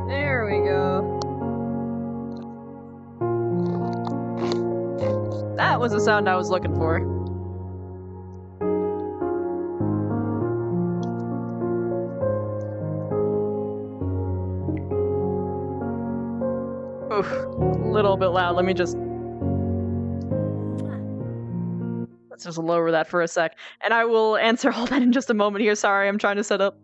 There we go. That was the sound I was looking for. Oof, a little bit loud. Let's just lower that for a sec. And I will answer all that in just a moment here. Sorry, I'm trying to set up.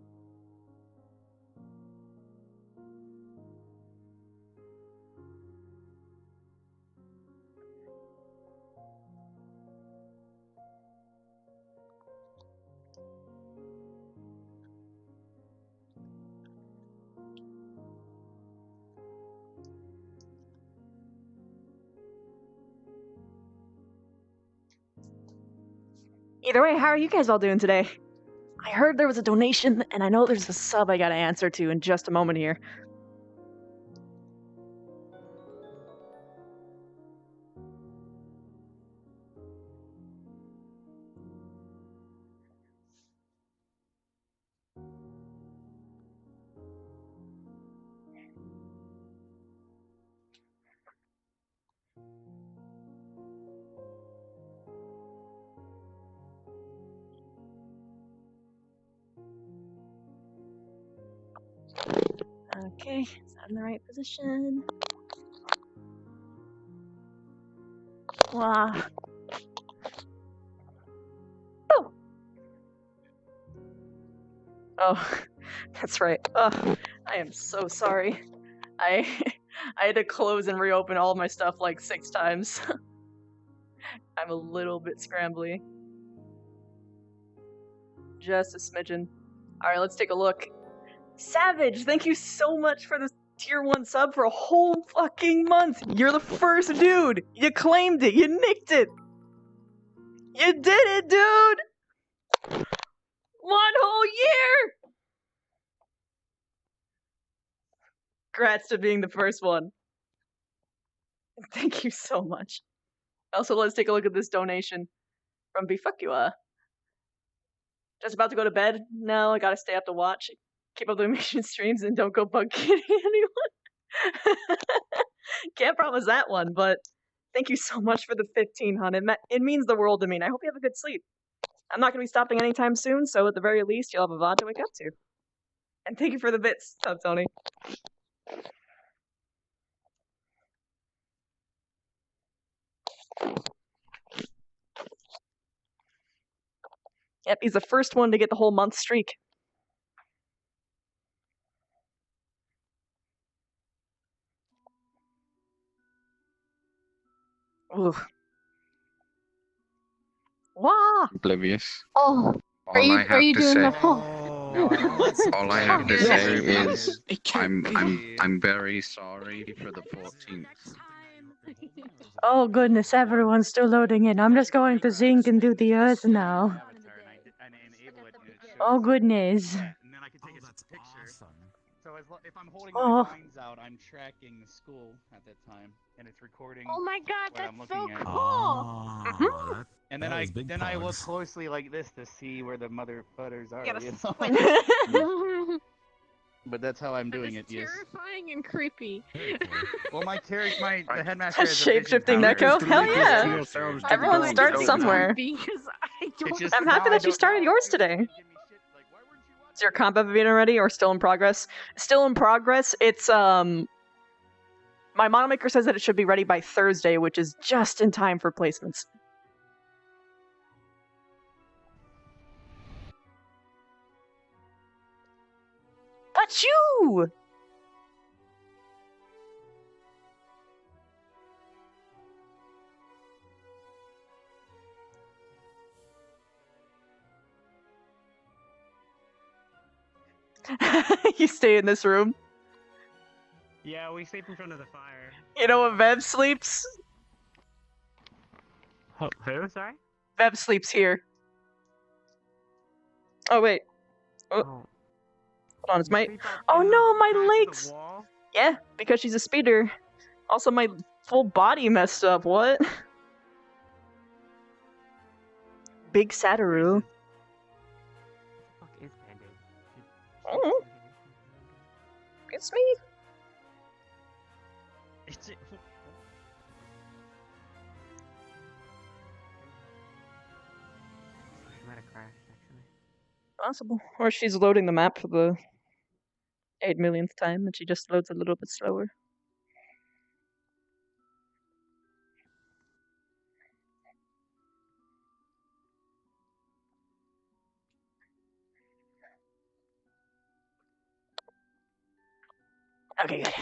Either way, how are you guys all doing today? I heard there was a donation, and I know there's a sub I gotta answer to in just a moment here. Okay, is that in the right position? Wow. Oh! Oh, that's right. Oh, I am so sorry. I had to close and reopen all my stuff like 6 times. I'm a little bit scrambly. Just a smidgen. Alright, let's take a look. Savage, thank you so much for the tier 1 sub for a whole fucking month. You're the first dude. You claimed it. You nicked it. You did it, dude. 1 whole year. Congrats to being the first one. Thank you so much. Also, let's take a look at this donation from Bifukua. Just about to go to bed. No, I gotta stay up to watch. Keep up the mission streams and don't go bug kidding anyone. Can't promise that one, but thank you so much for the 1500. It means the world to me, and I hope you have a good sleep. I'm not going to be stopping anytime soon, so at the very least, you'll have a VOD to wake up to. And thank you for the bits, Tub Tony. Yep, he's the first one to get the whole month streak. Ooh. Wow. Oblivious. Oh, All I have to say, All I have to say is I'm very sorry for the 14th. Oh goodness, everyone's still loading in. I'm just going to zinc and do the earth now. I enable it and it shows. Oh goodness. Yeah, and then I can take a picture. Awesome. So if I'm holding Oh. my vines out, I'm tracking the school at that time, and it's recording. Oh my god, what I'm that's so looking at. cool! And then I look closely like this to see where the mother butters are. gotta You know? squint. But that's how I'm doing it. It's Yes. terrifying and creepy. Well, the headmaster has a Shape-shifting vision power. Neko? Hell yeah! Everyone starts somewhere. Because I don't. I'm happy that you started yours today. Is your comp ever being ready or still in progress? Still in progress. It's my model maker says that it should be ready by Thursday, which is just in time for placements. But you! You stay in this room. Yeah, we sleep in front of the fire. You know what Vev sleeps? Oh, who? Sorry? Vev sleeps here. Oh wait. Oh, Oh. hold on, it's my. Sleep up Oh in the no, my crack of the legs. wall? Yeah, because she's a speeder. Also, my full body messed up. What? Big Satoru. What the fuck is Band-Aid? Oh. It's me. It's it. I might have crashed, actually. Possible. Or she's loading the map for the 8 millionth time and she just loads a little bit slower. Okay, good.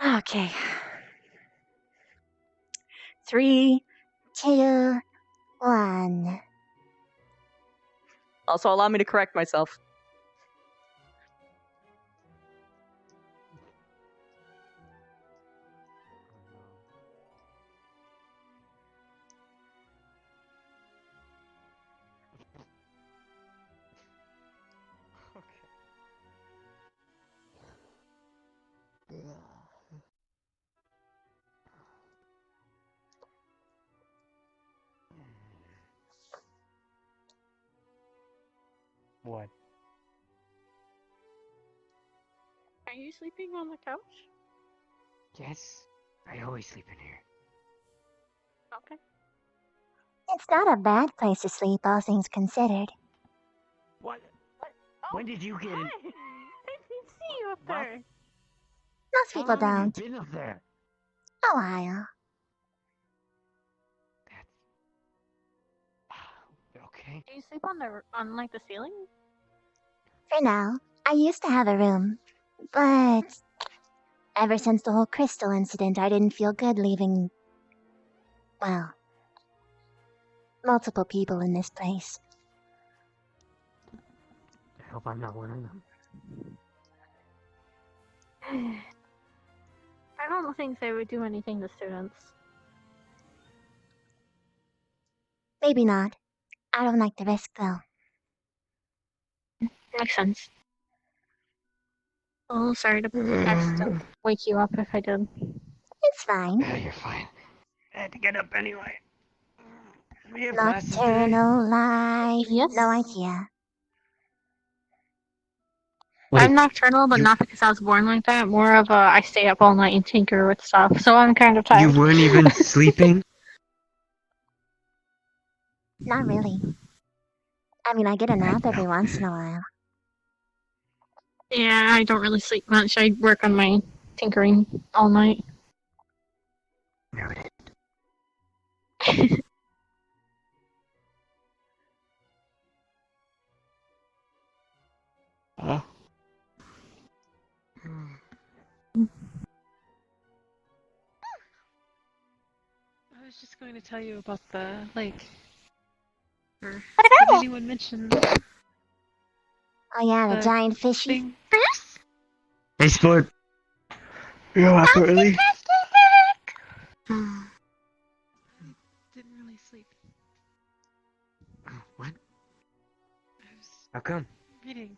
Okay. 3, 2, 1. Also, allow me to correct myself. What? Are you sleeping on the couch? Yes. I always sleep in here. Okay. It's not a bad place to sleep, all things considered. What? Oh, When did you get in? hi. I didn't see you up What? there. Most How people long have don't. you been up there? A while. That's... Okay. Do you sleep on like the ceiling? For now, I used to have a room, but ever since the whole crystal incident, I didn't feel good leaving, well, multiple people in this place. I hope I'm not one of them. I don't think they would do anything to students. Maybe not. I don't like the risk, though. Makes sense. Oh, sorry to accidentally wake you up if I did. It's fine. Yeah, you're fine. I had to get up anyway. We have classes today. Nocturnal life. Yes. No idea. Wait, I'm nocturnal, but not because I was born like that. More of a I stay up all night and tinker with stuff, so I'm kind of tired. you weren't even sleeping? Not really. I mean, I get a nap every once in a while. Yeah, I don't really sleep much. I work on my tinkering all night. Noted. going to tell you about the lake. Or What did about it? anyone mention Oh yeah, the the giant fishy. thing? Yes? Hey, sport. You're up early. I didn't really sleep. Oh, what? I was How come? reading.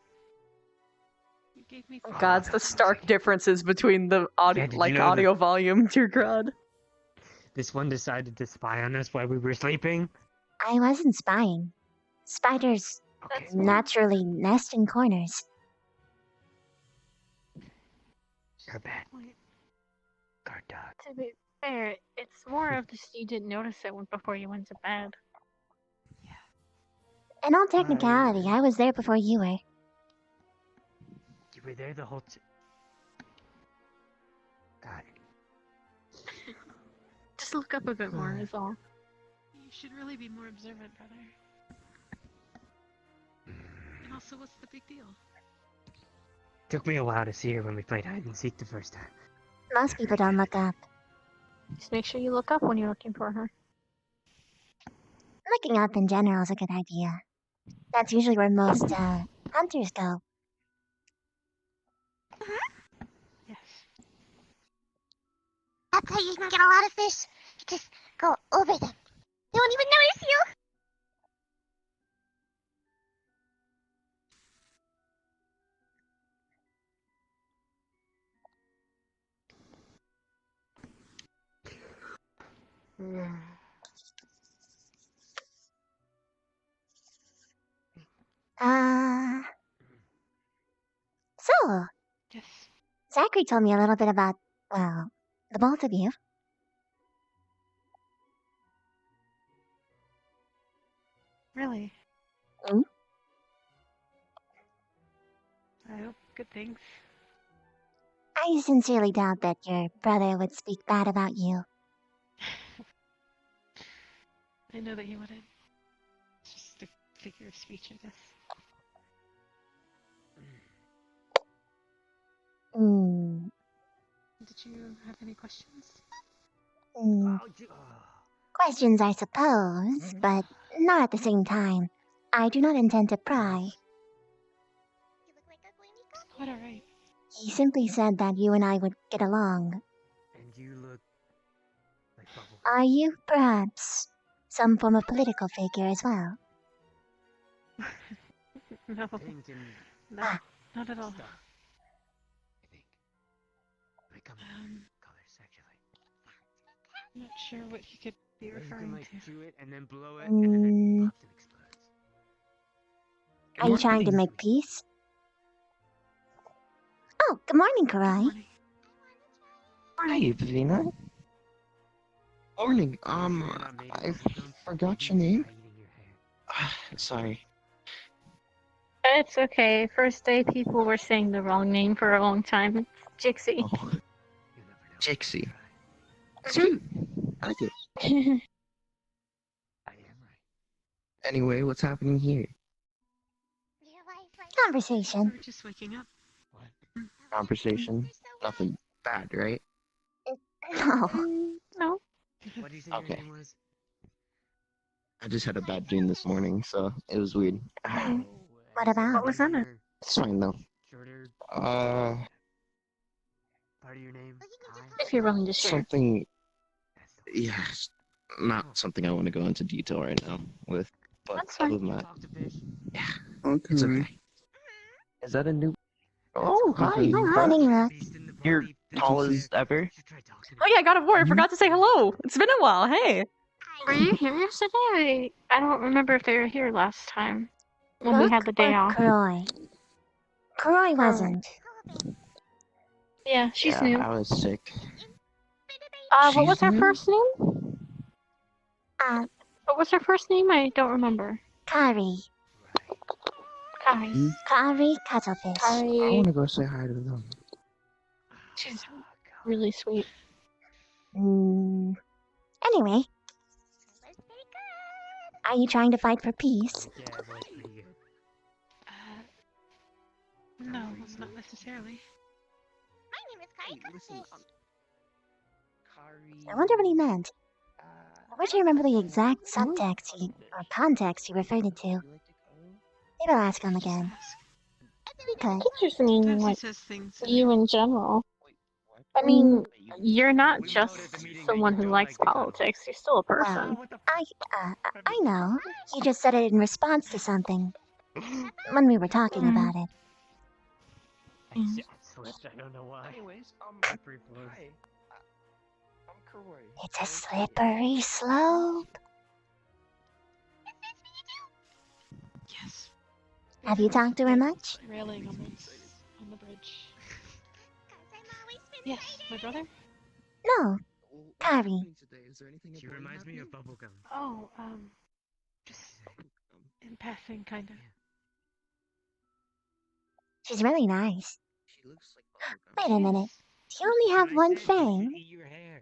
You gave me Oh God, it's the that's stark okay. differences between the audio, Yeah, did you know audio volume. Dear God. This one decided to spy on us while we were sleeping? I wasn't spying. Spiders Okay. naturally nest in corners. You're bad. Wait, Guard dog. To be fair, it's more of just you didn't notice it before you went to bed. In all technicality, I was there before you were. You were there the whole Got it. Just look up a bit more, is all. you should really be more observant, brother. And also, what's the big deal? Took me a while to see her when we played hide and seek the first time. Most people don't look up. Just make sure you look up when you're looking for her. Looking up in general is a good idea. That's usually where most hunters go. Yes. That's how you can get a lot of fish. You just go over them. They won't even notice you. So, Yes. Zachary told me a little bit about, well, the both of you. Really? Mm? I hope good things. I sincerely doubt that your brother would speak bad about you. I know that he wouldn't. It's just a figure of speech, I guess. Hmm. Did you have any questions? Hmm. Questions, I suppose, but not at the same time. I do not intend to pry. You look like a It's quite alright. He simply said that you and I would get along. And you look like bubble. Are you, perhaps, some form of political figure as well? No. Pink and No. Not at all. stuff. I think. Become colors actually. I'm not sure what he could be Or you referring can like to. chew it and then blow it and then it pops and explodes. Are you trying to make peace? Oh, good morning, Good Karai. morning. Hi, Vivina. Morning. You're not made of I bubblegum, forgot maybe your name. try eating your hair. Sorry. It's okay. First day, people were saying the wrong name for a long time. It's Jixie. Oh, You'll never know. Jixie. Try. It's cute. I like it. I am right. Anyway, what's happening here? Your wife right Conversation. We're just waking up. What? Conversation? Nothing bad, right? No. No. What did you say Okay. your name was? I just had a bad dream this morning, so it was weird. What about? What was in it? Longer, It's fine though. shorter, Uh, part of your name? If you're willing to share. something. That's the Yeah, it's not something I want to go into detail right now with. But That's other fine. than that, Talk to fish. it's okay. Is that a new? Oh, hi. Good morning, Rook. Beast in the You're body, tall fish as ever. You should try talking to Oh him. yeah, God of War. I forgot to say hello. It's been a while. Hey. Were you here yesterday? I don't remember if they were here last time. When we Rook had the day or off. Karai? Karai wasn't. Yeah, she's Yeah, new. I was sick. What was She's her new? first name? What was her first name? I don't remember. Kari. Kai. Kari Cuttlefish. I Kai. want to go say hi to them. She's really sweet. Hmm. Anyway, are you trying to fight for peace? Yeah, it was pretty good. No, not necessarily. My name is Kai Hey, listen, Cuttlefish. Kari. I wonder what he meant. I wish I remember the exact subtext or context he referred it to. Maybe I'll ask him again. Ask. Okay. I could just mean Sometimes he like says things. you in general. Wait, what? I mean, you're not We just voted at the meeting that someone you who don't likes like the cuddle. politics. You're still a Well, person. What the I know. He just said it in response to something when we were talking about it. I slipped. I don't know why. Anyways, Free flow. hi. I'm Karoy. It's a slippery slope. Yes. Have you talked to her much? Railing on the bridge. Yes, my brother? No. Well, what's Kari. happening today? Is there anything She important reminds me of happening? bubblegum. Oh, just in passing, kind of. She's really nice. She looks like bubblegum. Wait a minute. Yes. Do you only have What I one said, you should fang? eat your hair.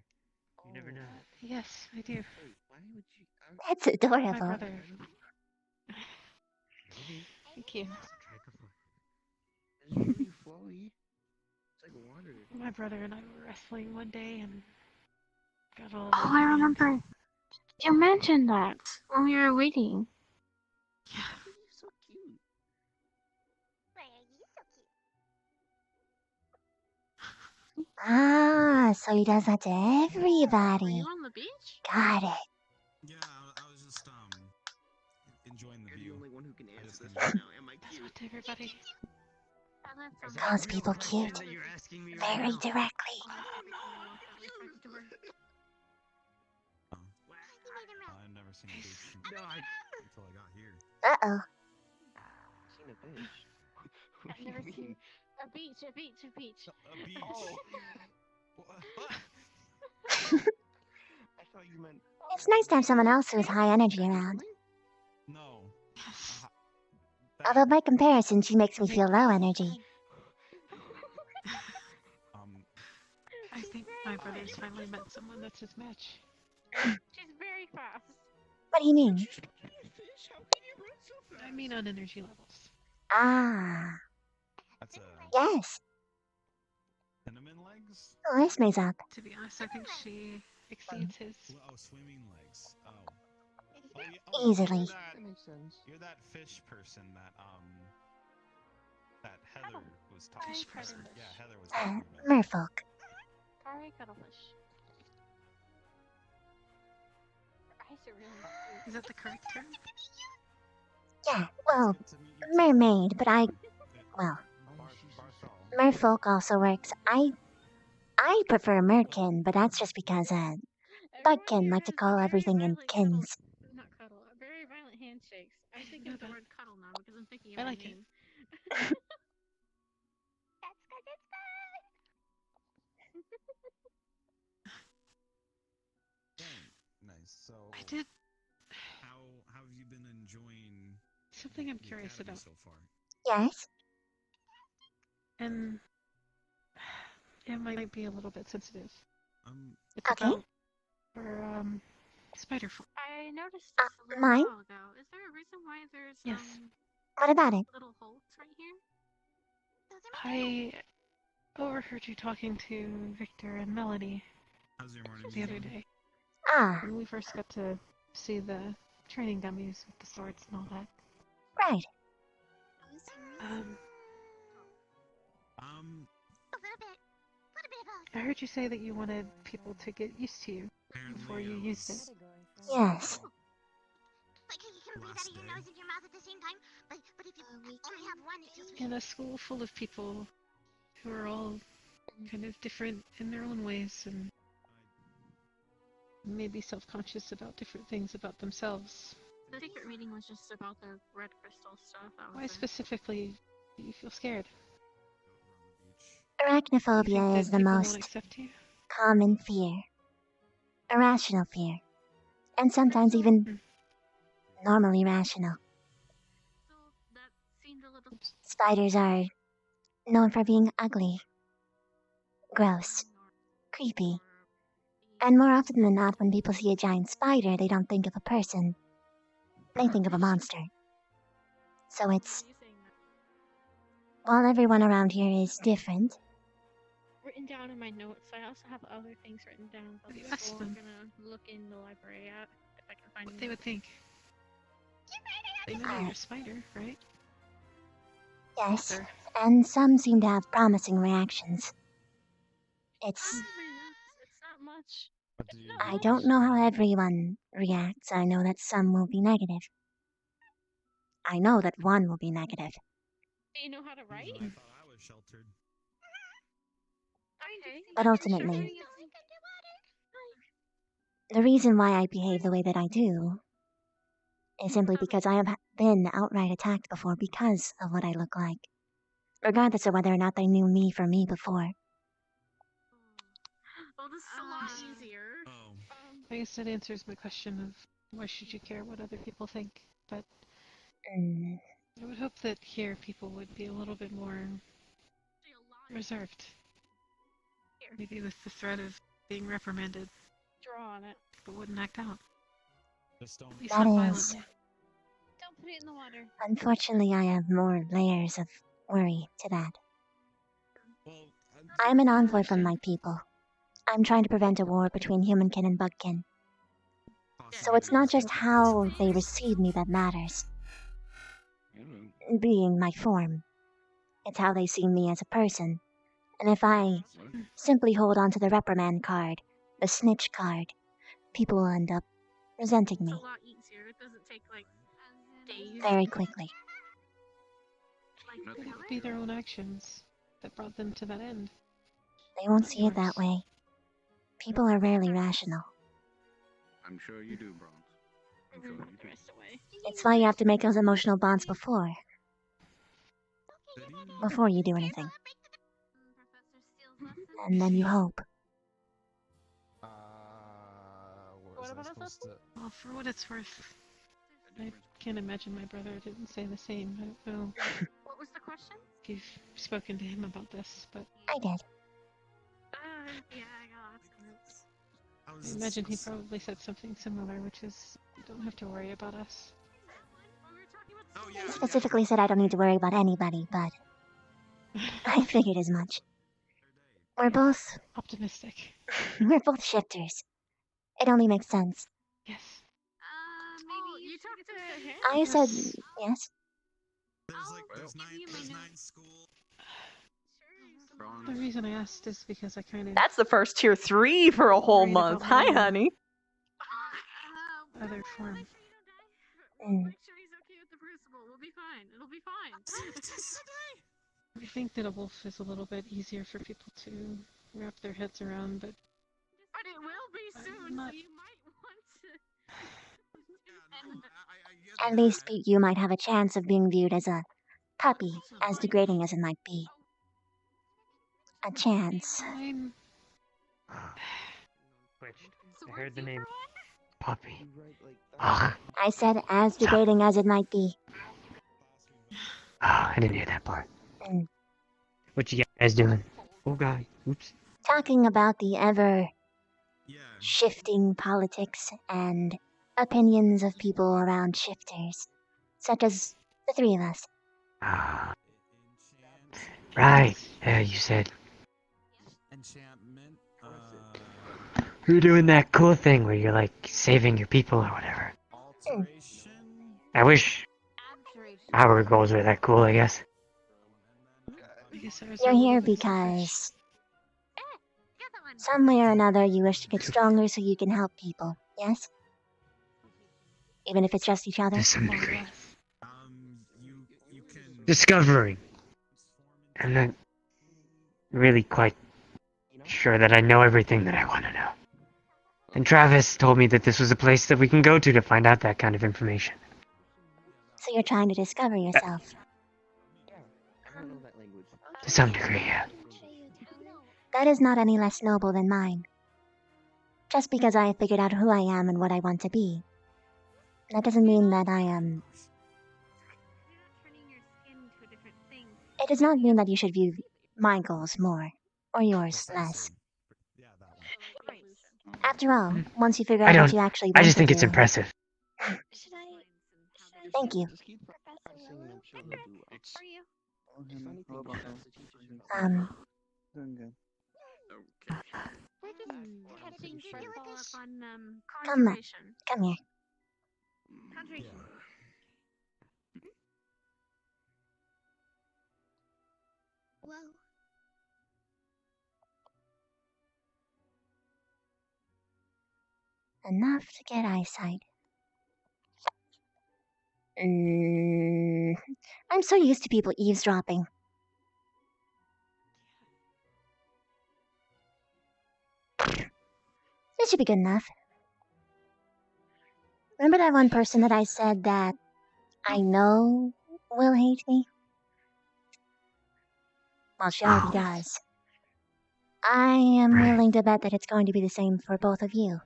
You never know. Yes, I do. Wait, why would you? That's My adorable. brother. Maybe. Thank you. It's really flowy. It's like water. My brother and I were wrestling one day and got all. Oh, I remember. You mentioned that when we were waiting. Yeah. He's so cute. Ah, so he does that to Were everybody. you on the beach? Got it. Yeah, I was just enjoying the You're the view. only one who can I answer just this right now. Am I That's cute? what everybody. I live from Is Calls that a real people question cute. that you're asking me right Very now? directly. Oh, I've never seen a beach No, until I got here. Uh-oh. Seen a bitch. What I've do you never mean? seen a beach. A beach. Oh. What? I thought you meant. It's nice to have someone else who is high energy around. No. Yes. Although by comparison, she makes me feel low energy. I think my brother's finally met someone that's his match. She's very fast. What do you mean? Fish? How can you run so fast? I mean on energy levels. Ah, That's a yes. cinnamon legs? Oh, Esme's up. To be honest, I think she exceeds his. Oh, swimming legs. Oh. Easily. That makes sense. You're that fish person that Heather was talking Fish about. person. Yeah, Heather was talking about. Merfolk. Kari cuttlefish. Her eyes are really cute. Is that the correct term? Yeah, well, It's good to meet you too. mermaid, but well, Barthol. merfolk also works. I prefer merkin, but that's just because, Everyone Bugkin here like to has call very everything in violent cuddle- kins. Not cuddle. Very violent handshakes. I think know of the that. word cuddle now because I'm thinking of I my like it. name. Nice. So I did how have you been enjoying something I'm the curious academy about. so far? Yes? And it might be a little bit sensitive. It's Okay. about her spider form. I noticed this a little mine? while ago. Is there a reason why there's Yes. What about it? little holes right here? I overheard you talking to Victor and Melody How's your morning? the other day Ah, when we first got to see the training dummies with the swords and all that. right. I heard you say that you wanted people to get used to you before you used it. Yes. Like how you can breathe out of your nose and your mouth at the same time, but if you only have one, it feels weird. In a school full of people who are all kind of different in their own ways and maybe self-conscious about different things about themselves. The secret meeting was just about the red crystal stuff. That Why was it. specifically do you feel scared? On the beach. Do you think Arachnophobia that is the people won't most accept you? common fear. Irrational fear. And sometimes even normally rational. So that seemed a little Spiders are known for being ugly, gross, creepy. And more often than not, when people see a giant spider, they don't think of a person. They think of a monster. So it's, while everyone around here is different, written down in my notes. I also have other things written down about You the asked school. I'm them. gonna look in the library app if I can find What any they would notes. think. They know you're a spider, right? Yes, Sir. and some seem to have promising reactions. It's. It's not much. What do you I do? don't know how everyone reacts. I know that some will be negative. I know that one will be negative. Do you know how to write? I thought I was sheltered. Okay. But ultimately, the reason why I behave the way that I do is simply because I have been outright attacked before because of what I look like, regardless of whether or not they knew me for me before. Well, this is a lot easier. Oh. I guess that answers my question of why should you care what other people think, but Mm, I would hope that here people would be a little bit more reserved. Maybe with the threat of being reprimanded, Draw on it. but wouldn't act out. Just don't. At least That not is- violently. Don't put it in the water. unfortunately, I have more layers of worry to that. Well, I'm an I envoy from understand. my people. I'm trying to prevent a war between humankin and bugkin. So it's not just how they receive me that matters, being my form. It's how they see me as a person. And if I simply hold on to the reprimand card, the snitch card, people will end up resenting It's me a lot easier. It doesn't take like days. very quickly. But it would be their own actions that brought them to that end. They won't see it that way. People are rarely rational. I'm sure you do, Bronze. I'm sure you The do. rest away. It's why you have to make those emotional bonds before you do anything. And then you hope. What What was I about us? supposed to? Well, for what it's worth, I can't imagine my brother didn't say the same. I don't know What was the question? if you've spoken to him about this, but I did. Yeah, I got lots of notes. I imagine he probably said something similar, which is, you don't have to worry about us. Oh yeah. He specifically said I don't need to worry about anybody, but I figured as much. We're both Optimistic. shifters. It only makes sense. Yes. Maybe you talked to him. I said yes. There's nine school. The reason I asked is because I kind of That's the first tier 3 for a whole Worried month. about Hi, my- honey. other form. Mm. Make sure he's okay with the principal. We'll be fine. It'll be fine. I think that a wolf is a little bit easier for people to wrap their heads around, but But it will be I'm soon, not- so you might want to. At least you might have a chance of being viewed as a puppy, as degrading as it might be. A chance. I'm I heard the name Puppy. Ugh. I said as degrading as it might be. I didn't hear that part. Mm. What you guys doing? Oh god. Oops. Talking about the ever Yeah. shifting politics and opinions of people around shifters, such as the three of us. Ah, Enchant. right. You said Enchantment. you're doing that cool thing where you're like saving your people or whatever. Alteration. I wish our goals were that cool, I guess. I guess I was You're a little here bit selfish. because some way or another you wish to get stronger so you can help people, yes? Even if it's just each other? To some More or degree. less. You can Discovering. I'm not really quite sure that I know everything that I want to know. And Travis told me that this was a place that we can go to find out that kind of information. So you're trying to discover yourself. To some degree, yeah. That is not any less noble than mine. Just because I have figured out who I am and what I want to be, that doesn't mean that I am. It does not mean that you should view my goals more, or yours less. Yeah, that one. After all, once you figure I out what don't- you actually I want just to think do, it's impressive. Thank you. Okay. What does catching to do with this? Come, come here. Whoa. Enough to get eyesight. I'm so used to people eavesdropping. This should be good enough. Remember that one person that I said that I know will hate me? Well, she already does. I am Right. willing to bet that it's going to be the same for both of you.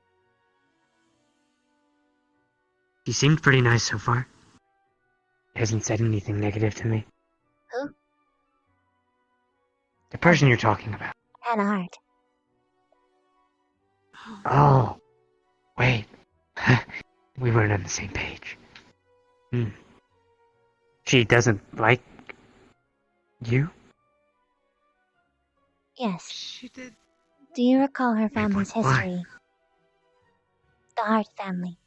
He seemed pretty nice so far. He hasn't said anything negative to me. Who? The person you're talking about. Hannah Hart. Oh, wait. We weren't on the same page. She doesn't like you? Yes. She did. Do you recall her family's why? history? The Hart family.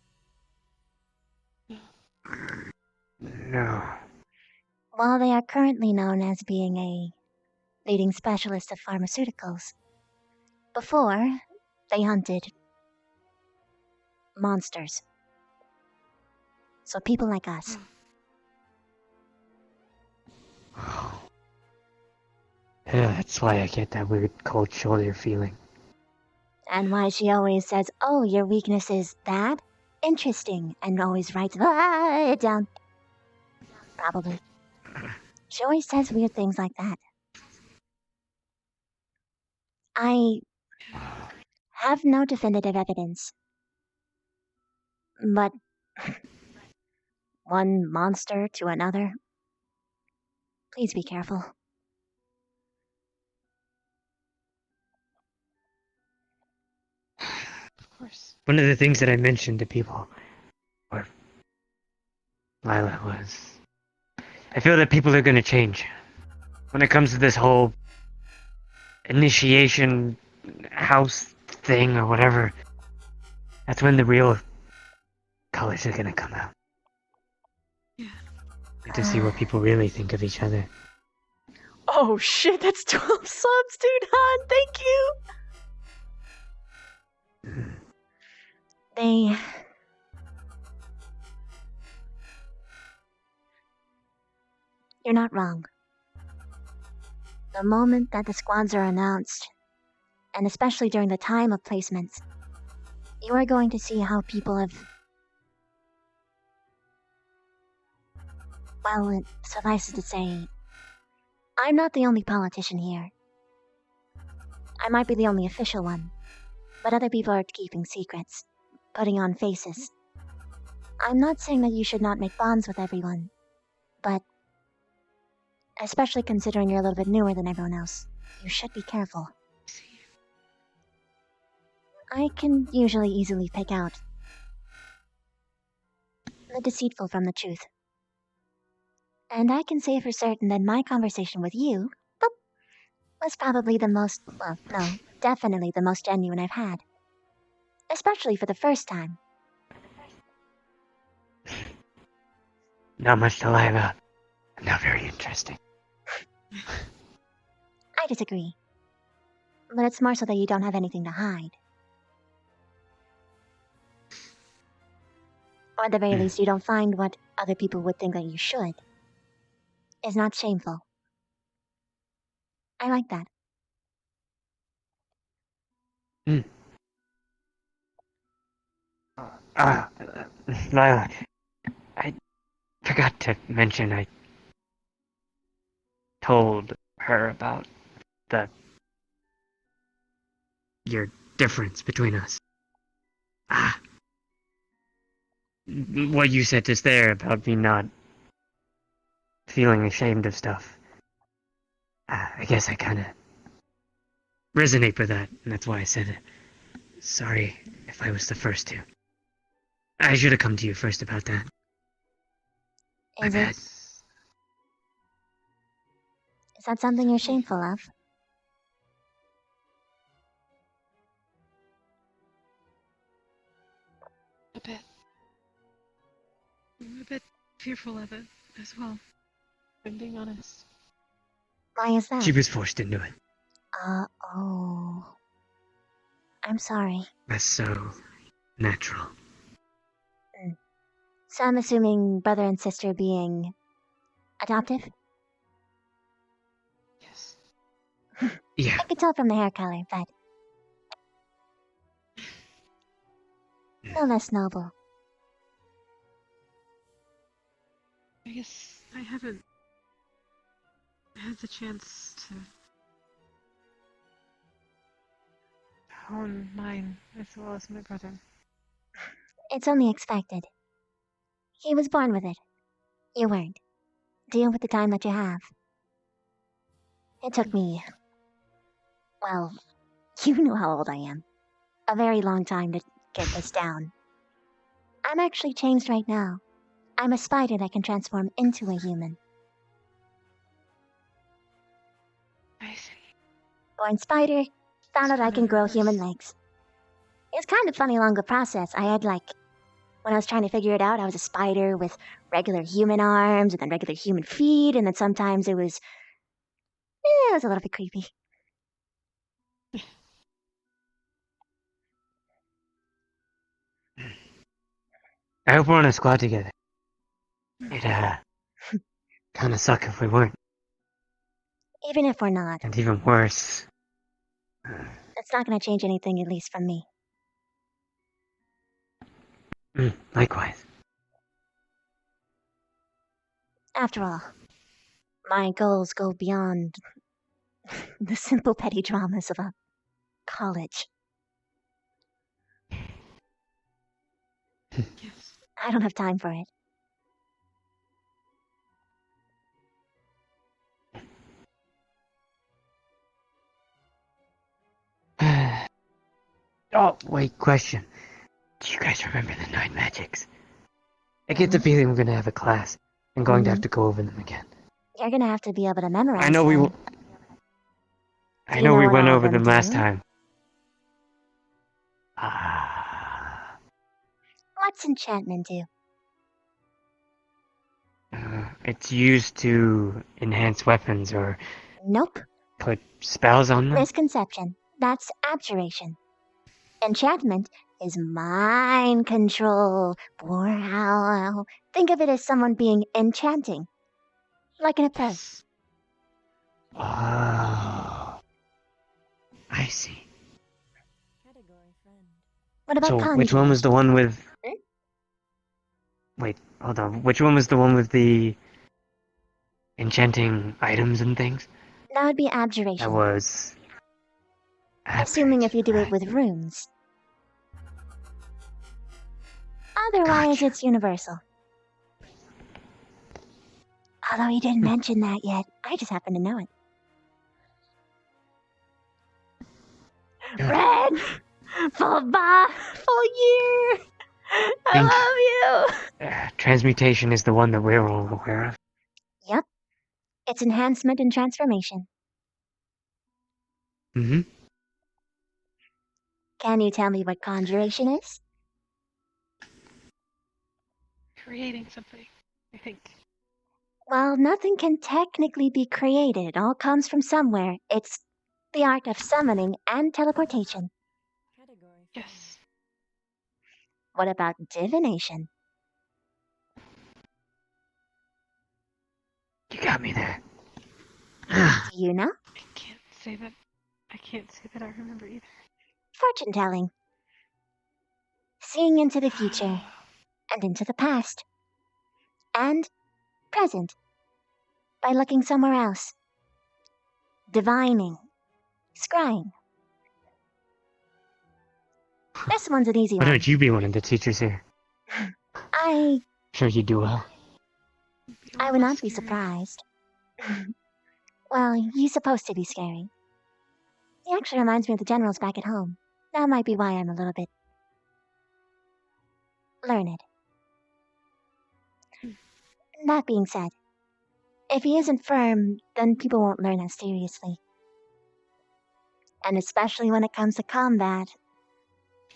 No. While they are currently known as being a leading specialist of pharmaceuticals, before they hunted monsters. So people like us. Yeah, that's why I get that weird cold shoulder feeling. And why she always says, "Oh, your weakness is that? Interesting," and always writes it down. Probably. She always says weird things like that. I have no definitive evidence. But one monster to another. Please be careful. Of course. One of the things that I mentioned to people, or Lila, was I feel that people are going to change. When it comes to this whole initiation house thing or whatever, that's when the real colors are going to come out. Yeah. Get to see what people really think of each other. Oh shit, that's 12 subs, dude. Han, thank you. You're not wrong. The moment that the squads are announced, and especially during the time of placements, you are going to see how people have... Well, it suffices to say, I'm not the only politician here. I might be the only official one, but other people are keeping secrets, putting on faces. I'm not saying that you should not make bonds with everyone, but especially considering you're a little bit newer than everyone else, you should be careful. I can usually easily pick out the deceitful from the truth. And I can say for certain that my conversation with you was probably the most, well, no, definitely the most genuine I've had. Especially for the first time. Not much to lie about. Not very interesting. I disagree. But it's more so that you don't have anything to hide. Or at the very least, you don't find what other people would think that you should. Is not shameful. I like that. Lila, I forgot to mention I told her about your difference between us. What you said just there about me not feeling ashamed of stuff. I guess I kind of resonate with that, and that's why I said it. Sorry if I was the first to. I should have come to you first about that. My bad. Is that something you're shameful of? fearful of it as well. If I'm being honest. Why is that? She was forced into it. Oh. I'm sorry. That's so natural. So I'm assuming brother and sister being adoptive? Yes. Yeah. I could tell from the hair color, but no less noble. I guess I haven't had the chance to hone mine as well as my brother. It's only expected. He was born with it. You weren't. Deal with the time that you have. It took me, well, you know how old I am. A very long time to get this down. I'm actually changed right now. I'm a spider that can transform into a human. I see. Born spider, found out I can grow human legs. It's kind of funny along the process. I had when I was trying to figure it out, I was a spider with regular human arms and then regular human feet, and then sometimes it was a little bit creepy. I hope we're on a squad together. It'd kind of suck if we weren't. Even if we're not, And even worse. it's not going to change anything, at least from me. Likewise. After all, my goals go beyond the simple petty dramas of a college. Yes. I don't have time for it. Oh, wait, question. Do you guys remember the 9 magics? I get the feeling we're gonna have a class and going to have to go over them again. You're going to have to be able to memorize I know we them. I you know know we what went all of over them them last do? time. What's enchantment do? It's used to enhance weapons or Nope. put spells on them. Misconception. That's abjuration. Enchantment is mind control. Wow. Think of it as someone being enchanting. Like in a play. Oh. I see. What about So, which conjuring? one was the one with... Hmm? Wait, hold on. Which one was the one with the enchanting items and things? That would be abjuration. That was... Assuming if you do it with runes. Otherwise, it's universal. Although he didn't mention that yet. I just happen to know it. Red! Full bar! Full year! I love you! Transmutation is the one that we're all aware of. Yep. It's enhancement and transformation. Mm-hmm. Can you tell me what conjuration is? Creating something, I think. Well, nothing can technically be created. It all comes from somewhere. It's the art of summoning and teleportation. Yes. What about divination? You got me there. Do you know? I can't say that I remember either. Fortune telling. Seeing into the future and into the past. And present. By looking somewhere else. Divining. Scrying. This one's an easy Why one. don't you be one of the teachers here? I Sure you do well. would not be surprised. Well, he's supposed to be scary. He actually reminds me of the generals back at home. That might be why I'm a little bit learned. That being said, if he isn't firm, then people won't learn as seriously. And especially when it comes to combat,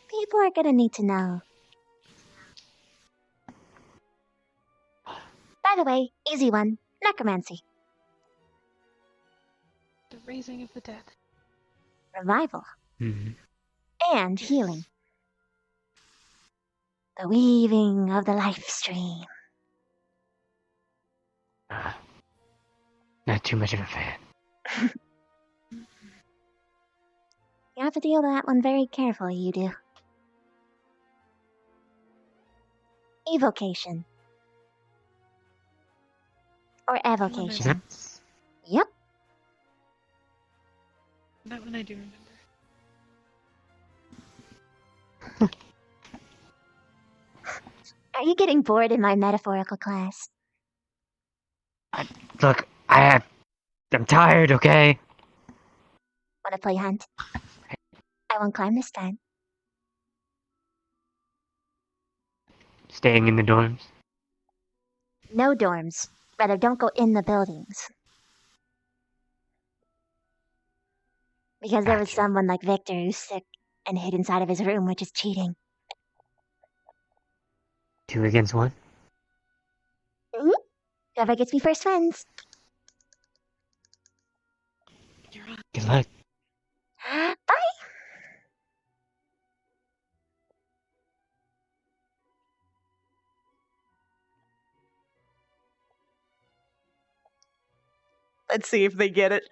people are gonna need to know. By the way, easy one. Necromancy. The raising of the dead. Revival. Mhm. And healing. The weaving of the life stream. Not too much of a fan. You have to deal with that one very carefully, you do. Evocation. Or evocation. Yep. That one I do remember. Are you getting bored in my metaphorical class? Look, I'm tired, okay? Wanna play hunt? I won't climb this time. Staying in the dorms. No dorms. Rather, don't go in the buildings. Because there was Gotcha. someone like Victor who's sick and hid inside of his room, which is cheating. 2 against 1. Whoever gets me first wins. You're on. Good luck. Bye! Let's see if they get it.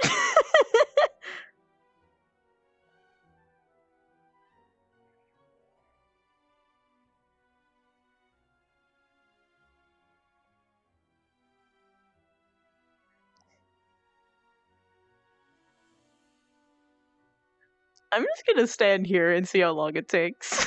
I'm just gonna stand here and see how long it takes.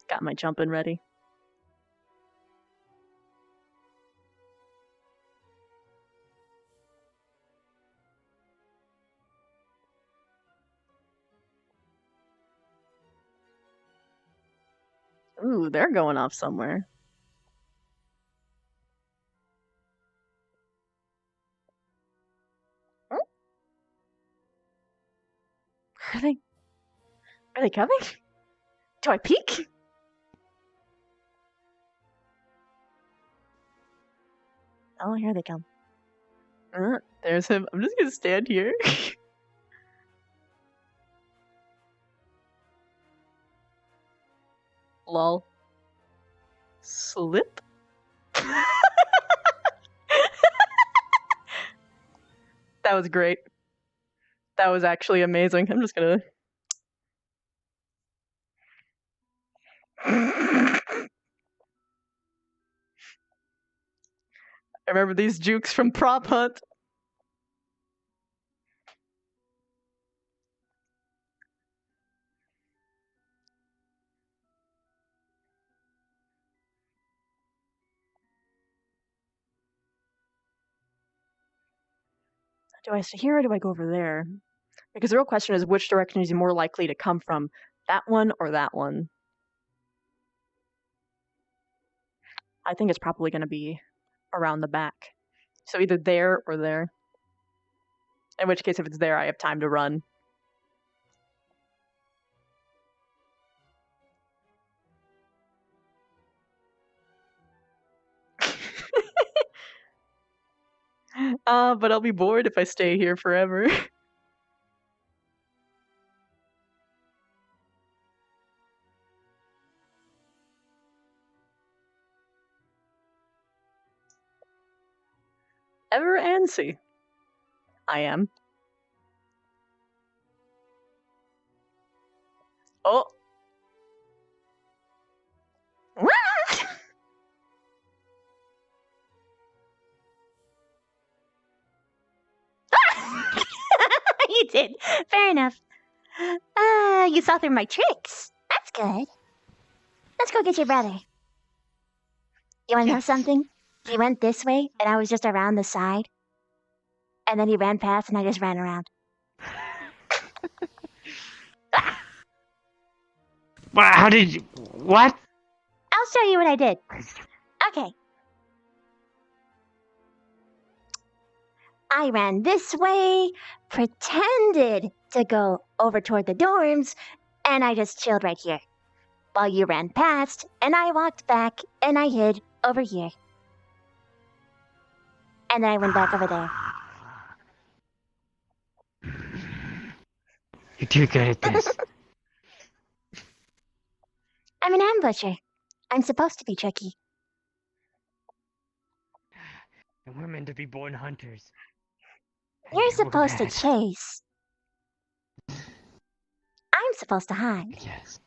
Got my jumping ready. Ooh, they're going off somewhere. Hmm? Are they coming? Do I peek? Oh, here they come. There's him. I'm just gonna stand here. Lol. Slip? That was great. That was actually amazing. I'm just gonna... I remember these jukes from Prop Hunt. Do I stay here or do I go over there? Because the real question is which direction is he more likely to come from? That one or that one? I think it's probably going to be around the back. So either there or there. In which case, if it's there, I have time to run. But I'll be bored if I stay here forever. Ever antsy. I am. Oh. You did. Fair enough. You saw through my tricks. That's good. Let's go get your brother. You want to know something? He went this way, and I was just around the side. And then he ran past, and I just ran around. How did you... What? I'll show you what I did. Okay. I ran this way, pretended to go over toward the dorms, and I just chilled right here. While you ran past, and I walked back, and I hid over here. And then I went back over there. You're too good at this. I'm an ambusher. I'm supposed to be tricky. And we're meant to be born hunters. And You're we're supposed to bad. chase. I'm supposed to hide. Yes.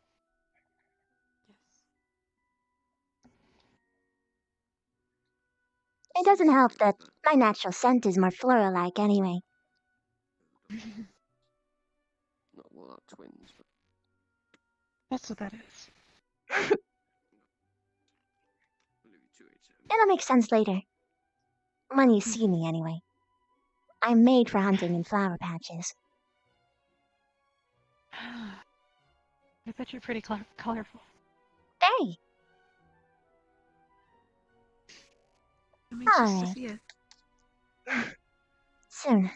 It doesn't help that my natural scent is more floral-like anyway. Well, not twins, but That's what that is. It'll make sense later. When you see me, anyway. I'm made for hunting in flower patches. I bet you're pretty colorful. Hey! I'm anxious to Hi. see it. Soon.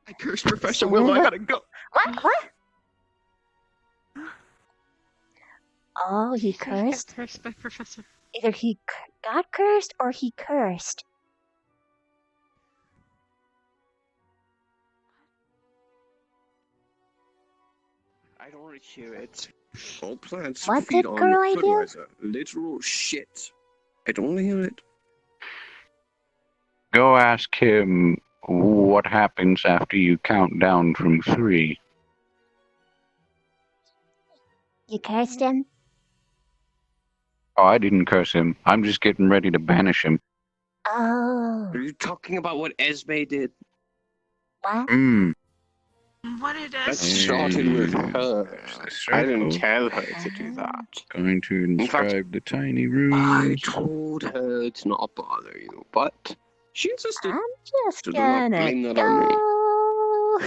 I cursed Professor Soon. Willow. I gotta go. What? Oh, he He got cursed? cursed by Professor. Either he got cursed or he cursed. I don't want to hear it. All plants What feed did on girl I do? fertilizer. Literal shit. I don't want to hear it. Go ask him what happens after you count down from 3. You cursed him? Oh, I didn't curse him. I'm just getting ready to banish him. Oh. Are you talking about what Esme did? What? What did That started with her. I didn't tell her to do that. Going to In fact, inscribe the tiny I runes. told her to not bother you, but she insisted. I'm just So do not gonna blame that on me. go.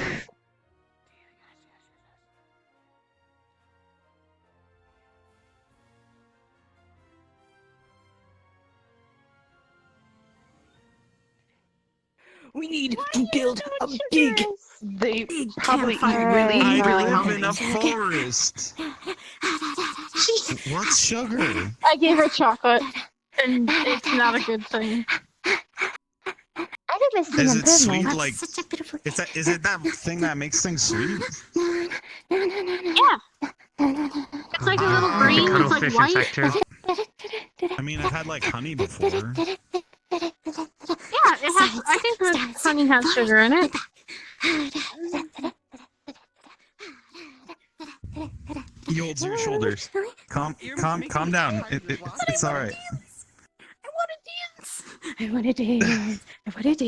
We need to build a big, They probably campfire. really, I really live in a healthy. forest. What's sugar? I gave her chocolate, and it's not a good thing. I think this is Is an it sweet? improvement. Like, is it that thing that makes things sweet? Yeah. It's like a little The green, it's like cuttlefish white. effect too. I mean, I've had like honey before. Yeah, it has. I think the honey has sugar in it. He holds your shoulders. Calm down. It's all right. I want to dance. I want to dance.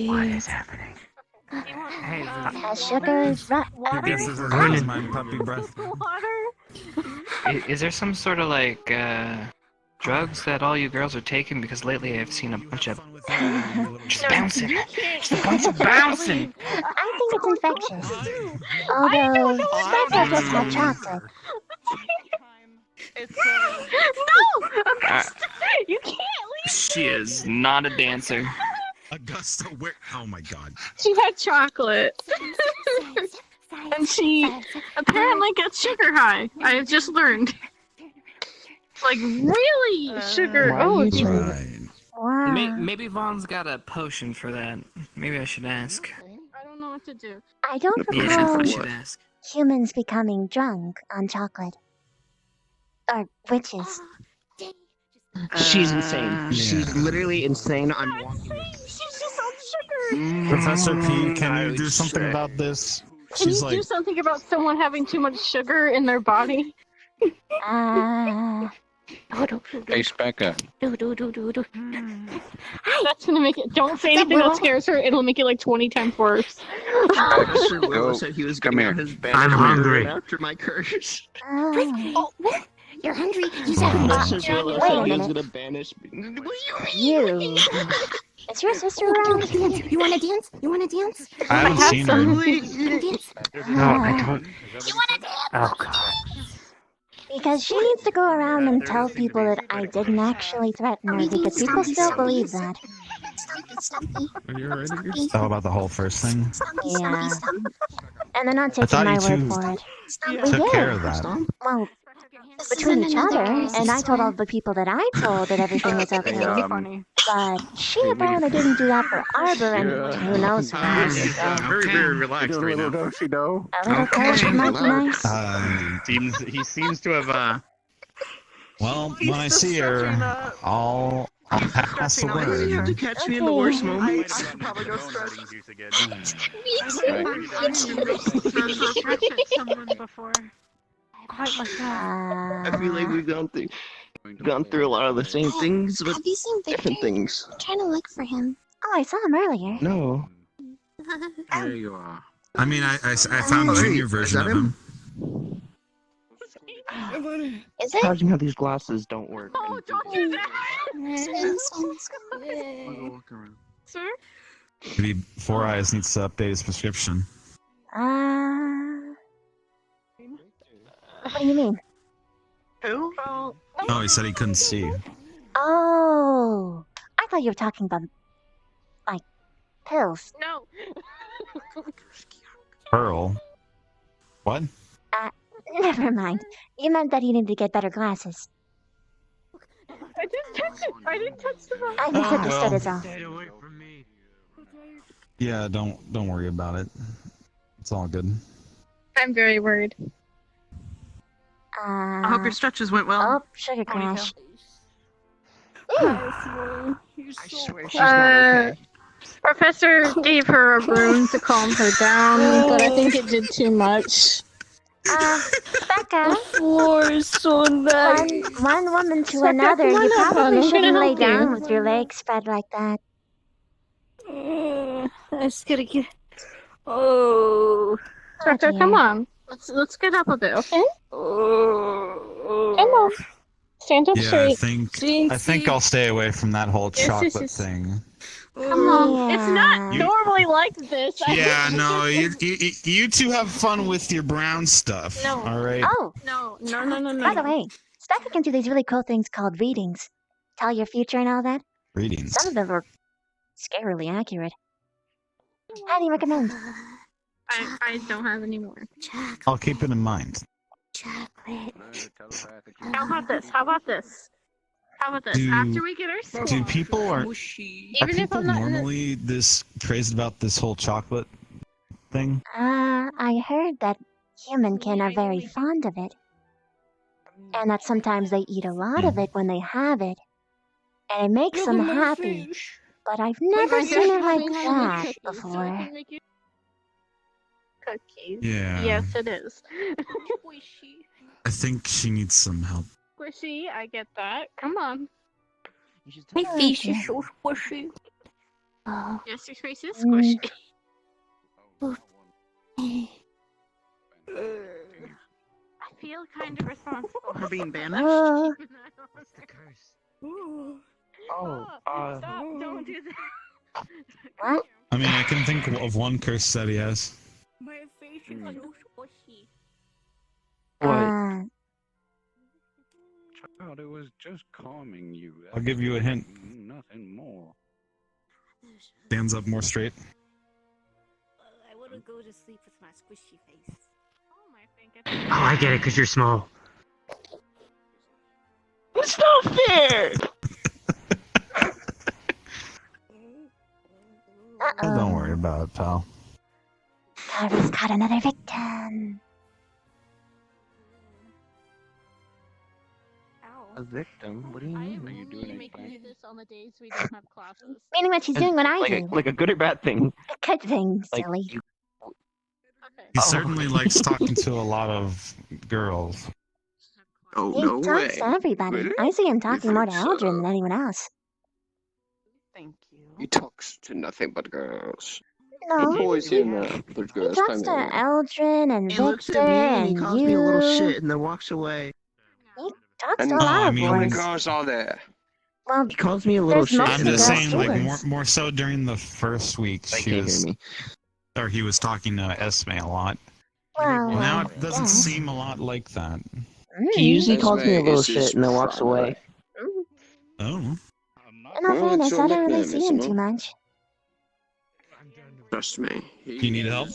What is happening? Hey, Sugar is right. This is my puppy breath. Is there some sort of like drugs that all you girls are taking? Because lately I've seen a bunch of just bouncing, just a bunch of bouncing. I think it's infectious. Although, Becca just had chocolate. It's No! Augusta, you can't leave. She is not a dancer. Augusta, where? Oh my god. She had chocolate. And she apparently gets sugar high. I have just learned. Like, really? Sugar. Oh, it's Right. Wow. Maybe Vaughn's got a potion for that. Maybe I should ask. I don't know what to do. I don't Yeah, recall I should ask. humans becoming drunk on chocolate. Or witches. She's insane. She's Yeah. literally insane. I'm walking. She's just on sugar. Professor P, can I you would do something say- about this? Can She's you do like, something about someone having too much sugar in their body? Oh, no. Hey, Specca. That's gonna make it. Don't say anything that scares her. It'll make it like 20 times worse. Professor Willow Go. said he was Come getting here. out his I'm bandages hungry. after my curse. Oh. what? You're hungry? You said Professor Willow wait a said he was minute. gonna banish me. What do you mean? You. Is your sister around? You wanna dance? You wanna dance? I haven't have seen some. her. You wanna dance? No, I don't. You wanna dance? Oh god. Because she needs to go around and tell people that I didn't actually threaten her, because people still believe that. Are you already? Oh, about the whole first thing? Yeah. And they're not I taking thought my you word two for it. took We care did. of that. Well, between each other, and I told all the people that I told that everything was okay. Funny. But she apparently didn't do that for Arbor, and who knows who else. So Very relaxed right now. Does she know? a little coach might be nice. He seems to have Well, when I see her, I'll pass the Why does he have to word. catch me in the worst Okay. moments? Probably go stretch. Someone before. Quite like that. I feel like we've gone through a lot of the same things, but Have you seen Victor? different things. I'm trying to look for him. Oh, I saw him earlier. No. There you are. I mean, I found Oh, hey, junior is version that of him. Is it? Charging how these glasses don't work. Oh, don't do that! Sir? Maybe Four Eyes needs to update his prescription. What do you mean? Who? Oh, he said he couldn't see. Oh, I thought you were talking about, like, pills. No. Pearl. What? Never mind. You meant that he needed to get better glasses. I didn't touch it. I didn't touch the phone. I misunderstood is all. Stay away from me. Yeah, don't worry about it. It's all good. I'm very worried. I I hope your stretches went well. Oh, sugar crash. I swear she's not okay. Professor gave her a rune to calm her down, but I think it did too much. Becca. Floor is so nice. One woman to Becca, another. come on You up, hon, probably I'm shouldn't gonna lay help you. down with your legs spread like that. I just gotta get. Oh. Becca, dear. come on. Let's get up a bit, okay? Oh. Come on. Stand up Yeah, straight. I think I'll stay away from that whole chocolate thing. Come on. It's not You- normally like this. Yeah, no, you two have fun with your brown stuff. No. All right. Oh, No. by the way, Becca can do these really cool things called readings. Tell your future and all that. Readings. Some of them are scarily accurate. Highly recommend. I don't have any more. I'll keep it in mind. Chocolate. How about this? Do- After we get our Do people are Even if people I'm not in the- normally this crazy about this whole chocolate thing? I heard that humankin are very fond of it. And that sometimes they eat a lot of it when they have it. And it makes them happy. But I've never seen it like that before. Cookies. Yeah. Yes, it is. I think she needs some help. Squishy, I get that. Come on. My face is so squishy. Yes, your face is squishy. I feel kind of responsible for being banished. Oh, Stop! Don't do that. what? I mean, I can think of one curse that he has. My face is so squishy. Child, it was just calming you. I'll give you a hint. Nothing more. Stands up more straight. I want to go to sleep with my squishy face. Oh, I get it, because you're small. It's not fair! Oh, don't worry about it, pal. Carver's caught another victim. A victim? What do you mean? Are you doing Make anything? me do this on the days we don't have classes. Meaning that she's doing what I do. Like a good or bad thing? A good thing, Like, silly. He certainly likes talking to a lot of girls. Oh, He no talks way. to everybody. Really? I see him talking more to think so? Aldrin than anyone else. Thank you. He talks to nothing but girls. No, Boys here and there's he girls talks to primarily. Eldrin and He looks Victor at me and he and calls me a little you. shit and then walks away. He talks And to a lot I of mean- how many boys. girls are there? Well, He calls me a little There's shit. most I'm of the just girls saying, to like, boys. more so during the first week, I she can't was, hear me. or he was talking to Esme a lot. well, Now it doesn't yeah. seem a lot like that. He usually Esme calls me a little is his shit and then walks away. Oh. In all Well, fairness, it's your I don't really nickname, see isn't him it? too much. Trust me. Do you need help?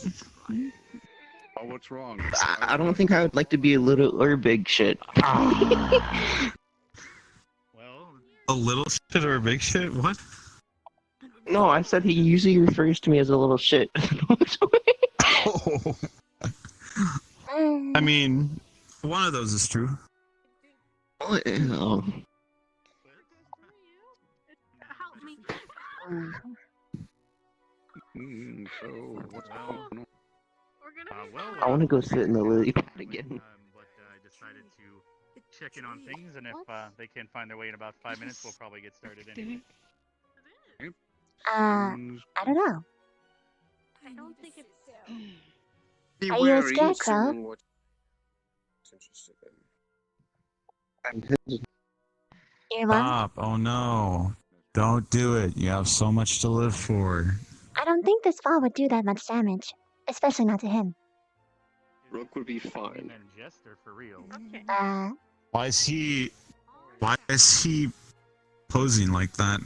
Oh, what's wrong? I don't think I would like to be a little or big shit. Well, A little shit or a big shit? What? No, I said he usually refers to me as a little shit. Oh. I mean, one of those is true. Oh. Help me. So, what's going on? I want to go sit in the lily pad again. But I decided to check in on things, and if they can't find their way in about 5 minutes, we'll probably get started anyway. I don't know. I don't think it's. Be Are you a wary, scarecrow? someone what's interested in. You're what? Stop. Oh no. Don't do it. You have so much to live for. I don't think this ball would do that much damage. Especially not to him. Rook would be fine. And Jester for real. Okay. Why is he posing like that?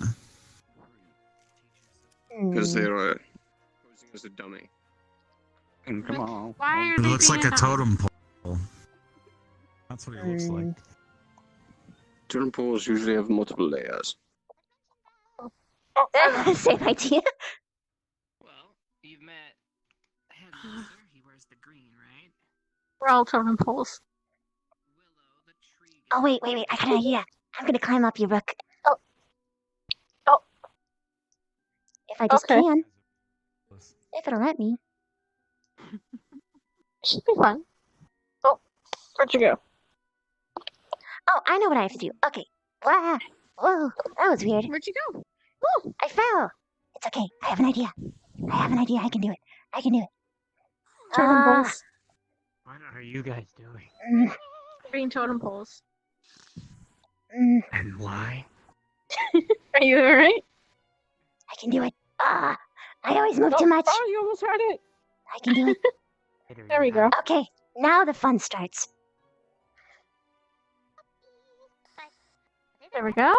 Because they're posing as a dummy. Come on. Why are It they looks being like a dumb? totem pole. That's what he looks like. Totem poles usually have multiple layers. Same idea. Well, you've met Headmaster. He wears the green, right? We're all totem poles. Oh, wait. I got an idea. I'm gonna climb up your rook. Oh. If I just Okay. can. If it'll let me. Should be fun. Oh, where'd you go? Oh, I know what I have to do. Okay. Wow. Whoa, that was weird. Where'd you go? Woo, I fell. It's okay. I have an idea. I can do it. Totem Ah. poles. What are you guys doing? Being totem poles. And why? Are you alright? I can do it. I always move too much. Oh, you almost had it. I can do it. There we go. Okay, now the fun starts. There we go. I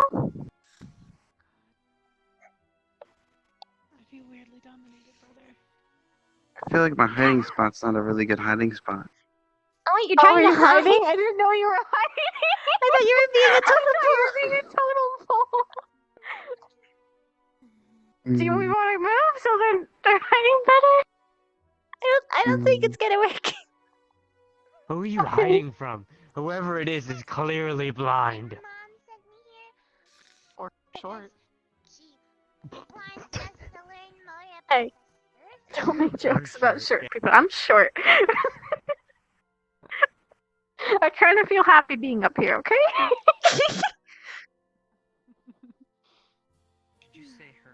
feel weirdly dominated, brother. I feel like my hiding spot's not a really good hiding spot. Oh, wait, you're trying to hide? hiding? I didn't know you were hiding. I thought you were being a totem You were being a totem pole. Do we want to move so they're hiding better? I don't think it's gonna work. Who are you hiding from? Whoever it is clearly blind. Or short. Wants us to learn more about Hey, don't make jokes about short people. I'm short. I kind of feel happy being up here, okay?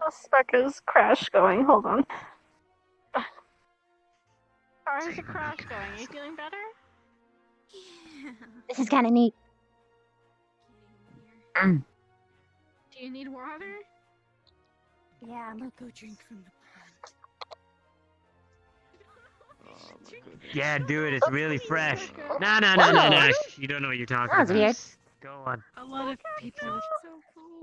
Oh, Specca's crash going. Hold on. How is the crash going? Are you feeling better? This is kind of neat. Do you need water? Yeah, I'm gonna go drink from the Yeah, do it. It's really fresh. Oh. No. You don't know what you're talking That was about. weird. Go on. A lot of people.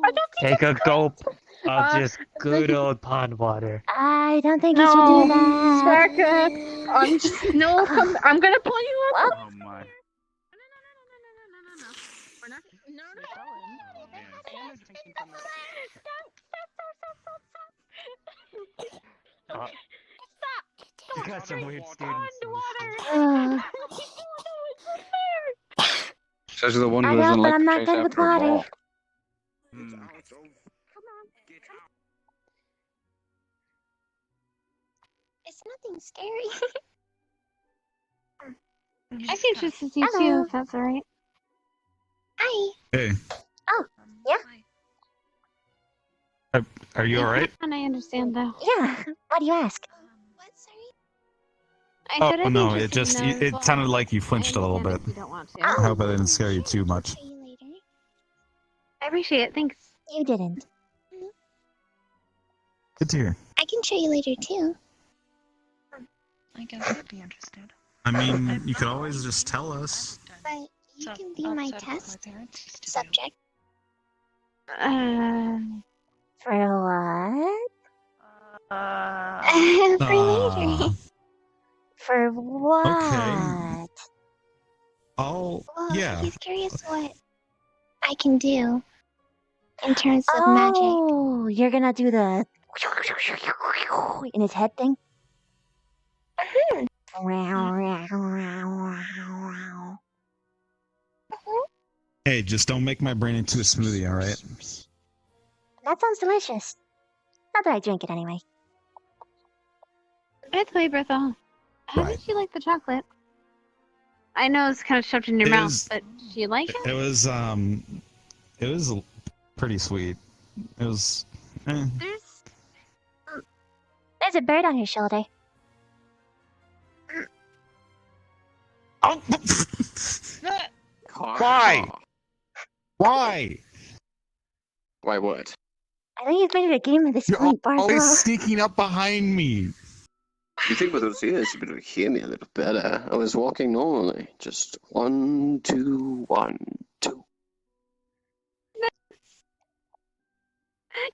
I don't think Take a gulp of Uh, just good old pond water. I don't think you should do that. Specca, I'm gonna pull you up. Oh my. We're not. No. You got some weird students. Says the one I who know, doesn't but like I'm to not chase good with after a water. ball. It's nothing scary. I see just to see Hello. too, if that's alright. Hi. Hey, Oh, yeah? are you alright? And I understand though. Yeah. Why do you ask? What, sorry? I said Oh I'd be no, it interested just in those, it but sounded like you I flinched a little bit. understand if you don't want to. I hope I didn't scare you too much. Show you later. I appreciate it, thanks. You didn't. Good to hear. I can show you later too. I guess I'd be interested. I mean, you could always just tell us. But you So, can be I'll my set up with test my parents just to do. subject. For what? For later. For what? Okay. Well, Yeah. he's curious what I can do in terms of magic. Oh, you're gonna do the in his head thing? Hey, just don't make my brain into a smoothie, all right? That sounds delicious. Not that I drink it anyway. By the way, Berthel, how did you like the chocolate? I know it's kind of shoved in your mouth, but do you like it? It was pretty sweet. It was. There's a bird on your shoulder. Oh. Why? Why? Why what? I think he's ready to game at this You're point, always Barthel. sneaking up behind me. You think with those ears, you better hear me a little better. I was walking normally. Just 1, 2, 1, 2.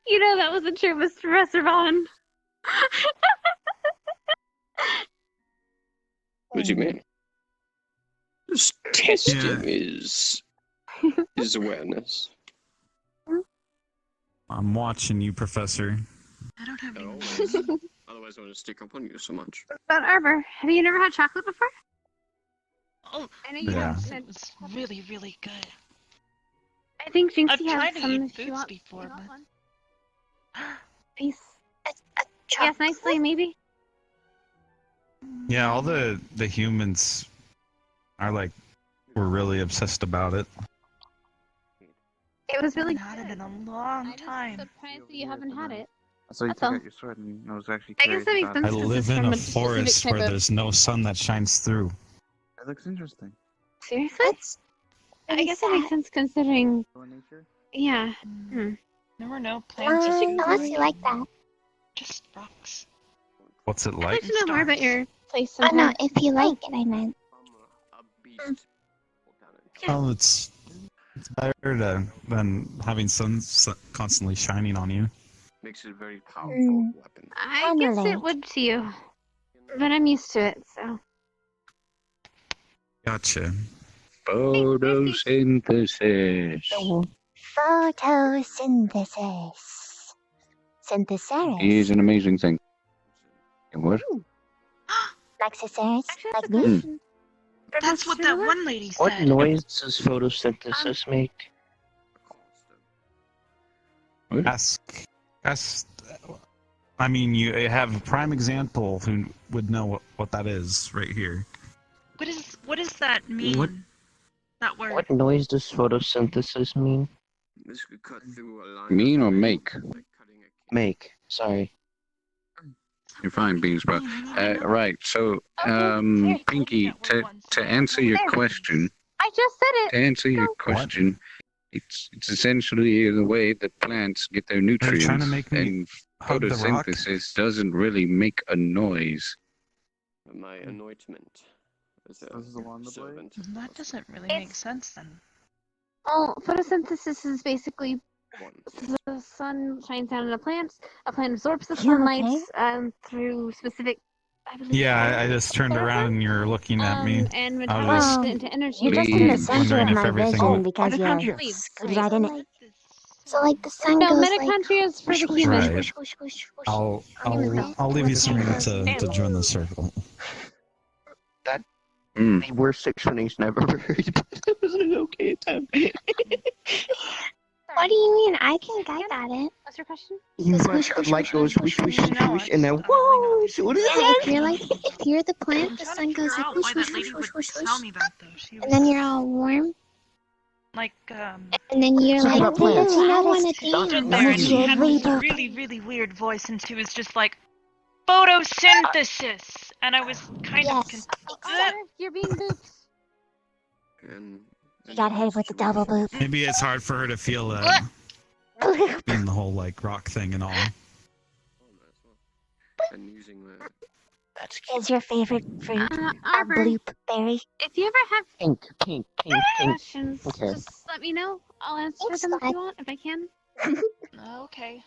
You know that wasn't true, Mr. Professor Vaughn. What do you mean? Just testing his awareness. I'm watching you, Professor. I don't have any more. Otherwise, I want to stick up on you so much. But Arbor, have you never had chocolate before? Oh, I know you Yeah. have. it was really, really good. I think Jinxie I've has tried to some eat if you foods want. before, You want but one? Peace. Yes, nicely, maybe. Yeah, all the humans are we're really obsessed about it. It was really I haven't had it in a long time. I'm surprised that you haven't had it. So you That's took all. out your sword and I was actually I guess curious that makes about sense. I it. Because live it's in from a a specific forest type where of- there's no sun that shines through. It looks interesting. Seriously? I guess that makes sense considering. Yeah. Hmm. There were no plants or food. Unless you like that. Just rocks. What's it I'd like? like to know more about your place Oh no, sometime. if you like it, I meant. Oh, it's better than having sun constantly shining on you. Makes it a very powerful weapon. I guess it would to you. But I'm used to it, so. Gotcha. Photosynthesis Photosynthesis. Synthesis. is an amazing thing. And what? Like Cesaris? Like a me? question. That's what that one lady What said. noise does photosynthesis make? Ask. I mean, you have a prime example who would know what that is right here. What does that mean? What? That word. What noise does photosynthesis mean? This could cut through a line. Mean or make? Make. Sorry. You're fine, Beansprout. Right, so, Pinky, to answer your question, I just said it. to answer your question, it's essentially the way that plants get their nutrients, trying to make me and hug the rock? photosynthesis doesn't really make a noise. My anointment as a servant. That doesn't really make sense then. Well, photosynthesis is basically the sun shines down on a plant absorbs the sunlight through specific. I believe Yeah, I just turned around and you're looking at me. and I metabolizes was it into energy. You're just in the center wondering of if my everything vision would- because you Mitochondria. screwed right in it. So like the sun No, goes mitochondria is for the whoosh, human. Right. whoosh, whoosh, whoosh, whoosh. I'll leave you some room to join the circle. That the worst explanation I've ever heard. That was an okay attempt. What do you mean? I can guide at it. What's your question? The light goes whoosh, whoosh, whoosh, whoosh, and then whoosh. What is Yeah, that? if you're the plant, the sun goes like whoosh, whoosh, whoosh, whoosh, whoosh, Tell whoosh, me that though. She was and then you're all warm, like and then you're Talking like, about plants. ooh, I want to stood dance. there and she had this really, really weird voice, and she was just like, photosynthesis, and I was kind of confused. You're being booped. You got hit with the double boop. Maybe it's hard for her to feel being the whole rock thing and all. And using the Is your favorite fruit a Arbor, bloop berry? if you ever have Pink. questions, Okay. just let me know. I'll answer them if you want, if I can. Okay.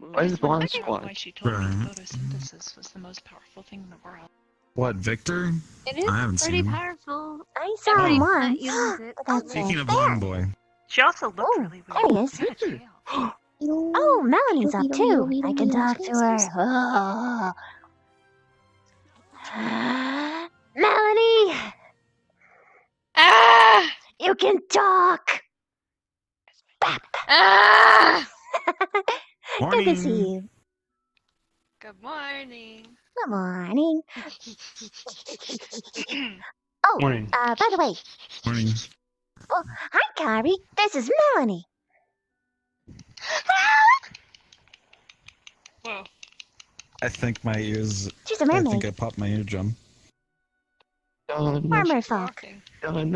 Why is Blonde Figured out Squad? why she told me Right. photosynthesis was the most powerful thing in the world. What, Victor? It is I haven't pretty seen him. powerful. I saw him Everybody once. that uses it. But that's Speaking it. of Blonde Boy. She also looked Oh, really there he weird. is. She had a tail. Oh, Melanie's up too. I can talk to her. Oh. Melanie! Ah! You can talk! Ah! Good to see you. Good morning. Good morning. Oh, Morning. by the way. Morning. Well, hi, Kari. This is Melanie. Whoa. I think my ears. She's a I mermaid. think I popped my eardrum. Farmer folk. Yes, Dun,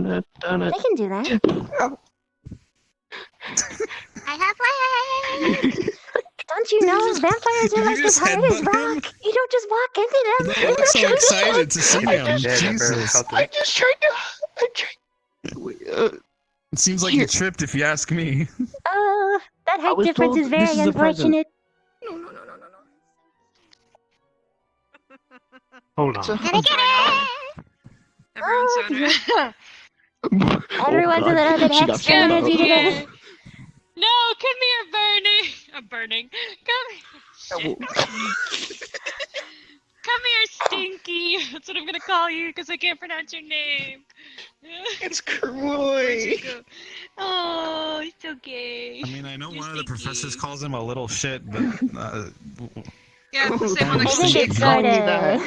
they can do that. I have legs! Don't you know vampires are Did you like as just hard as headbutt him? rock? You don't just walk into them. They look so excited to see him. Jesus. I just tried to. It seems like you tripped if you ask me. Oh, that height was difference told is this very is a present. unfortunate. Hold on. Everyone's Oh, so Everyone's a little bit She got extra found energy out. today. No, come here, Bernie. Burning. Come here. Come here, Stinky. That's what I'm gonna call you because I can't pronounce your name. It's Where'd you Kroy. go? Oh, it's okay. I mean, I know You're one of the stinky. professors calls him a little shit, but Yeah, it's the same one I that think calls it's you. sort of.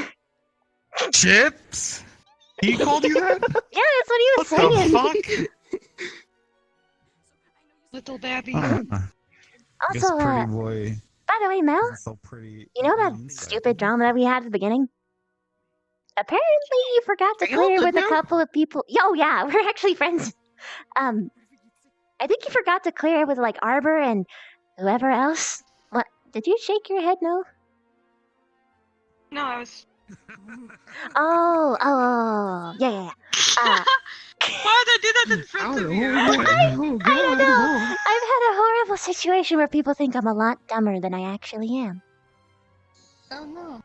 Chips? He called you that? Yeah, that's what he was What the saying. fuck? Little babby. I guess Also, pretty boy. by the way, Mel, So pretty. you know that stupid drama that we had at the beginning? Apparently, you forgot to Are y'all clear good with a now? couple of people. Yo, yeah, we're actually friends. I think you forgot to clear with like Arbor and whoever else. What? Did you shake your head? No. No, I was. Oh, yeah. Why would they do that in front of you? I don't know. I've had a horrible situation where people think I'm a lot dumber than I actually am. Oh no.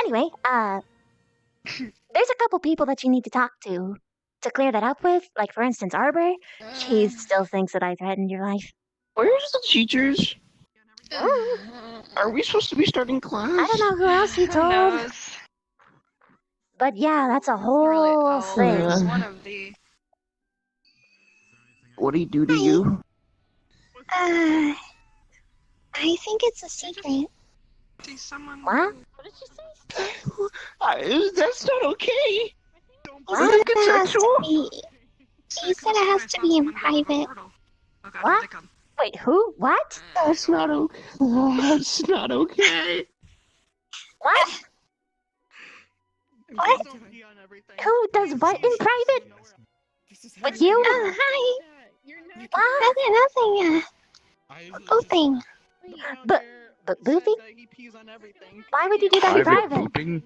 Anyway, there's a couple people that you need to talk to clear that up with. Like, for instance, Arbor. She still thinks that I threatened your life. Where's the teachers? Mm, Are we supposed to be starting class? I don't know who else he Who told. knows? But yeah, that's a Really, whole all thing. is one of the. What do he do to you? I think it's a secret. See someone. What? What did you say? That's not okay. What? Does it get It has to sexual? be. He said it has to be in private. Oh god, What? they come. Wait, who? What? That's not okay. That's not okay. What? What? Who does what in private? With you? Hi. What? Nothing. Booping. But booping? Why would you do that in private? Booping?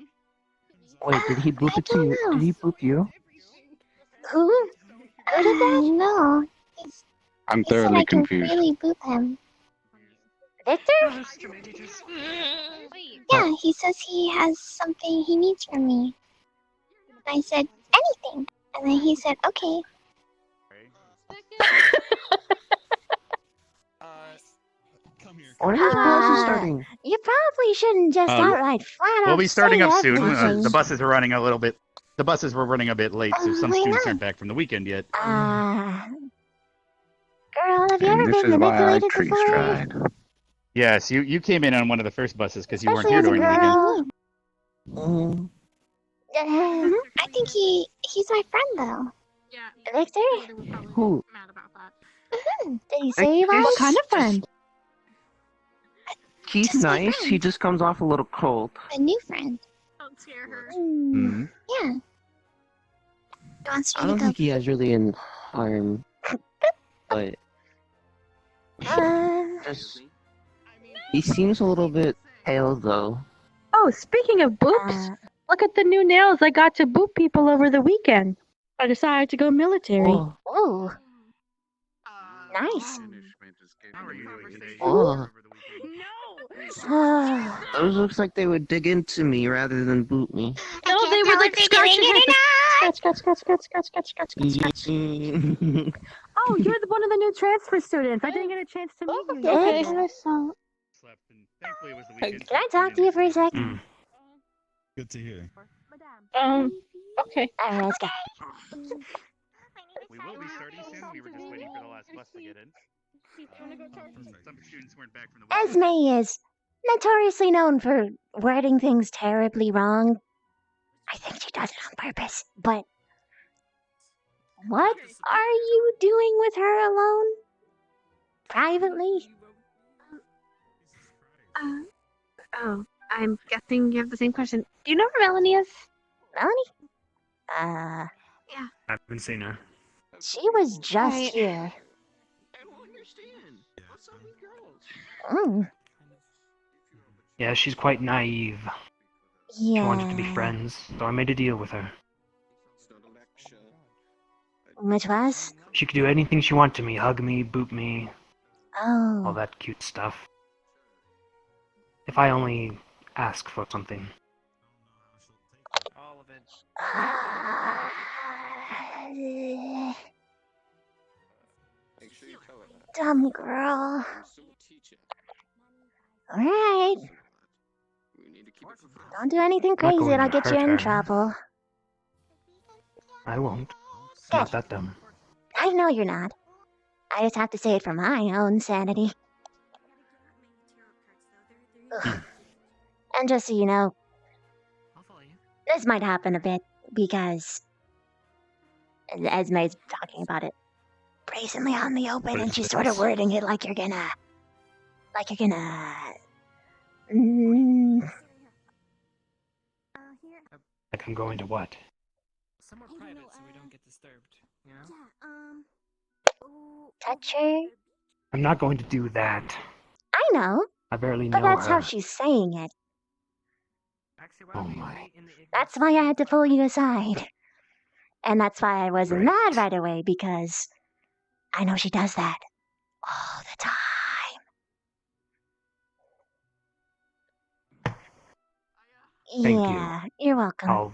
Wait, did he boop it to don't you? know. Did he boop you? Who? Who did that? No. I'm He said thoroughly I can confused. really boop him. Victor? Yeah, he says he has something he needs from me. And I said, anything. And then he said, okay. When is class starting? You probably shouldn't just outright flat out We'll be starting say up soon. everything. The buses are running a little bit. The buses were running a bit late, so some why students not? aren't back from the weekend yet. Girl, have you ever And this been is why I manipulated tree before? stride. Yes, you came in on one of the first buses because you weren't Especially here as a during the girl. weekend. I think he's my friend though. Yeah. Victor? Who? Mad about that. Did he say he was? What kind of friend? He's Just my nice. friend. He just comes off a little cold. A new friend. Don't scare her. Hmm. Yeah. He wants I me don't to go. think he has really in harm, but just he seems a little bit pale though. Oh, speaking of boops, look at the new nails I got to boop people over the weekend. I decided to go military. Oh, Oh, nice. How are you doing today? Oh, Oh, those looks like they would dig into me rather than boot me. No, they would like scratch your head. Scratch, scratch, scratch, scratch, scratch, scratch, scratch, scratch, scratch. Oh, you're one of the new transfer students. I didn't get a chance to meet you. okay. yesterday. Slept, and thankfully it was the weekend. Can I talk to you for a sec? Good to hear. Okay. Alright, let's go. We will be starting soon. We were just waiting for the last bus to get in. Some students weren't back from the weekend. Esme is notoriously known for wording things terribly wrong. I think she does it on purpose, but what are you doing with her alone? Privately? Oh, I'm guessing you have the same question. Do you know where Melanie is? Melanie? Yeah. I haven't seen her. She was just Right. here. I don't understand. What's up with girls? Mm, Yeah, she's quite naive. She wanted to be yeah. friends, so I made a deal with her. Which was? She could do anything she wanted to me, hug me, boot me, all Oh. that cute stuff. If I only ask for something. All of it. Make sure you tell her that. Dumb girl. So teach it. Alright. We need to keep it from Don't do anything not crazy going that'll to get you hurt in her. trouble. I won't. I'm not that dumb. I know you're not. I just have to say it for my own sanity. Ugh. And just so you know, this might happen a bit because Esme's talking about it brazenly out in the open, What and is she's sort of this? wording it like you're gonna. Like I'm going to what? Somewhere private so we don't get disturbed. You know? Touch her? I'm not going to do that. I know, I barely but know that's her. how she's saying it. Oh my. That's why I had to pull you aside. And that's why I wasn't mad right away, because I know she does that all the time. Thank Yeah, you're welcome. I'll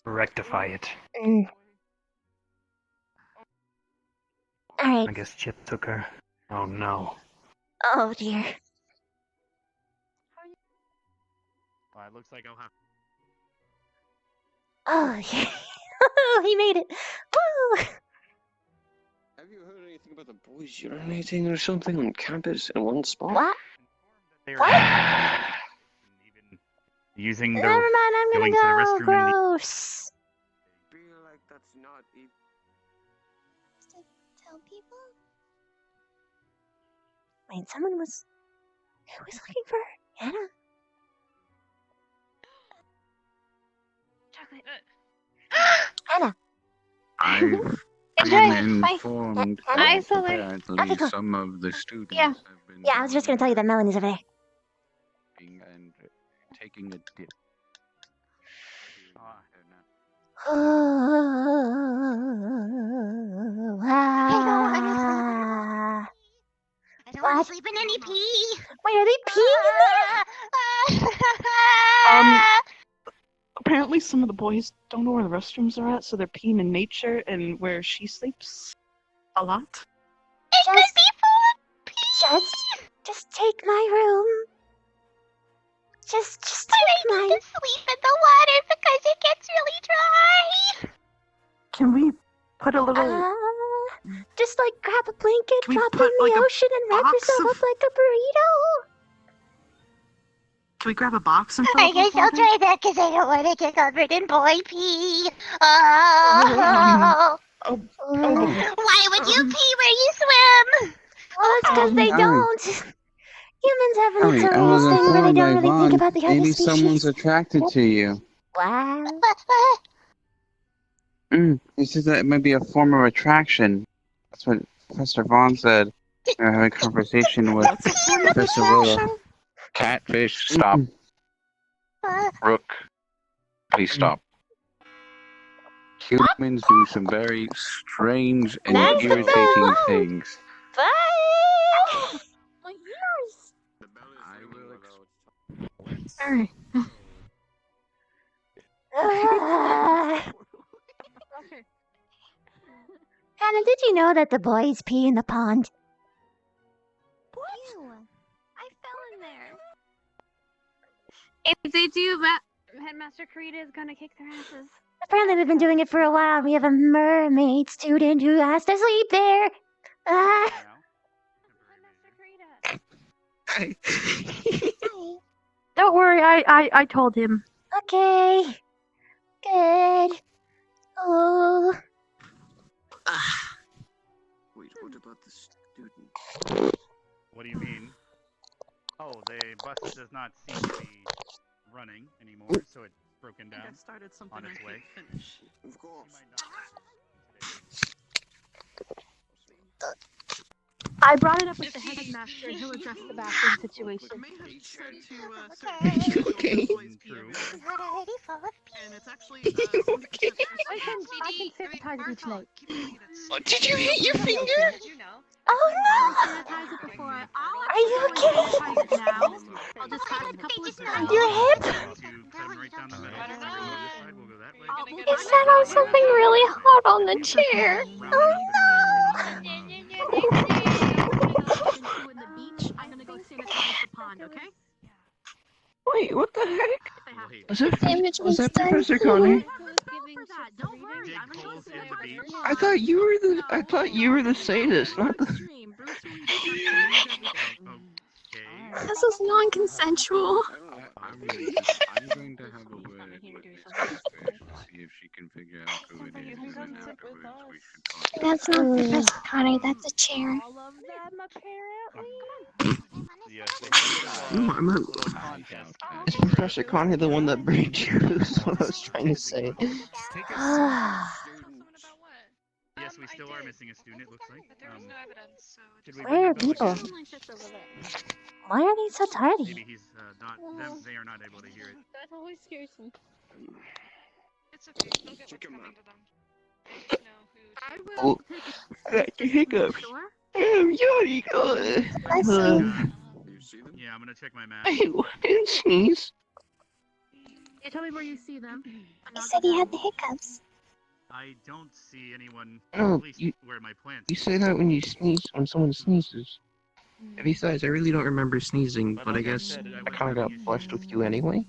rectify it. Mm. Alright. I guess Chip took her. Oh no. Oh dear. Well, it looks like I'll have. Oh, yeah. He made it. Woo! Have you heard anything about the boys urinating or something on campus in one spot? What? They What? even using their Never mind, I'm going gonna to the go. restroom in the Gross. I feel like that's not even. Tell people? Wait, someone was. Who was looking for her? Hannah? Chocolate. Hannah. I've Enjoy. been Bye. informed Hi, Bye, that Solar. apparently Okay, cool. some of the students Yeah. have been Yeah, I was just gonna tell you that Melanie's over there. going and taking a dip. Oh, ah. I don't want to sleep in any pee. Wait, are they peeing in there? Apparently some of the boys don't know where the restrooms are at, so they're peeing in nature and where she sleeps a lot. It could be full of pee. Just take my room. Just But take I need my. to sleep in the water because it gets really dry. Can we put a little... Just like grab a blanket, Can we drop it put, in the like, a ocean, and wrap box yourself of- up like a burrito. Can we grab a box and fill I it with guess I'll water? try that because I don't want to get covered in boy pee. Oh. Why would you pee where you swim? Well, it's because they Alright. don't. Humans have a I was notorious thing where they informed by don't really think Vaughn. about the other Maybe species. someone's attracted to you. Wow. He says that it might be a form of attraction. That's what Professor Vaughn said. We were having a conversation with Professor Willow. Catfish, stop. Rook, please stop. Humans do some very strange and Nice to irritating know. things. Bye. Alright. Okay. Hannah, did you know that the boys pee in the pond? Ew. I fell in there. If they do, Headmaster Karita is gonna kick their asses. Apparently they've been doing it for a while. We have a mermaid student who has to sleep there. Ah. Don't worry, I told him. Okay. Good. Oh. Wait, what about the student? What do you mean? Oh, the bus does not seem to be running anymore, so it's broken down on its way. Of course. I brought it up with the headmaster and he'll address the bathroom situation. Okay. True. And it's actually I can sanitize it each night. Oh, did you hit your finger? Oh no! Sanitize it before Are you okay? sanitize it now. I'll just add a couple of spells. Your hip? It sat on something really hot on the chair. I'm gonna go sanitize the pond, okay? Wait, what the heck? Damage Was that done. Professor Connie? Don't worry, I'm gonna go sanitize the I thought you were the sadist, not the. This is non-consensual. I'm going to have a word with this Fish to see if she can figure out who it is, and then afterwards we should talk. That's not Professor Connor, that's a chair. No, I'm not. Is Professor Connie the one that burned you? That's what I was trying to say. Yes, we still are missing a student, it looks like. Should we Where are bring the bell people? again? Why are they so tardy? Maybe he's not. They are not able to hear it. That always scares me. It's okay. They'll get what's coming to them. I will Oh, I got the hiccups. Yachty, Yeah, I'm gonna check my map. I didn't sneeze. Yeah, tell me where you see them. He said he had the hiccups. I don't see anyone, No, at least where my plants. You say that when you sneeze, when someone sneezes. Besides, I really don't remember sneezing, but I like I guess said, I I went kind of through got the flushed issue with you anyway.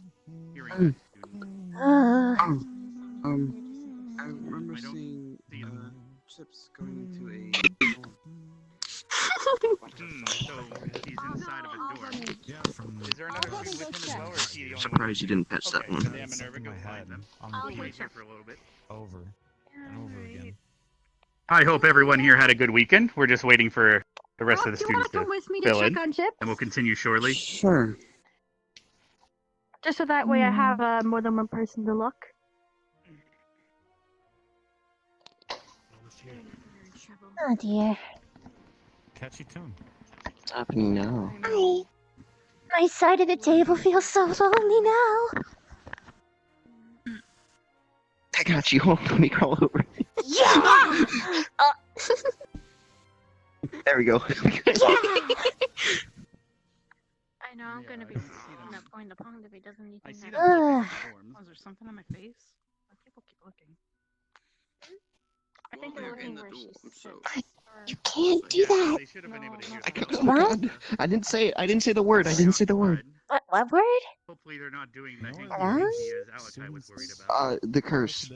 hearing I remember seeing chips going into a hole. So he's inside of a door. Is there another student with him as well, or is he the only one? Surprised you didn't catch that Okay, one. so Dan Minerva, go find them. We'll wait here for a little bit. Over and over again. I hope everyone here had a good weekend. We're just waiting for the rest of the Do you want students to come to with me to fill check in, on Chip? and we'll continue shortly. Sure. Just so that way I have more than one person to look. Oh dear. Catchy tune. What's happening now? Hi. My side of the table feels so lonely now. I got you. Hold on, let me crawl over. Yeah! There we go. I know I'm gonna be going to pond if he doesn't need I see to. them flipping the forms. Oh, is there something on my face? People keep looking. I think they're looking where she sits. You can't do that. They should have been able to hear What? I didn't say the word. I didn't say the word. What word? Hopefully they're not doing the hanky Hello? panky as Alakai was worried about. The curse.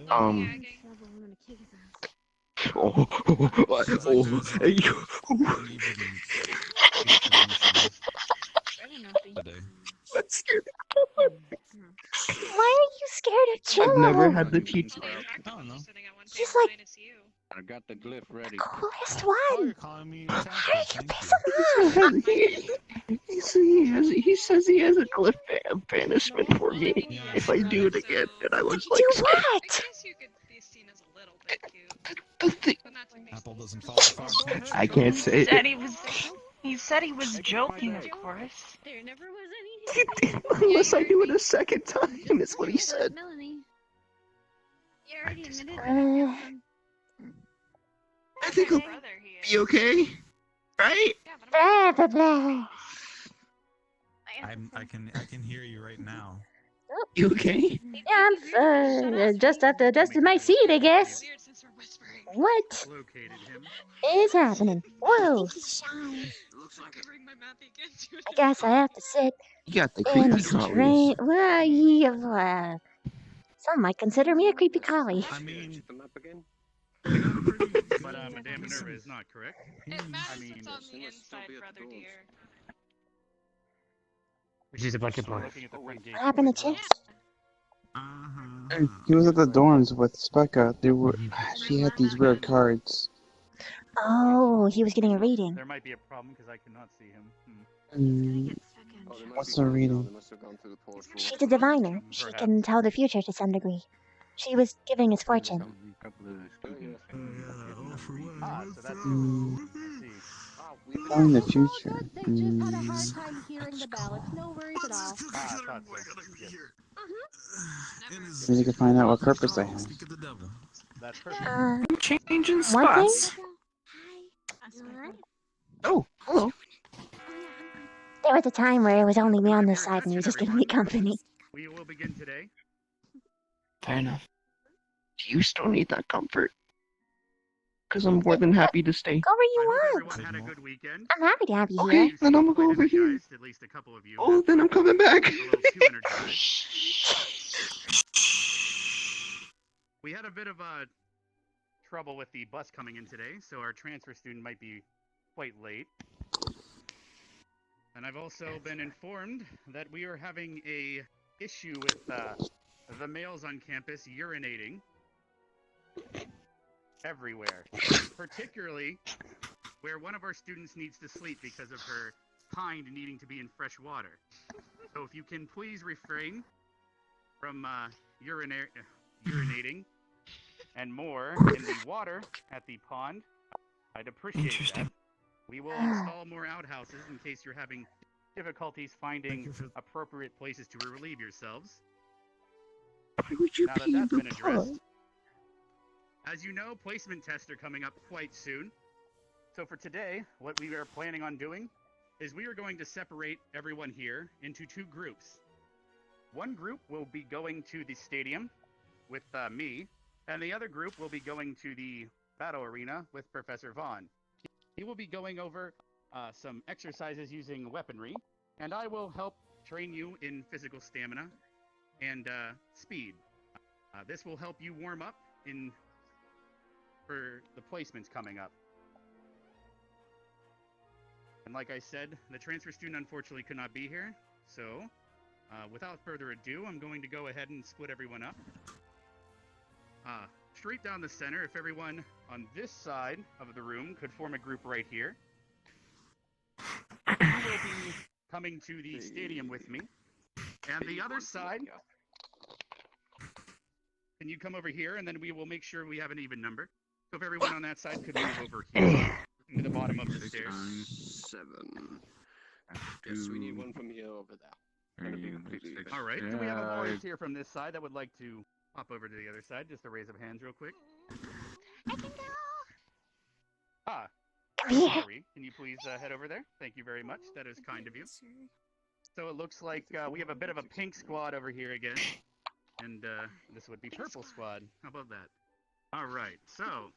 That's scary. Why are you scared of Joe? I've never had the teach. He's like I got the glyph ready. coolest one. Calling me How did you piss him off? He says he has a glyph banishment for me if I do it again, and I was like, Do I what? guess you could be seen as a little bit cute. But not to be Apple doesn't fall far. I can't say Said it. he said he was joking, of course. There never was anything. Unless I do it a second time, is what he said. Melanie. You already admitted I think he'll be okay, right? Blah, blah, blah. I can hear you right now. You okay? Yeah, I'm just adjusted my seat, I guess. What is happening? Whoa! I guess I have to sit You got the in a creepy collies. strange. Well, yeah, some might consider me a creepy collie. I mean, But Madame Minerva is not correct. I mean, Which is a bunch of we're boys. looking at the front gate. What happened to Chips? He was at the dorms with Specca. She had these rare cards. Oh, he was getting a reading. There might be a problem because I cannot see him. What's the reading? She's a diviner. She can tell the future to some degree. She was giving his fortune. So that's Knowing the future. Maybe they can find out what purpose they have. That's perfect. I'm changing One thing? spots. Oh, hello. There was a time where it was only me on this side and you were just giving me company. We will begin today. Fair enough. Do you still need that comfort? Because I'm more than happy to stay. Go where you want. Everyone had a good weekend. I'm happy to have you Okay, here. then I'm gonna go over here. At least a couple of you. Oh, then I'm coming back. A little too energized. We had a bit of trouble with the bus coming in today, so our transfer student might be quite late. And I've also been informed that we are having a issue with the males on campus urinating everywhere, particularly where one of our students needs to sleep because of her kind needing to be in fresh water. So if you can please refrain from urinating and more in the water at the pond, I'd appreciate that. We will install more outhouses in case you're having difficulties finding appropriate places to relieve yourselves. Why would you Now that pee in that's the been addressed, pond? as you know, placement tests are coming up quite soon. So for today, what we are planning on doing is we are going to separate everyone here into two groups. One group will be going to the stadium with me, and the other group will be going to the battle arena with Professor Vaughn. He will be going over some exercises using weaponry, and I will help train you in physical stamina and speed. This will help you warm up for the placements coming up. And like I said, the transfer student unfortunately could not be here, so without further ado, I'm going to go ahead and split everyone up. Straight down the center, if everyone on this side of the room could form a group right here. You will be coming to the stadium with me. And the other side, can you come over here, and then we will make sure we have an even number. So if everyone on that side could move over here to the bottom of the stairs. 7. Yes, we need one from here over there. All right, do we have a volunteer from this side that would like to hop over to the other side? Just a raise of hands real quick. I can go. Sorry, can you please head over there? Thank you very much. That is kind of you. So it looks like we have a bit of a pink squad over here again. And this would be purple squad. How about that? All right, so...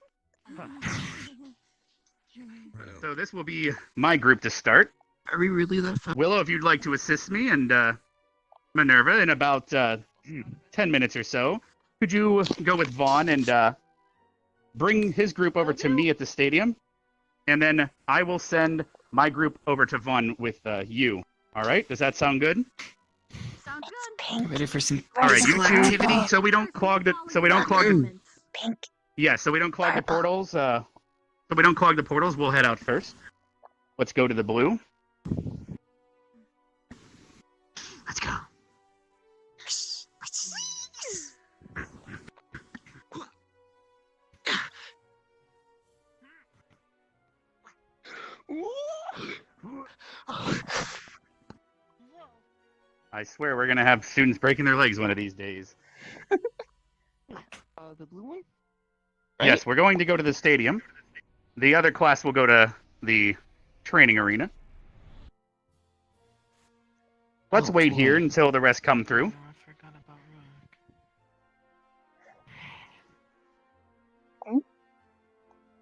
So this will be my group to start. Are we really that fast? Willow, if you'd like to assist me, and Minerva, in about 10 minutes or so, could you go with Vaughn and bring his group over to me at the stadium? And then I will send my group over to Vaughn with you. All right? Does that sound good? Sounds good. Ready for some All right, you two. activity? So we don't clog the. So we don't clog the. Pink. Yeah. So we don't clog the portals. So we don't clog the portals. We'll head out first. Let's go to the blue. Let's go. I swear we're gonna have students breaking their legs one of these days. The blue one? Yes, we're going to go to the stadium. The other class will go to the training arena. let's wait here until the rest come through.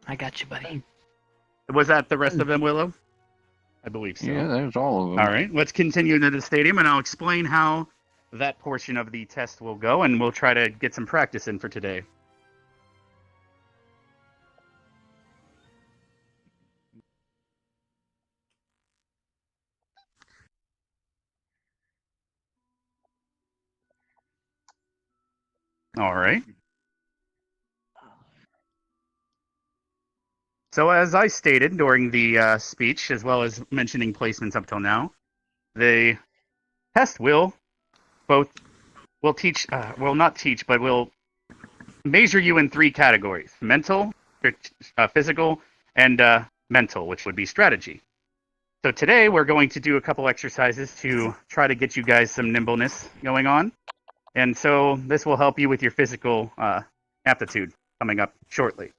I got you, buddy. Was that the rest of them, Willow? I believe so. Yeah, there's all of them. All right, let's continue into the stadium, and I'll explain how that portion of the test will go, and we'll try to get some practice in for today. All right. So as I stated during the speech, as well as mentioning placements up till now, the test will teach, will not teach, but will measure you in 3 categories: mental, physical, and mental, which would be strategy. So today we're going to do a couple exercises to try to get you guys some nimbleness going on. And so this will help you with your physical aptitude coming up shortly.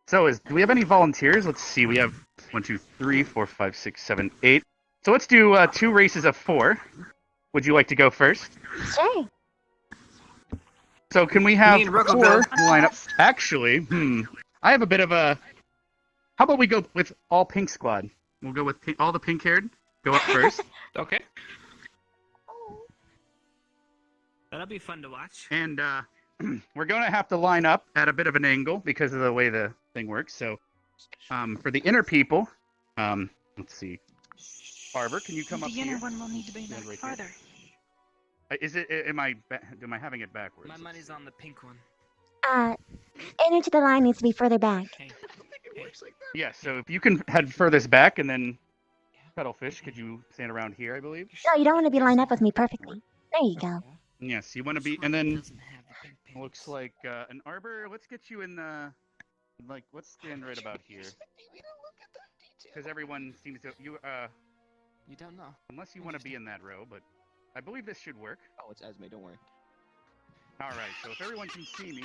So do we have any volunteers? Let's see. We have 1, 2, 3, 4, 5, 6, 7, 8. So let's do 2 races of 4. Would you like to go first? Sure. So can we have Me and Rook will 4 go. lineups? Actually, I have a bit of a... How about we go with all pink squad? We'll go with all the pink-haired. Go up first. Okay. That'll be fun to watch. And we're going to have to line up at a bit of an angle because of the way the thing works. So for the inner people, let's see. Barber, can you come The up inner here? one will need to be Stand right farther. Is it? Am I having it backwards? My money's on the pink one. Inner to the line needs to be further back. Yeah. So if you can head furthest back, and then Cuttlefish, could you stand around here? I believe. No, you don't want to be lined up with me perfectly. There you go. Yes, you want to be, and then looks like an arbor. Let's get you in the, like, let's stand right about here. Because everyone seems to you don't know. unless you want to be in that row, but I believe this should work. Oh, it's Esme, don't worry. All right, so if everyone can see me,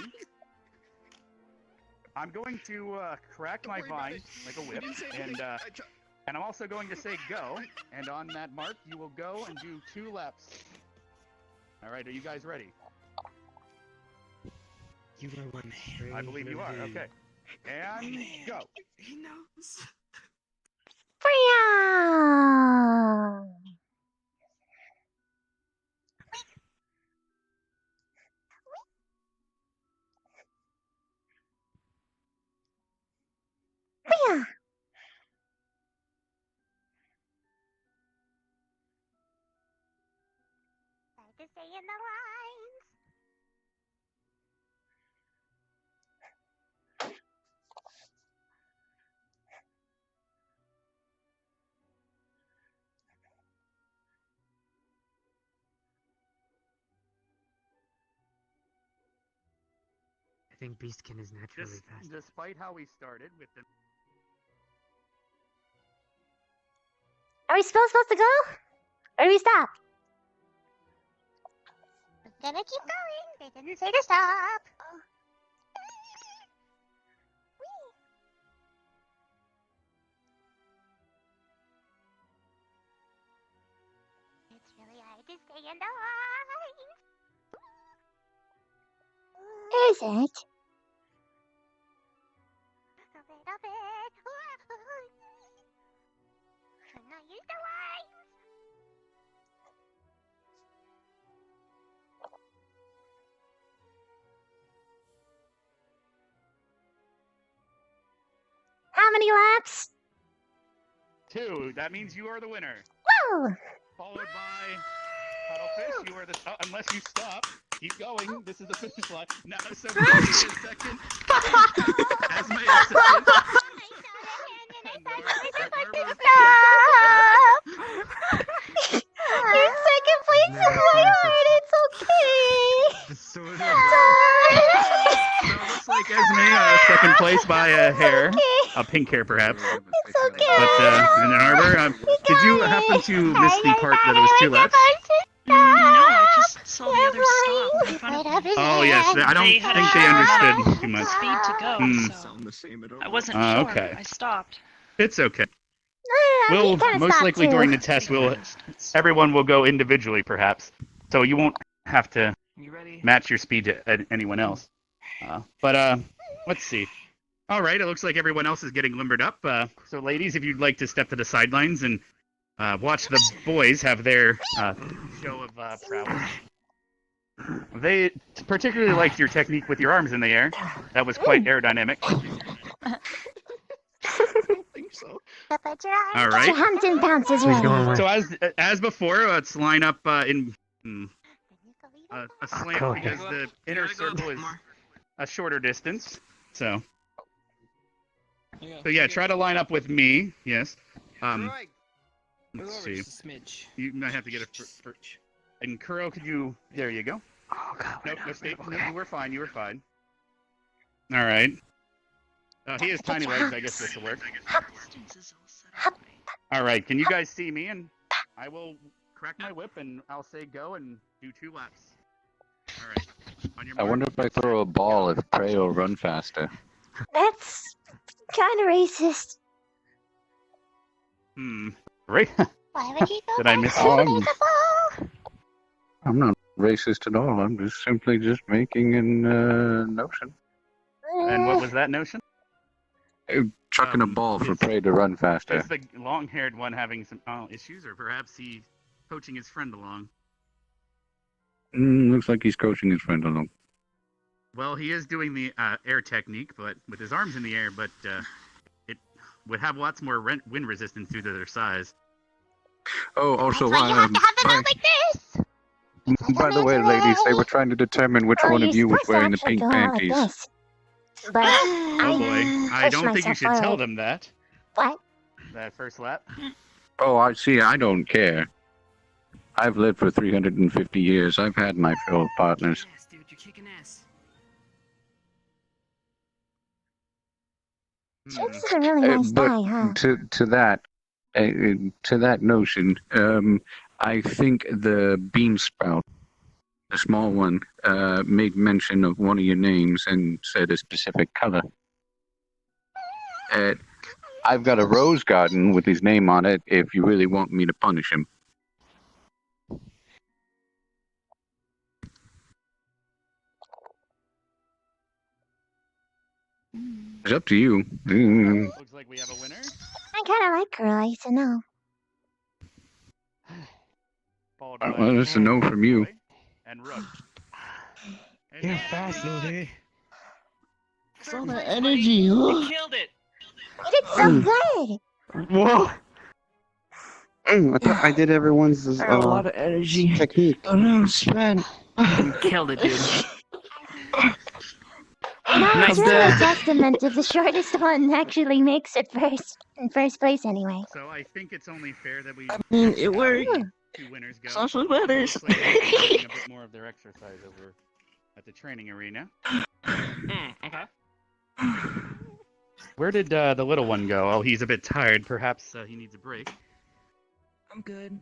I'm going to crack my vine like a whip, and I'm also going to say go, and on that mark, you will go and do 2 laps. All right, are you guys ready? You are one. I believe you are. Okay, and go. He knows. Freya! Freya! Try to stay in the lines. I think Beastkin is naturally fast. Despite how we started with the Are we still supposed to go? Or do we stop? We're gonna keep going. They didn't say to stop. It's really hard to stay in the lines. Is it? A little bit. I'm not used to lines. How many laps? 2. That means you are the winner. Woo! Followed by Cuttlefish. You are the unless you stop. Keep going. This is the finish line. No, so Beastkin is second. Esme is second. You're second place in my heart. It's okay. So it looks like Esme second place by a hair, a pink hair perhaps. It's okay. But in an arbor, did you happen to miss the part that it was 2 laps? No, I just saw the others stop in front of me. Oh yes, I don't They had think a they phenomenal understood too much. speed to go, Hmm. so the same at all. I wasn't sure. Okay. I stopped. It's okay. we'll kinda most stopped likely too. during the test, everyone will go individually, perhaps. So you won't have to match your speed to anyone else. But let's see. All right, it looks like everyone else is getting limbered up. So, ladies, if you'd like to step to the sidelines and watch the boys have their show of prowess. They particularly liked your technique with your arms in the air. That was quite aerodynamic. All right. Hampton bounces ready. So as before, let's line up in a slant go because ahead. the inner circle is a shorter distance. So yeah, try to line up with me. Yes. Let's see. You might have to get a. And Kuro, could you? There you go. Oh god. Nope, no, you were fine. You were fine. All right. He has tiny legs. I guess this will work. All right. Can you guys see me? And I will crack my whip, and I'll say go and do 2 laps. All right. On your I wonder if I throw a ball, if Prey will run faster. That's kind of racist. Right. Why would you go Did I miss Oh, I'm not racist at all. I'm just simply just making a notion. And what was that notion? Chucking a ball for Prey to run faster. Is the long-haired one having some issues, or perhaps he's coaching his friend along? Looks like he's coaching his friend along. Well, he is doing the air technique, but with his arms in the air, but it would have lots more wind resistance due to their size. Oh, also, That's why you have to have them out like this. by the way, ladies, they were trying to determine which one of you was wearing the pink panties. But Oh boy, I don't think you should tell them that. What? That first lap. Oh, I see. I don't care. I've lived for 350 years. I've had my fill of partners. Dude, you're kicking ass. James is a really nice But guy, huh? to that notion, I think the beam sprout, the small one, made mention of one of your names and said a specific color. I've got a rose garden with his name on it if you really want me to punish him. It's up to you. Looks like we have a winner. I kind of like her. I used to know. Well, that's a no from you. And Rook. You're fast, Louie. It's all that energy. You killed it. You did so good. Whoa. I thought I did everyone's A lot of energy. technique. Oh no, spent. You killed it, dude. No, Nice it's really a job. testament if the shortest one actually makes it in first place anyway. So I think it's only fair that we. I mean, it worked. 2 winners go. Social matters. Looks like they're doing a bit more of their exercise over at the training arena. Okay. Where did the little one go? Oh, he's a bit tired. Perhaps he needs a break. I'm good.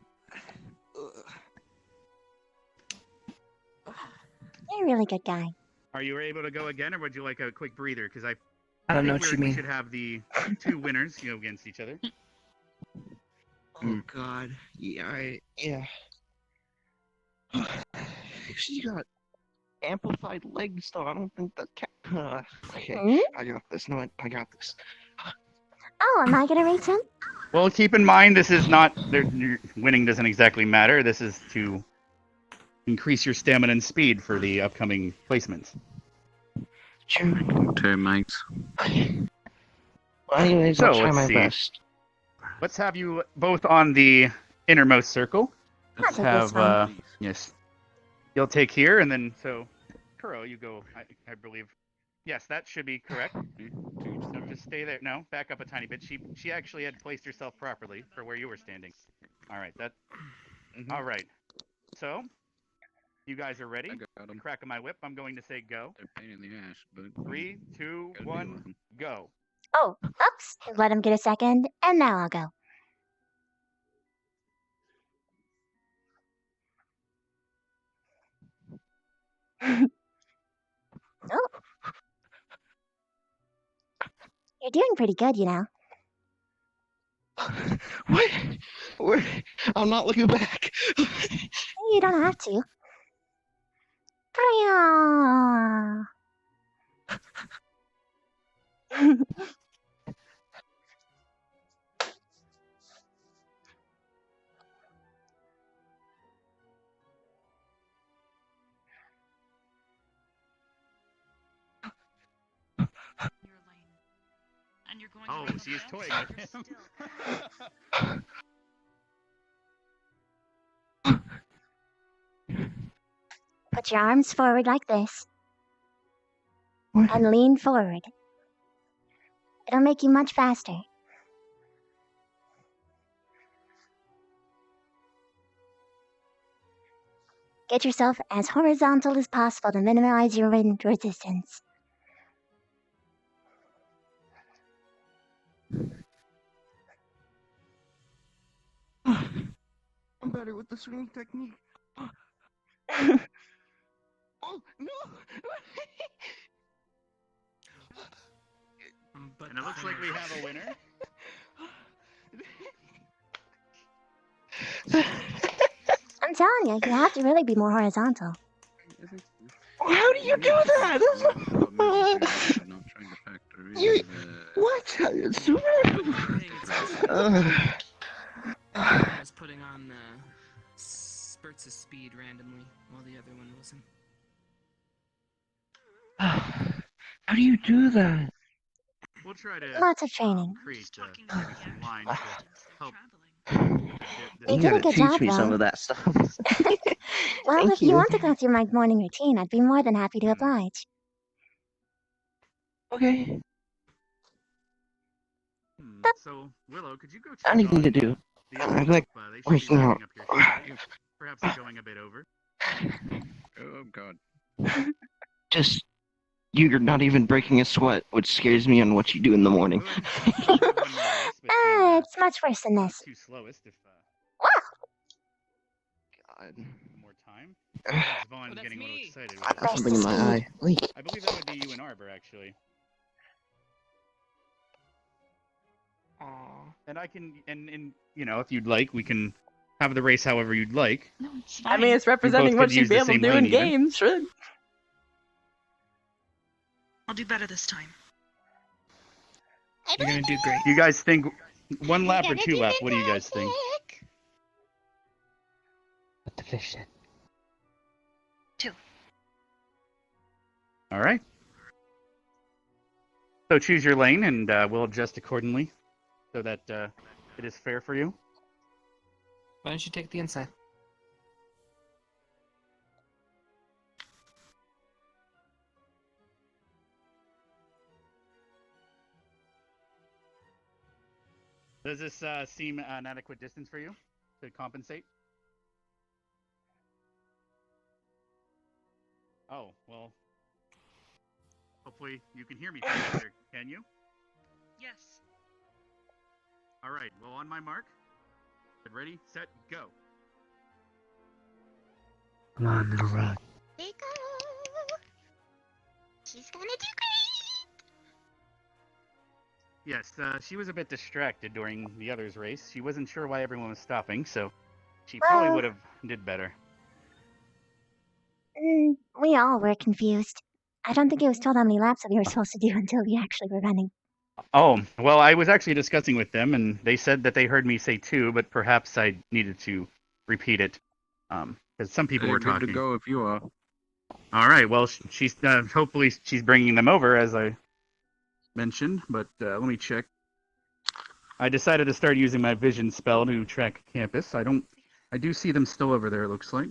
You're a really good guy. Are you able to go again, or would you like a quick breather? Because I don't know think what you we mean. should have the 2 winners, against each other. Oh god. Yeah. She got amplified legs, though. I don't think that can. Okay, I got this. No, I got this. Oh, am I gonna race him? Well, keep in mind this is not winning doesn't exactly matter. This is to increase your stamina and speed for the upcoming placements. Termites. Well, anyways, I'll try let's my see. best. Let's have you both on the innermost circle. Let's I'll take this have one. yes. You'll take here, and then so Kuro, you go. I believe. Yes, that should be correct. So just stay there. No, back up a tiny bit. She actually had placed herself properly for where you were standing. All right, that. All right. So, you guys are ready? The crack of my whip. I'm going to say go. They're pain in the ass, but 3, 2, 1, go. Oh, oops. Let him get a second, and now I'll go. Oh. You're doing pretty good, you know. What? Where? I'm not looking back. You don't have to. And you're going Oh, around she is the toying fence, with you're him. Put your arms forward like this. And lean forward. It'll make you much faster. Get yourself as horizontal as possible to minimize your wind resistance. I'm better with the swinging technique. Oh, no! And it looks like we have a winner. I'm telling you, you have to really be more horizontal. How do you do that? You, what? Super? I was putting on spurts of speed randomly while the other one wasn't. How do you do that? We'll try to Lots of training. create maybe some lines to help. You did a good teach job, me some though. of that stuff. Well, Thank if you you. want to go through my morning routine, I'd be more than happy to oblige. Okay. So, Willow, could you go check Anything to on do. the I'm others? like They should be waking setting up. up here. Perhaps they're going a bit over. Oh God. Just you're not even breaking a sweat, which scares me on what you do in the morning. It's much worse than this. Two slowest if God. more time. Perhaps Vaughn's getting a little excited. I got something in my eye. Wait. I believe that would be you and Arbor, actually. Aww. And I can, and if you'd like, we can have the race however you'd like. No, it's I mean, it's We representing both what could she'd use be the able to same do lane in even. games. Should. I'll do better this time. You're gonna do great. You guys think 1 lap or 2 lap? What do you guys think? What the fish said. 2. All right. So choose your lane, and we'll adjust accordingly, so that it is fair for you. Why don't you take the inside? Does this seem an adequate distance for you to compensate? Oh, well. Hopefully you can hear me through there, can you? Yes. All right, well, on my mark. Get ready, set, go. Come on, little rug. There you go. She's gonna do great. Yes, she was a bit distracted during the others' race. She wasn't sure why everyone was stopping, so she probably would have did better. We all were confused. I don't think it was told how many laps we were supposed to do until we actually were running. Oh, well, I was actually discussing with them, and they said that they heard me say 2, but perhaps I needed to repeat it, because some people were Good talking. to go if you are. All right, well, she's hopefully she's bringing them over, as I mentioned, but let me check. I decided to start using my vision spell to track campus. I do see them still over there, it looks like.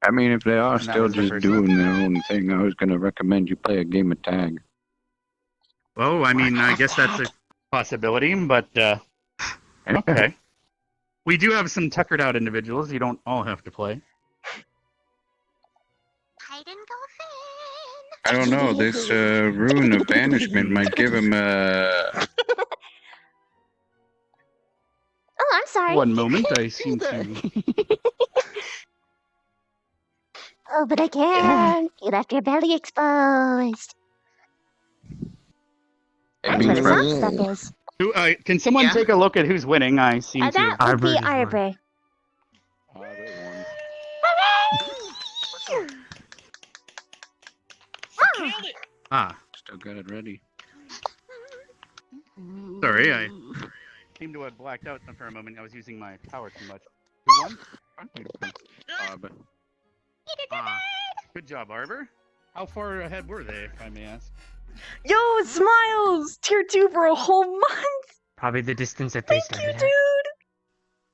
I mean, if they are And that still was the just first doing their own thing, I was going to recommend you play a game of tag. Oh, I mean, I guess that's a possibility, but okay. We do have some tuckered out individuals. You don't all have to play. Hide and go Finn. I don't know. This rune of banishment might give him a. Oh, I'm sorry. One moment, I seem to. Oh, but I can't. You left your belly exposed. It That's means where the soft stuff is. Who? Can someone take a look at who's winning? I seem to. That would be Arbor. Ah, still got it ready. Sorry, I seem to have blacked out for a moment. I was using my power too much. Who won? Ah, good job, Arbor. How far ahead were they, if I may ask? Yo, Smiles! Tier 2 for a whole month! Probably the distance that they Thank you, started dude!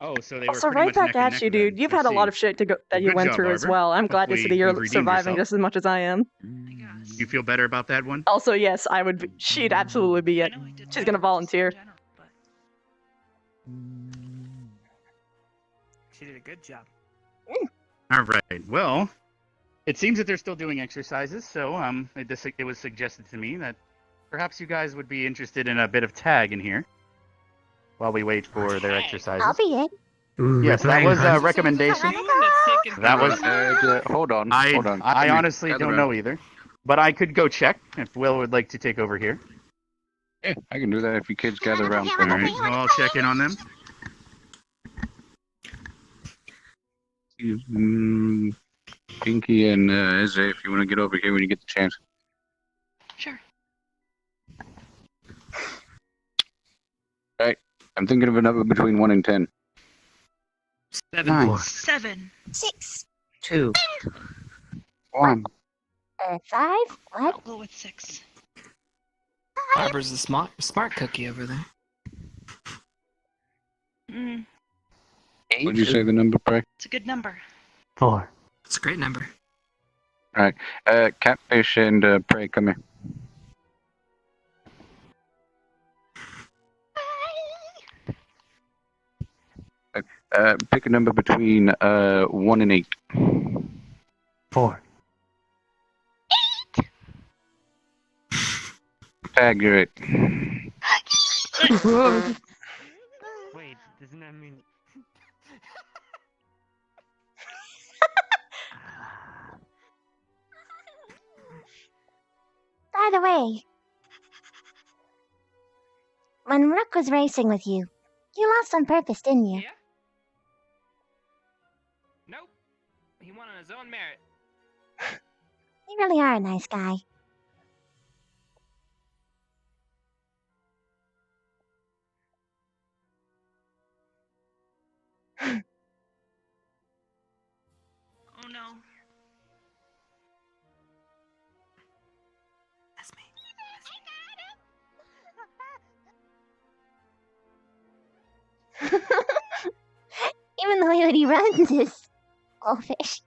Oh, so they were Also, pretty right much back neck and at neck you, then. dude. You've I had a lot see. of shit that Well, you good went job, through as Arbor. well. I'm glad to see Hopefully that you're you've redeemed surviving yourself. just as much as I am. You feel better about that one? Also, yes, I would. She'd absolutely be it. She's gonna volunteer. She did a good job. All right. Well, it seems that they're still doing exercises, so it was suggested to me that perhaps you guys would be interested in a bit of tag in here while we wait for their exercises. I'll be it. Ooh, Yes, that was a recommendation. That was. Hold on. I honestly don't know either, but I could go check if Will would like to take over here. Yeah, I can do that if you kids gather around. All right, well, I'll check in on them. Pinky and Eze, if you want to get over here when you get the chance. Sure. Right. I'm thinking of a number between 1 and 10. 7. Nice. 7. 6. 2. 1. 5? What? I'll go with 6. Arbor's the smart cookie over there. Mm, What'd you say the number, Prey? it's a good number. 4. It's a great number. Alright. Catfish and Prey, come here. Pick a number between 1 and 8. 4. Tag, you're it. Wait, doesn't that mean... By the way, when Rook was racing with you, you lost on purpose, didn't you? Yeah? Nope. He won on his own merit. You really are a nice guy. Oh no. That's me. Even the way that he runs is goldfish.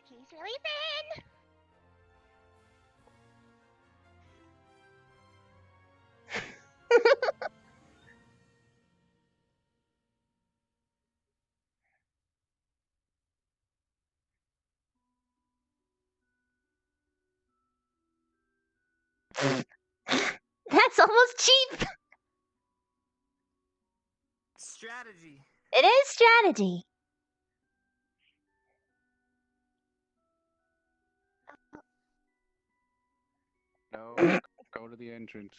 He's really thin. That's almost cheap. Strategy. It is strategy. No, go to the entrance.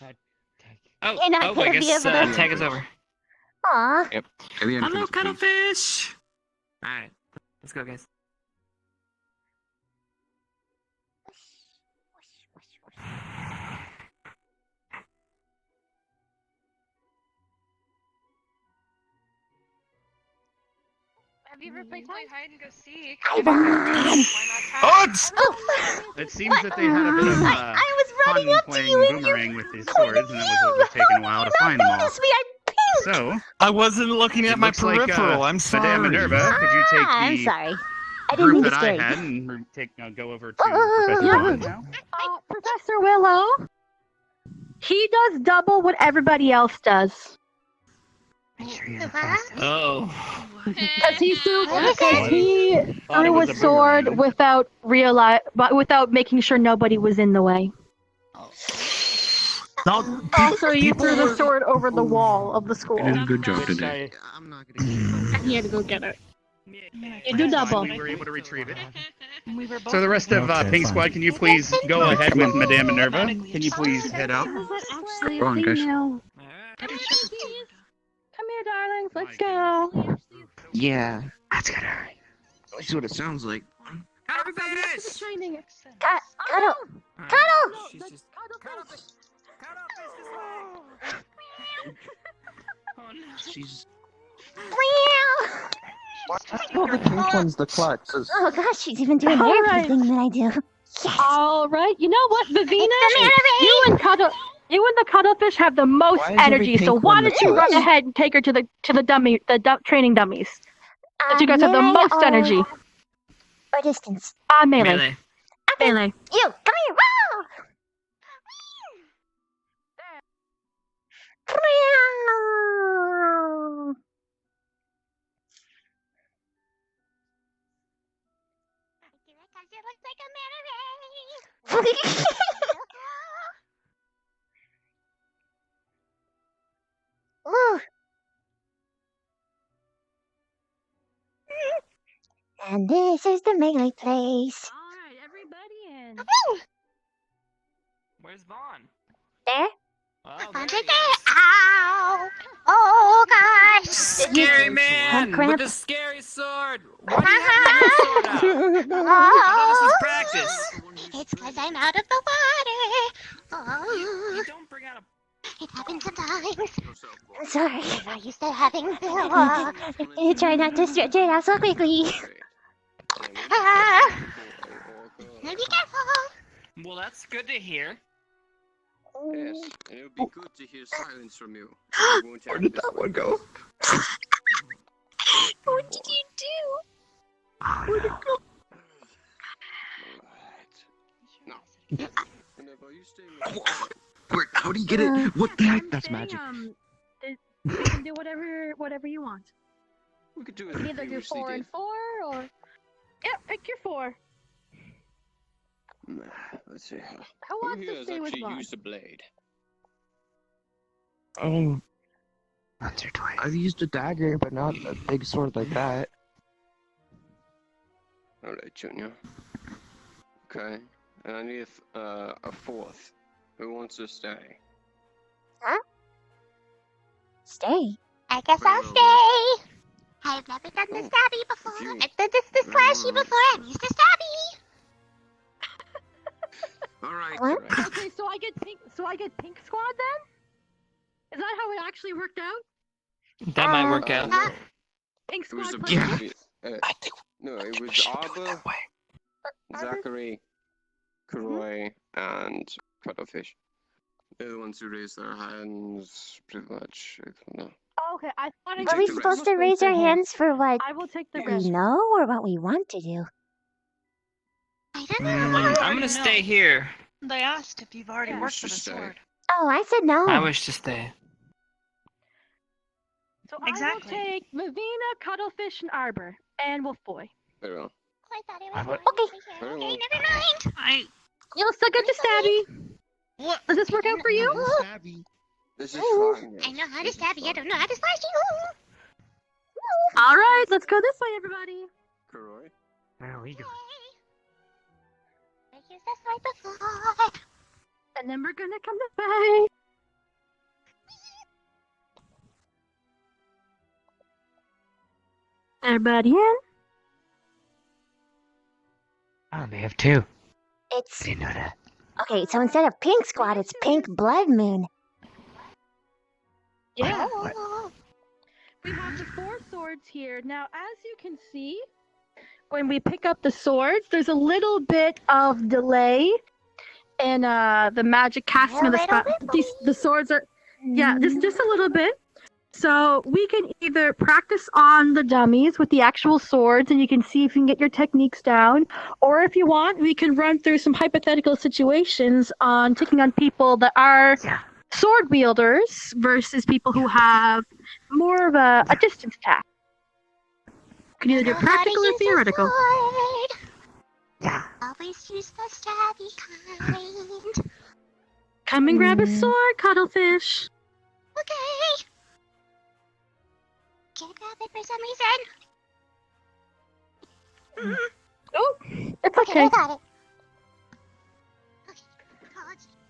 Oh, You're not I gonna be guess able to- tag is over. Aw. Yep, to the entrance. Hello, please. cuttlefish. All right, let's go, guys. Have you ever played hide and go seek? It seems that they had a bit of I was running fun up to playing you and boomerang with these swords, and that was what was taking a while to find them all. Notice me, I pinked. So, I wasn't looking it at my looks like, peripheral. I'm Madame sorry. Minerva, could you take the I'm sorry. I didn't mean group to that I scare you. had and go over to Professor yeah. Vaughn now? Professor Willow, he does double what everybody else does. Oh. Because he threw Thought it was a a sword boomerang. without making sure nobody was in the way. Also, you threw the sword over the wall of the school. You did a good job today. And he had to go get it. You do double. We were able to retrieve it. We were both So the rest of Okay, Pink fine. Squad, can you please go ahead with Madame Minerva? Can you please head out? Actually, Go on, guys. female. Come here, darlings. Let's go. Yeah. That's gonna hurt. That's what it sounds like. Everybody, this is the training. Cuddle! Cuddle! She's just... Oh no. She's. Meow! Oh, the pink one's the clutch. Oh gosh, she's even doing All everything that I do. Yes! All right. You know what, Vivina? You and the cuttlefish have the most Why is every energy. So pink why one the don't you run clutch? ahead and take her to the training dummies? Since you guys have the melee most or- energy. Or distance. Melee. Melee. You, come here! Wow! Meow! Because it looks like a manta ray. Ooh. And this is the melee place. Alright, everybody in. Where's Vaughn? There? Oh, There there he it is. is. Ow! Oh gosh! Scary man crap. with a scary sword. Why do you have your sword out? I thought this was practice. It's because I'm out of the water. Oh, You don't bring out a... it happens sometimes. I'm sorry. I'm not used to having the Try not to stretch it out so quickly. Ah! Now be careful. Well, that's good to hear. Yes, and it would be good to hear silence from you. Where did that one go? What did you do? Where'd it go? Whenever you stay with Where? How do you get it? What the heck? That's Saying, magic. You can do whatever you want. we could do You it. can either do 4 and 4 or... Yep, pick your 4. Let's see. Who wants here to has stay with actually Vaughn? used a blade? Oh, Once or twice. I've used a dagger, but not a big sword like that. Alright, Junior. Okay, and I need a fourth. Who wants to stay? Huh? Stay? I guess I'll stay. I've never done the stabby before. you- I've done the slashy before. I'm used to stabby. Alright, What? alright. Okay, so I get pink squad then? Is that how it actually worked out? That might work out. Pink It was squad a plays I think no, it we was should do it Arbor, that way. Zachary, Kuroi, and Cuttlefish. They're the ones who raise their hands pretty much. I don't know. Oh, okay, I thought Take Are we the supposed rest. to raise our hands for what I will take the we rest. know or what we want to do? I don't know. I'm gonna stay here. They asked if you've already Yeah. worked with a Just stay. sword. Oh, I said no. I wish to stay. So Exactly. I will take Lavina, Cuttlefish, and Arbor, and Wolf Boy. Very well. I thought it I was would- going Okay. over here. Very Okay, well. never mind. You'll still get the stabby. What? Does this work out for you? Stabby. This is Ooh. fine. I know how to This is stab you. I fine. don't know how to slash you. All right, let's go this way, everybody. Kuroi? Where are we going? I used the sword before. And then we're gonna come this way. Everybody in? Oh, they have 2. It's Didn't know that. okay. So instead of pink squad, it's pink blood moon. Yeah. Oh. We have the 4 swords here. Now, as you can see, when we pick up the swords, there's a little bit of delay in the magic casting of the spell. The swords are, yeah, just a little bit. So we can either practice on the dummies with the actual swords, and you can see if you can get your techniques down, or if you want, we can run through some hypothetical situations on taking on people that are sword wielders versus people who have more of a distance attack. You can either do Know how to practical or use a theoretical. sword. Yeah. Always use the stabby kind. Come and grab a sword, Cuttlefish. Okay. Can't grab it for some reason. Oh, it's Okay, okay. I got it.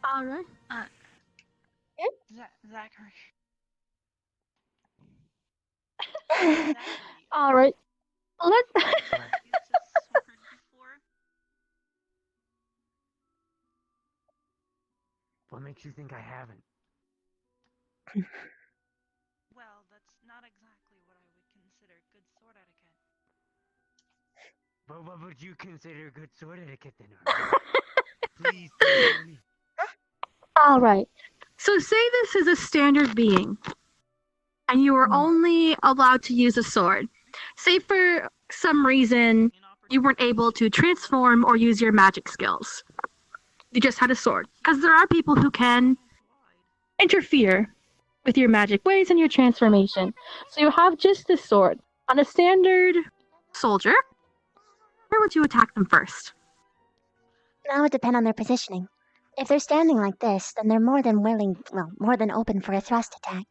All right. Zachary. All right. Let's. What makes you think I haven't? Well, that's not exactly what I would consider good sword etiquette. But what would you consider good sword etiquette then, Armin? Please tell me. All right. So say this is a standard being, and you are only allowed to use a sword. Say for some reason you weren't able to transform or use your magic skills. You just had a sword. Because there are people who can interfere with your magic ways and your transformation. So you have just this sword. On a standard soldier, where would you attack them first? That would depend on their positioning. If they're standing like this, then they're more than open for a thrust attack.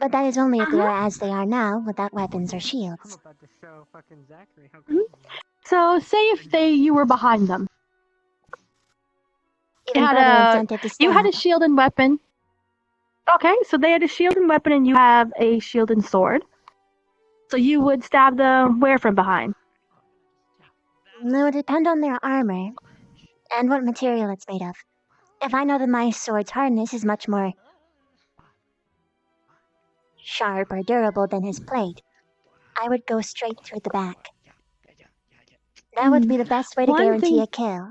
But that is only if they are as they are now, without weapons or shields. I'm about to show fucking Zachary how Mhm. So say if you were behind them. Even further incentive to You had stab. a shield and weapon. Okay, so they had a shield and weapon and you have a shield and sword. So you would stab them where from behind? It would depend on their armor and what material it's made of. If I know that my sword's hardness is much more sharp or durable than his plate, I would go straight through the back. That would be the best way to guarantee a kill.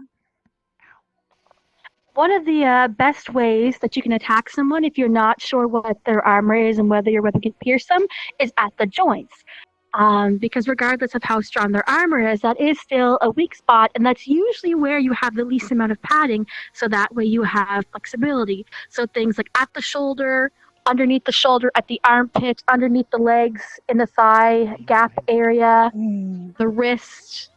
One of the best ways that you can attack someone if you're not sure what their armor is and whether your weapon can pierce them is at the joints. Because regardless of how strong their armor is, that is still a weak spot, and that's usually where you have the least amount of padding, so that way you have flexibility. So things like at the shoulder, underneath the shoulder, at the armpit, underneath the legs, in the thigh gap area, the wrist.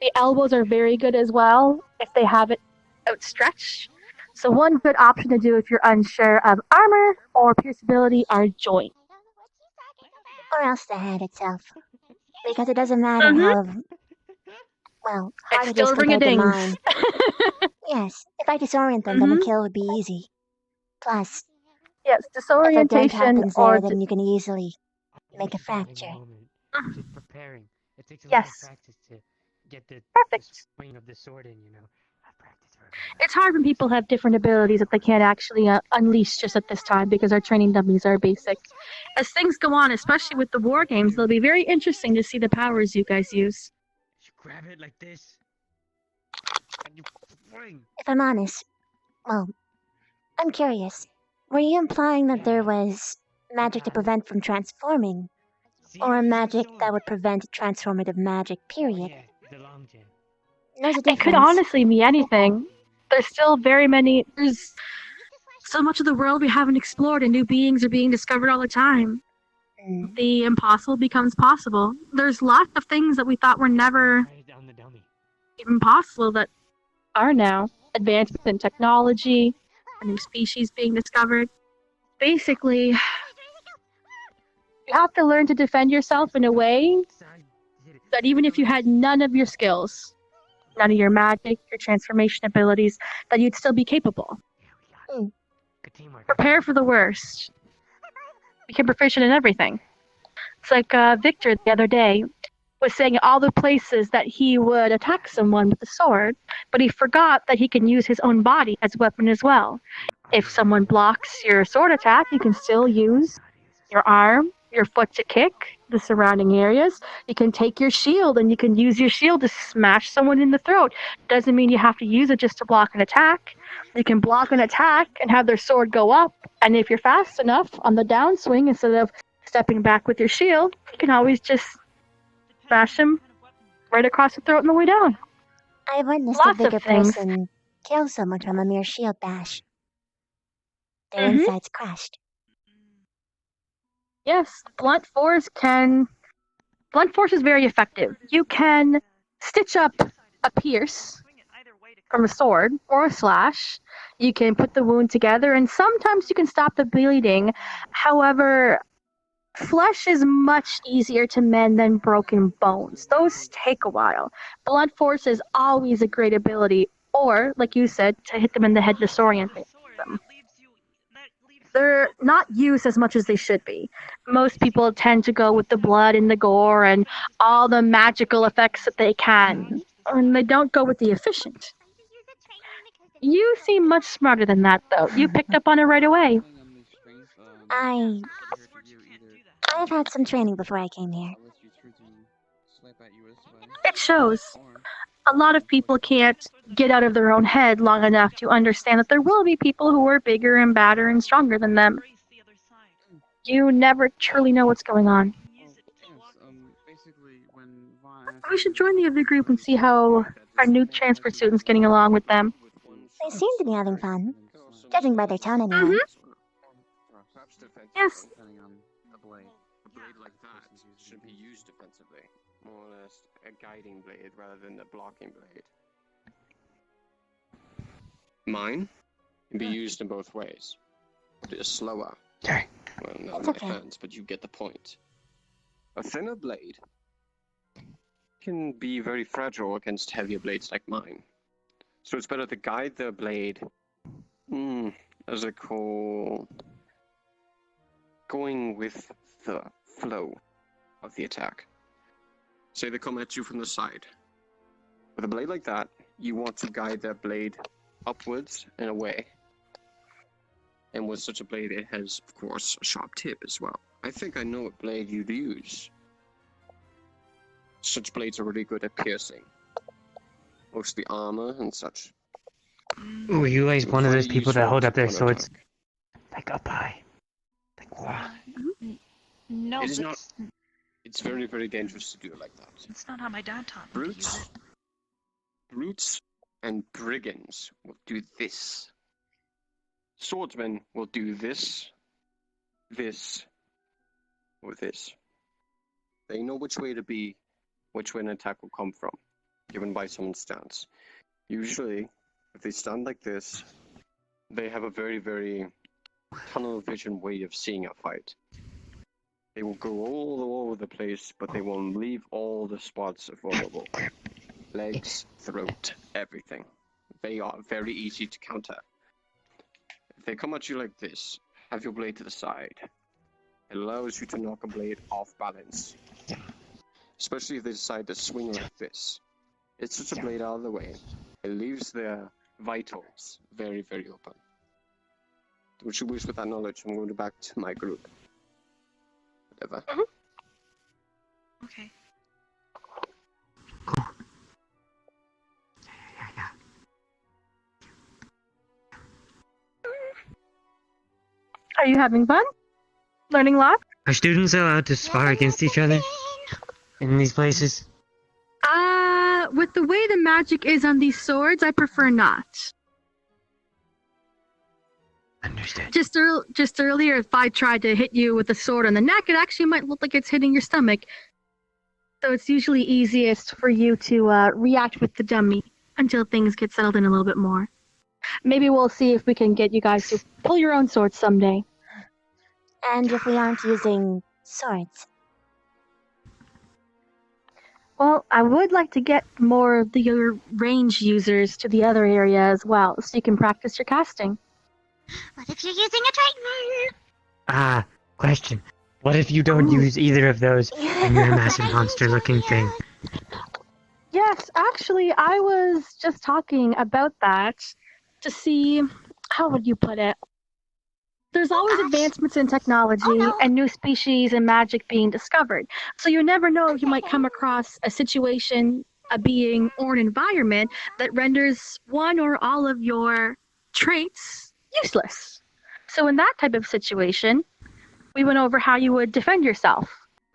The elbows are very good as well if they have it outstretched. So one good option to do if you're unsure of armor or pierceability are joints. Or else the head itself. Because it doesn't matter how, hard It's it is still compared to ring-a-dings. mine. Yes, if I disorient them, then the kill would be easy. Plus, Yes, if a dent disorientation happens or there, then you can easily make a fracture. Just preparing. It takes a lot Yes. of practice to get the swing of the sword in, you know. It's hard when people have different abilities that they can't actually unleash just at this time because our training dummies are basic. As things go on, especially with the war games, it'll be very interesting to see the powers you guys use. Grab it like this. And you swing. If I'm honest, I'm curious. Were you implying that there was magic to prevent from transforming? Or magic that would prevent transformative magic, period? The long jam. There's a It difference. could honestly be anything. There's still there's so much of the world we haven't explored and new beings are being discovered all the time. The impossible becomes possible. There's lots of things that we thought were never even possible that are now. Advancements in technology, a new species being discovered. Basically, you have to learn to defend yourself in a way that even if you had none of your skills, none of your magic, your transformation abilities, that you'd still be capable. Prepare for the worst. Become proficient in everything. It's like Victor the other day was saying all the places that he would attack someone with a sword, but he forgot that he can use his own body as a weapon as well. If someone blocks your sword attack, you can still use your arm, your foot to kick the surrounding areas. You can take your shield and you can use your shield to smash someone in the throat. Doesn't mean you have to use it just to block an attack. You can block an attack and have their sword go up, and if you're fast enough on the downswing, instead of stepping back with your shield, you can always just smash them right across the throat on the way down. I've witnessed Lots a of bigger things. person kill someone from a mere shield bash. Their insides crushed. Yes, blunt force is very effective. You can stitch up a pierce from a sword or a slash. You can put the wound together, and sometimes you can stop the bleeding. However, Flesh is much easier to mend than broken bones. Those take a while. Blunt force is always a great ability, or, like you said, to hit them in the head disorient them. They're not used as much as they should be. Most people tend to go with the blood and the gore and all the magical effects that they can, and they don't go with the efficient. You seem much smarter than that, though. You picked up on it right away. I've had some training before I came here. It shows. A lot of people can't get out of their own head long enough to understand that there will be people who are bigger and badder and stronger than them. You never truly know what's going on. We should join the other group and see how our new transfer student's getting along with them. They seem to be having fun. Judging by their tone, anyway. Yes. A blade like that should be used defensively. More or less a guiding blade rather than a blocking blade. Mine can be used in both ways. It is slower. Okay. Well, not in my hands, but you get the point. A thinner blade can be very fragile against heavier blades like mine. So it's better to guide the blade, as I call, going with the flow of the attack. Say they come at you from the side. With a blade like that, you want to guide that blade upwards and away. And with such a blade, it has, of course, a sharp tip as well. I think I know what blade you'd use. Such blades are really good at piercing. Mostly armor and such. Ooh, you guys one of those Very people that useful hold up their to swords counterattack. like up high. Like, wow. No, It is not. that's, It's very, very dangerous to do it like that. that's not how my dad taught me to use Brutes, it. brutes, and brigands will do this. Swordsmen will do this, this, or this. They know which way to be, which way an attack will come from, given by someone's stance. Usually, if they stand like this, they have a very, very tunnel vision way of seeing a fight. They will go all over the place, but they will leave all the spots vulnerable. Legs, throat, everything. They are very easy to counter. If they come at you like this, have your blade to the side. It allows you to knock a blade off balance. Especially if they decide to swing like this. It sets a blade out of the way. It leaves their vitals very, very open. What you wish with that knowledge, I'm going back to my group. Whatever. Okay. Are you having fun? Learning lots? Are students allowed to spar against each other in these places? With the way the magic is on these swords, I prefer not. Understood. Just earlier, if I tried to hit you with a sword on the neck, it actually might look like it's hitting your stomach. So it's usually easiest for you to react with the dummy until things get settled in a little bit more. Maybe we'll see if we can get you guys to pull your own swords someday. And if we aren't using swords? Well, I would like to get more of your range users to the other area as well, so you can practice your casting. What if you're using a Triton? Question. What if you don't use either of those and you're a massive monster-looking thing? Yes, actually, I was just talking about that to see, how would you put it? There's always advancements in technology and new species and magic being discovered. So you never know, you might come across a situation, a being, or an environment that renders one or all of your traits useless. So in that type of situation, we went over how you would defend yourself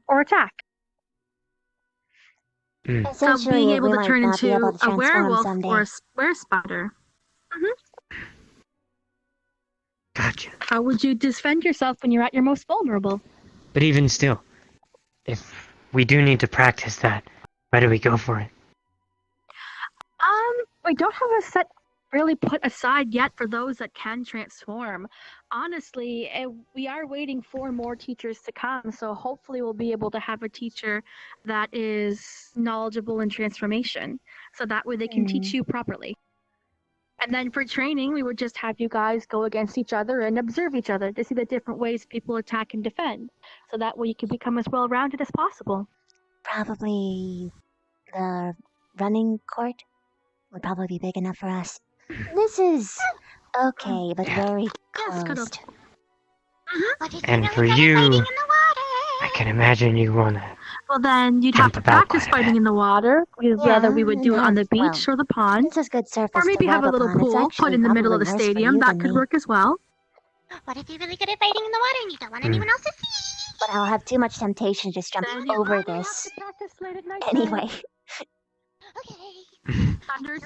or attack. So being able to turn into a werewolf or a were-spider. Gotcha. How would you defend yourself when you're at your most vulnerable? But even still, if we do need to practice that, where do we go for it? We don't have a set really put aside yet for those that can transform. Honestly, we are waiting for more teachers to come, so hopefully we'll be able to have a teacher that is knowledgeable in transformation, so that way they can teach you properly. And then for training, we would just have you guys go against each other and observe each other to see the different ways people attack and defend, so that way you can become as well-rounded as possible. Probably the running court would probably be big enough for us. This is okay, but very closed. And for you, I can imagine you wanna. Well, then you'd have Jump to about practice quite a fighting in the water, whether we would do it on the beach well, or the pond, this is good surface or maybe to have a love little upon. It's pool put actually in the middle of the probably worse for stadium. you That than could me. work as well. What if you're really good at fighting in the water and you don't want anyone else to see? But I'll have too much temptation to just jump Then you over probably have this. to practice late at night. Anyway, Under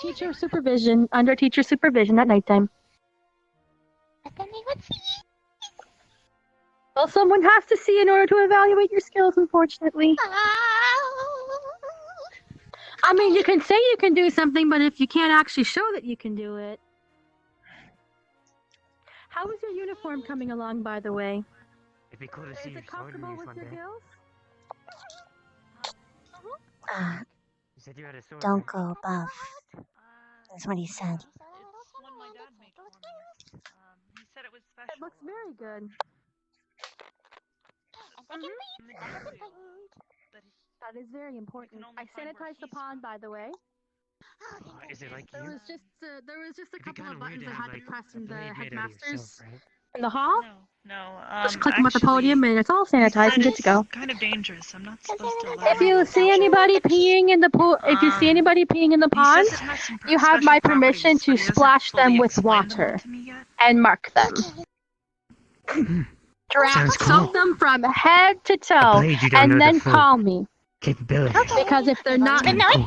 teacher supervision. Under teacher supervision at nighttime. But then they would see. Well, someone has to see in order to evaluate your skills, unfortunately. I mean, you can say you can do something, but if you can't actually show that you can do it. How is your uniform coming along, by the way? It'd be cool to see Is your it sword comfortable moves with one your day. gills? You said you had a sword. don't right? go above. That's what he said. It's one my dad made for me. He said it was special. It looks very good. That is very important. I sanitized the pond, by the way. Is it like There you? was just a couple of buttons to I have, had to like, press a in the blade made out of headmasters yourself, right? in the hall. No. Just click them at the podium and it's all sanitized and good to go. Kind of dangerous. I'm not supposed to allow If you see anybody peeing in the pool, if you see anybody peeing in the he pond, says it has some you have my permission to splash them with water and mark them. Sounds cool. Soak them from head to toe, blade you don't know and the then full call me. Capability. Because if they're not, Kinda cool.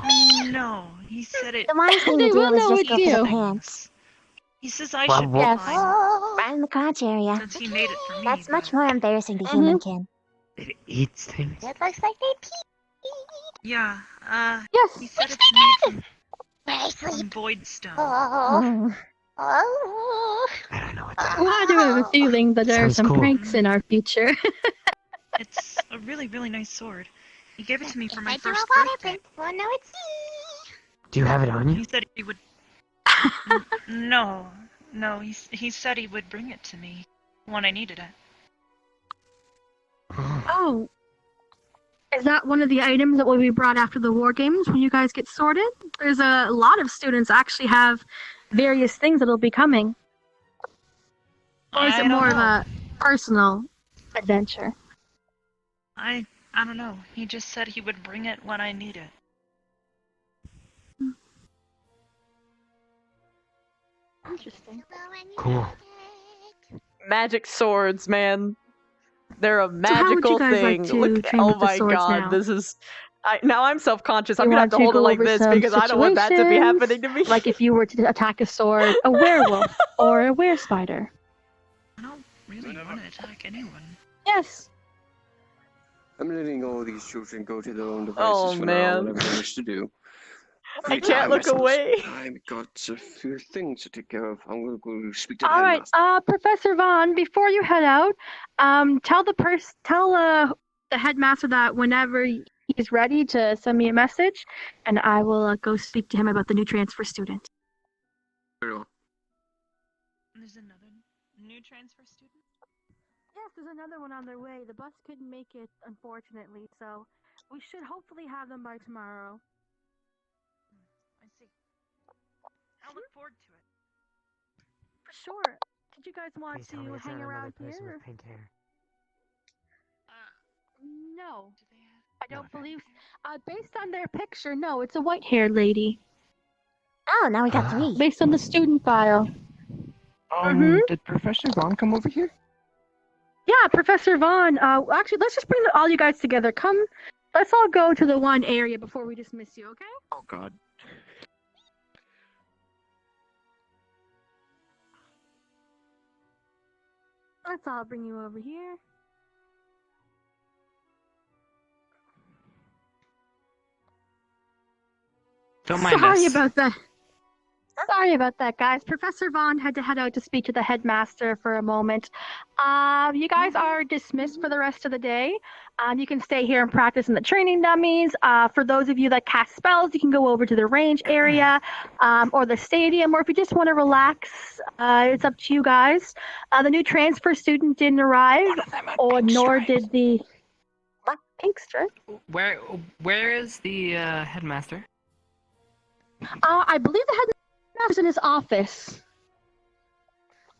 No, he said it. The wise thing They to do will is know just it's go for the you. pants. He says I Well, should be Yes. fine Right in the crotch area. since he made it for me. That's much more embarrassing to humankin. It eats things. It looks like they pee. Yeah. Yes. He said it's made Where I from sleep. void stone. Oh. Oh. I don't know what that Well, I do have a feeling that there are Sounds some cool. pranks in our future. It's a really, really nice sword. He gave it to me for If my I do a first water birthday. print, we'll know it's me. Do you have it on He you? said he would. No. He said he would bring it to me when I needed it. Oh. Is that one of the items that will be brought after the war games when you guys get sorted? There's a lot of students actually have various things that'll be coming. Or is I it don't more of know. a personal adventure? I don't know. He just said he would bring it when I need it. Interesting. Cool. Magic swords, man. They're a how would magical you guys like thing. to Look, train oh with the my swords god, now? this is. Now I'm self-conscious. I'm You gonna have want to to hold it go like over this some because I don't want that to be situations? happening to me. Like if you were to attack a sword, a werewolf, or a were-spider. I don't really want to attack anyone. Yes. I'm letting all these children go to their own devices Oh, for man. now, whatever they wish to do. I Free can't time, look suppose. away. I've got a few things to take care of. I'm gonna go speak to the All right, headmaster. Professor Vaughn. Before you head out, tell the headmaster that whenever he's ready to send me a message, and I will go speak to him about the new transfer student. Very well. There's another new transfer student? Yes, there's another one on their way. The bus couldn't make it, unfortunately, so we should hopefully have them by tomorrow. I see. I'll look forward to it. For sure. Did you guys want Please tell me to it's hang not another around person here? with pink hair. No, I don't believe. Based on their picture, no, it's a white-haired lady. Oh, now we got three. Based on the student file. Did Professor Vaughn come over here? Yeah, Professor Vaughn. Actually, let's just bring all you guys together. Come, let's all go to the one area before we dismiss you, okay? Oh God. Let's all bring you over here. Don't mind Sorry us. about that. Sorry about that, guys. Professor Vaughn had to head out to speak to the headmaster for a moment. You guys are dismissed for the rest of the day. You can stay here and practice in the training dummies. For those of you that cast spells, you can go over to the range area or the stadium, or if you just want to relax, it's up to you guys. The new transfer student didn't arrive, or nor did the pink stripe. Where is the headmaster? I believe the headmaster's in his office.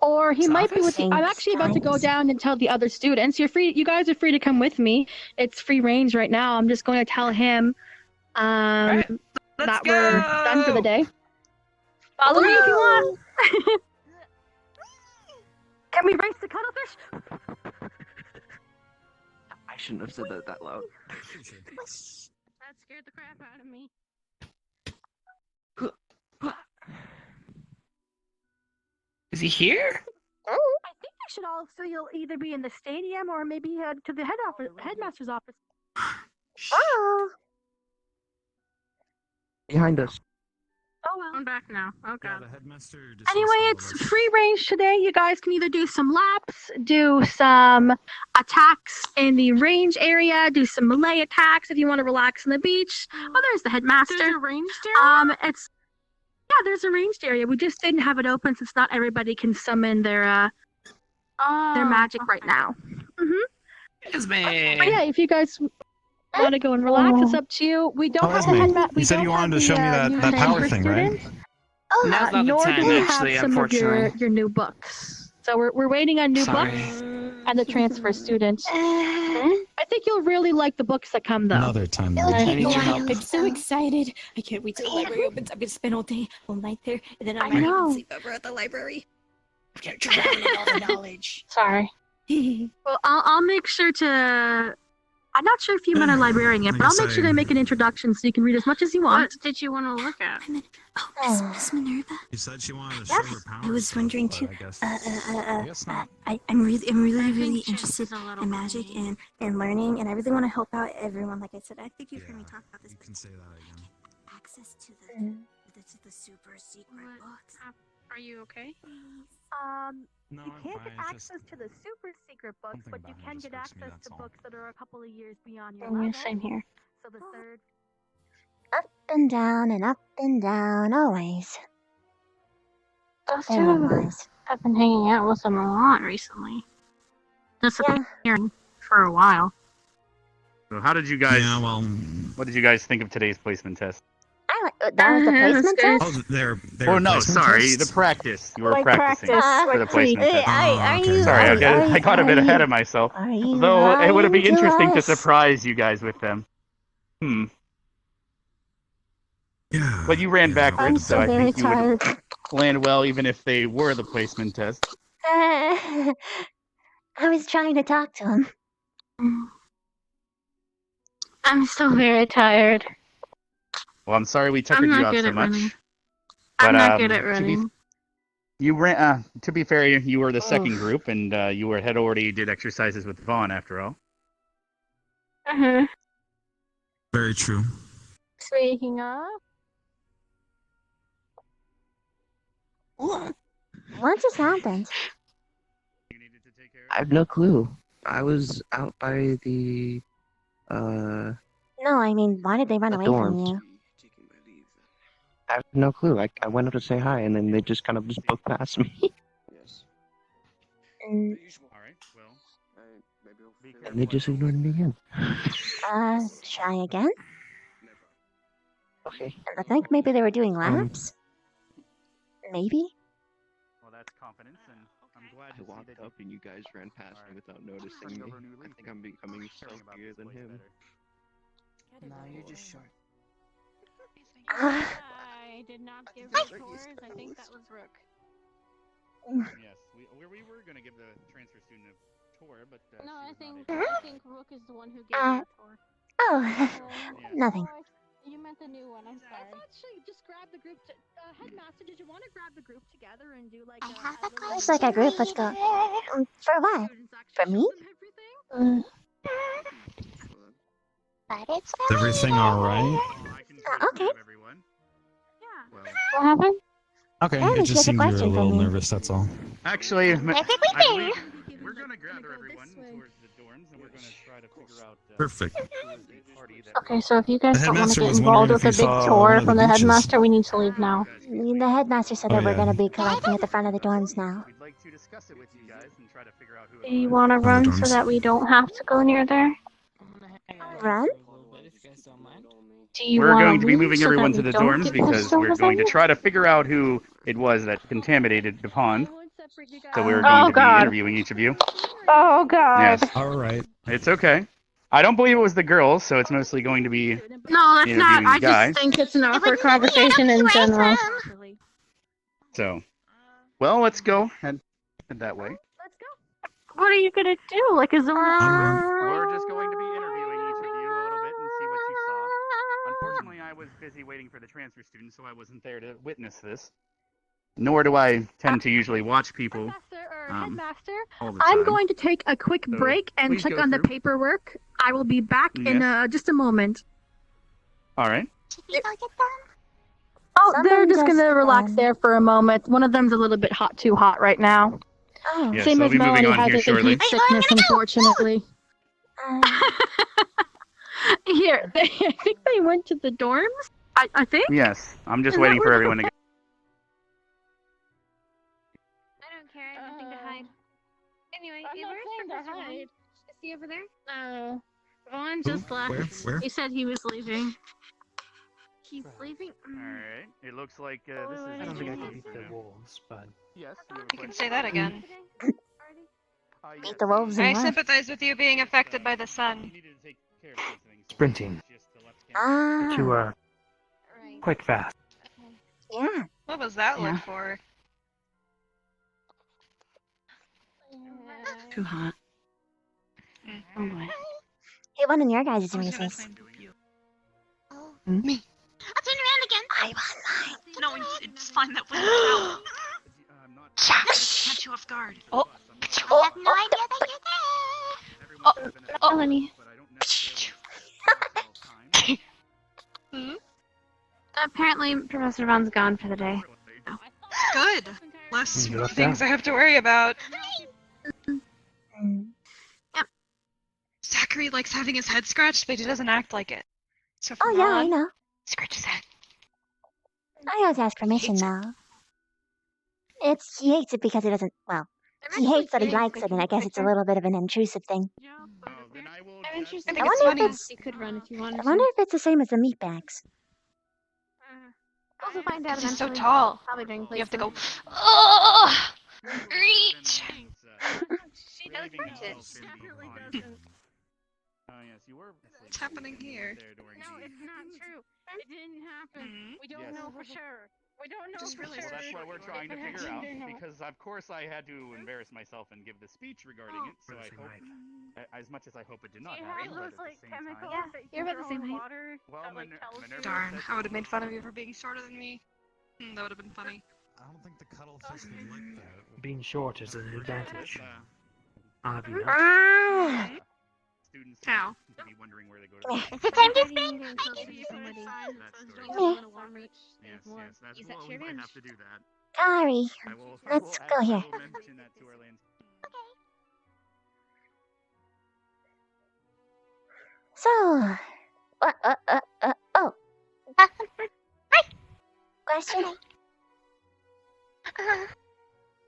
Or he His might be office? with the, I'm actually about to go down and tell the other students. You guys are free to come with me. It's free range right now. I'm just going to tell him that we're done for the day. Follow me if you want. Can we race the cuttlefish? I shouldn't have said that loud. That scared the crap out of me. Is he here? I think they should all still either be in the stadium or maybe head to the headmaster's office. Oh. Behind us. Oh well. I'm back now. Okay. Yeah, the headmaster Anyway, it's free range today. You guys can either do some laps, do some attacks in the range area, do some melee attacks if you want to relax on the beach. Oh, there's the headmaster. There's a ranged area? There's a ranged area. We just didn't have it open since not everybody can summon their magic right now. Yes, man. But yeah, if you guys want to go and relax, it's up to you. We don't have the Esme, headmaster. you said you wanted to show me that power thing, right? Now's not the Nor time, do we actually, have some of unfortunately. your new books. So we're waiting on new Sorry. books and the transfer students. I think you'll really like the books that come though. Another time. I need your help. I'm so excited. I can't wait till the library opens. I'm gonna spend all day, all night there, and then I'm I not know. even sleep over at the library. I'm gonna drown in all the knowledge. Sorry. Well, I'll make sure to. I'm not sure if you meant a librarian yet, but I'll make sure to make an introduction so you can read as much as you want. What did you want to look at? Oh, Miss Minerva. You said she wanted to show Yes, her powers. I was wondering too. but I guess not. I'm really think interested Chance is a little in magic vague. and learning, and I really want to help out everyone. Like I said, I think you've heard me talk about this. You can say that again. Access to the super secret books. Are you okay? No, You I'm can't fine. get It's access to the super secret books, something but you about me can just get hurts me, access that's to all. books that are a couple of years beyond your Yeah, level. same here. So the third. Up and down, always. Those Otherwise. have been hanging out with them a lot recently. Just Yeah. hearing for a while. So how did you guys? Yeah, well, What did you guys think of today's placement test? I like that was the placement test. oh, they're Oh no, placement sorry, tests? the practice. You were Like practicing practice, for the like placement test. Are okay. you? Sorry, I got a bit ahead of you- myself. Are you Though it would be lying to interesting to us? surprise you guys with them. Yeah. But you ran yeah. backwards, so I very think you would tired. land well even if they were the placement test. I was trying to talk to him. I'm still very tired. Well, I'm sorry we tuckered I'm you not out good so at much. running. But, I'm not good at to be- running. You ran. To be fair, you were the second Oof. group, and you had already did exercises with Vaughn after all. Very true. Speaking of. What just happened? I have no clue. I was out by the No, I mean, why did they run The away from dorms. you? I have no clue. I went up to say hi, and then they just kind of just booked past me. Yes. Mm, All right. Well, Maybe we'll And they just ignored me again. try again? Okay. I think maybe they were doing laps? Maybe? well, that's confidence, and I'm glad I to see walked that up and you guys ran past me without noticing me. I think I'm becoming stealthier than him. No, you're just short. I did not give the tours. I think that was Rook. Yes, we were going to give the transfer student a tour, but No, I she was think not able. I think Rook is the one who gave you the tour. Oh, Yeah. nothing. You meant the new one. I'm sorry. I thought she just grabbed the group. Headmaster, did you want to grab the group together and do like a It's like a group, let's go. For what? For me? But it's Is everything all right? I can okay. everyone. Yeah. Well, What happened? Okay, Apparently it she just has a seemed you were a question for little me. nervous, that's all. Actually, That's a I good believe thing. we're going to gather everyone towards the dorms, and we're going to try to figure out Perfect. who is the party that Okay, so if you guys The don't want to headmaster get was wondering involved if with a you big saw one tour of the from the beaches. headmaster, we need to leave now. The headmaster said Oh, that we're yeah. going to be collecting at the front of the dorms now. we'd like to discuss it with you guys and try to figure out who Do it you was. want to Oh, the run so dorms. that we don't have to go near there? Run? Do you We're want going to be leave moving so everyone that to we the don't dorms get because pushed over we're going to them? try to figure out who it was that contaminated the pond. So we're Oh, going to be God. interviewing each of you. Oh, God. Yes. All right. It's okay. I don't believe it was the girls, so it's mostly going to be No, that's not. interviewing I the guys. just think it's an awkward conversation in general. So, well, let's go head that way. What are you gonna do? Like, is only We're just going to be interviewing each of you a little bit and see what you saw. Unfortunately, I was busy waiting for the transfer student, so I wasn't there to witness this. Nor do I tend to usually watch people Headmaster, all the I'm time. going to take a quick So, break and please check go on the through. paperwork. I will be back in Yes. just a moment. All right. Oh, they're Someone just gonna just, relax there for a moment. One of them's a little bit too hot right now. Oh. Yes, Same I'll as be moving Melanie on has here a shortly. heat sickness, unfortunately. Here, I think they went to the dorms. I think. Yes, I'm just Is that waiting for where everyone to get. I don't care. I have nothing to hide. Anyway, where's Professor Vaughn? Is he over there? No. Vaughn Who? just left. Where? He said he was leaving. He's leaving. All right. It looks like this is. I don't think I can the beat the room. wolves, but Yes. You can say that again. Beat the wolves I and what? sympathize with you being affected by the sun. sprinting Ah. to quick fast. Yeah. What was that Yeah. look for? Too hot. Oh boy. Hey, one in your guys' room is Me. I'll turn around again. I want mine. No, it's fine. That wouldn't count. Catch you off guard. Oh. I have no idea that you're there. Melanie. Apparently, Professor Vaughn's gone for the day. Good. Less You left Things out. I have to worry about. Zachary likes having his head Scratched, but he doesn't act like it. So Oh yeah, I know. Scratch his head. I always ask permission though. He hates it because he doesn't. Well, he hates that he likes it, and I guess it's a little bit of an intrusive thing. I'm interested. I wonder if it's. You could run if you wanted I wonder to. if it's the same as the meat bags. Also find out He's so eventually. tall. Probably during You have to go. placement. Oh, reach. She does reach it. Definitely doesn't. Oh yes, you were. What's happening here? No, it's not true. It didn't happen. We don't know for sure. We don't know for Well, sure. that's what we're trying to figure out because, of course, I had to embarrass myself and give the speech regarding it. So I hope, as much as I hope it did not happen, but at the same time. You're about the same height. Well, Minerva Darn, said I would have made fun of you for being shorter than me. That would have been funny. I don't think the cuttlefish would like that. Being short is an advantage. I'll be Ah. Students How? to be wondering where they go to. Is it time to spin? Yes, that's what we might have to do that. Sorry. Let's go here. I will mention that to our land. So, oh. Question?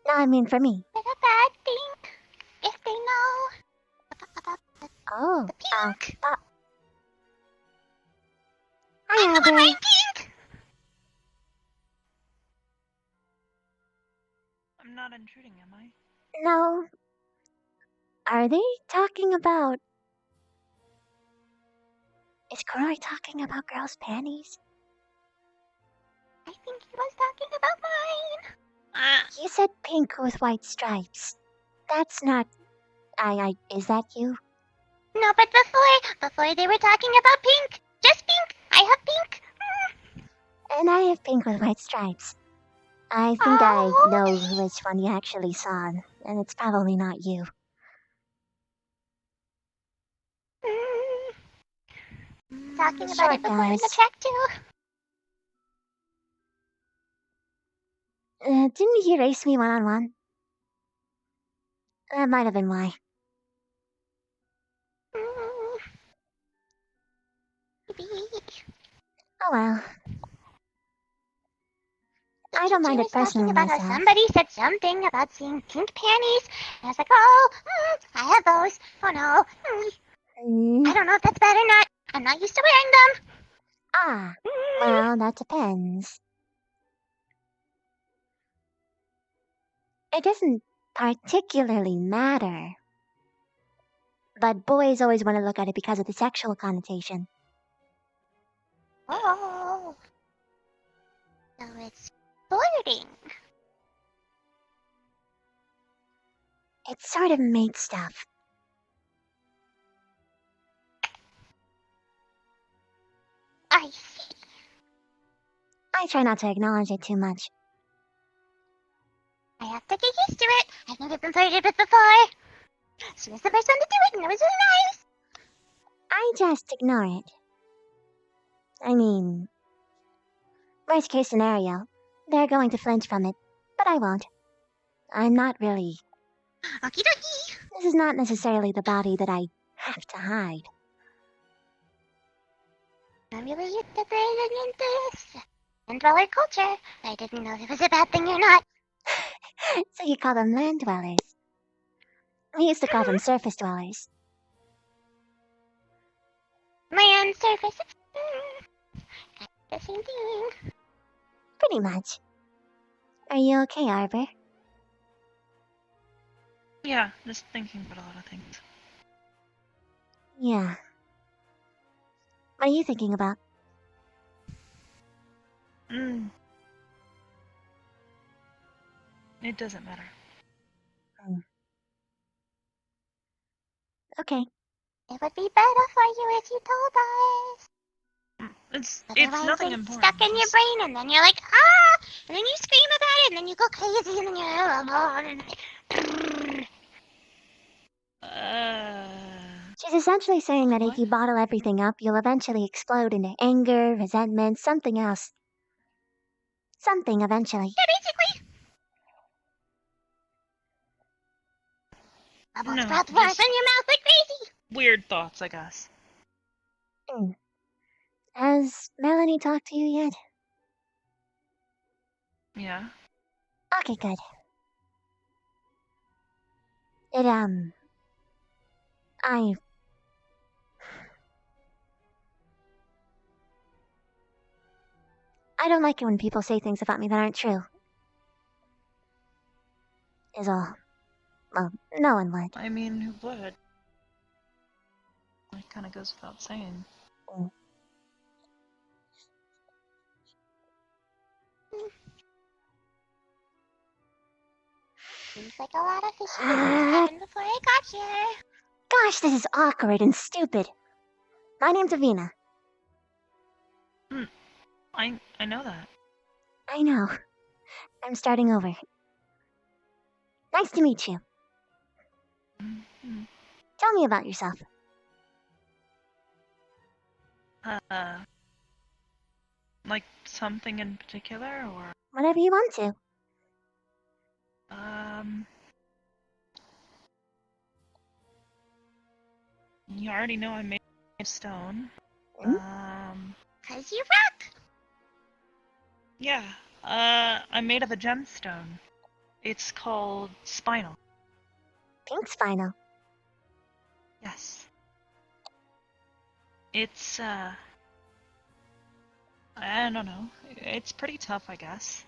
No, I mean for me. It's a bad thing if they know Oh. the pink. Hi, I'm the Albert. one wearing pink. I'm not intruding, am I? No. Are they talking about... Is Koroi talking about girls' panties? I think he was talking about mine. You said pink with white stripes. That's not... Is that you? No, but before they were talking about pink. Just pink. I have pink. And I have pink with white stripes. I think I know which one you actually saw, and it's probably not you. Talking about Short it before in the guys. track too. Didn't he race me one-on-one? That might have been why. Oh well. I don't mind it was talking personally about how myself. somebody said something about seeing pink panties, and I was like, oh, I have those. Oh no. I don't know if that's bad or not. I'm not used to wearing them. Ah, well, that depends. It doesn't particularly matter. But boys always want to look at it because of the sexual connotation. Oh. So it's flirting. It's sort of mate stuff. I see. I try not to acknowledge it too much. I have to get used to it. I've never been flirted with before. She was the first one to do it, and it was really nice. I just ignore it. I mean, worst case scenario, they're going to flinch from it, but I won't. I'm not really. Okie dokie. This is not necessarily the body that I have to hide. I'm really used to breathing into this indweller culture. I didn't know if it was a bad thing or not. So you call them land dwellers. We used to call them surface dwellers. Land surface. The same thing. Pretty much. Are you okay, Arbor? Yeah, just thinking about a lot of things. Yeah. What are you thinking about? It doesn't matter. Okay. It would be better for you if you told us. It's Otherwise, nothing it's important. stuck in your brain, and then you're like, ah! And then you scream about it, and then you go crazy, and then you're. She's essentially saying that if you bottle everything up, you'll eventually explode into anger, resentment, something else. Something eventually. Yeah, basically. Bubbles No, sprout just flies in your mouth like crazy. weird thoughts, I guess. Has Melanie talked to you yet? Yeah. Okay, good. I don't like it when people say things about me that aren't true. Is all. Well, no one would. I mean, who would? It kind of goes without saying. Seems like a lot of fishy things happened before I got here. Gosh, this is awkward and stupid. My name's Avina. I know that. I know. I'm starting over. Nice to meet you. Tell me about yourself. Like something in particular, or? Whatever you want to. You already know I made stone. Cause you rock. Yeah. I'm made of a gemstone. It's called spinal. Pink spinal. Yes. It's, I don't know. It's pretty tough, I guess.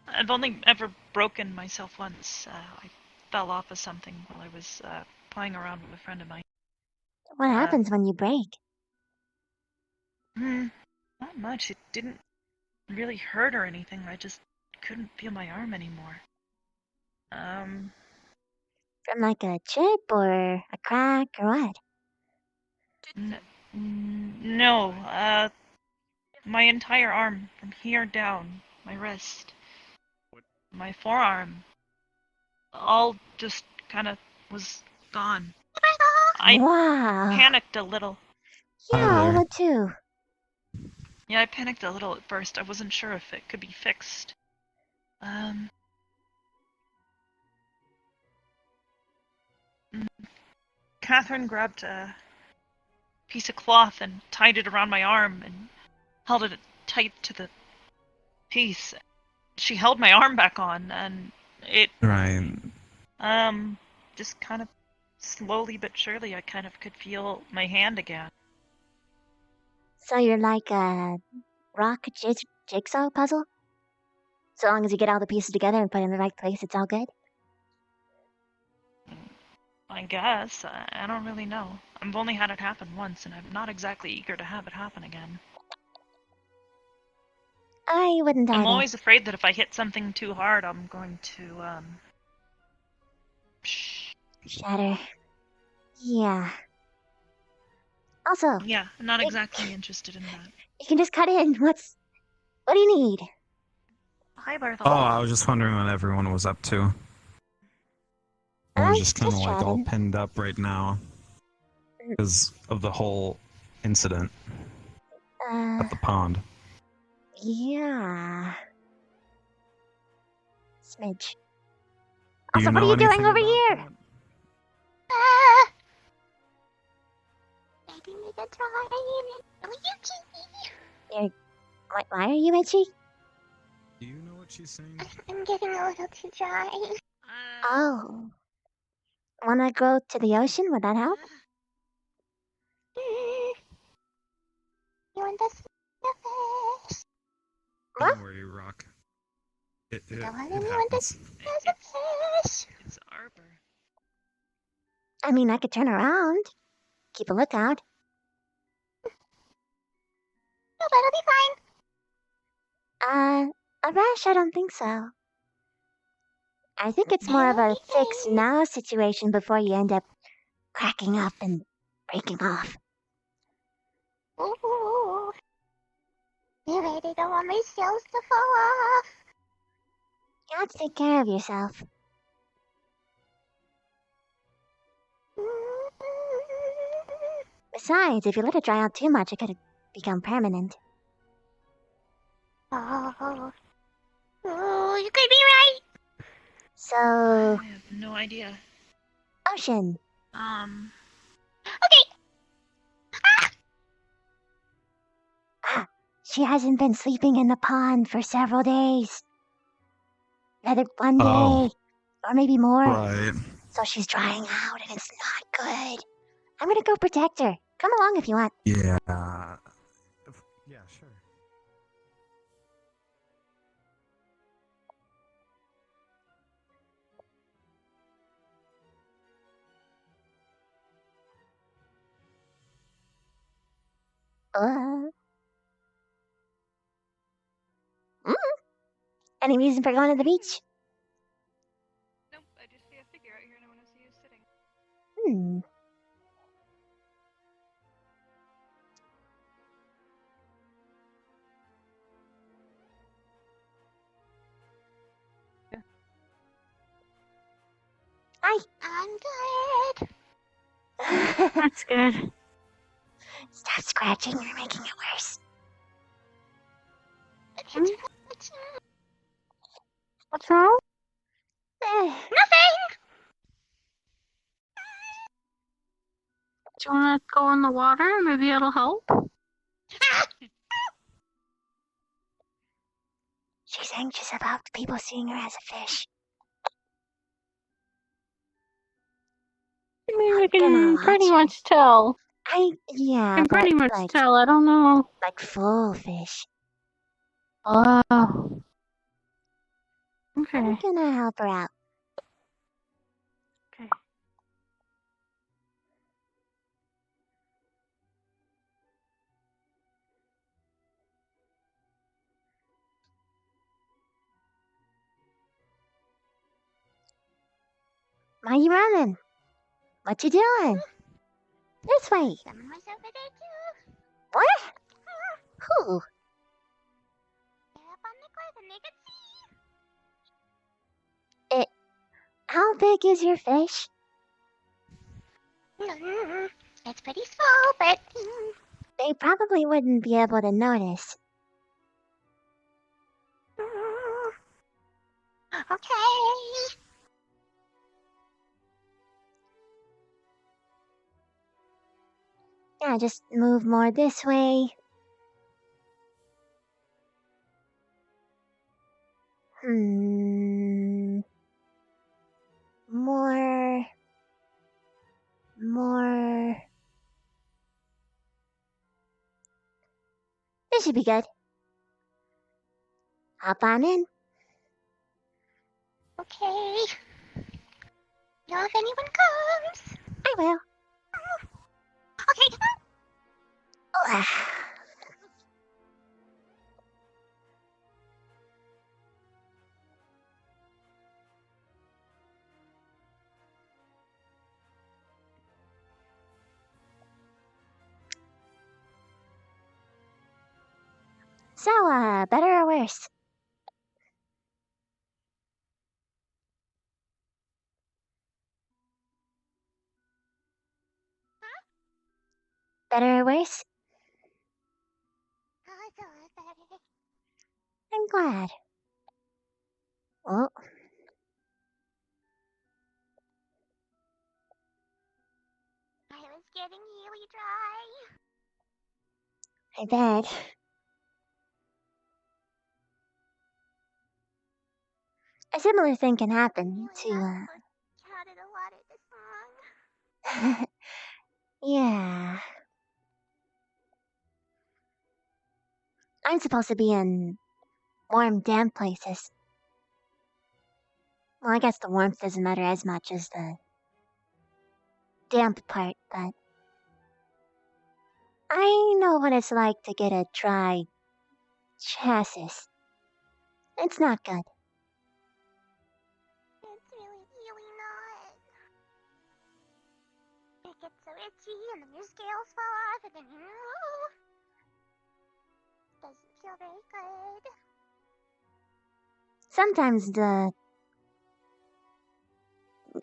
I've only ever broken myself once. I fell off of something while I was, playing around with a friend of mine. What happens when you break? Not much. It didn't really hurt or anything. I just couldn't feel my arm anymore. From like a chip or a crack or what? No, my entire arm from here down, my wrist, my forearm, all just kind of was gone. I panicked a little. Yeah, I would too. Yeah, I panicked a little at first. I wasn't sure if it could be fixed. Um. Catherine grabbed a piece of cloth and tied it around my arm and held it tight to the piece. She held my arm back on, and it Right. just kind of slowly but surely I kind of could feel my hand again. So you're like a rock jigsaw puzzle? So long as you get all the pieces together and put in the right place, it's all good? I guess. I don't really know. I've only had it happen once, and I'm not exactly eager to have it happen again. I wouldn't I'm either. always afraid that if I hit something too hard, I'm going to, Shatter. Yeah. Also, yeah, I'm not exactly interested in that. you can just cut in. What do you need? Hi, Oh, Bartholomew. I was just wondering what everyone was up to. We're just kind of just like all chatting. pinned up right now because of the whole incident at the pond. Yeah. Smidge. Do you Also, what are know you doing anything over about here? Maybe make a try. Oh, you Why are you itchy? Do you know what she's saying? I'm getting a little too dry. Oh. Wanna go to the ocean? Would that help? You want this? Fish. Don't worry, Rock. It happens. Fish. It's Arbor. I mean, I could turn around. Keep a lookout. No, that'll be A rash? I don't think so. I think it's more of a fix now situation before you end up cracking up and breaking off. fine. Ooh. You ready to want my cells to fall off? You have to take care of yourself. Besides, if you let it dry out too much, it could become permanent. Oh. Ooh, you could be right. So, I have no idea. ocean. Okay. She hasn't been sleeping in the pond for several days. Rather, one day, Oh. or maybe more. Right. So she's drying out, and it's not good. I'm gonna go protect her. Come along if you want. Yeah. Yeah, sure. Any reason for going to the beach? Nope, I just see a figure out here and I want to see you sitting. Hi. I'm good. That's good. Stop scratching, you're making it worse. What's wrong? Nothing. Do you want to go in the water? Maybe it'll help. She's anxious about people seeing her as a fish. I mean, we can pretty much tell. Yeah, can but pretty much like, tell. I don't know. like full fish. Oh. Okay. I'm gonna help her out. Okay. Why you running? What you doing? This way. Someone was over there too. What? Who? They're up on the cliff and they could see. How big is your fish? It's pretty small, but They probably wouldn't be able to notice. Okay. Yeah, just move more this way. More. More. This should be good. Hop on in. Okay. Now if anyone comes. I will. Okay. So, better or worse? Better or worse? Oh, it's a lot better. I'm glad. Oh, I was getting really dry. I bet. A similar thing can happen to, Counted a lot of the song. yeah. I'm supposed to be in warm, damp places. Well, I guess the warmth doesn't matter as much as the damp part, but I know what it's like to get a dry chassis. It's not good. It's really not. It gets so itchy and then your scales fall off and then doesn't feel very good. Sometimes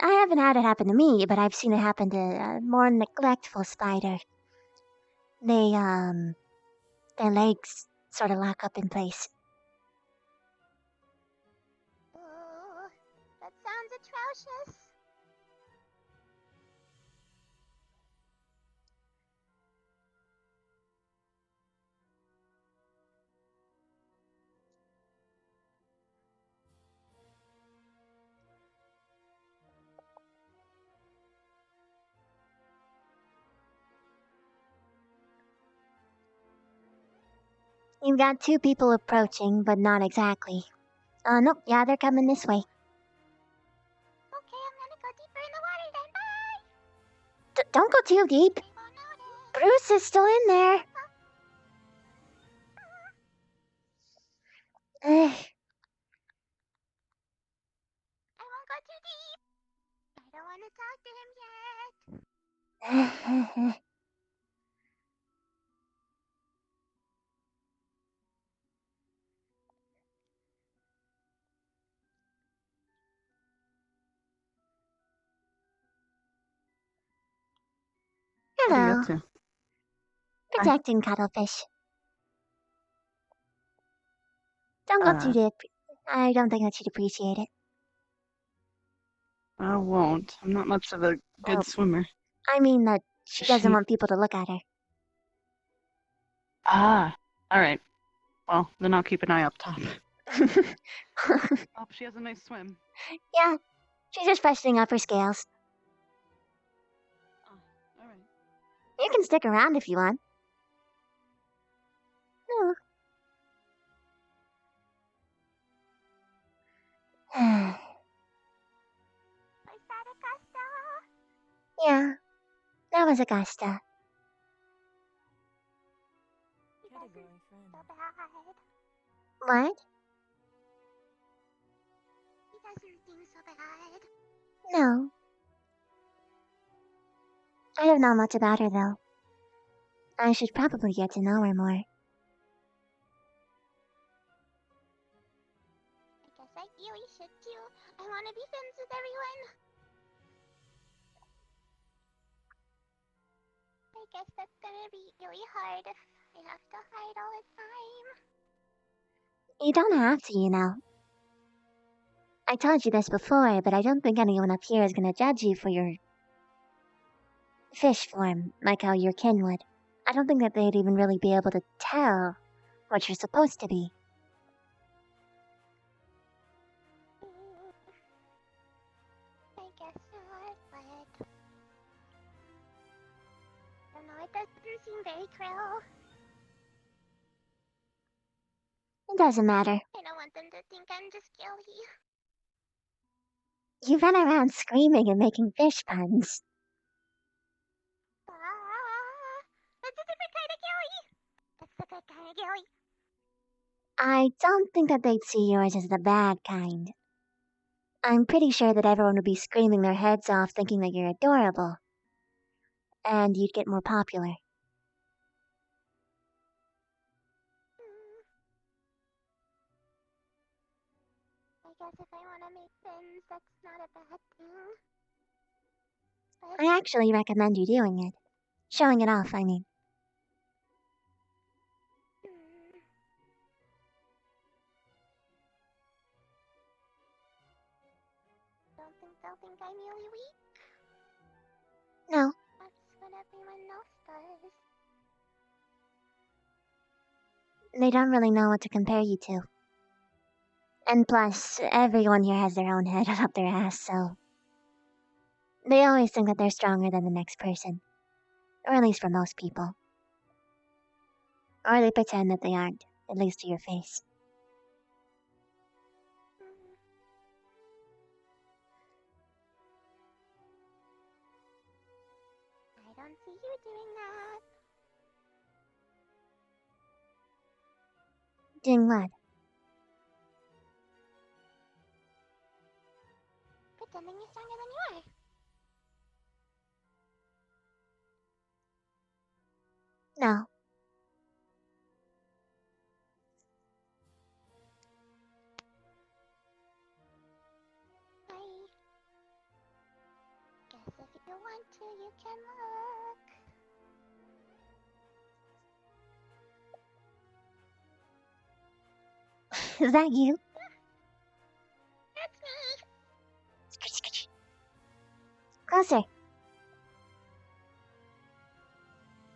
I haven't had it happen to me, but I've seen it happen to a more neglectful spider. Their legs sort of lock up in place. Oh, that sounds atrocious. You've got two people approaching, but not exactly. Nope, yeah, they're coming this way. Okay, I'm gonna go deeper in the water then. Bye! Don't go too deep. Bruce is still in there. I won't go too deep. I don't want to talk to him yet. What are you Hello. up to? Protecting cuttlefish. Don't go too deep. I don't think that you'd appreciate it. I won't. I'm not much of a good swimmer. I mean that she doesn't want people to look at her. Ah, alright. Well, then I'll keep an eye up top. Oh, she has a nice swim. Yeah, she's just freshening up her scales. Alright. You can stick around if you want. No. Was that Augusta? Yeah, that was Augusta. He doesn't so bad. What? He doesn't seem so bad. No. I don't know much about her, though. I should probably get to know her more. I guess I really should too. I want to be friends with everyone. I guess that's gonna be really hard if I have to hide all the time. You don't have to, you know. I told you this before, but I don't think anyone up here is gonna judge you for your fish form, like how your kin would. I don't think that they'd even really be able to tell what you're supposed to be. I guess not, but... I don't know, it doesn't seem very krill. It doesn't matter. I don't want them to think I'm just guilty. You run around screaming and making fish puns. That's a different kind of gilly. That's the good kind of gilly. I don't think that they'd see yours as the bad kind. I'm pretty sure that everyone would be screaming their heads off thinking that you're adorable. And you'd get more popular. I guess if I want to make friends, that's not a bad thing. I actually recommend you doing it. Showing it off, I mean. Don't think they'll think I'm really weak. No. That's what everyone else does. They don't really know what to compare you to. And plus, everyone here has their own head up their ass, so... They always think that they're stronger than the next person. Or at least for most people. Or they pretend that they aren't, at least to your face. I don't see you doing that. Doing what? Pretending you're stronger than you are. No. Guess if you want to, you can look. Is that you? That's me. Closer.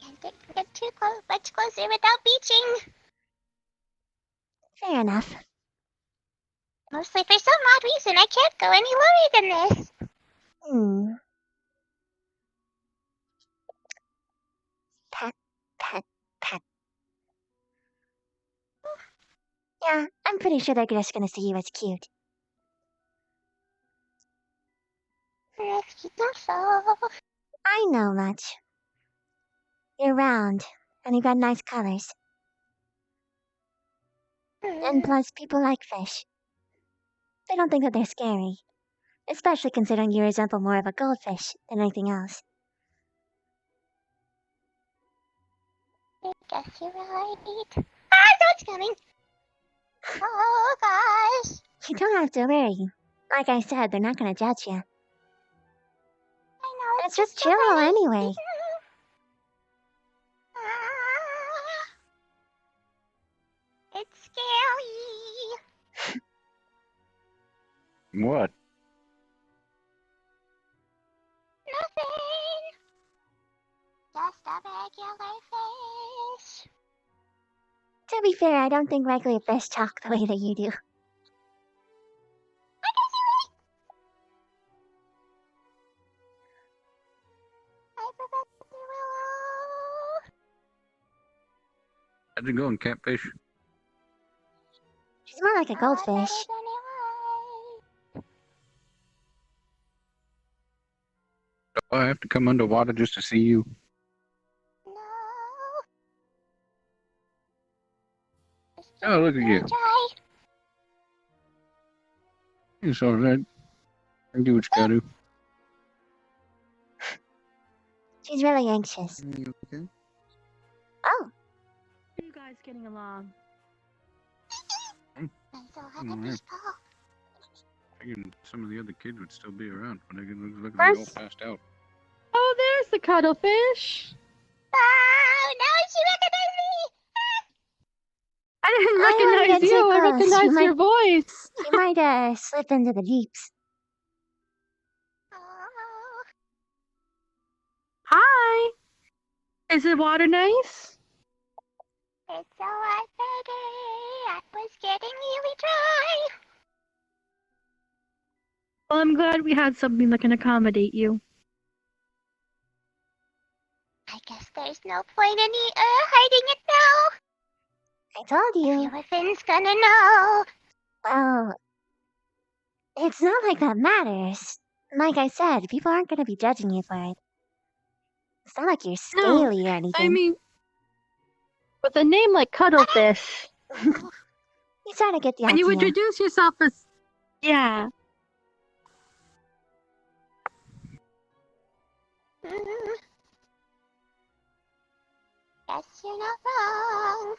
Can't get too close, much closer without beaching. Fair enough. Mostly for some odd reason, I can't go any lower than this. Pet, pet, pet. Yeah, I'm pretty sure they're just gonna see you as cute. If you think so. I know much. You're round, and you've got nice colors. And plus, people like fish. They don't think that they're scary. Especially considering you resemble more of a goldfish than anything else. I guess you're right. Ah, that's coming. Oh, gosh. You don't have to worry. Like I said, they're not gonna judge you. I know. It's just chill anyway. It's scary. What? Nothing. Just a regular fish. To be fair, I don't think regular fish talk the way that you do. I guess you're right. I forgot to do Willow. How'd you go in catfish? She's more like a goldfish. Do I have to come underwater just to see you? No. Oh, look at you. Try. It's alright. I can do what you gotta do. She's really anxious. You okay? Oh, How are you guys getting along? I still have a Alright. fish ball. Figured some of the other kids would still be around, but I can look like they all passed out. Oh, there's the cuttlefish. Oh, now she recognized me. I didn't I don't wanna recognize get too you. I close. recognize You your voice. She might slip into the jeeps. Hi. Is the water nice? It's a lot better. I was getting really dry. Well, I'm glad we had something that can accommodate you. I guess there's no point in hiding it now. I told you. Finn's gonna know. Well, it's not like that matters. Like I said, people aren't gonna be judging you for it. It's not like you're No, scaly or anything. I mean, with a name like Cuttlefish, You try to get the when you idea. introduce yourself as, yeah. Guess you're not wrong.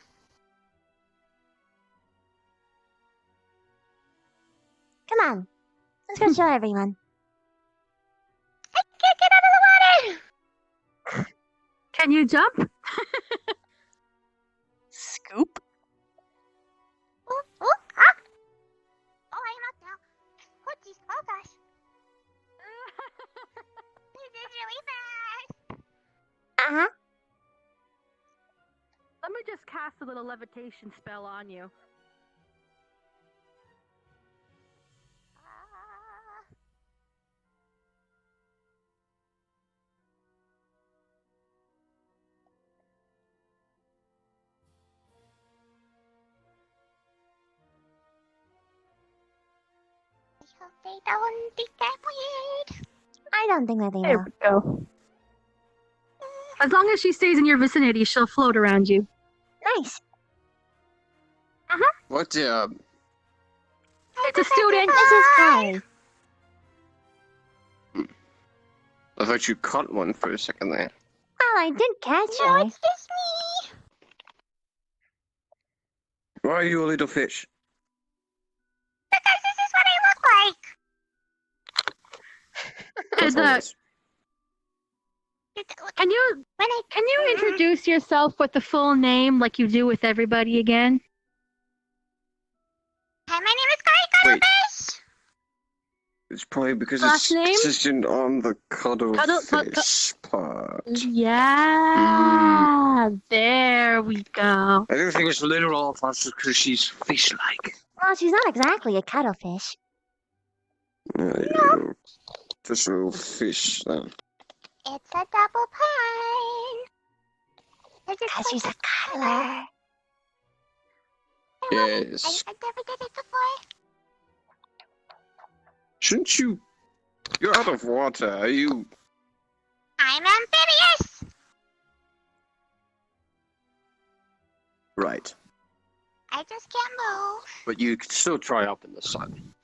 Come on, let's go show everyone. I can't get out of the water. Can you jump? Scoop. Oh, ah. Oh, I'm up now. Oh, jeez. Oh, gosh. This is really fast. Uh-huh. Let me just cast a little levitation spell on you. I hope they don't think I'm weird. I don't think that they There will. we go. As long as she stays in your vicinity, she'll float around you. Nice. What, It's a student. This is Kai. I thought you caught one for a second there. Well, I did catch No, her. it's just me. Why are you a little fish? Because this is what I look like. Uh, That's nice. Can you introduce yourself with the full name like you do with everybody again? Hi, my name is Kai Wait. Cuttlefish. It's probably because Last it's name? positioned on the Cuddle- cuttlefish part. Yeah, there we go. I don't think it's literal because she's fish-like. Well, she's not exactly a cuttlefish. Just a little fish, then. It's a double pine. Because she's a cuddler. Yes. I never did it before. Shouldn't you... You're out of water. Are you... I'm amphibious. Right. I just can't move. But you could still try up in the sun.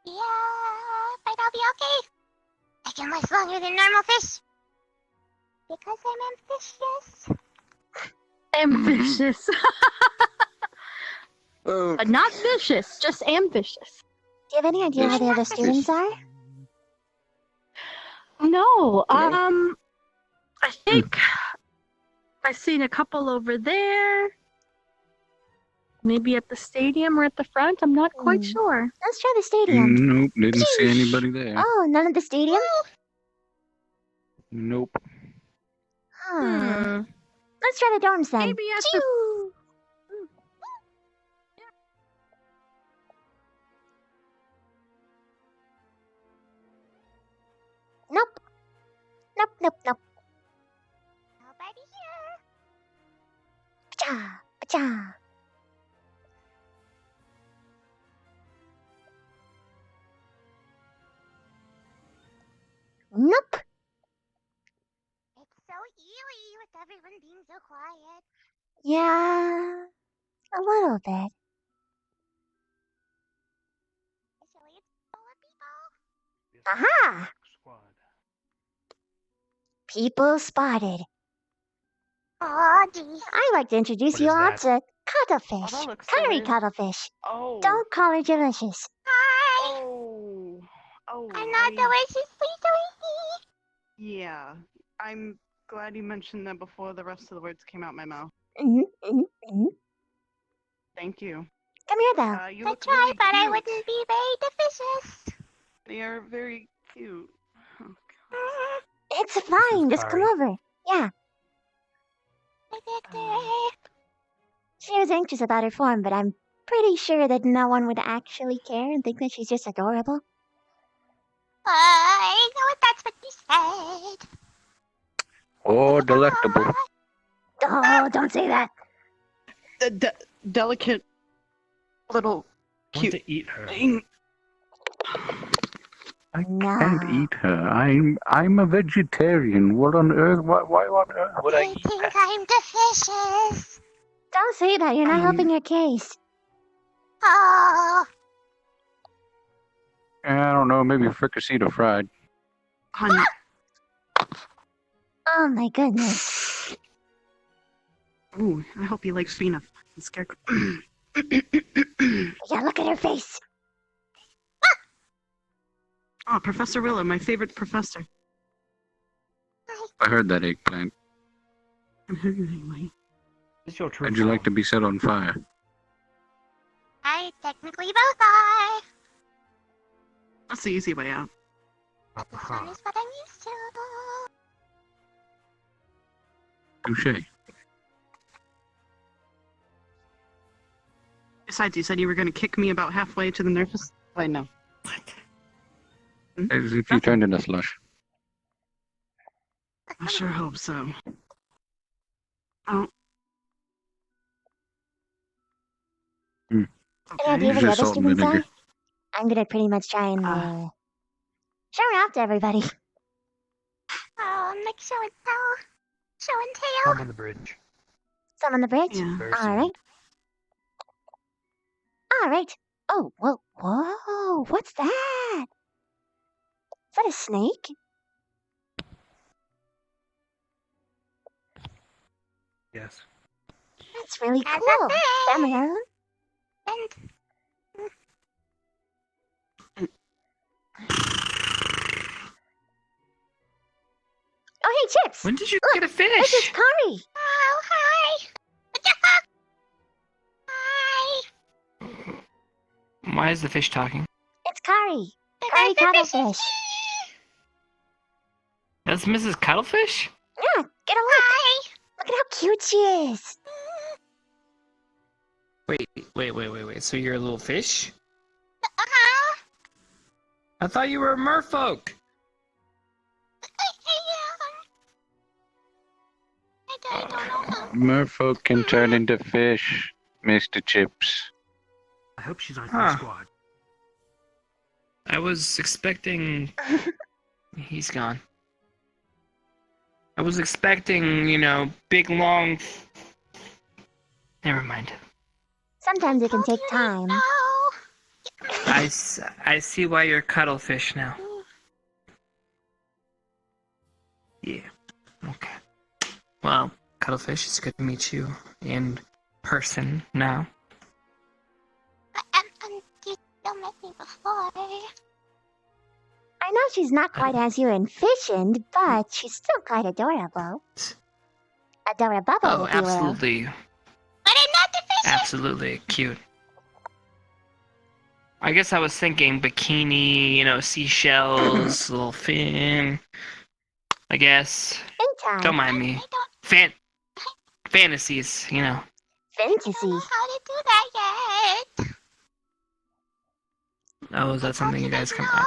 Yeah, but I'll be okay. I can last longer than normal fish. Because I'm ambitious. Ambitious. Oh. But not vicious, just ambitious. Do you have any idea where the other students are? No, I think I've seen a couple over there. Maybe at the stadium or at the front. I'm not quite sure. Let's try the stadium. Nope, didn't see anybody there. Oh, none at the stadium? Nope. Huh. Let's try the dorms then. Maybe at the... Nope. Nope, nope, nope. Nobody here. Pacha, pacha. Nope. It's so eerie with everyone being so quiet. Yeah, a little bit. Actually, it's full of people. Aha! People spotted. Oh, geez. I'd like to introduce What you is all that? to cuttlefish. that looks so Curry weird. cuttlefish. Oh. Don't call her delicious. Hi. Oh. Oh. I'm not delicious. Please don't eat me. Yeah. I'm glad you mentioned that before the rest of the words came out my mouth. Mm-hmm, mm-hmm, mm-hmm. Thank you. Come here, though. You I look try, really but I cute. wouldn't be very delicious. They are very cute. Oh, It's fine. Just come Kari. over. Yeah. She was anxious about her form, but I'm pretty sure that no one would actually care and think that she's just adorable. I know what that's what you said. Oh, delectable. Oh, don't say that. The delicate little cute to eat her. thing. I can't eat her. I'm a vegetarian. What on earth? Why on earth would I I think I'm delicious. Don't say that. You're not helping your case. Oh, I don't know. Maybe fricasseed or fried. Honey. Oh my goodness. Ooh, I hope he likes being a fucking scarecrow. Yeah, look at her face. Oh, Professor Willow, my favorite professor. I heard that eggplant. I'm hungry anyway. It's your true How'd you like to be set on fire? I technically both are. That's the easy way out. This one is what I'm used to. Touche. Besides, you said you were going to kick me about halfway to the nurse's. I know. As if you turned into slush. I sure hope so. Oh. Hmm. Any idea It's where the just other salt and students vinegar. are? I'm gonna pretty much try and show her off to everybody. Oh, like show and tell. Show and tell. I'm on the bridge. Some on the bridge? Very Alright. Alright. Oh, whoa, whoa, what's that? Is that a snake? Yes. That's really That's cool. a thing. Family heirloom? And Oh, hey, Chips! When did you Look, get a fish? this is Kari! oh, hi. Hi. Why is the fish talking? It's Kari. Kari Cuttlefish. That's Mrs. Cuttlefish? Yeah, get a look. Look at how cute she is. Wait. So you're a little fish? I thought you were a merfolk. Merfolk can turn into fish, Mr. Chips. I hope she's on Huh. your squad. I was expecting... He's gone. I was expecting, big, long... Never mind. Sometimes it can take time. I see why you're cuttlefish now. Yeah. Okay. Well, cuttlefish, it's good to meet you in person now. You still met me before. I know she's not quite as you envisioned, but she's still quite adorable. Adorable, Oh, if you will. absolutely. But I'm not the fish. Absolutely cute. I guess I was thinking bikini, seashells, little fin. I guess. Anytime. Don't mind me. Fantasies, Fantasy. I don't know how to do that yet. Oh, is that something you guys come up?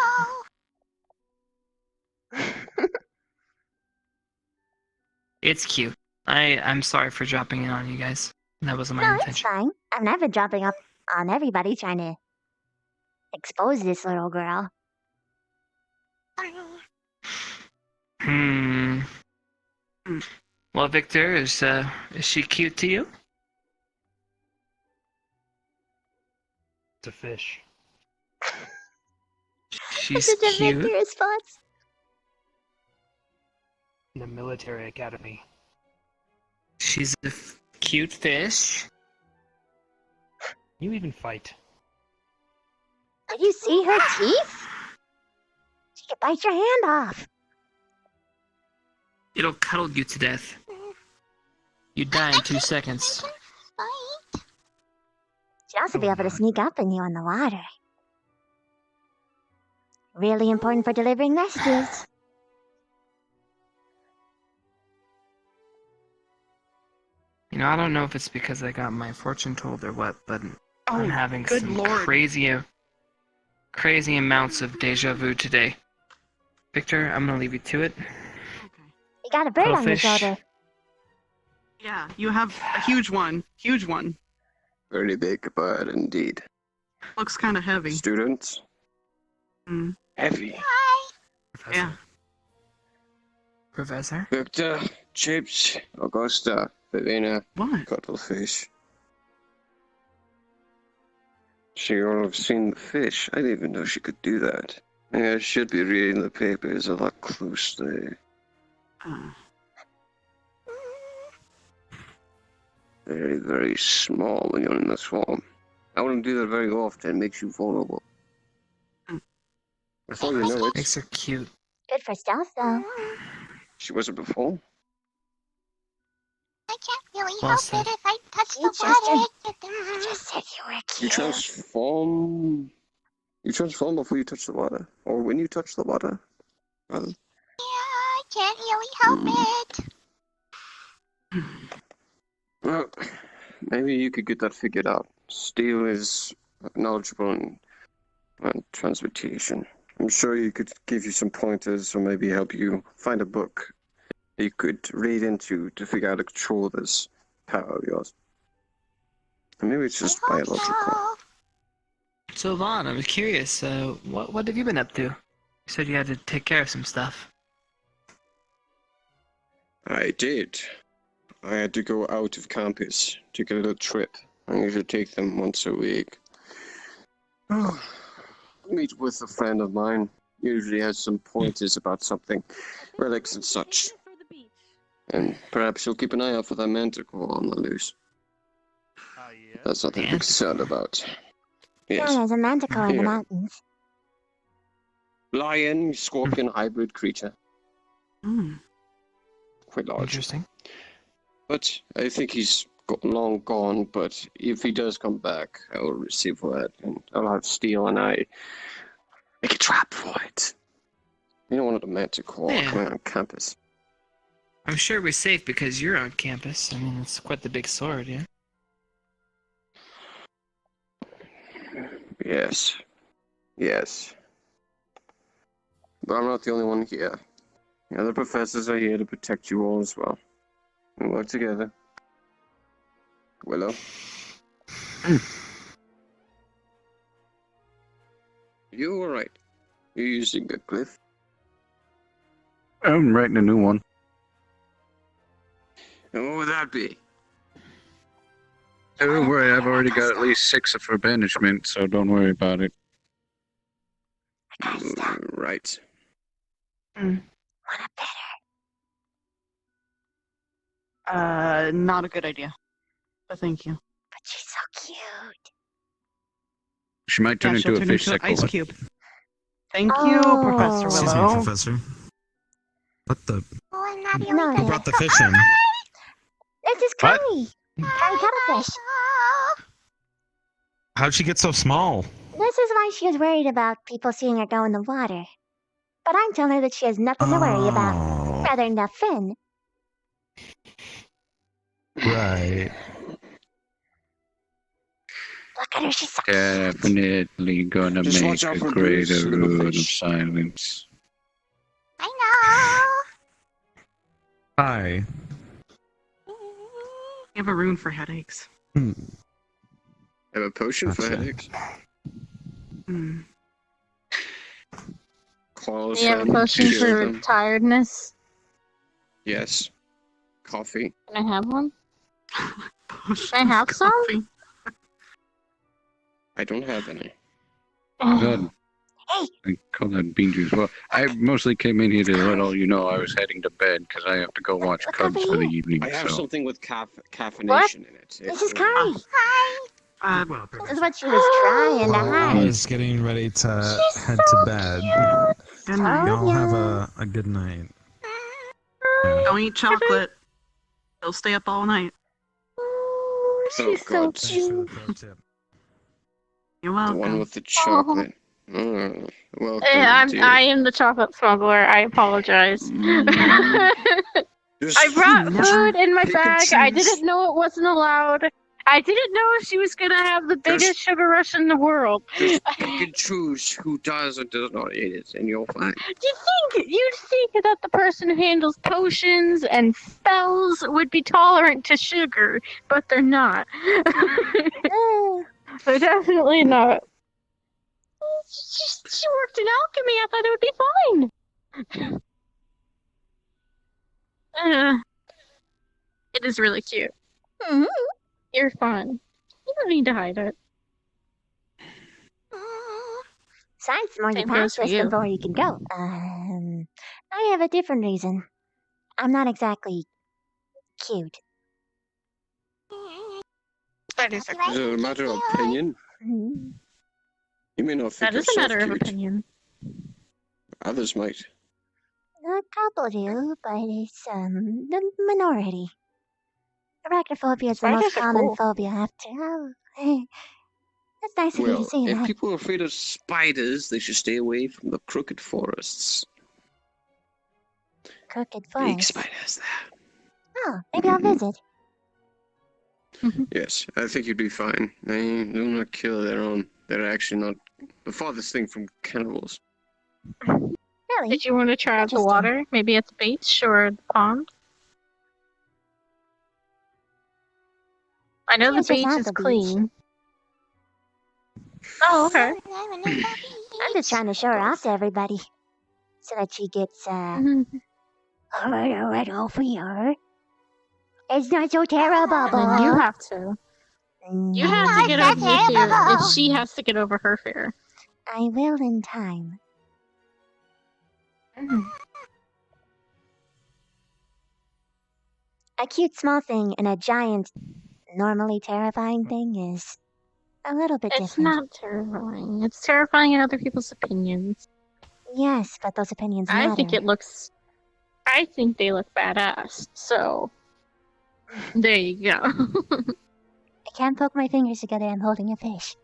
It's cute. I'm sorry for dropping in on you guys. That wasn't my No, it's intention. fine. I'm never dropping up on everybody trying to expose this little girl. Well, Victor, is she cute to you? It's a fish. She's This is a cute. Victor response. In the military academy. She's a cute fish. You even fight. Did you see her teeth? She could bite your hand off. It'll cuddle you to death. You die in 2 seconds. Should also be able to sneak up on you on the water. Really important for delivering messages. You know, I don't know if it's because I got my fortune told or what, but Oh, I'm having good some lord. crazy amounts of deja vu today. Victor, I'm gonna leave you to it. You got a bird on your Quillfish. shoulder. Yeah, you have a huge one. Huge one. Very big bird indeed. Looks kind of heavy. Students? Mm. Heavy. Yeah. Professor? Victor, Chips, Augusta, Vivina, What? Cuttlefish. She ought to have seen the fish. I didn't even know she could do that. Yeah, I should be reading the papers a lot closely. Very, very small when you're in the swamp. I wouldn't do that very often. It makes you vulnerable. Before you know it, Makes her cute. Good for stealth, though. she wasn't before. I can't really Well help said. it if I touch You the water. You just said you were You cute. transform. You transform before you touch the water, or when you touch the water. Rather. I can't really help it. Well, maybe you could get that figured out. Steele is knowledgeable in transmutation. I'm sure he could give you some pointers, or maybe help you find a book you could read into to figure out how to control this power of yours. And maybe it's just biological. So Vaughn, I'm curious, what have you been up to? You said you had to take care of some stuff. I did. I had to go out of campus, take a little trip. I usually take them once a week. Meet with a friend of mine. Usually has some pointers about something, relics and such. And perhaps you'll keep an eye out for that manticore on the loose. That's something to be concerned about. Yeah, Yes. there's a manticore in the Here. mountains. Lion, scorpion hybrid creature. Mm. Quite large. Interesting. But I think he's long gone, but if he does come back, I will receive word, and I'll have Steel and I make a trap for it. You don't want a manticore Yeah. coming on campus. I'm sure we're safe because you're on campus. I mean, it's quite the big sword, yeah? Yes. Yes. But I'm not the only one here. The other professors are here to protect you all as well. We work together. Willow? You alright? You're using a glyph? I'm writing a new one. And what would that be? Don't worry, I've already got at least 6 for banishment, so don't worry about it. Right. Not a good idea. But thank you. But she's so cute. She might turn Yeah, she'll into a turn fish into an ice sickle. cube. Thank you, Professor Excuse me, Willow. Professor. What the? Oh, I'm not No, Who brought the fish in? This is What? Curry. Curry Cuttlefish. How'd she get so small? This is why she was worried about people seeing her go in the water. But I'm telling her that she has nothing to worry about. Oh. Rather than a fin. Right. Look at her, she's so Definitely gonna Just make watch out a for greater Bruce, little rule of fish. silence. I Hi. You have a rune for headaches. Hmm. I have a potion for Gotcha. headaches. Mm. Call Do you have a them, potion cure for them. tiredness? Yes. Coffee. Can I have one? Potion Can I have of some? coffee. I don't have any. God. I call that bean juice. Well, I mostly came in here to let all you know I was heading to bed because I have to go watch Cubs for the evening. I have So something with caffeination in it. This is Curry. Well, This is what she was trying to I hide. was getting ready to head to bed. Good night. Y'all have a good night. Don't eat chocolate. They'll stay up all night. She's so Thanks for cute. the pro tip. You're The welcome. one with the chocolate. Oh, welcome, Yeah, dear. I am the chocolate smuggler. I apologize. Just I brought never food in my pick and bag. I choose. didn't know it wasn't allowed. I didn't know she was gonna have the biggest sugar rush in the world. Just pick and choose who does or does not eat it, and you'll find. You'd think that the person who handles potions and spells would be tolerant to sugar, but they're not. They're definitely not. She worked in alchemy. I thought it would be fine. It is really cute. You're fun. You don't need to hide it. Besides, the more you Same goes for practice, the you. more you can go. I have a different reason. I'm not exactly cute. Spiders are Is it a matter of opinion? You may not think That is a yourself matter of cute. opinion. Others might. A couple do, but it's the minority. Arachnophobia is the most Spiders are common cool. phobia after. Oh, that's nice of you to Well, say if that. people are afraid of spiders, they should stay away from the crooked forests. Crooked Big forest. spiders there. Oh, maybe I'll visit. Yes, I think you'd be fine. They do not kill their own. They're actually not the farthest thing from cannibals. Really? Did you want to try out the Interesting. water? Maybe at the beach or the pond? I know the It's just beach at is the beach. clean. Oh, okay. I'm just trying to show her off to everybody. So that she gets, alright, over here. It's not so terrible. And then you have to. You have to get over your fear, and she has to get over her fear. I will in time. A cute small thing and a giant, normally terrifying thing is a little bit It's different. not terrifying. It's terrifying in other people's opinions. Yes, but those opinions I matter. think it looks. I think they look badass. So there you go. I can't poke my fingers together. I'm holding a fish.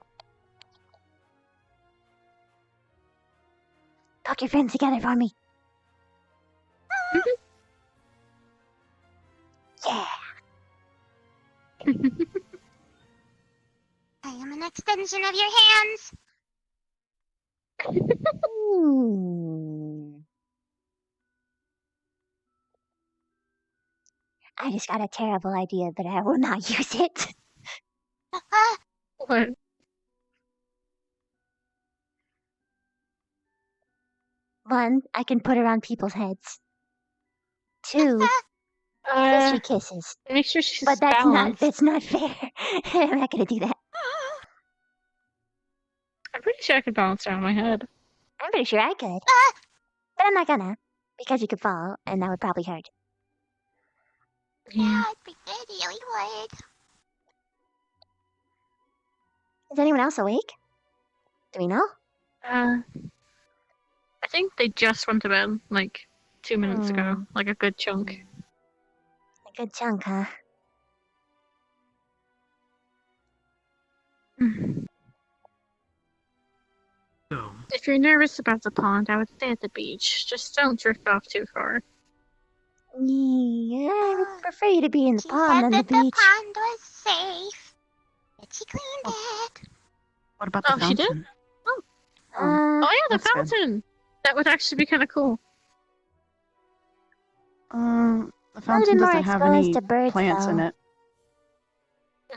Poke your friends together for me. Yeah. I am an extension of your hands. I just got a terrible idea, but I will not use it. What? One, I can put her on people's heads. Two, history kisses. Make sure she's But balanced. that's not fair. I'm not gonna do that. I'm pretty sure I could balance her on my head. I'm pretty sure I could. But I'm not gonna. Because you could fall, and that would probably hurt. Yeah. It really would. Is anyone else awake? Do we know? I think they just went to bed like 2 minutes ago, like a good chunk. A good chunk, huh? So, If you're nervous about the pond, I would stay at the beach. Just don't drift off too far. Yeah, I would prefer you to be in the She pond said than the that the beach. pond was safe. But she cleaned it. What about the Oh, she did? fountain? Oh yeah, the that's good. fountain! That would actually be kind of cool. The Probably fountain more doesn't have exposed any to birds, plants in though. it.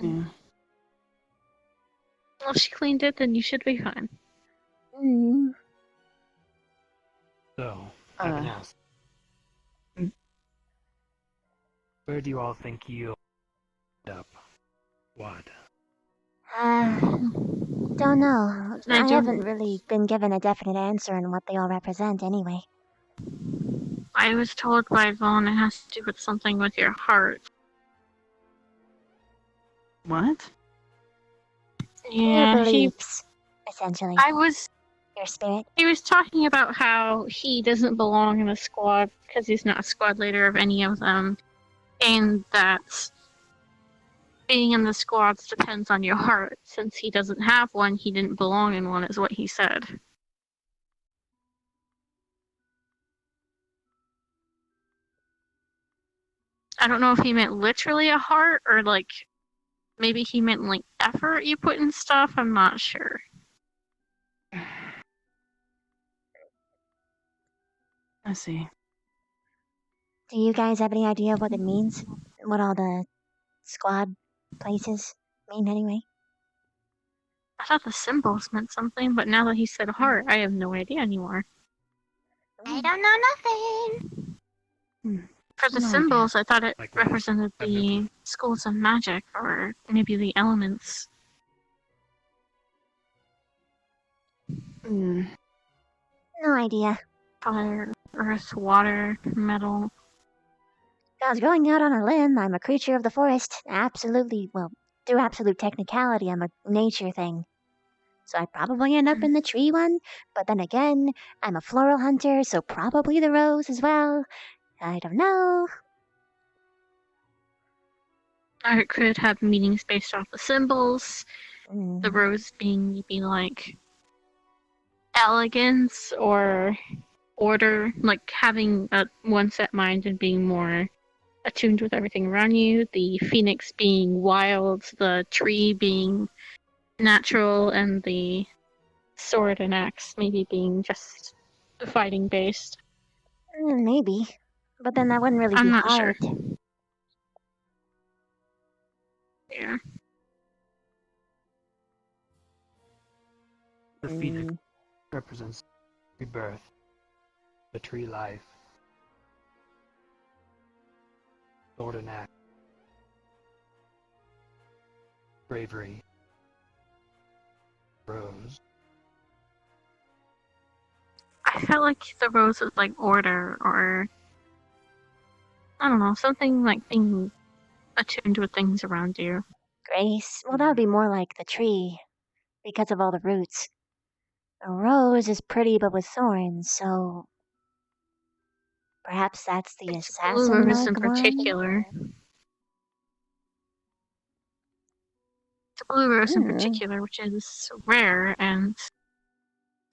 Yeah. Well, if she cleaned it, then you should be fine. so I haven't asked. Where do you all think you'll end up? What? Don't know. I I don't- haven't really been given a definite answer on what they all represent anyway. I was told by Vaughn it has to do with something with your heart. What? Yeah, Your he. beliefs, essentially. Your spirit. He was talking about how he doesn't belong in a squad because he's not a squad leader of any of them, and that being in the squads depends on your heart. Since he doesn't have one, he didn't belong in one, is what he said. I don't know if he meant literally a heart or like maybe he meant like effort you put in stuff. I'm not sure. I see. Do you guys have any idea what it means? What all the squad places mean anyway? I thought the symbols meant something, but now that he said heart, I have no idea anymore. I don't know nothing. For the No symbols, I thought it Likewise. represented I have no the schools of magic or maybe the elements. Hmm. No idea. Fire, earth, water, metal. If I was going out on a limb, I'm a creature of the forest. Absolutely, well, through absolute technicality, I'm a nature thing. So I'd probably end up in the tree one, but then again, I'm a floral hunter, so probably the rose as well. I don't know. Or it could have meanings based off the symbols. The Mm. rose being maybe like elegance or order, like having a one set mind and being more attuned with everything around you. The phoenix being wild, the tree being natural, and the sword and axe maybe being just fighting based. Maybe. But then that wouldn't really I'm be not sure. hard. Yeah. The phoenix represents rebirth, the tree life, sword and axe, bravery, rose. I felt like the rose was like order or I don't know, something like being attuned with things around you. Grace? Well, that would be more like the tree, because of all the roots. A rose is pretty but with thorns, so perhaps that's the Blue assassin rose in like one? particular. The blue rose in particular, which is rare and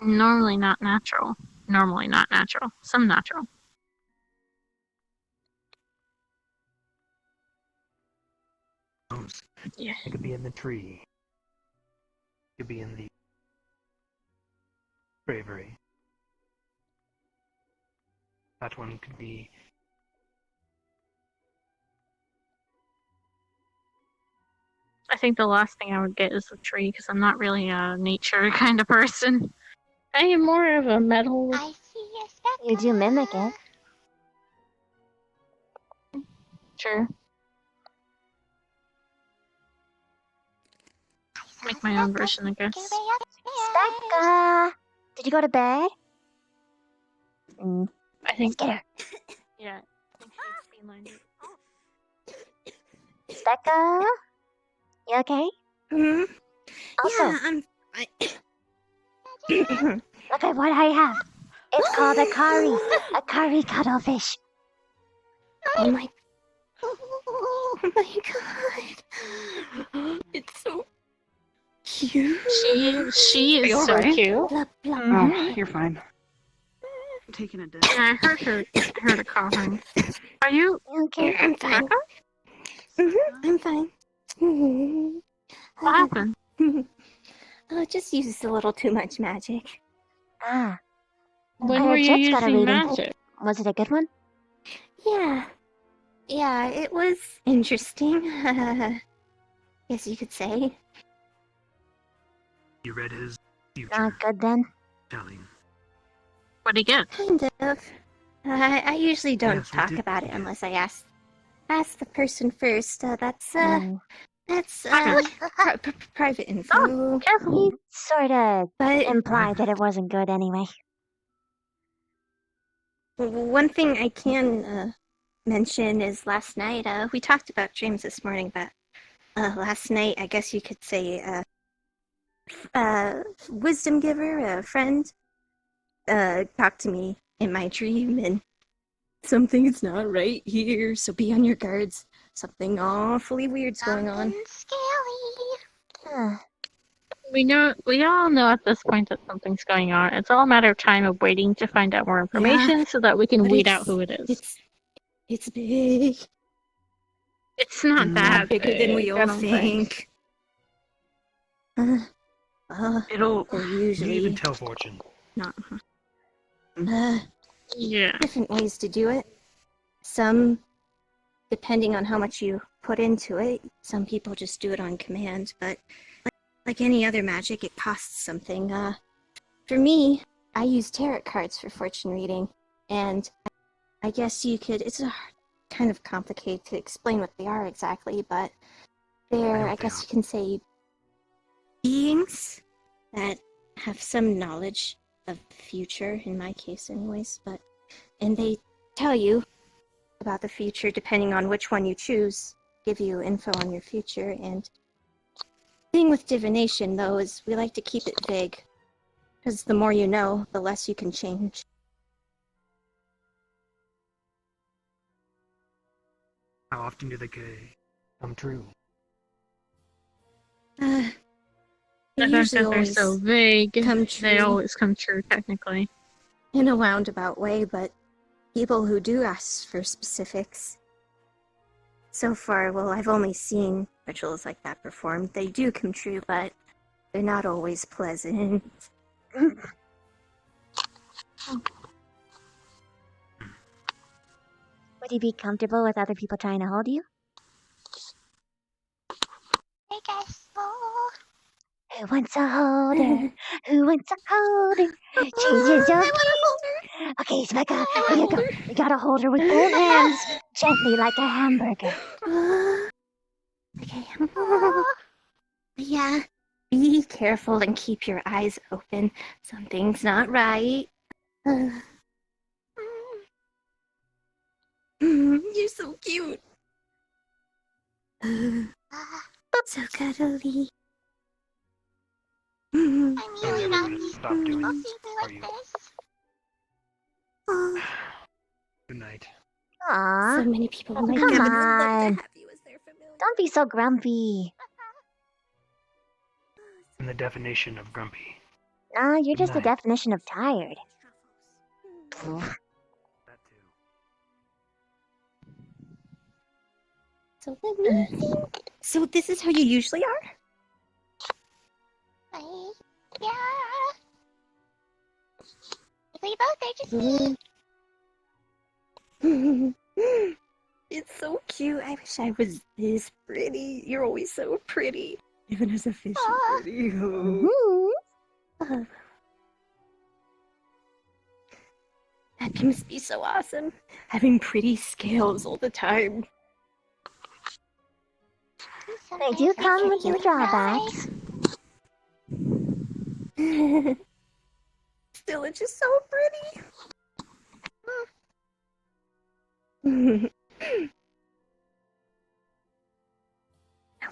normally not natural. Normally not natural. Some natural. Yeah. It could be in the tree. It could be in the bravery. That one could be I think the last thing I would get is the tree because I'm not really a nature kind of person. I am more of a metal. I see a speck. You do mimic it. Sure. Make my own version, I guess. Becca! Did you go to bed? I think. Let's get her. Yeah. I think she's beelined it. Becca? You okay? Hmm? Also, Yeah, I'm. look at what I have. It's called a kari cuttlefish. Oh my. Oh my god. It's so cute. She Are is you so alright? cute. Oh, you're fine. I'm taking a dip. Yeah, I heard her coughing. Are you okay? I'm fine. I'm fine. What happened? Oh, just used a little too much magic. Ah. When I were heard you Jet's got a using reading. magic? Was it a good one? Yeah. Yeah, it was interesting. Guess you could say. you read his future Not good then? telling. What'd he get? Kind of. I usually don't Yes, what talk did about you it get? unless I ask the person first. That's Private. private info. Careful. He sorta But implied that it wasn't good anyway. one thing I can mention is last night, we talked about dreams this morning, but last night, I guess you could say, wisdom giver, a friend, talked to me in my dream, and something's not right here, so be on your guards. something awfully weird's going on. Scary. We all know at this point that something's going on. It's all a matter of time of waiting to find out more information so that we can but weed out who it is. It's big. It's not that bigger than we big, I all don't think. It'll They're usually you even tell fortune. not. Yeah. Different ways to do it. Some, depending on how much you put into it, some people just do it on command, but like any other magic, it costs something. For me, I use tarot cards for fortune reading, and I guess you could, it's kind of complicated to explain what they are exactly, but they're, I guess you can say, beings that have some knowledge of the future, in my case anyways, and they tell you about the future depending on which one you choose, give you info on your future, and the thing with divination, though, is we like to keep it vague, because the more you know, the less you can change. How often do they come true? They The fact usually that they're always so vague, come they true always come true, technically. in a roundabout way, but people who do ask for specifics, so far, well, I've only seen rituals like that performed. They do come true, but they're not always pleasant. Would you be comfortable with other people trying to hold you? I guess so. Who wants a holder? Who wants a holder? Changes your key. Okay, Sveka, here you go. You gotta hold her with both hands, gently like a hamburger. Okay. Yeah. Be careful and keep your eyes open. Something's not right. You're so cute. So cuddly. I mean, You're not never be gonna stop doing don't it, see me are like you? this. Good night. Aw. So many people Oh, like come Gavin would love to on. have you as their familiar. Don't be so grumpy. And the definition of grumpy. Nah, you're Good just the night. definition of tired. That too. So let me think. So this is how you usually are? Yeah. We both are just me. It's so cute. I wish I was this pretty. You're always so pretty. Even as a fish, you're pretty. That must be so awesome. Having pretty scales all the time. They do come with their drawbacks. Still, it's just so pretty.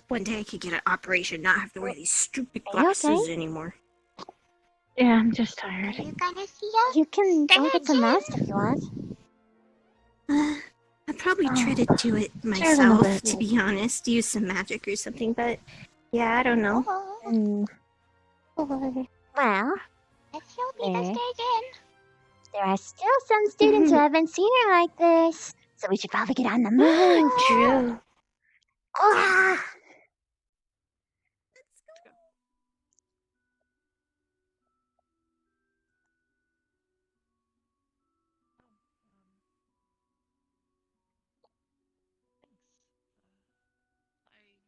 One day I could get an operation, not have to wear these stupid Are you glasses okay? anymore. Yeah, I'm just tired. Are you gonna see us? You can go get some rest if you want. I'd probably try to do it Cheers in a myself, bit. to be honest. Use some magic or something, but yeah, I don't know. Well, Let's hope he there. stays in. There are still some students who haven't seen her like this, so we should probably get on the move. True. Ah!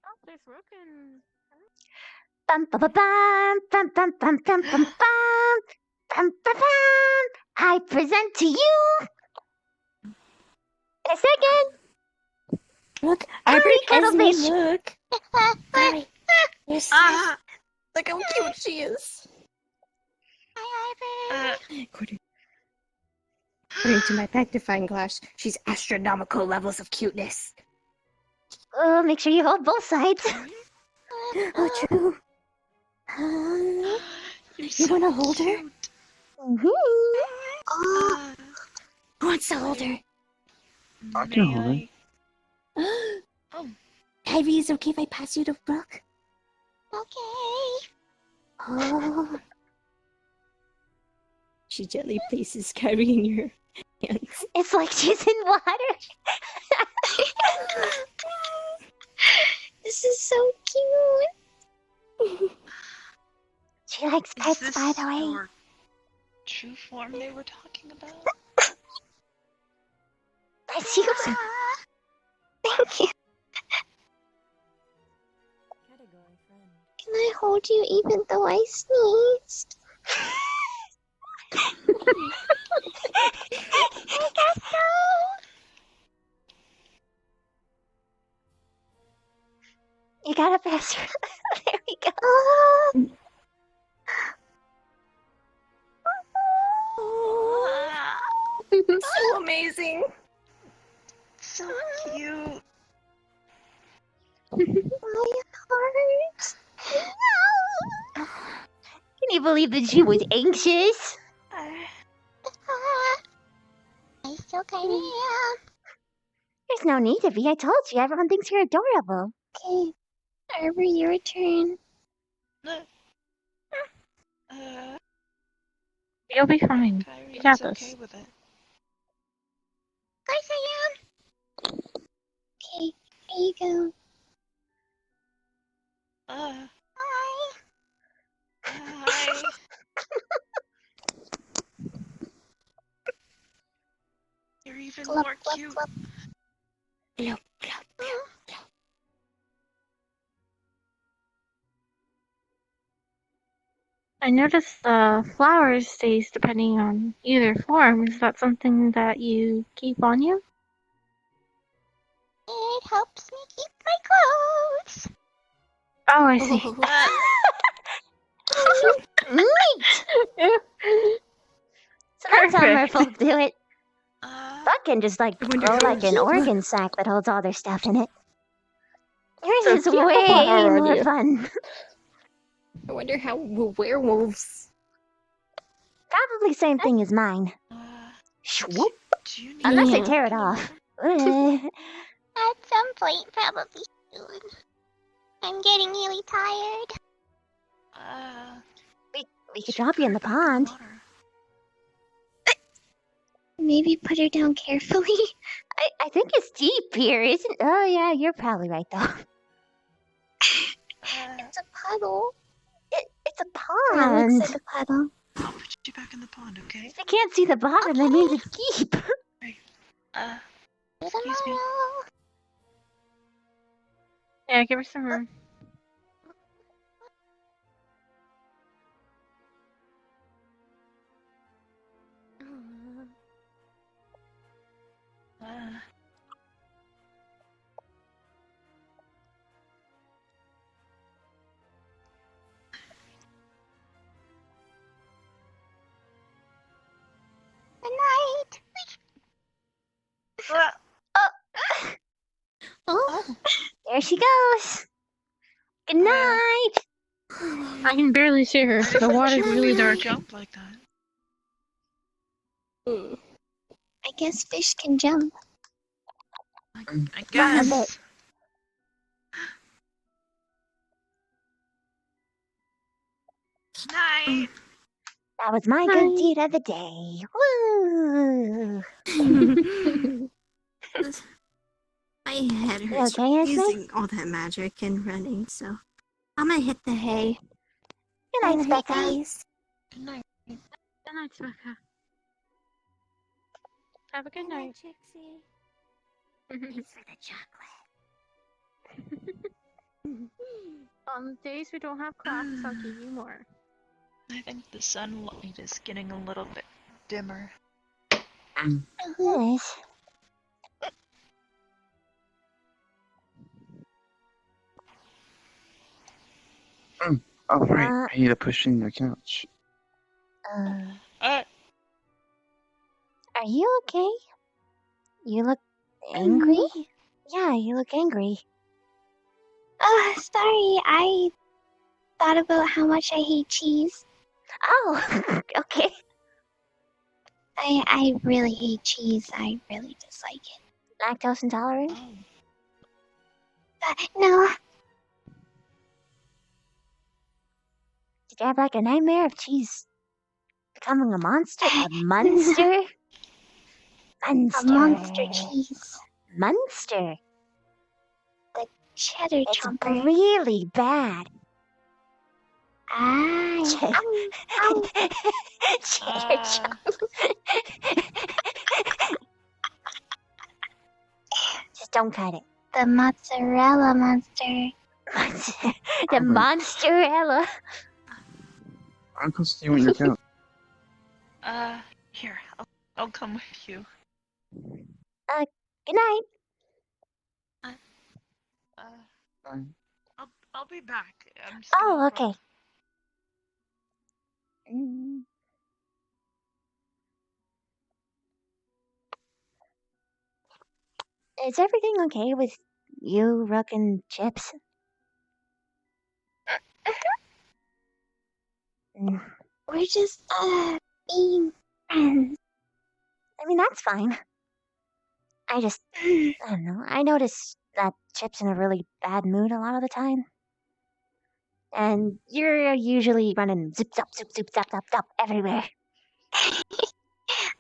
Oh, there's Roken. Bum ba ba bum bum bum bum bum bum bum bum bum bum. I present to you in a second. Look, Hurry, Esme, cuttlefish. look. Sorry. You're so look how cute she is. According to my magnifying glass, she's astronomical levels of cuteness. Oh, make sure you hold both sides. Oh, true. You want to hold her? Who wants to hold her? I can hold her. Oh. Ivy, is it okay if I pass you to Brooke? Okay. Oh. She gently places Kyrie in your hands. It's like she's in water. This is so cute. She likes Is pets, this by the way. your true form they were talking about? Bless you. Thank you. Can I hold you even though I sneezed? I guess so. You gotta pass her. There we go. So amazing. So cute. My heart. Can you believe that she was anxious? I still kind of am. There's no need to be. I told you, everyone thinks you're adorable. Okay. Whenever your turn. You'll be fine. Kyrie's You got okay this. with it. Of course I am. Okay, here you go. Hi. You're even Glub, more glub, cute. glub. Glub, glub, glub, glub. I noticed the flowers stays depending on either form. Is that something that you keep on you? It helps me keep my clothes. Oh, I see. Neat! So that's how Perfect. merfolk do it. Fucking just like grow like an organ sac that holds all their stuff in it. Yours So is people way already. more fun. I wonder how werewolves. Probably same thing as mine. Swoop. Do you need Unless they Yeah. tear it off. At some point, probably soon. I'm getting really tired. We could drop you in the pond. Maybe put her down carefully. I think it's deep here, isn't? Oh yeah, you're probably right though. It's a puddle. It's a That pond. looks like a puddle. I'll put you back in the pond, okay? If you can't see the bottom, that means it's deep. Excuse me. Yeah, give her some room. Good night. Oh. There she goes. Good night. I can barely see her. The water's really dark. Jump like that. I guess fish can jump. I Not a guess. bit. Night. That was my good deed of the day. Woo! My head You hurts okay, from Esme? using all that magic and running, so I'm gonna hit the hay. Good night, Good night, Becca. guys. Good night. Good night, Becca. Have a good night. Trixie. Thanks for the chocolate. On the days we don't have class, I'll give you more. I think the sunlight is getting a little bit dimmer. Yes. Oh, right. I need to push in the couch. Are you okay? You look angry? Yeah, you look angry. Oh, sorry. I thought about how much I hate cheese. Oh, okay. I really hate cheese. I really dislike it. Lactose intolerant? No. Did you have like a nightmare of cheese becoming a monster? A monster? A monster cheese. Monster. The cheddar It's chomper. really bad. Ah. Cheddar chomper. Just don't cut it. The mozzarella monster. The monsterella. Uncle Stu and your goat. Here, I'll come with you. Good night. I'll be back. I'm just Oh, okay. Is everything okay with you, Rook, and Chips? We're just, being friends. I mean, that's fine. I don't know. I notice that Chip's in a really bad mood a lot of the time. And you're usually running zip zap zip zip zap zap zap everywhere.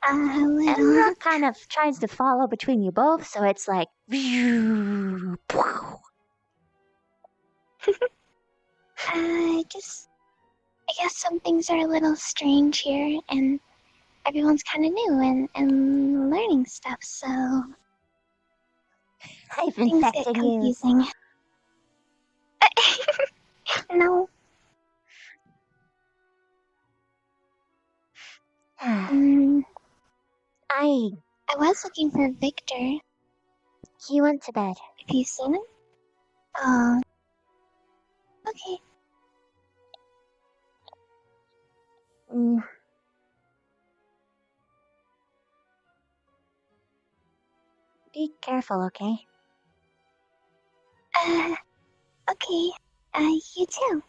And Rook kind of tries to follow between you both, so it's like I guess some things are a little strange here, and everyone's kind of new and learning stuff, so I've things get infected you. confusing. No. I was looking for Victor. He went to bed. Have you seen him? Oh. Okay. Be careful, okay? Okay. You too.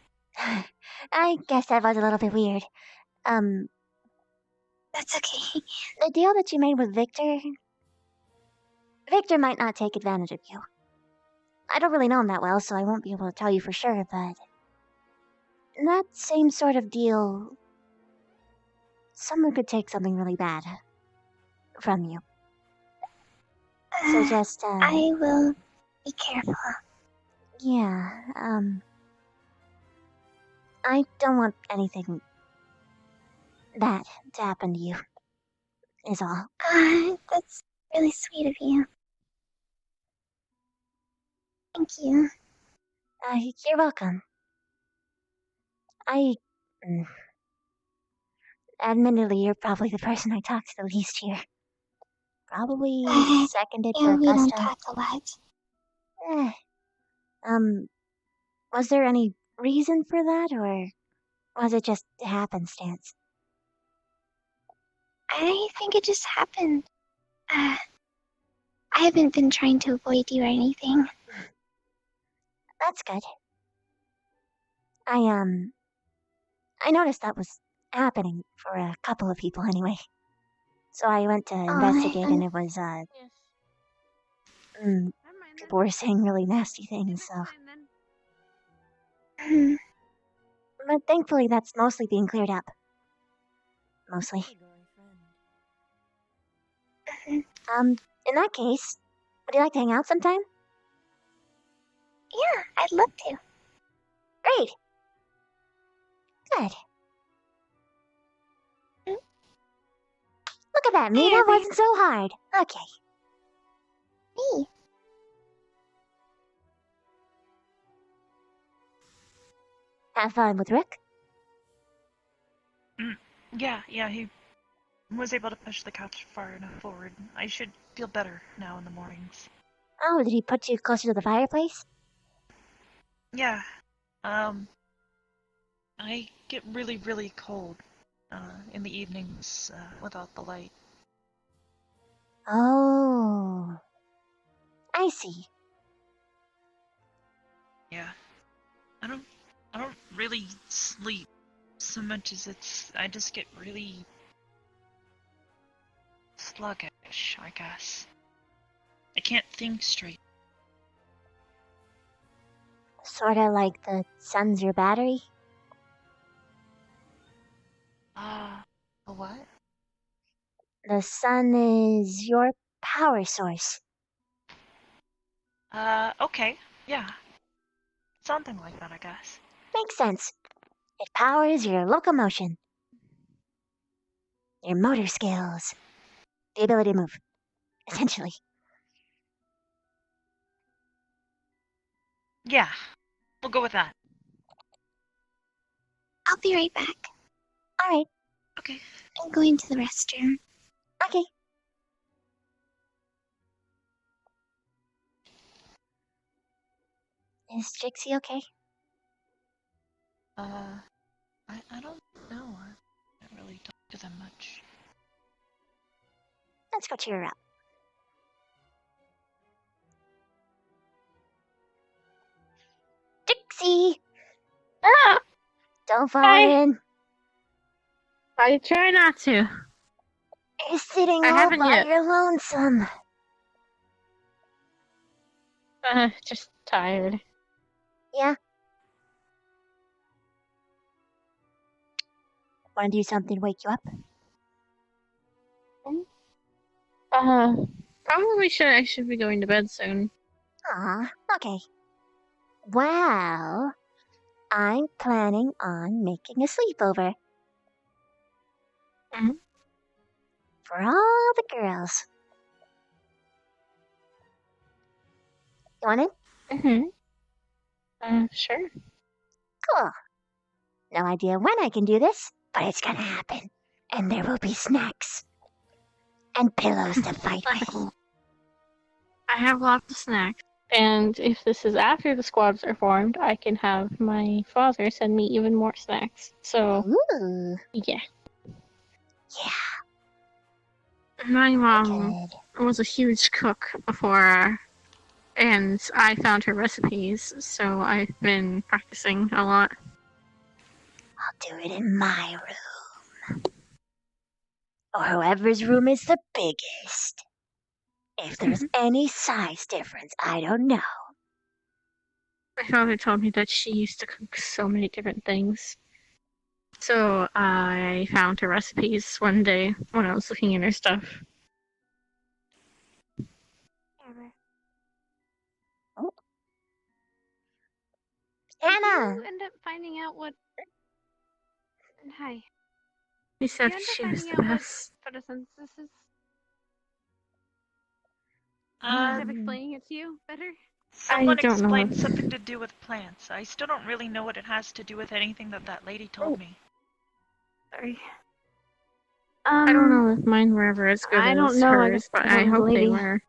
I guess that was a little bit weird. That's okay. The deal that you made with Victor might not take advantage of you. I don't really know him that well, so I won't be able to tell you for sure, but that same sort of deal, someone could take something really bad from you. So just, I will be careful. Yeah, I don't want anything bad to happen to you, is all. That's really sweet of you. Thank you. You're welcome. Admittedly, you're probably the person I talk to the least here. Probably seconded Yeah, to we don't Gusto. talk a lot. Was there any reason for that, or was it just happenstance? I think it just happened. I haven't been trying to avoid you or anything. That's good. I noticed that was happening for a couple of people anyway. So I went to investigate, and it was, people were saying really nasty things, so. But thankfully, that's mostly being cleared up. Mostly. In that case, would you like to hang out sometime? Yeah, I'd love to. Great. Good. Look at that, me. That wasn't so hard. Okay. Me. Have fun with Rick? Yeah, he was able to push the couch far enough forward. I should feel better now in the mornings. Oh, did he put you closer to the fireplace? Yeah. I get really, really cold in the evenings without the light. Oh. I see. Yeah. I don't really sleep so much as I just get really sluggish, I guess. I can't think straight. Sorta like the sun's your battery. A what? The sun is your power source. Okay. Yeah. Something like that, I guess. Makes sense. It powers your locomotion, your motor skills, the ability to move, essentially. Yeah. We'll go with that. I'll be right back. Alright. Okay. I'm going to the restroom. Okay. Is Jixie okay? I don't know. I don't really talk to them much. Let's go cheer her up. Jixie! Ah! Don't fall Hi. in. I try not to. You're sitting I all haven't by yet. your lonesome. Just tired. Yeah? Wanna do something to wake you up? Probably I should be going to bed soon. Aw, okay. Well, I'm planning on making a sleepover. Mhm. For all the girls. You want in? Sure. Cool. No idea when I can do this, but it's gonna happen. And there will be snacks. And pillows to fight with. I have lots of snacks. And if this is after the squads are formed, I can have my father send me even more snacks. So, Ooh. yeah. Yeah. My mom was a huge cook before, and I found her recipes, so I've been practicing a lot. I'll do it in my room. Or whoever's room is the biggest. If there's any size difference, I don't know. My father told me that she used to cook so many different things. So I found her recipes one day when I was looking in her stuff. Oh. Did Anna! you end up finding out what? Hi. She Did said you end up she was finding the out what best. photosynthesis is? Uh, Is it explaining it to you better? Someone don't know. explained something to do with plants. I still don't really know what it has to do with anything that lady told me. Sorry. I don't know if mine were ever as good I don't as know, I hers, guess but I I don't know the hope they lady. were.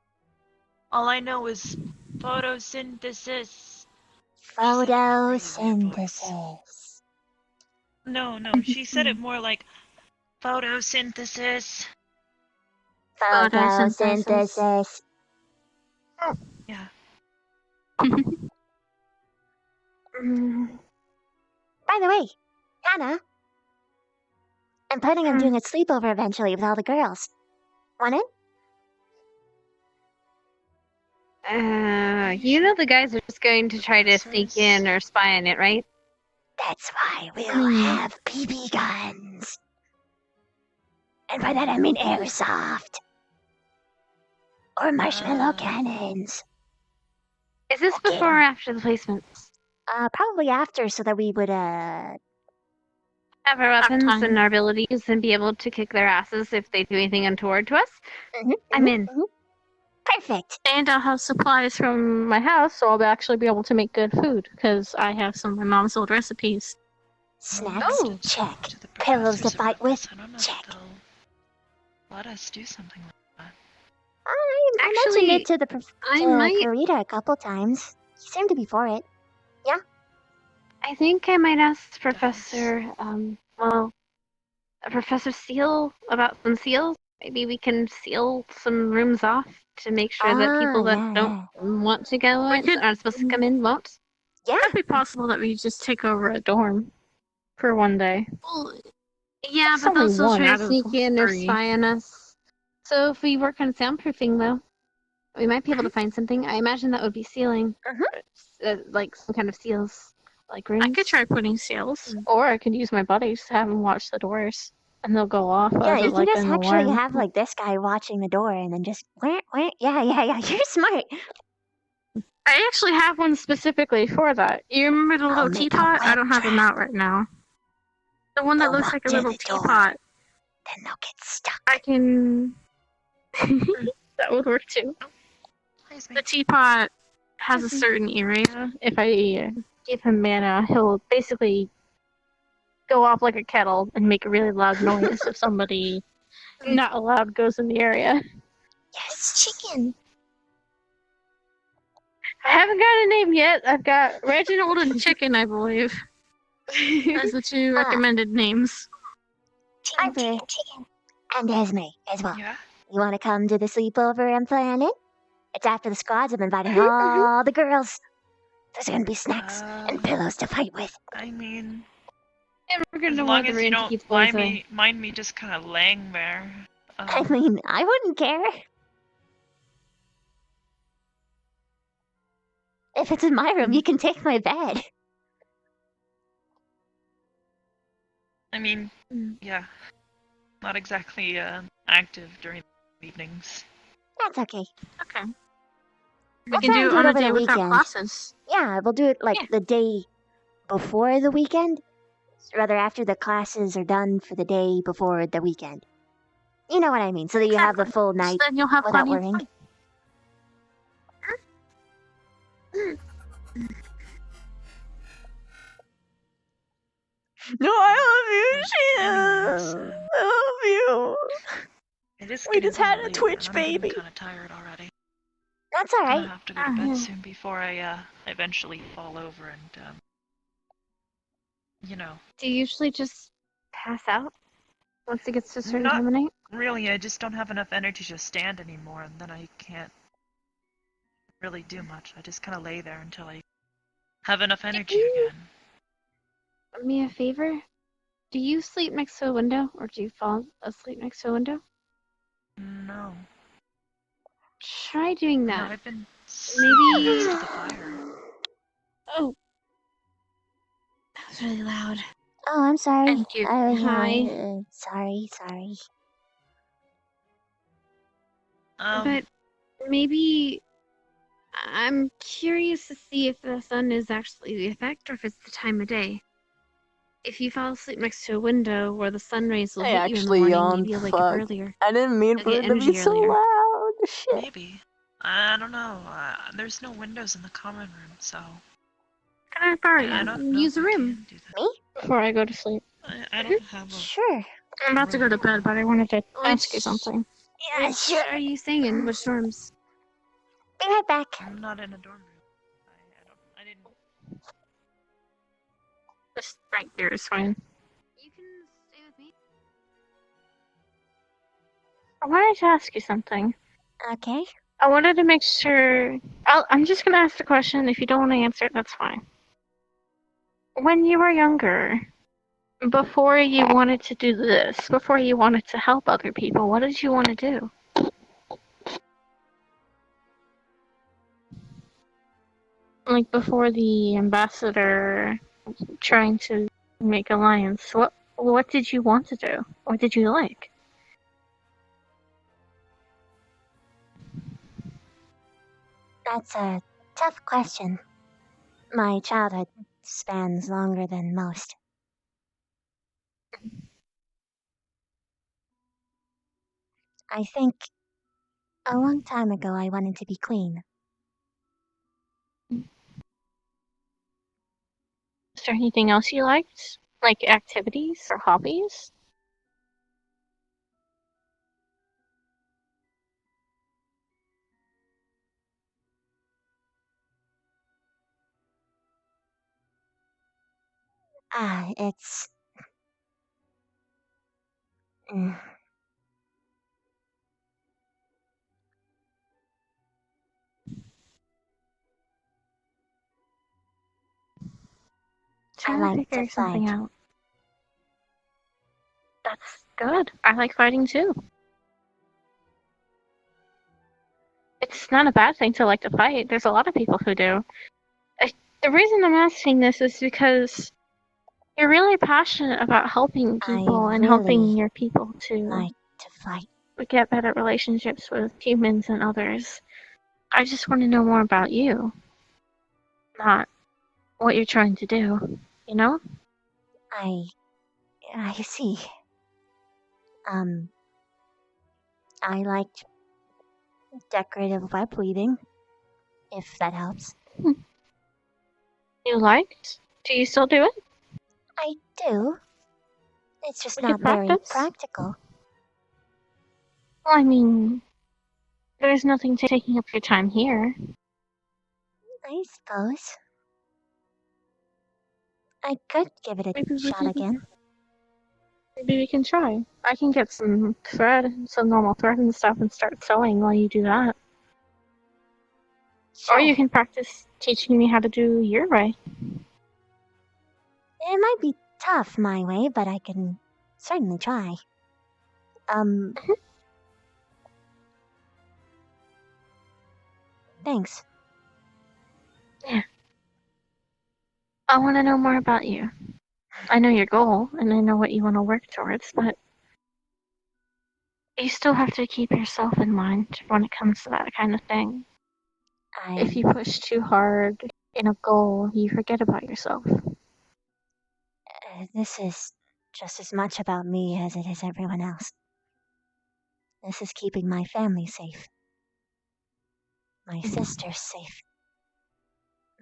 All I know is photosynthesis. Photosynthesis. No, she said it more like photosynthesis. Photosynthesis. Yeah. By the way, Hannah, I'm planning on doing a sleepover eventually with all the girls. Want in? You know the guys are just going to try to sneak in or spy on it, right? That's why we'll have BB guns. And by that I mean airsoft. Or marshmallow cannons. Is this Okay. before or after the placements? Probably after, so that we would, Have our weapons and our abilities and be able to kick their asses if they do anything untoward to us? I'm in. Perfect. And I'll have supplies from my house, so I'll actually be able to make good food, because I have some of my mom's old recipes. Snacks? Check. Pillows to fight with? Check. Let us do something like that. I mentioned it to the I might- Karita a couple times. He seemed to be for it. Yeah? I think I might ask Professor, Professor Seal about some seals. Maybe we can seal some rooms off to make sure that people that don't want to go aren't supposed to come in won't. Yeah. It could be possible that we just take over a dorm for one day. Well, yeah, It's but they'll only still one try out to of sneak in or 3. spy on us. So if we work on soundproofing, though. We might be able to find something. I imagine that would be sealing, like some kind of seals, like rooms. I could try putting seals, or I could use my buddies to have them watch the doors, and they'll go off Yeah, as you it, can like just an actually alarm. have like this guy watching the door and then just yeah, you're smart. I actually have one specifically for that. You remember the little make a teapot? I web don't have them out right now. The one that They'll looks walk like a to little the door. teapot. Then they'll get stuck. I can. That would work too. The teapot has a certain area. If I give him mana, he'll basically go off like a kettle and make a really loud noise if somebody not allowed goes in the area. Yes, chicken. I haven't got a name yet. I've got Reginald and Chicken, I believe, as the two recommended names. Arthur and Esme as well. Yeah. You want to come to the sleepover I'm planning? It's after the squads. I'm inviting all the girls. There's gonna be snacks and pillows to fight with. I mean, we're as gonna long want the as you rain to don't keep the boys mind me just kind of laying there. I mean, I wouldn't care. If it's in my room, you can take my bed. I mean, yeah, not exactly active during the evenings. That's okay. Okay. We'll can try do and it on a over day the without weekend. classes. Yeah, we'll do it like the day before the weekend. Rather, after the classes are done for the day before the weekend. You know what I mean, so that you have the full night then you'll have without plenty of worrying. fun. No, I love you, Sheila. I love you. It is We getting just had a late, Twitch and I'm baby. kind of tired already. That's all I'm right. gonna have to go to bed soon before I eventually fall over and you know. Do you usually just pass out once it gets to a certain Not time of night? really. I just don't have enough energy to stand anymore, and then I can't really do much. I just kind of lay there until I have enough energy again. Do me a favor? Do you sleep next to a window, or do you fall asleep next to a window? No. Try doing No, that. I've been Maybe. next to the fire. Oh, That was really loud. Oh, I'm sorry. Thank you. I was Hi. sorry. But maybe I'm curious to see if the sun is actually the effect or if it's the time of day. If you fall asleep next to a window where the sun rays will I hit you in the actually morning, yawned. maybe you'll wake up Fuck. earlier. I didn't mean You'll for get it to be energy so earlier. loud. Shit. Maybe. I don't know. There's no windows in the common room, so. Can I borrow I you? don't know Use if a I room. can do that. Me? Before I go to sleep. I don't have a. Sure. I'm about to go to bed, but I wanted to ask you something. Yeah, Which sure. are you staying in? Which dorms? Be right back. I'm not in a dorm room. I didn't. Just right here is fine. You can stay with me. I wanted to ask you something. Okay. I wanted to make sure. I'm just gonna ask the question. If you don't want to answer it, that's fine. When you were younger, before you wanted to do this, before you wanted to help other people, what did you want to do? Like before the ambassador trying to make alliance, what did you want to do? What did you like? That's a tough question. My childhood spans longer than most. I think a long time ago I wanted to be queen. Is there anything else you liked? Like activities or hobbies? It's... Mm. I Trying to like to figure something fight. out. That's good. I like fighting too. it's not a bad thing to like to fight. There's a lot of people who do. The reason I'm asking this is because you're really passionate about helping people and helping your people to like to fight. get better relationships with humans and others. I just want to know more about you, not what you're trying to do, you know? I see. I liked decorative web weaving, if that helps. You liked? Do you still do it? I do. It's just We could not very practice? practical. Well, I mean, there's nothing taking up your time here. I suppose. I could give it a shot again. Maybe we can try. I can get some thread, some normal thread and stuff, and start sewing while you do that. Sure. Or you can practice teaching me how to do your way. It might be tough my way, but I can certainly try. Thanks. Yeah. I want to know more about you. I know your goal, and I know what you want to work towards, but you still have to keep yourself in mind when it comes to that kind of thing. If you push too hard in a goal, you forget about yourself. This is just as much about me as it is everyone else. This is keeping my family safe. My sister's safe.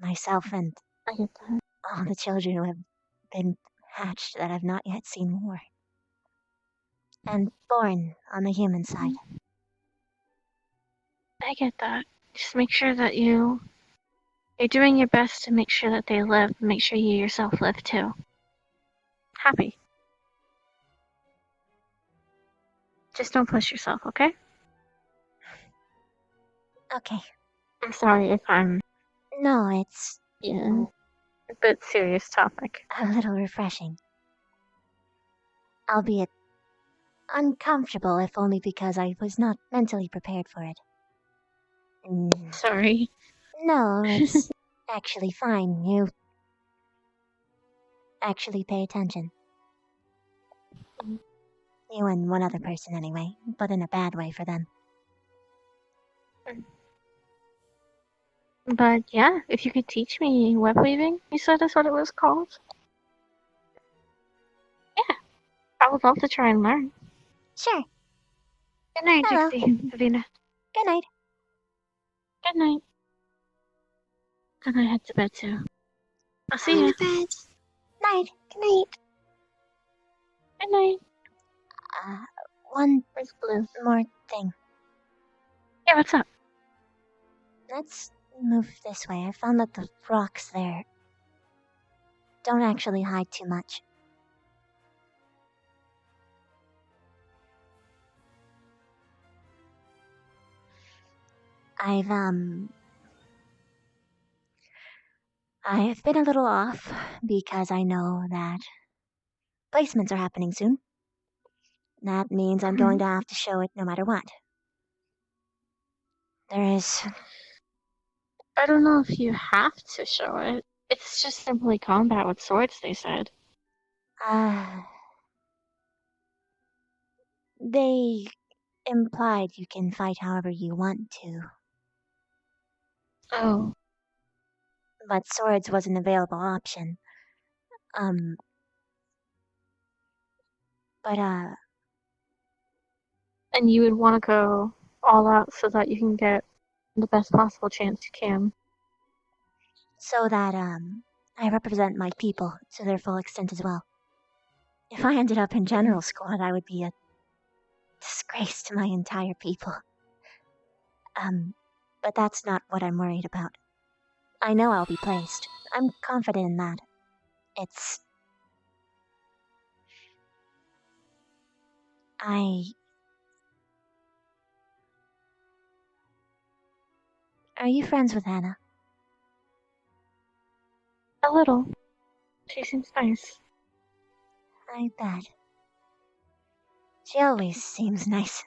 Myself and I get that. all the children who have been hatched that I've not yet seen more. And born on the human side. I get that. Just make sure that you're doing your best to make sure that they live, and make sure you yourself live too. Happy. Just don't push yourself, okay? Okay. I'm sorry if I'm... No, it's... Yeah. A bit serious topic. a little refreshing. Albeit uncomfortable, if only because I was not mentally prepared for it. Sorry. No, it's actually fine. You actually pay attention. You and one other person anyway, but in a bad way for them. But yeah, if you could teach me web weaving, you said that's what it was called? Yeah. I would love to try and learn. Sure. Good night, Hello. Dixie. Davina. Good night. Good night. I'm gonna head to bed too. I'll see you. Bed. Night. Good night. Good night. One Where's Blue? more thing. Yeah, what's up? Let's move this way. I found that the rocks there don't actually hide too much. I've been a little off because I know that placements are happening soon. That means I'm going to have to show it no matter what. There is... I don't know if you have to show it. It's just simply combat with swords, they said. They implied you can fight however you want to. Oh. But swords was an available option. And you would want to go all out so that you can get the best possible chance you can. So that, I represent my people to their full extent as well. If I ended up in general squad, I would be a disgrace to my entire people. But that's not what I'm worried about. I know I'll be placed. I'm confident in that. It's... Are you friends with Hannah? A little. She seems nice. I bet. She always seems nice.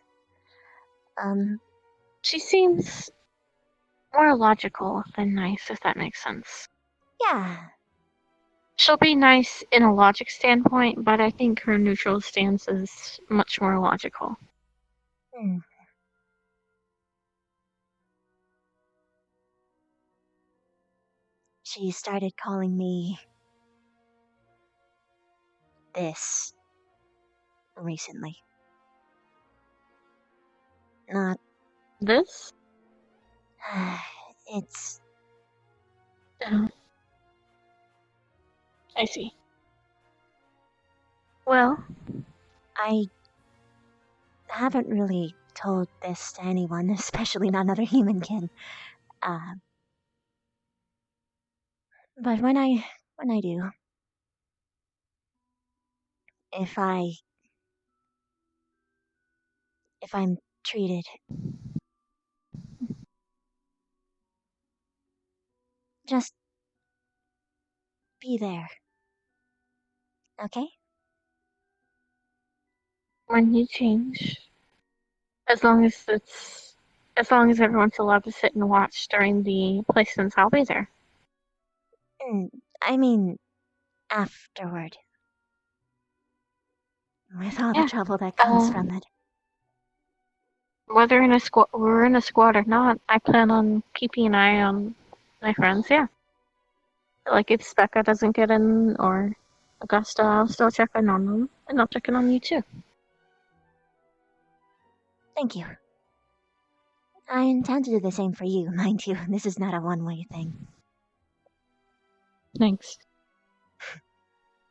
She seems More logical than nice, if that makes sense. Yeah. She'll be nice in a logic standpoint, but I think her neutral stance is much more logical. Hmm. She started calling me this recently. Not this? It's... I see. Well, I haven't really told this to anyone, especially not another humankin. But when I do, if I'm treated, just be there. Okay? when you change, as long as everyone's allowed to sit and watch during the placements, I'll be there. I mean, afterward. With all the trouble that comes from it. Whether we're in a squad or not, I plan on keeping an eye on my friends, yeah. Like if Specca doesn't get in or Augusta, I'll still check in on them, and I'll check in on you too. Thank you. I intend to do the same for you, mind you. This is not a one-way thing. Thanks.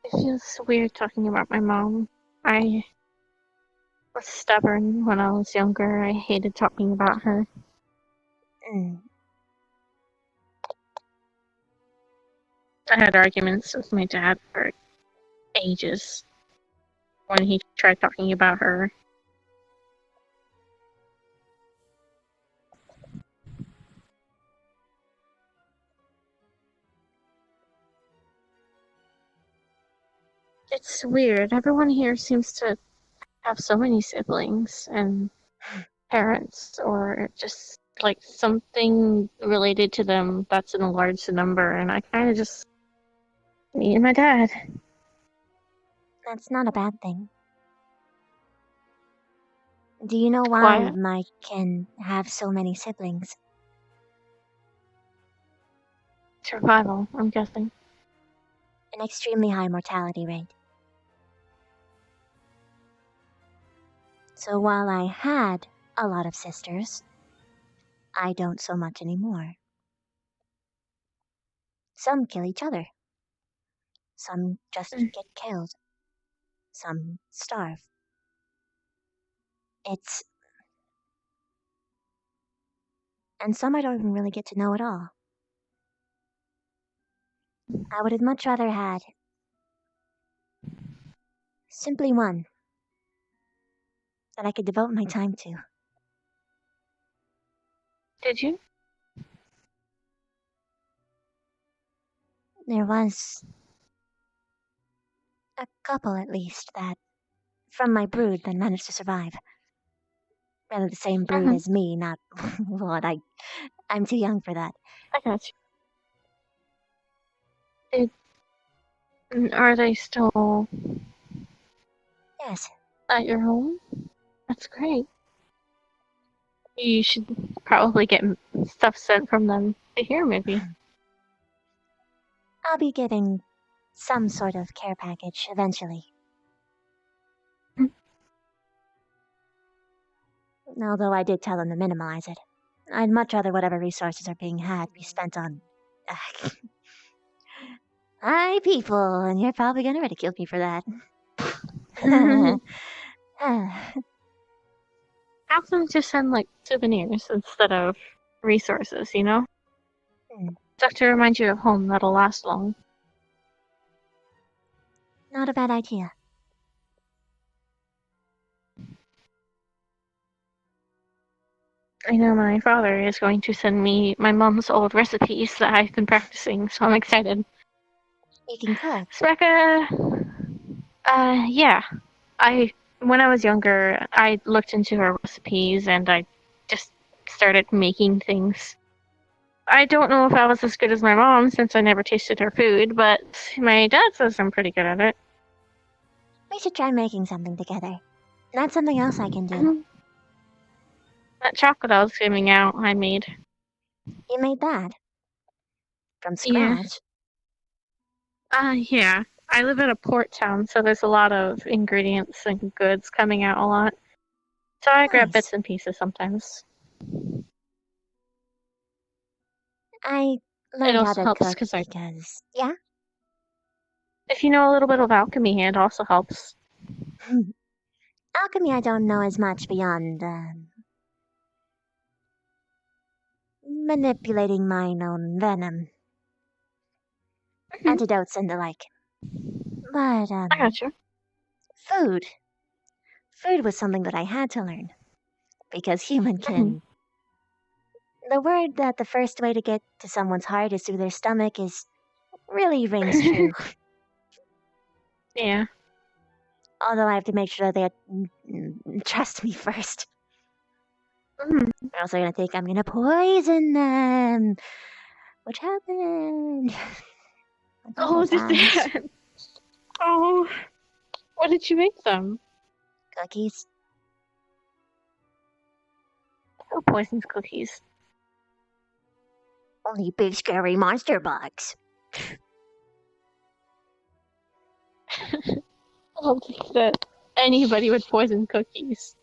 It feels weird talking about my mom. I was stubborn when I was younger. I hated talking about her. I had arguments with my dad for ages when he tried talking about her. It's weird. Everyone here seems to have so many siblings and parents, or just like something related to them that's in a large number, and I kind of just me and my dad. That's not a bad thing. Do you know why Mike can have so many siblings? Survival, I'm guessing. An extremely high mortality rate. So while I had a lot of sisters, I don't so much anymore. Some kill each other. Some just get killed. Some starve. And some I don't even really get to know at all. I would have much rather had simply one that I could devote my time to. Did you? There was a couple at least that, from my brood, that managed to survive. Rather the same brood as me, not what I'm too young for that. I got you. Are they still Yes. at your home? That's great. You should probably get stuff sent from them to here, maybe. I'll be getting some sort of care package eventually. Although I did tell them to minimize it. I'd much rather whatever resources are being had be spent on... Hi, people, and you're probably gonna ridicule me for that. Have them just send, like, souvenirs instead of resources, you know? Stuff to remind you of home that'll last long. Not a bad idea. I know my father is going to send me my mom's old recipes that I've been practicing, so I'm excited. You can cook. Rebecca, yeah. When I was younger, I looked into her recipes and I just started making things. I don't know if I was as good as my mom since I never tasted her food, but my dad says I'm pretty good at it. We should try making something together. That's something else I can do. That chocolate I was giving out, I made. You made that? From Yeah. scratch? Yeah. I live in a port town, so there's a lot of ingredients and goods coming out a lot. So I grab Nice. bits and pieces sometimes. I It learned how also to helps cook because because... Yeah? if you know a little bit of alchemy, it also helps. Alchemy I don't know as much beyond, manipulating my own venom. Antidotes and the like. But, I gotcha. Food. Food was something that I had to learn. Because human can... The word that the first way to get to someone's heart is through their stomach is... really rings true. Yeah. Although I have to make sure that they trust me first. Or else they're gonna think I'm gonna poison them. Which happened. A couple Oh, did times. that? Oh. What did you make them? Cookies. Who poisons cookies? Only big scary monster bugs. I don't think that anybody would poison cookies.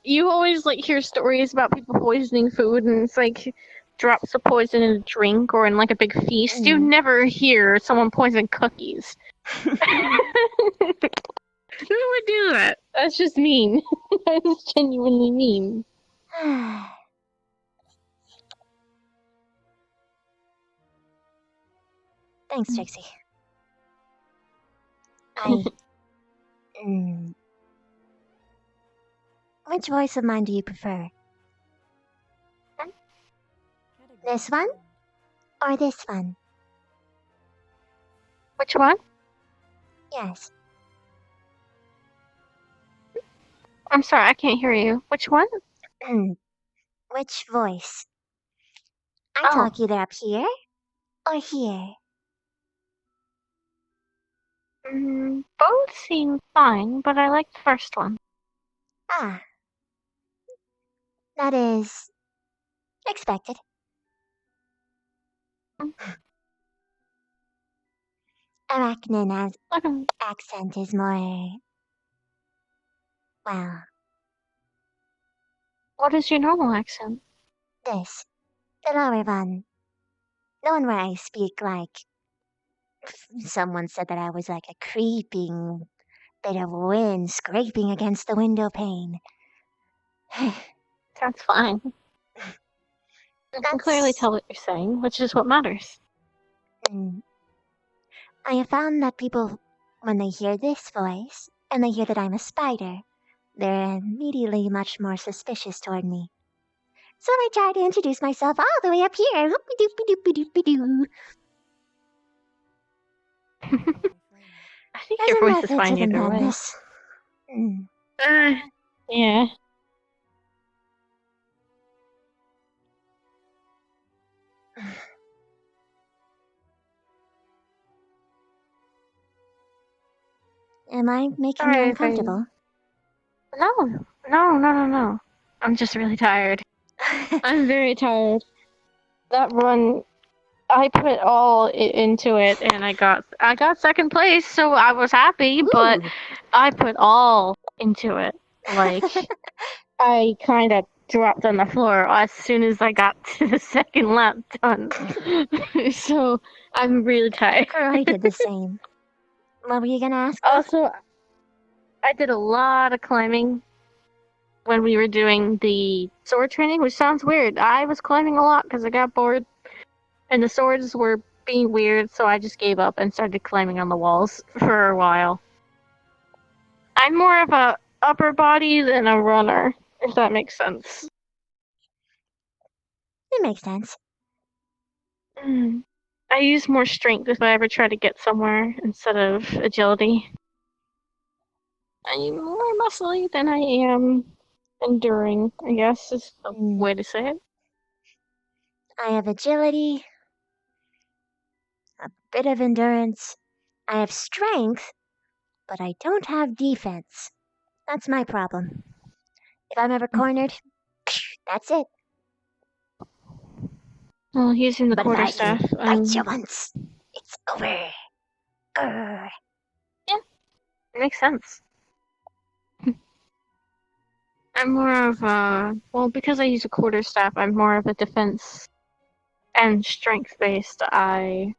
You always like hear stories about people poisoning food, and it's like drops of poison in a drink or in like a big feast. You never hear someone poison cookies. Who would do that? That's just mean. That's genuinely mean. Thanks, Trixie. I... Which voice of mine do you prefer? This one? Or this one? Which one? Yes. I'm sorry, I can't hear you. Which one? Which voice? I talk either up here or here. Both seem fine, but I like the first one. Ah. That is... expected. Arachnin accent is more... well... What is your normal accent? This. The lower one. The one where I speak like... Someone said that I was like a creeping bit of wind scraping against the window pane. That's fine. I can clearly tell what you're saying, which is what matters. I have found that people, when they hear this voice, and they hear that I'm a spider, they're immediately much more suspicious toward me. So I try to introduce myself all the way up here. Whoopie-doopie-doopie-doopie-doo. I think There's your a voice is method fine to the either way. madness. Yeah. Am I making you uncomfortable? No. I'm just really tired. I'm very tired. That run, I put all into it, and I got second place, so I was happy. But I put all into it. Like I kind of dropped on the floor as soon as I got to the second lap done. So I'm really tired. I did the same. What were you gonna ask? Also, I did a lot of climbing when we were doing the sword training, which sounds weird. I was climbing a lot because I got bored, and the swords were being weird, so I just gave up and started climbing on the walls for a while. I'm more of a upper body than a runner, if that makes sense. It makes sense. I use more strength if I ever try to get somewhere instead of agility. I'm more muscly than I am enduring, I guess is the way to say it. I have agility, a bit of endurance. I have strength, but I don't have defense. That's my problem. If I'm ever cornered, that's it. Well, using the But if I quarterstaff, can bite you once, it's over. Grr. Yeah, it makes sense. I'm more of well, because I use a quarterstaff, I'm more of a defense and strength based. I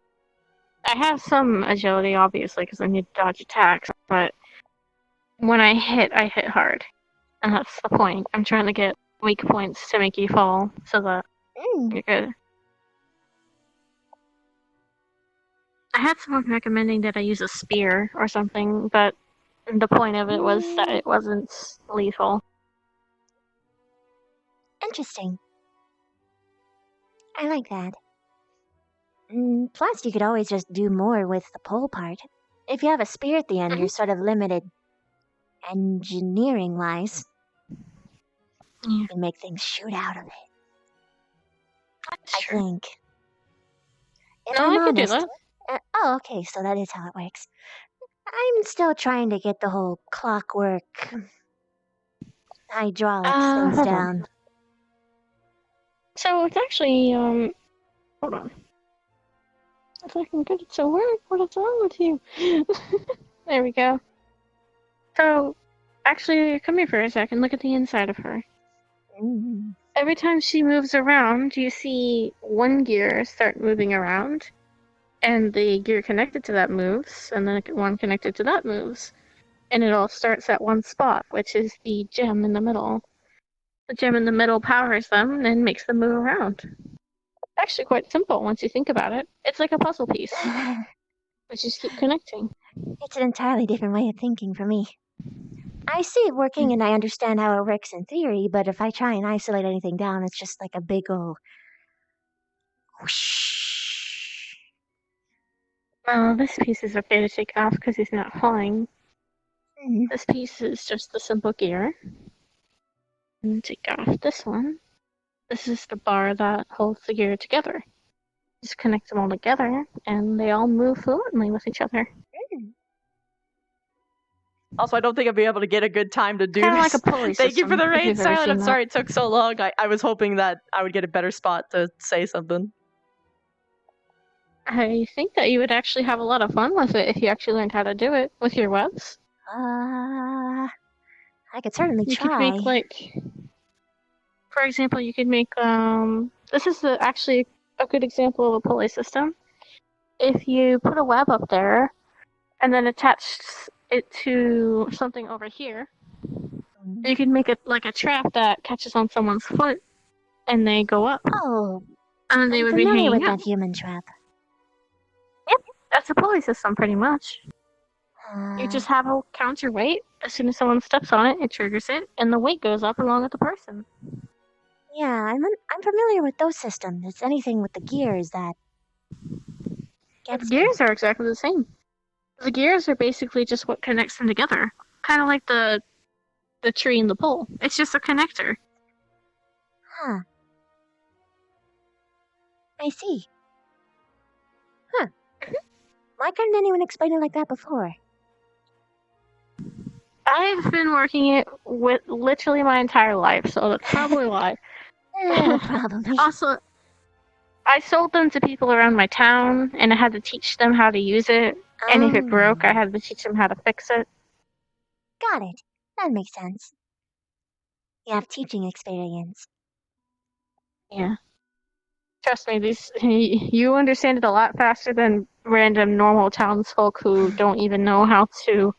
have some agility, obviously, because I need to dodge attacks, but when I hit hard. And that's the point. I'm trying to get weak points to make you fall so that you're good. I had someone recommending that I use a spear or something, but the point of it was that it wasn't lethal. Interesting. I like that. Plus, you could always just do more with the pole part. If you have a spear at the end, you're sort of limited engineering-wise. You can make things shoot out of it. I think. If I'm I could do honest, that. oh, okay, so that is how it works. I'm still trying to get the whole clockwork, hydraulic things hold down. on. So it's actually, hold on. If I can get it to work, what is wrong with you? There we go. So, actually, come here for a second. Look at the inside of her. Every time she moves around, you see one gear start moving around, and the gear connected to that moves, and then one connected to that moves. And it all starts at one spot, which is the gem in the middle. The gem in the middle powers them and makes them move around. Actually quite simple once you think about it. It's like a puzzle piece. But just keep connecting. It's an entirely different way of thinking for me. I see it working and I understand how it works in theory, but if I try and isolate anything down, it's just like a big ol' whoosh. Well, this piece is okay to take off because he's not falling. This piece is just the simple gear. And take off this one. This is the bar that holds the gear together. Just connect them all together, and they all move fluently with each other. Also, I don't think I'll be able to get a good time to do Kinda this. like a pulley Thank you for system, the if raid, you've ever Silent. I'm seen sorry that. it took so long. I was hoping that I would get a better spot to say something. I think that you would actually have a lot of fun with it if you actually learned how to do it with your webs. I could certainly You try. could make, like, for example, you could make, this is actually a good example of a pulley system. If you put a web up there, and then attach it to something over here, you can make it like a trap that catches on someone's foot, and they go up. Oh, and then they I'm would be familiar hanging with up. that human trap. Yep, that's a pulley system pretty much. You just have a counterweight. As soon as someone steps on it, it triggers it, and the weight goes up along with the person. Yeah, I'm familiar with those systems. It's anything with the gears that The gears are exactly the same. The gears are basically just what connects them together. Kind of like the tree and the pole. It's just a connector. Huh. I see. Huh. Why couldn't anyone explain it like that before? I've been working it with literally my entire life, so that's probably why. Probably. Also, I sold them to people around my town, and I had to teach them how to use it. And if it broke, I had to teach them how to fix it. Got it. That makes sense. You have teaching experience. Yeah. Trust me, you understand it a lot faster than random normal townsfolk who don't even know how to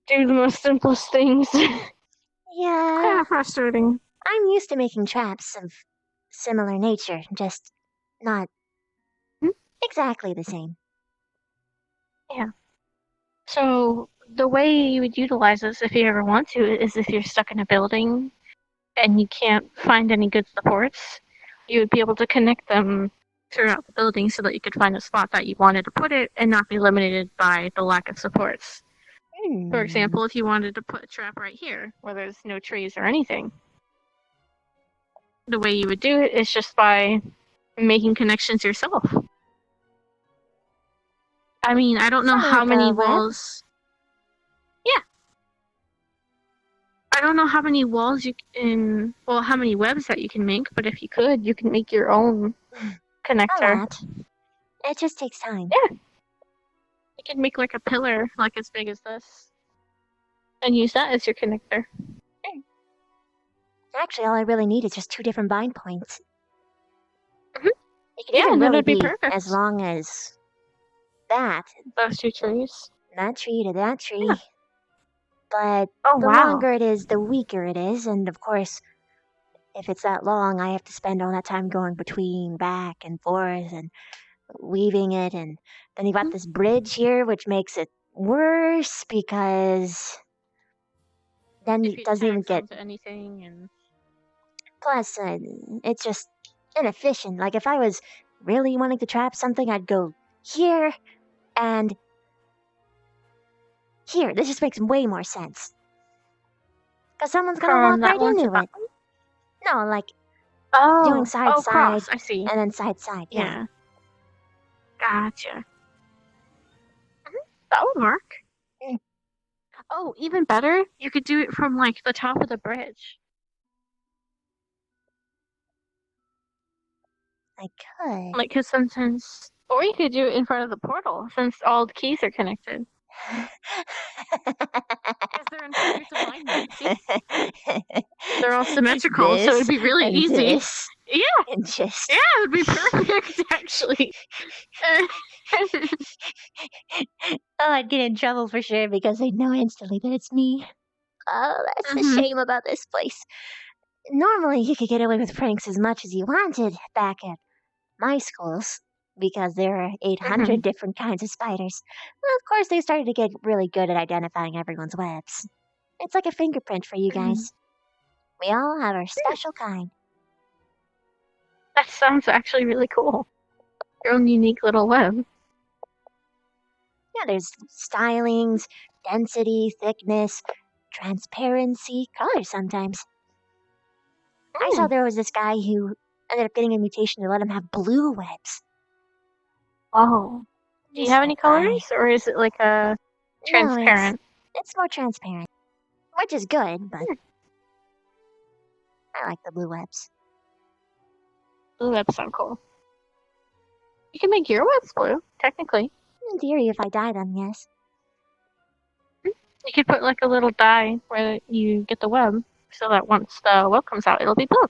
do the most simplest things. Yeah. Kind of frustrating. I'm used to making traps of similar nature, just not exactly the same. Yeah. So the way you would utilize this, if you ever want to, is if you're stuck in a building and you can't find any good supports, you would be able to connect them throughout the building so that you could find a spot that you wanted to put it and not be limited by the lack of supports. For example, if you wanted to put a trap right here where there's no trees or anything, the way you would do it is just by making connections yourself. I mean, I don't know Sort of how like many a web? walls. Yeah. I don't know how many walls you can. Well, how many webs that you can make, but if you could, you can make your own A connector. lot. It just takes time. Yeah. You can make like a pillar like as big as this. And use that as your connector. Actually, all I really need is just 2 different bind points. Mm-hmm. It could Yeah, even and then really it'd be be perfect. as long as that. Those 2 trees. That tree to that tree. Yeah. But Oh, the wow. longer it is, the weaker it is. And of course, if it's that long, I have to spend all that time going between back and forth and weaving it. And then you got this bridge here, which makes it worse because then If it you doesn't even tax get. onto anything and. Plus, it's just inefficient. Like, if I was really wanting to trap something, I'd go here and here. This just makes way more sense. Because someone's gonna From walk that right one to into that it. No, like doing Oh, side oh, side cross. I see. and then side side. Yeah. Yeah. Gotcha. That would work. Mm. Oh, even better, you could do it from like the top of the bridge. I could. Like, cause sometimes, or you could do it in front of the portal since all the keys are connected. Because they're in perfect alignment. See? They're all symmetrical, so it'd This be really and easy. this Yeah. and just. Yeah, it would be perfect actually. Oh, I'd get in trouble for sure because they'd know instantly that it's me. Oh, that's the Mhm. shame about this place. Normally, you could get away with pranks as much as you wanted back at my schools because there are 800 Mhm. different kinds of spiders. Well, of course, they started to get really good at identifying everyone's webs. It's like a fingerprint for you Mhm. guys. We all have our special kind. That sounds actually really cool. Your own unique little web. Yeah, there's stylings, density, thickness, transparency, color sometimes. I saw there was this guy who ended up getting a mutation to let him have blue webs. Oh. Do you have any colors, or is it like a No, transparent? it's more transparent, which is good, but I like the blue webs. Blue webs sound cool. You can make your webs blue, technically. In theory, if I dye them, yes. You could put like a little dye where you get the web, so that once the web comes out, it'll be blue.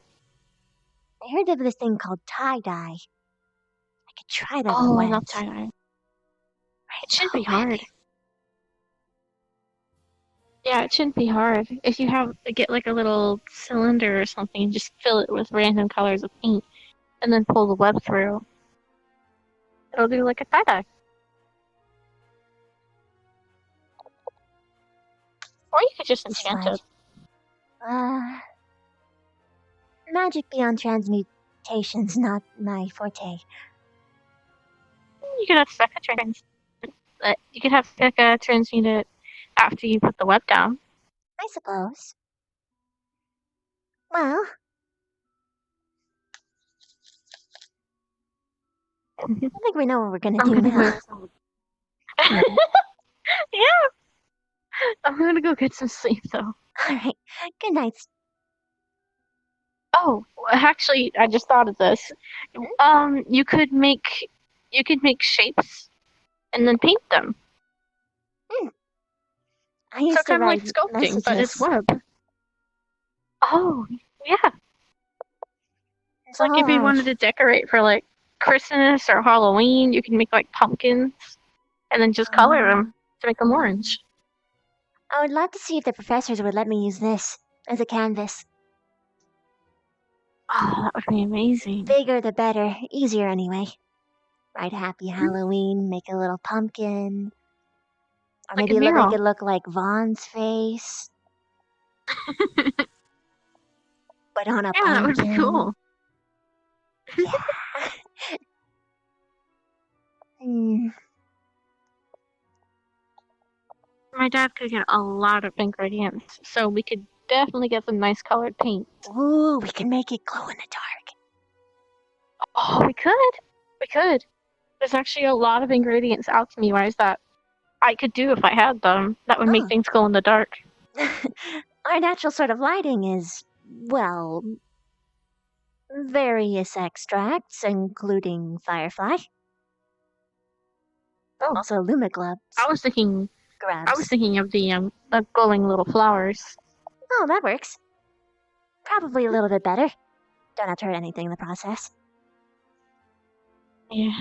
I heard of this thing called tie-dye. I could try that with Oh, I love webs. tie-dye. Right, It shouldn't be web. hard. Yeah, it shouldn't be hard. If you get like a little cylinder or something and just fill it with random colors of paint, and then pull the web through, it'll do like a tie-dye. Or you could just enchant it. Magic beyond transmutation's not my forte. You could have Becca you could have Becca transmute it after you put the web down. I suppose. Well, I think we know what we're gonna do now. Yeah. I'm gonna go get some sleep though. Alright. Good night. Oh, actually, I just thought of this. You could make shapes and then paint them. I used So to kind of like write sculpting, but it's messages. web. Oh, yeah. It's like if you alright. wanted to decorate for like Christmas or Halloween, you can make like pumpkins and then just color them to make them orange. I would love to see if the professors would let me use this as a canvas. Oh, that would be amazing. Bigger the better. Easier anyway. Write Happy Halloween, make a little pumpkin. Or Like a maybe make mural. it look like Vaughn's face. But on a Yeah, pumpkin. that would be cool. Yeah. My dad could get a lot of ingredients, so we could definitely get some nice colored paint. Ooh, we can make it glow in the dark. Oh, we could. We could. There's actually a lot of ingredients alchemy-wise that I could do if I had them. That would make things glow in the dark. Our natural sort of lighting is, well, various extracts, including firefly. Oh. Also lumiglobes. I was thinking Grabs. of the glowing little flowers. Oh, that works. Probably a little bit better. Don't have to hurt anything in the process. Yeah.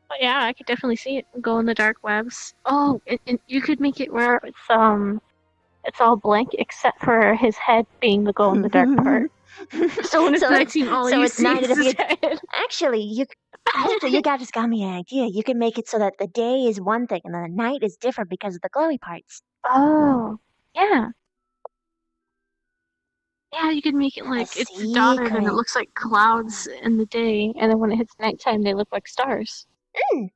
But yeah, I could definitely see it go in the dark webs. Oh, and you could make it where it's all blank except for his head being the glow in the dark part. So when it's nighttime, all you it's see night, is it'll his be head. Actually, you guys just got me an idea. You can make it so that the day is one thing and then the night is different because of the glowy parts. Oh, yeah. Yeah, you could make it like it's dotted and it secret. looks like clouds in the day, and then when it hits nighttime, they look like stars. Oh,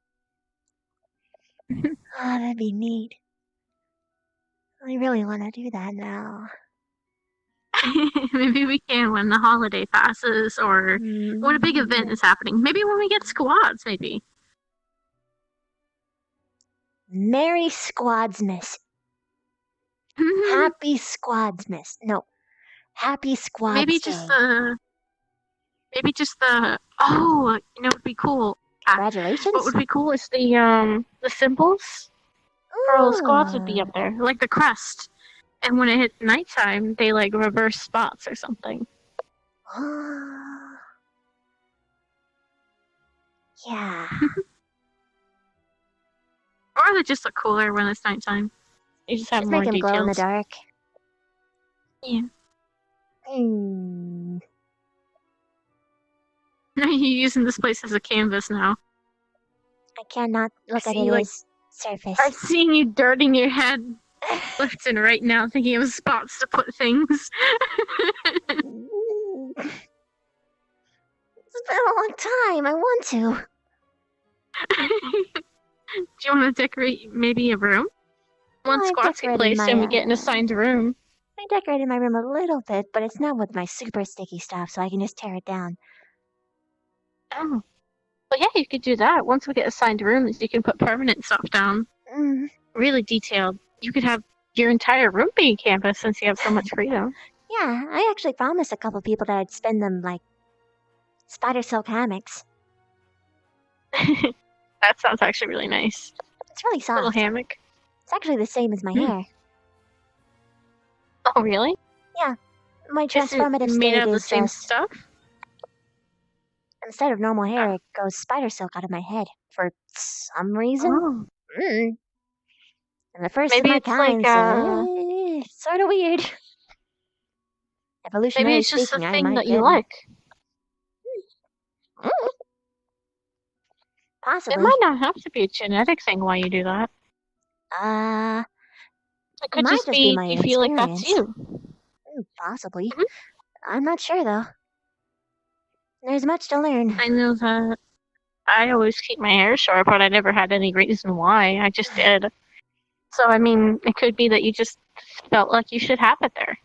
that'd be neat. I really want to do that now. Maybe we can when the holiday passes, or when a big event is happening. Maybe when we get squads, maybe. Merry Squadsmas. Happy Squadsmas. No. Happy Squads Maybe Day. just the. Oh, you know, what would be cool. Congratulations. What would be cool is the symbols for all the squads would be up there, like the crest. And when it hits nighttime, they like reverse spots or something. Yeah. Or they just look cooler when it's nighttime. You just have Just more make them details. glow in the dark. Yeah. Hmm. You're using this place as a canvas now. I cannot look at it as surface. I'm seeing you darting your head left and right now, thinking of spots to put things. It's been a long time. I want to. Do you want to decorate maybe a room? Once I've squats get decorated placed and we get an assigned room. I decorated my room a little bit, but it's not with my super sticky stuff, so I can just tear it down. Oh. Well, yeah, you could do that. Once we get assigned rooms, you can put permanent stuff down. Really detailed. You could have your entire room being canvas since you have so much freedom. Yeah, I actually promised a couple people that I'd spend them like spider silk hammocks. That sounds actually really nice. It's really soft. Little hammock. It's actually the same as my hair. Oh, really? Yeah. My Is it transformative made state out of the is same just stuff? instead of normal hair, it goes spider silk out of my head for some reason. Oh. And the first Maybe of my it's kind, like, so it's sort of weird. Evolutionary Maybe it's just speaking, a I thing might that you get like. possibly. It might not have to be a genetic thing why you do that. It could might just be my you feel like that's inexperience. you. Possibly. I'm not sure though. There's much to learn. I know that I always keep my hair short, but I never had any reason why. I just did. So, I mean, it could be that you just felt like you should have it there.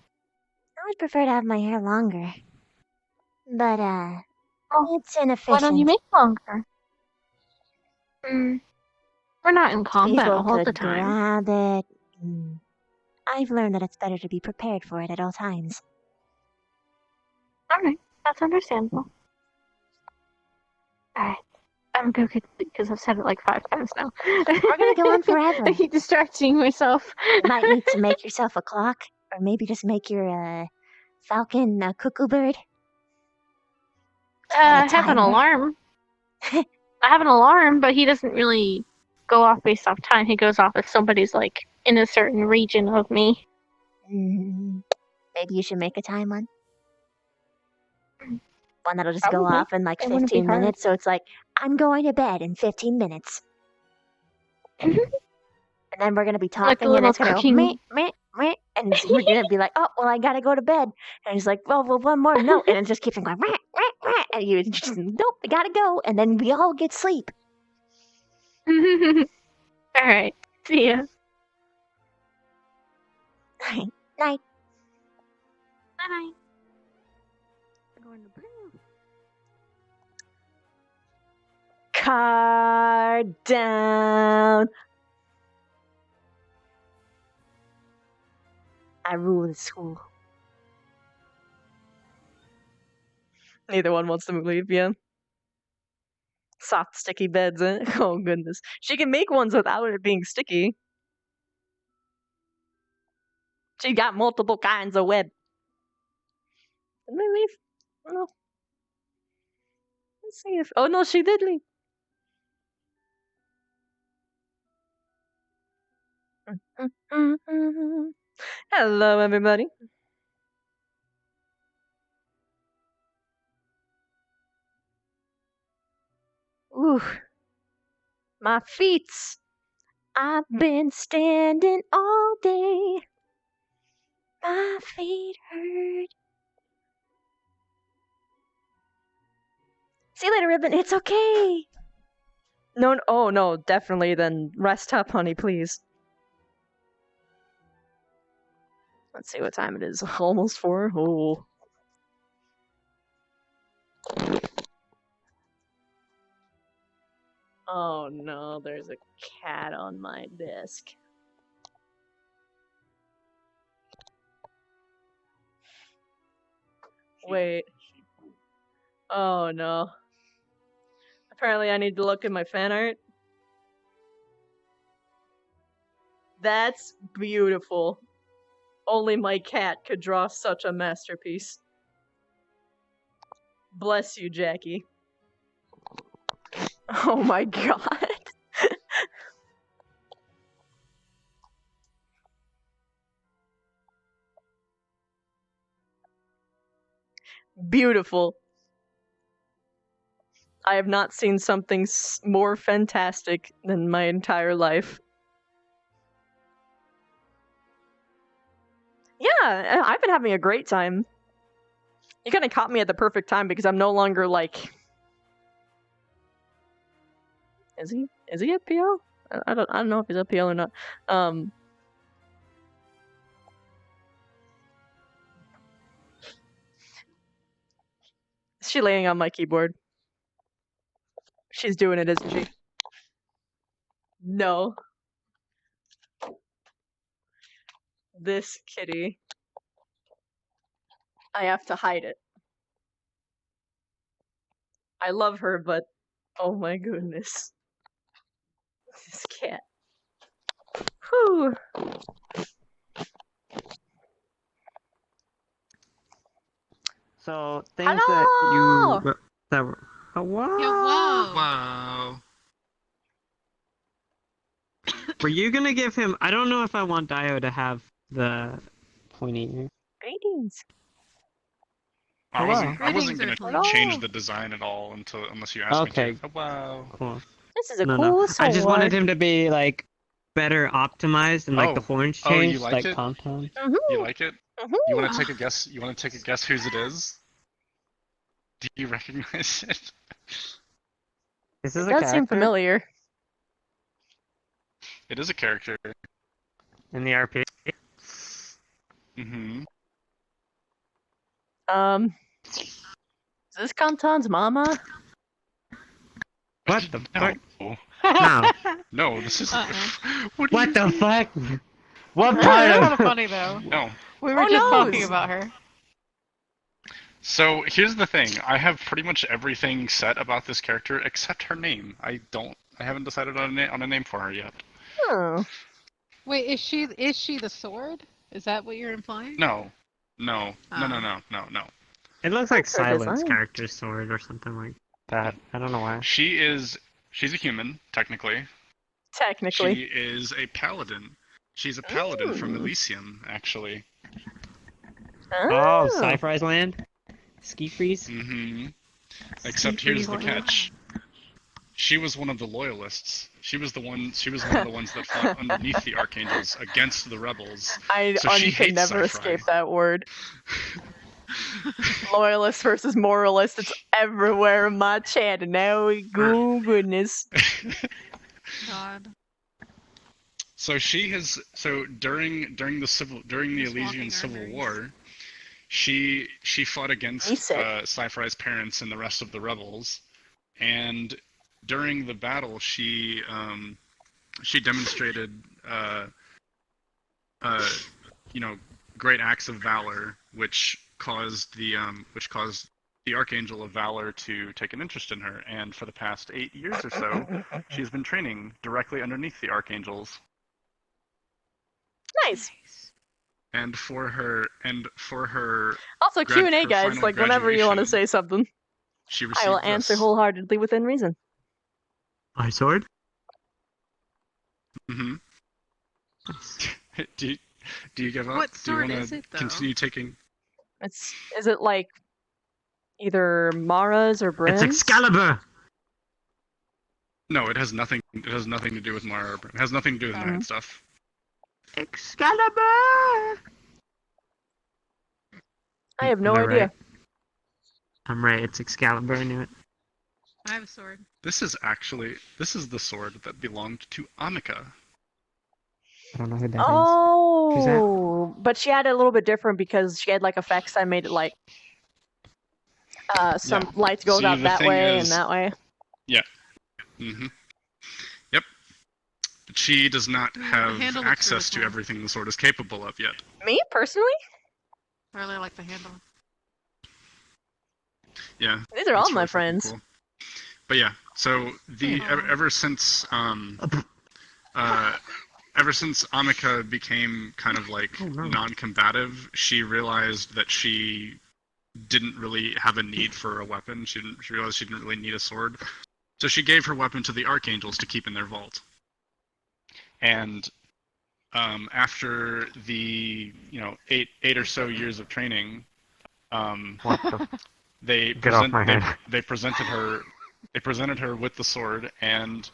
I would prefer to have my hair longer. But, it's inefficient. Why don't you make longer? We're not in combat People all could the time. grab it. I've learned that it's better to be prepared for it at all times. Alright, that's understandable. Alright, I'm gonna get because I've said it like 5 times now. We're gonna go on forever. I keep distracting myself. You might need to make yourself a clock, or maybe just make your falcon a cuckoo bird. I have an alarm. I have an alarm, but he doesn't really go off based off time. He goes off if somebody's like in a certain region of me. Maybe you should make a time one. One that'll just go Probably. off in like It wouldn't be 15 hard. minutes, so it's like, I'm going to bed in 15 minutes. And then we're gonna be Like the talking, and little it's gonna cooking- go, meh, meh, and we're gonna be like, oh, well, I gotta go to bed. And he's like, well, one more note, and it just keeps on going, meh, meh, meh, and you just, nope, I gotta go, and then we all get sleep. Alright, see ya. Night. Bye bye. We're going to blue. Car down. I rule the school. Neither one wants to leave, yeah. Soft, sticky beds, eh? Oh, goodness. She can make ones without it being sticky. She got multiple kinds of web. Did they leave? No. Let's see if... Oh, no, she did leave. Hello, everybody. Ooh. My feet. I've been standing all day. My feet hurt. See you later, Ribbon. It's okay. No, oh no, definitely. Then rest up, honey, please. Let's see what time it is. Almost 4. Oh. Oh no, there's a cat on my desk. Wait. Oh no. Apparently I need to look at my fan art. That's beautiful. Only my cat could draw such a masterpiece. Bless you, Jackie. Oh my god. Beautiful. I have not seen something more fantastic than my entire life. Yeah, I've been having a great time. You kind of caught me at the perfect time because I'm no longer like... Is he at PL? I don't know if he's at PL or not. Is she laying on my keyboard? She's doing it, isn't she? No. This kitty. I have to hide it. I love her, but oh my goodness. This cat. Whew. So things Hello! that were oh, wow. Wow. Were you gonna give him? I don't know if I want Dio to have the pointy ear. Greetings. I wasn't Greetings, gonna Hello. change the design at all unless you asked Okay. me to. Oh, wow. Cool. This is a No, cool no. sword. I just wanted him to be like better optimized and like the Oh. horns Oh, you changed, like like it? compound. You like it? You want to take a guess? You want to take a guess whose it is? Do you recognize it? This It is a does seem character familiar. It is a character. in the RP. Mm-hmm. Is this Kantan's mama? What the fuck? No. No. No, this is. What the fuck? What That's part kind of? of funny though. No. We were Who just talking knows? about her. So here's the thing. I have pretty much everything set about this character except her name. I haven't decided on a name for her yet. Oh. Wait, is she the sword? Is that what you're implying? No. No. Oh. No. It looks like That's her Silence design. character sword or something like that. I don't know why. She's a human, technically. Technically. She is a paladin. She's a paladin from Elysium, actually. Oh, Sci-Fi's land. Ski freeze. Mm-hmm. Except here's the catch. She was one of the loyalists. She was one of the ones that fought underneath the archangels against the rebels. So she can hates never Sci-Fi. escape that word. Loyalist versus moralist. It's everywhere in my chat now. Oh goodness. God. So she has. So during the Elysian Civil War, she fought against Sci-Fi's parents and the rest of the rebels, and during the battle she demonstrated you know, great acts of valor, which caused the Archangel of Valor to take an interest in her, and for the past 8 years or so, she's been training directly underneath the Archangels. Nice. And for her Also, Q&A, her guys. final Like, whenever you want to graduation, say something, she I will received answer this. wholeheartedly within reason. My sword? Mm-hmm. do you give up? What Do you sword want is to it, though? continue taking? Is it like either Mara's or Bryn's? It's Excalibur! No, it has nothing. It has nothing to do with Mara. It has nothing to do with Nine stuff. Excalibur! I have no Am I idea. right? I'm right, it's Excalibur, I knew it. I have a sword. This is the sword that belonged to Amika. I don't know who that is. Who's that? Oh, but she had it a little bit different because she had like effects that made it like some lights goes See, out the that thing way is- and that way. Yeah. Mm-hmm. Yep. But she does not have handle looks access really to cool. everything the sword is capable of yet. Me personally, I really like the handle. Yeah. these are all it's my really fucking friends. cool. But yeah, so ever since Amika became kind of like non-combative, she realized that she didn't really have a need for a weapon. She realized she didn't really need a sword, so she gave her weapon to the Archangels to keep in their vault. And after the 8 or so years of training, they Get off my head. they presented her with the sword, and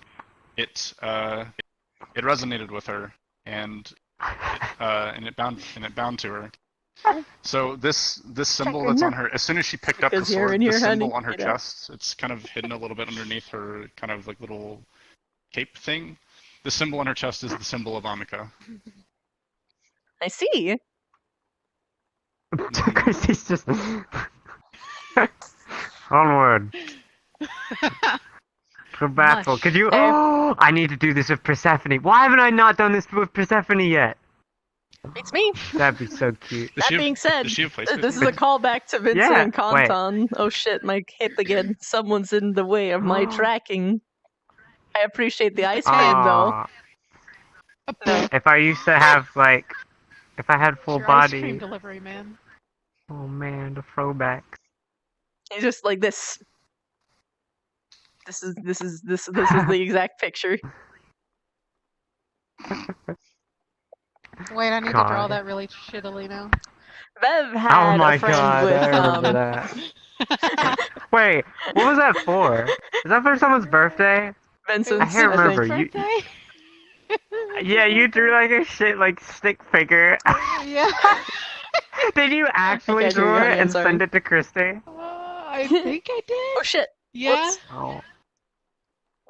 it resonated with her, and it bound to her. So this symbol that's on her, as soon as she picked up the Because you're sword, in the here, symbol honey. on her You know. chest, it's kind of hidden a little bit underneath her kind of like little cape thing. The symbol on her chest is the symbol of Amika. I see. Chrissy's just... Onward. To battle. Could you... Oh! I need to do this with Persephone. Why haven't I not done this with Persephone yet? It's me. That'd be so cute. That being said, does she have this is a callback to Vincent Yeah, and Kanton. Oh shit, my hip again. Someone's in the way of my tracking. I appreciate the ice cream though. Aw. No. If I used to have, like... If I had full Your ice cream body... delivery man. Oh man, the throwbacks. He's just like this. This is the exact picture. Wait, I need to draw that really shittily now. Bev had Oh my a friend god, with I remember that. Wait, what was that for? Is that for someone's birthday? Vincent's. I can't remember. You, Birthday? yeah, you drew like a shit like stick figure. Yeah. Did you actually can't hear you, draw honey, it I'm and sorry. send it to Christy? I think I did. Oh shit. Yeah. Whoops. Oh.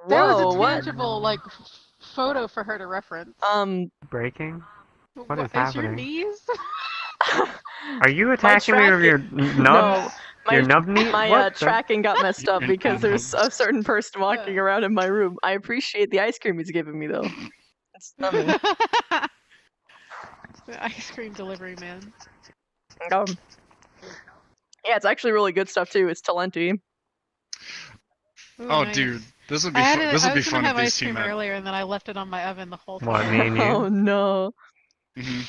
There was Whoa, a what? tangible like photo for her to reference. Breaking? What is Is your happening? knees? Are you attacking me with your nubs? No, Your nub knee? my What the- tracking got messed up because there's a certain person walking around in my room. I appreciate the ice cream he's giving me though. It's stunning. The ice cream delivery man. Yeah, it's actually really good stuff too. It's Talenti. Ooh, Oh, nice. dude, this would be I had fun. it- This I would be was gonna fun if have these ice two cream met. earlier, and then I left it on my oven the whole time. What, me and you? Oh no. Mm-hmm.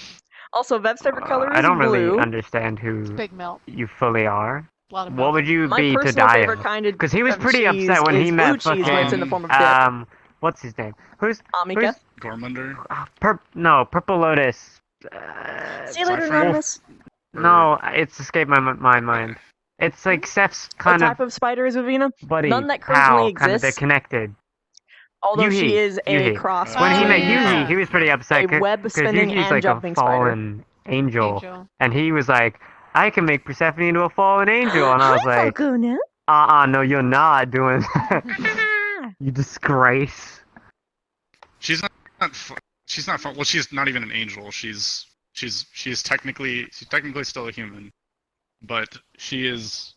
Also, Vev's favorite color is I don't blue. really understand who Big melt. you fully are. Lot of What would you My be to personal die favorite of? kind of Because he was of pretty cheese upset when is he blue met cheese when it's in the fucking, form of dip. what's his name? Who's Amika. Gormunder. No, Purple Lotus. See you later, Saffron? Anonymous. No, it's escaped my mind. It's like Seth's What kind type of of spider is Vivina? buddy, None that pal, currently kind of they're exists. connected. Although she Yuhi, is a Yuhi. cross When he met between Yuhi, he was pretty upset a because web-spinning Yuhi's and like a jumping spider. fallen angel, and he was like, I can make Persephone into a fallen angel, and I was like, Falcona. no, you're not doing that. You disgrace. She's not She's not. Well, she's not even an angel. She's technically still a human, but she's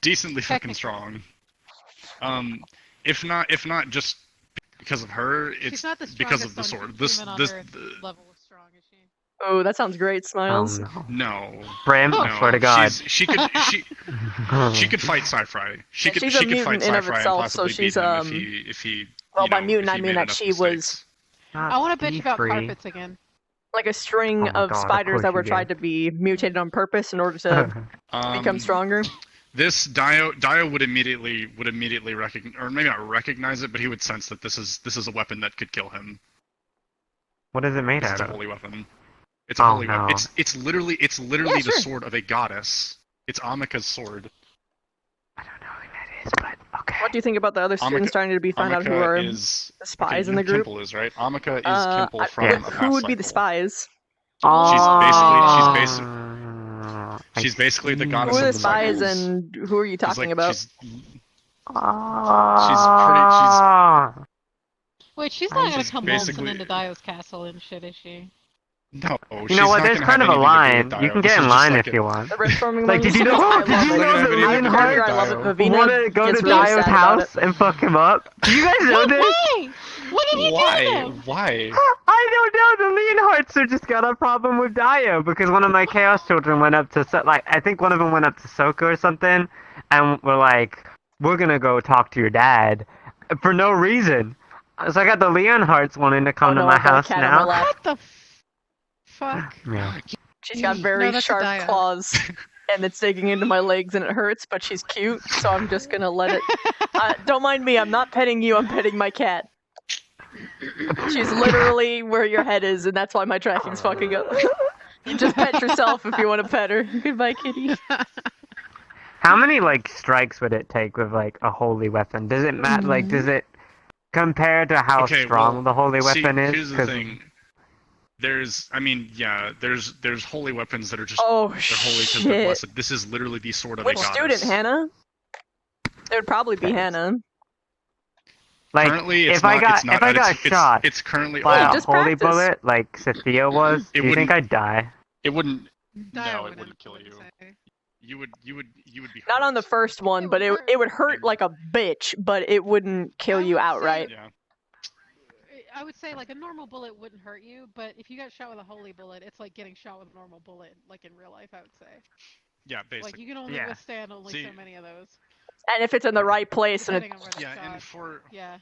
decently fucking strong. If not just because of her, She's it's not the because of strongest the sword. human on Earth level of strong, is she? Oh, that sounds great, Smiles. No. Brim, No. I swear to God. She could fight Sci-Fi. She she's could a mutant fight in of Sci-Fi and itself, so possibly she's beat him if he well, by if mutant he I mean made that enough she mistakes. I want to bitch about E3. carpets again. like a string Oh my of God, of spiders course that were you tried do. to be mutated on purpose in order to become stronger. This Dio would immediately recognize, or maybe not recognize it, but he would sense that this is a weapon that could kill him. What is it made It's out a of? holy weapon. It's a holy no. weapon. It's literally Yeah, the sure. sword of a goddess. It's Amika's sword. What do you think about the other students starting to be found out who Amika are is the spies okay, in the group? Kimple is right. Amika is Kimple from a past who would be the cycle. spies? She's basically the Who goddess are the of the spies, cycles. and who are you talking about? She's pretty. Wait, she's not gonna She's come waltzing basically into Dio's castle and shit, is she? no. You know what? There's kind of a line. You can get in line if you want. The brainstorming Like, did you know? I Did you love know it. that I Leonhardt love it. Vivina want to go to gets really Dio's sad about house and fuck him up? Do you guys know this? Why? What did he do to them? Why? I don't know. The Leonhardts are just got a problem with Dio because one of my Chaos children went up to I think one of them went up to Soko or something, and we're like, we're gonna go talk to your dad, for no reason. So I got the Leonhardts wanting to come to my house now. What the fuck? Yeah. She's got very No, that's a sharp Dio. claws, and it's digging into my legs, and it hurts. But she's cute, so I'm just gonna let it. Don't mind me. I'm not petting you. I'm petting my cat. She's literally where your head is, and that's why my tracking's fucking up. You just pet yourself if you want to pet her. Goodbye, kitty. How many strikes would it take with a holy weapon? Does it matter? Does it compare to how strong the holy weapon is? Here's the thing. There's holy weapons that are just Oh, they're holy because shit. they're blessed. This is literally the sword of Which a goddess. student, Hannah? It would probably be Hannah. Currently, if I got shot it's currently by a just holy practice. bullet like Sophia was, do you think I'd die? It wouldn't. Dio No, it wouldn't kill you. You would be Not on the first one, but it would hurt like a bitch, but it wouldn't kill you outright. Yeah. I would say a normal bullet wouldn't hurt you, but if you got shot with a holy bullet, it's like getting shot with a normal bullet, like in real life, I would say. Yeah, basically. You can only withstand so many of those. And if it's in the right place, and Depending on where they're shot. Yeah.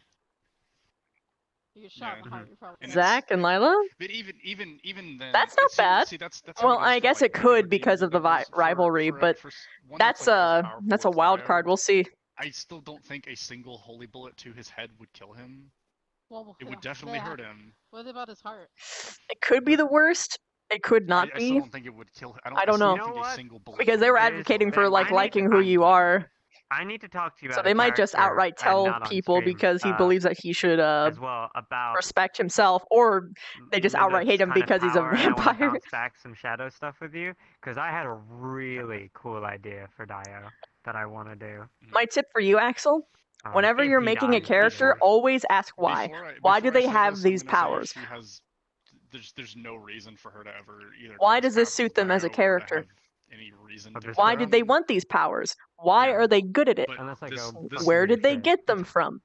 You get shot in the heart, you're probably Zach and Lila? But even then, That's not bad. That's Well, I guess it could because of the rivalry, but that's a wild card. We'll see. I still don't think a single holy bullet to his head would kill him. Well, it would definitely hurt him. What about his heart? It could be the worst. It could not I be. still don't think it would kill him. I don't know. A single bullet Because they were advocating for liking who you are. I need to talk to you about So they might just outright tell people because he believes that he should respect himself, or they just outright hate him because he's a vampire. Bounce back some shadow stuff with you because I had a really cool idea for Dio that I want to do. My tip for you, Axel: whenever you're making a character, always ask why. Why do they have these powers? There's no reason for her to ever either. Why does this suit them as a character? Any reason to Why did they want these powers? Why are they good at it? Where did they get them from?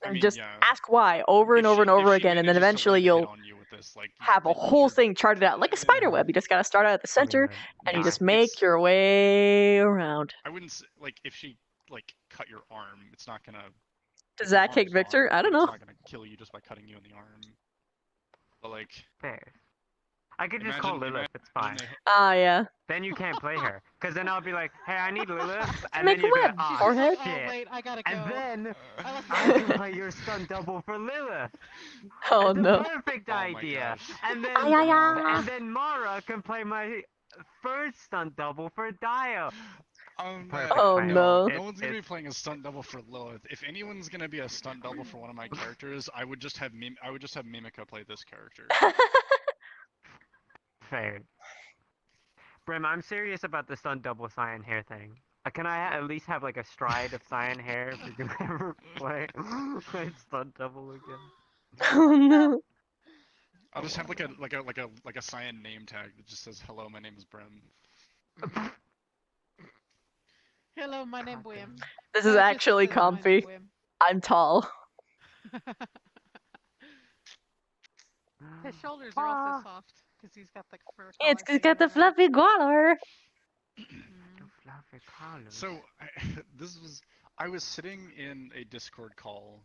And just ask why over and over and over again, and then eventually you'll have a whole thing charted out like a spider web. You just gotta start out at the center, and you just make your way around. I wouldn't say, if she cut your arm, it's not gonna. Does that kick Victor? I don't know. It's not gonna kill you just by cutting you in the arm. But fair. I could just call Lilith, it's fine. Yeah. Then you can't play her. Because then I'll be like, hey, I need Lilith. And make then a you'll web. be like, Forehead. shit. Wait, I gotta go. And then I can play your stunt double for Lilith. Oh It's no. a perfect idea. And then Ay. and then Mara can play my first stunt double for Dio. Oh no. No one's gonna be playing a stunt double for Lilith. If anyone's gonna be a stunt double for one of my characters, I would just have Mimica play this character. Fair. Brim, I'm serious about the stunt double cyan hair thing. Can I at least have a stride of cyan hair if we can ever play stunt double again? Oh no. I'll just have like a cyan name tag that just says "Hello, my name is Brim." Hello, my name Wim. This is It just actually says, "My name comfy. Wim." I'm tall. His shoulders are also soft because he's got the fur It's collar got thing the going on. fluffy collar. So I was sitting in a Discord call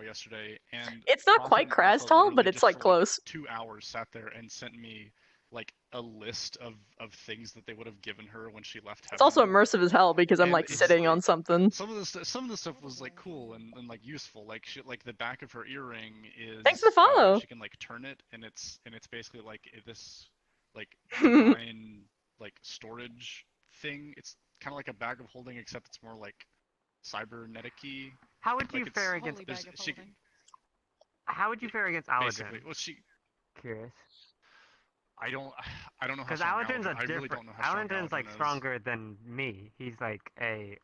yesterday, and It's not quite Kraz Alpha tall, but literally it's just like for close. 2 hours sat there and sent me like a list of things that they would have given her when she left heaven. It's also immersive as hell because I'm And like it's sitting on like- something. Some of the stuff was like cool and like useful. Like the back of her earring is. Thanks for the follow. She can like turn it, and it's basically like this like divine like storage thing. It's kind of like a bag of holding, except it's more like cybernetic-y. How would you Like, fare against? Holy bag of holding. How would you fare against Allergen? Basically, well, Curious. I don't know how Because strong Allergen's I really don't know how strong Allergen's like Allergen is. stronger than me. He's like a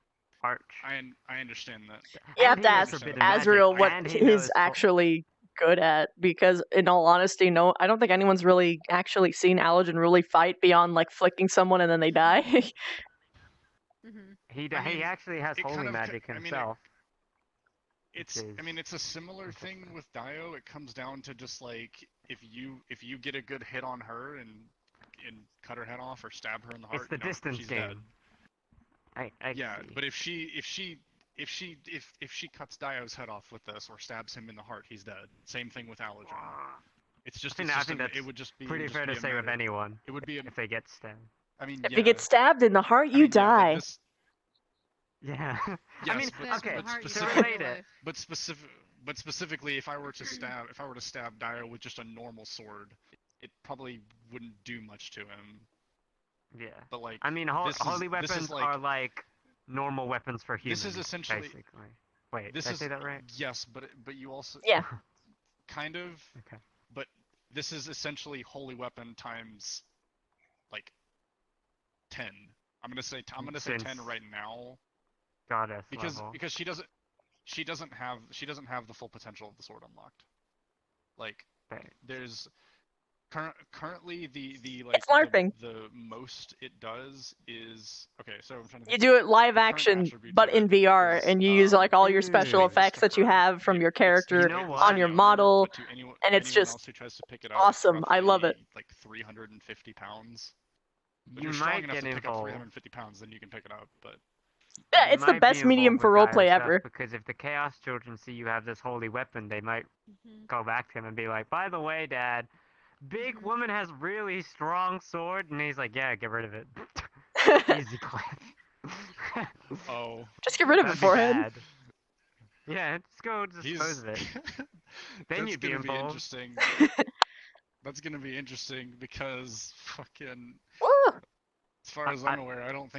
arch. I understand that. You have And to he knows ask forbidden magic, Azrael what and he he's knows actually good at, because in all honesty, no, I don't think anyone's really actually seen Allergen really fight beyond like flicking someone and then they die. He I mean, actually has it holy kind of- magic I mean, himself. It's it's a similar thing with Dio. It comes down to just like if you get a good hit on her and cut her head off or stab her in the heart, It's the distance she's game. dead. I Yeah, see. but if she cuts Dio's head off with this or stabs him in the heart, he's dead. Same thing with Allergen. It's just, I think that's it would just be pretty fair to say with anyone. It would be if they get stabbed. I mean, If yeah. you get stabbed in the heart, you die. Yeah. Yes, I mean, but, okay, but to specific- relate it. But specifically, if I were to stab Dio with just a normal sword, it probably wouldn't do much to him. Yeah. But like, I mean, this is- holy this is weapons like- are like normal weapons for humans. This is essentially basically. Wait, This did I is say that right? Yes, but you also Yeah. kind of. Okay. But this is essentially holy weapon times like 10. I'm gonna say Since 10 right now. Goddess because level. because she doesn't have the full potential of the sword unlocked. Like there's currently the like It's LARPing. the most it does is okay. So I'm trying to You think. do it live The current action, attributes but of in it VR, is, and you use like all your special to effects that you have from your character on your model, and it's anyone just else who tries to pick it up, awesome. It's I love it. roughly, Like 350 pounds. If You you're strong might enough get to pick up involved. 350 pounds, then you can pick it up. But Yeah, You it's the might best be medium involved for with roleplay dire stuff, ever. Because if the Chaos Children see you have this holy weapon, they might go back to him and be like, "By the way, Dad, big woman has really strong sword," and he's like, "Yeah, get rid of it." Easy clap. Oh. Just get rid of it, That'd be forehead. bad. Yeah, just go dispose of it. Then that's you'd be gonna be involved. interesting. That's gonna be interesting because fucking. As far as I'm aware, I don't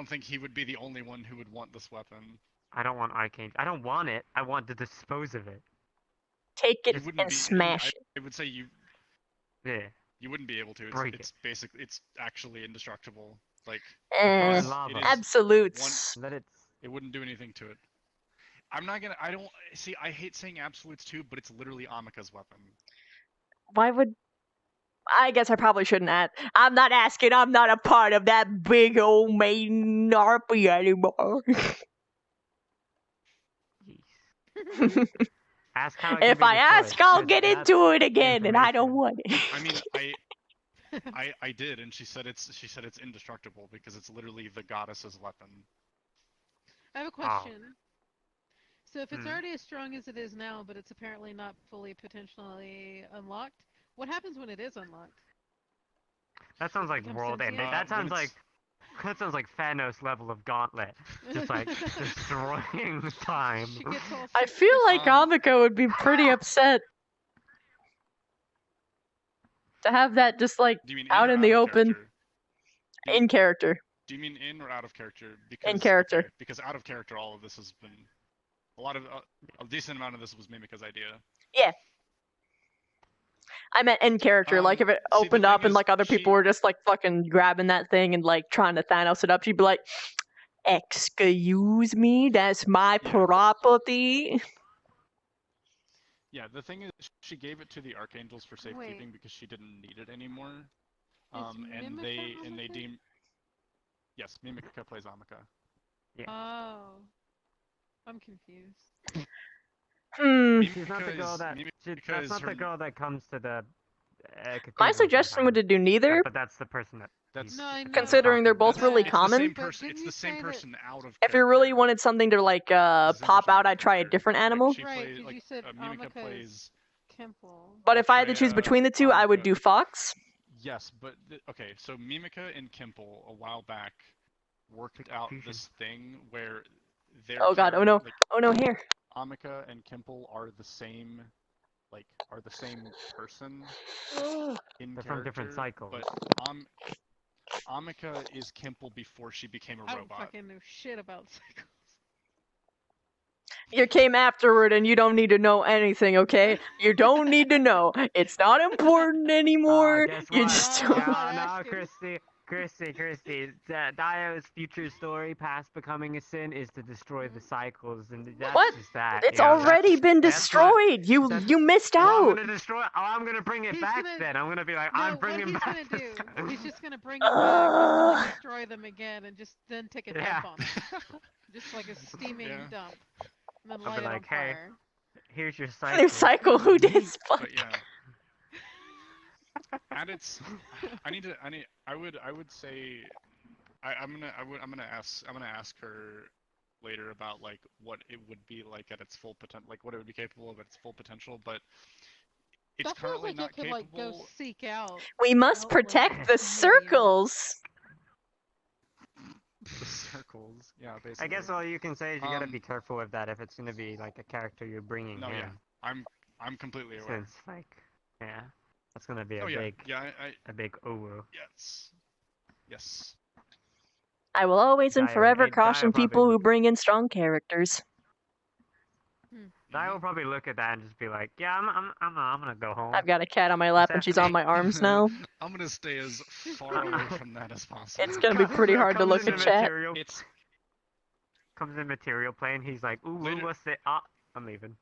think he would be the only one who would want this weapon. I don't want Arcane. I don't want it. I want to dispose of it. Take it You wouldn't and be, smash it. I would say you. Yeah. You wouldn't be able to. Break It's basically it's actually indestructible. Like Eh, because it is absolutes. one- it wouldn't do anything to it. I'm not gonna. I don't see. I hate saying absolutes too, but it's literally Amika's weapon. Why would? I guess I probably shouldn't ask. I'm not asking. I'm not a part of that big old main RP anymore. Ask how it can If be I ask, destroyed, I'll 'cause get that's into it again, and I don't want it. I mean, I did, and she said it's indestructible because it's literally the goddess's weapon. I have a question. So if it's Hmm. already as strong as it is now, but it's apparently not fully potentially unlocked, what happens when it is unlocked? That sounds like Become world ending. sentient? That sounds like Thanos level of gauntlet. Just like destroying time. I feel like Amika would be pretty upset to have that just like Do you mean out in or in out the of open. character? In character. Do you mean in or out of character? Because, character. okay, because out of character, all of this has been a decent amount of this was Mimica's idea. Yeah. I meant in character, like if it opened up and like other people were just like fucking grabbing that thing and like trying to Thanos it up, she'd be like, "Excuse me, that's my property." Yeah, the thing is, she gave it to the archangels for safekeeping because she didn't need it anymore. And they deem. Yes, Mimika plays Amika. Yeah. Oh. I'm confused. She's not the girl that. That's not the girl that comes to the. My cathedral suggestion would sometimes. to do neither. But that's the person that. That's considering they're both really common. It's the same person out of. If you really wanted something to like pop out, I'd try a different animal. Right, because you said Amika plays Kimple. But if I had to choose between the two, I would do Fox. Yes, but okay, so Mimika and Kimple a while back worked out this thing where their Oh god, oh no, like, oh no, here. Amika and Kimple are the same, person in They're character, from different cycles. but Amika is Kimple before she became a I don't robot. fucking know shit about cycles. You came afterward and you don't need to know anything, okay? You don't need to know. It's not important anymore. Guess You what? just No, don't. no, Christy. Dio's future story, past becoming a sin, is to destroy the cycles, and that's What? just that. It's you know, already been destroyed. You missed Well, out. I'm gonna destroy. Oh, I'm gonna bring it back then. I'm gonna be like, I'm bringing back. What he's gonna do, he's just gonna bring them back and like, destroy them again, and just then take a dump on them, just like a steaming dump, and then I'll light be it like, on hey, fire. here's your cycle. New cycle. Who dis? But yeah. At its, I would say, I'm gonna ask her later about like what it would be like at its full potential, like what it would be capable of at its full potential, but it's That feels currently like not it could capable. like go seek out. We must protect the circles. The circles, yeah, basically. I guess all you can say is you gotta be careful with that if it's gonna be like a character you're bringing No, in. yeah, I'm completely aware. Since like, yeah, that's gonna be a Oh, yeah. big, Yeah, a big ooh. Yes. I will always and Dio- forever Dio caution probably people who look- bring in strong characters. I will probably look at that and just be like, yeah, I'm gonna go home. I've got a cat on my lap and she's on my arms now. I'm gonna stay as far away from that as possible. It's gonna be pretty hard to look at chat. Comes in material plane. He's like, ooh, what's it? Ah, I'm leaving.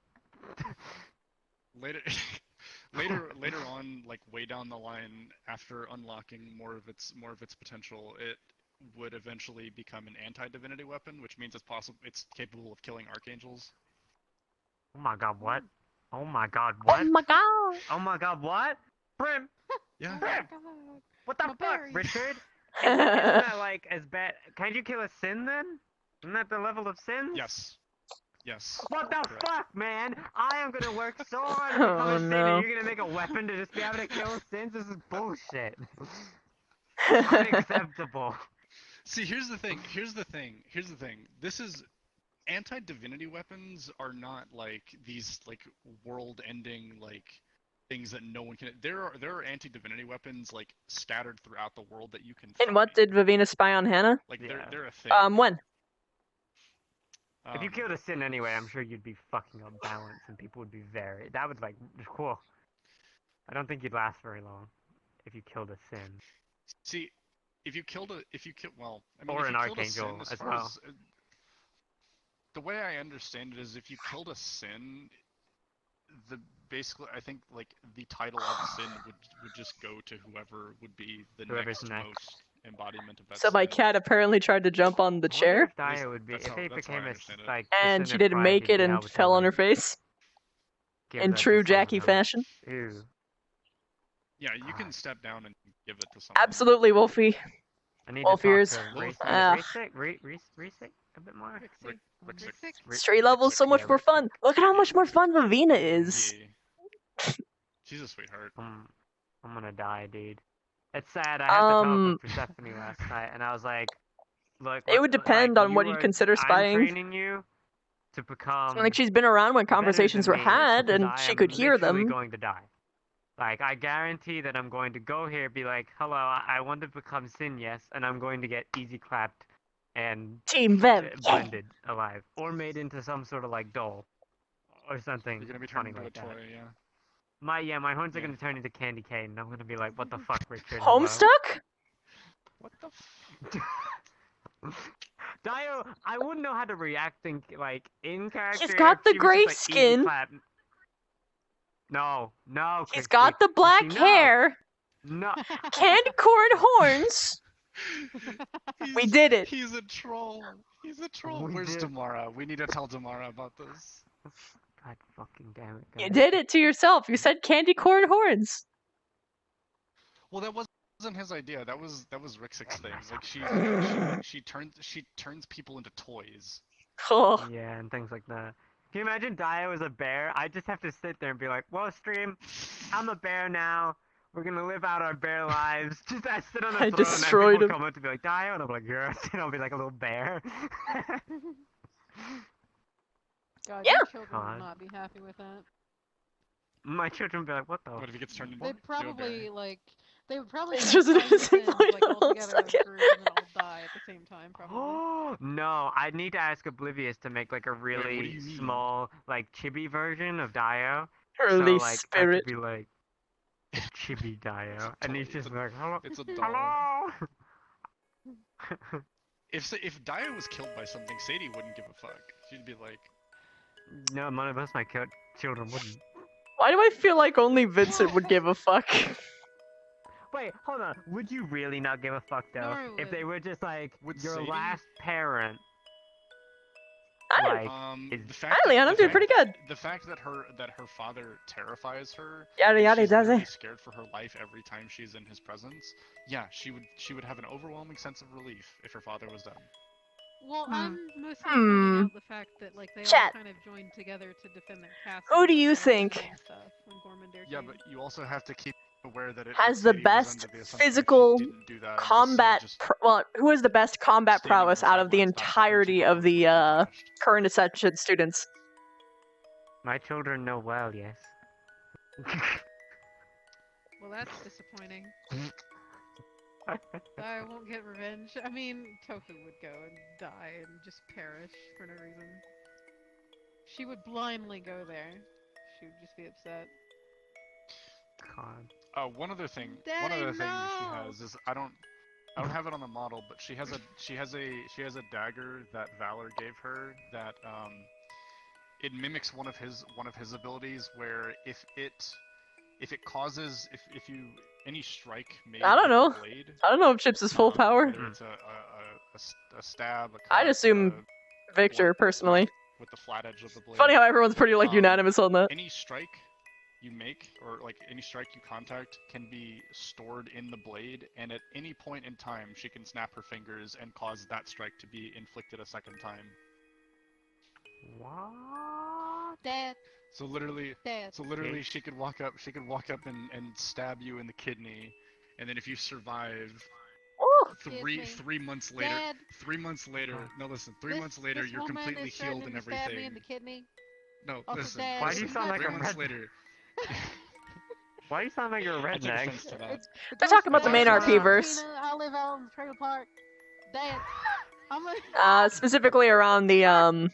later on, like way down the line, after unlocking more of its potential, it would eventually become an anti-divinity weapon, which means it's capable of killing archangels. Oh my god, what? Oh my god, what? Oh my god. Oh my god, what? Brim! Yeah. Brim! What the fuck, Richard? Isn't that like as bad? Can you kill a sin then? Isn't that the level of sin? Yes. Yes. What the Correct. fuck, man? I am gonna work so hard to become Oh, a sin, no. and you're gonna make a weapon to just be able to kill sins? This is bullshit. Unacceptable. See, here's the thing. This is anti-divinity weapons are not like these like world-ending like things that no one can. There are anti-divinity weapons like scattered throughout the world that you can. And what did Vivina spy on Hannah? Like they're a thing. When? If you killed a sin anyway, I'm sure you'd be fucking up balance, and people would be very. That would like cool. I don't think you'd last very long if you killed a sin. See, well, I mean, Or if an you killed a archangel sin, as far well. The way I understand it is, if you killed a sin, basically I think like the title of sin would just go to whoever would be the Whoever's next next. most embodiment of that. So my sin. cat apparently tried to jump on the chair, Dio would be That's if how- they that's how I became a understand it. like. and the she sin of didn't pride, make you'd it be and able to, fell on her like, face. give In that to true someone Jackie else. fashion. Ew. Yeah, you can step down and give it to someone. Absolutely, Wolfie. I need Wolf to talk ears. to Race Ah. Resic a bit more. Street level is so much more fun. Look at how much more fun Vivina is. She's a sweetheart. I'm gonna die, dude. It's sad. I had to talk Um, with Persephone last night, and I was like, "Look, It would depend on what you'd consider spying. I'm training you to become Like she's been around when better conversations than were me had, because and I she am could hear literally them. going to die. Like, I guarantee that I'm going to go here, be like, hello, I want to become Sin, yes, and I'm going to get easy clapped and Team Vev. blended alive, or made into some sort of like doll, or something You're gonna be funny turned into like a that. toy, yeah. My horns are gonna turn into candy cane, and I'm gonna be like, what the fuck, Richard? Homestuck? What the? Dio, I wouldn't know how to react in character. He's got if the she was gray just, like, easy skin. clap. No, no. He's Christy. got the black Christy, no. hair, No. candy corn horns. We did it. He's a troll. He's a troll. We Where's did. Damara? We need to tell Damara about this. God fucking damn it, You guys. did it to yourself. You said candy corn horns. Well, that wasn't his idea. That was Rixic's thing. Like she turns people into toys. Oh. Yeah, and things like that. Can you imagine Dio as a bear? I just have to sit there and be like, well, stream, I'm a bear now. We're gonna live out our bear lives. Just I sit on the I throne destroyed and people him. come up to be like, Dio, and I'm like, yes, and I'll be like a little bear. God, Yeah. your children God. would not be happy with that. My children would be like, what the? What if he gets turned into They'd probably they would probably It's try just to an find the innocent fins, boy like all little together as a group and then all die at the same time, probably. Oh no! I need to ask Oblivious to make like a what do really you mean? small, like chibi version of Dio. Early so like spirit. I could be like chibi Dio, and he's just like, hello, It's a doll. hello. If Dio was killed by something, Sadie wouldn't give a fuck. She'd be like, No, none of us, my children wouldn't. Why do I feel like only Vincent would give a fuck? Wait, hold on. Would you really not give a fuck though? Nora If they were just like Would your Sadie? last parent? I Like, the fact Hi, Leon. I'm doing pretty good. The fact that her father terrifies her, Yada and yada she's does literally it. scared for her life every time she's in his presence. Yeah, she would have an overwhelming sense of relief if her father was dead. Well, I'm mostly Hmm. pointing out the fact that like they all Chat. kind of joined together to defend their castle. Who do and you Gormandel think and stuff when Gormandel Yeah, came. but you also have to keep aware that has the Sadie was best under the assumption physical she didn't do that, and combat? just Well, who has the best combat standing on prowess the out of the sidelines, not helping entirety people of the before they crashed. current Ascension students? my children know well, yes. Well, that's disappointing. I won't get revenge. I mean, Tofu would go and die and just perish for no reason. She would blindly go there. She would just be upset. God. One other thing. Daddy, One other thing she no! has is I don't have it on the model, but she has a dagger that Valor gave her that it mimics one of his abilities where if it causes if you any strike made I don't with know. the blade, I don't know if Chips is full power. whether it's a stab, a cut, I'd assume Victor personally. with the flat edge of the blade. Funny how everyone's pretty like unanimous on that. Any strike you make, or like any strike you contact, can be stored in the blade, and at any point in time, she can snap her fingers and cause that strike to be inflicted a second time. What? Dad. So literally, Dad. she could walk up and stab you in the kidney, and then if you survive. Three months later. Dad. 3 months later. No, listen. 3 months later, This you're woman completely is healed threatening and to stab me in everything. the kidney. No, Also, listen. Dad, Why do you sound like a 3 months redneck? later. Why do you sound like you're a I took redneck? offense to that. They're talking about the main RP verse. I live out in the trailer park. Dad, I'm a... Specifically around the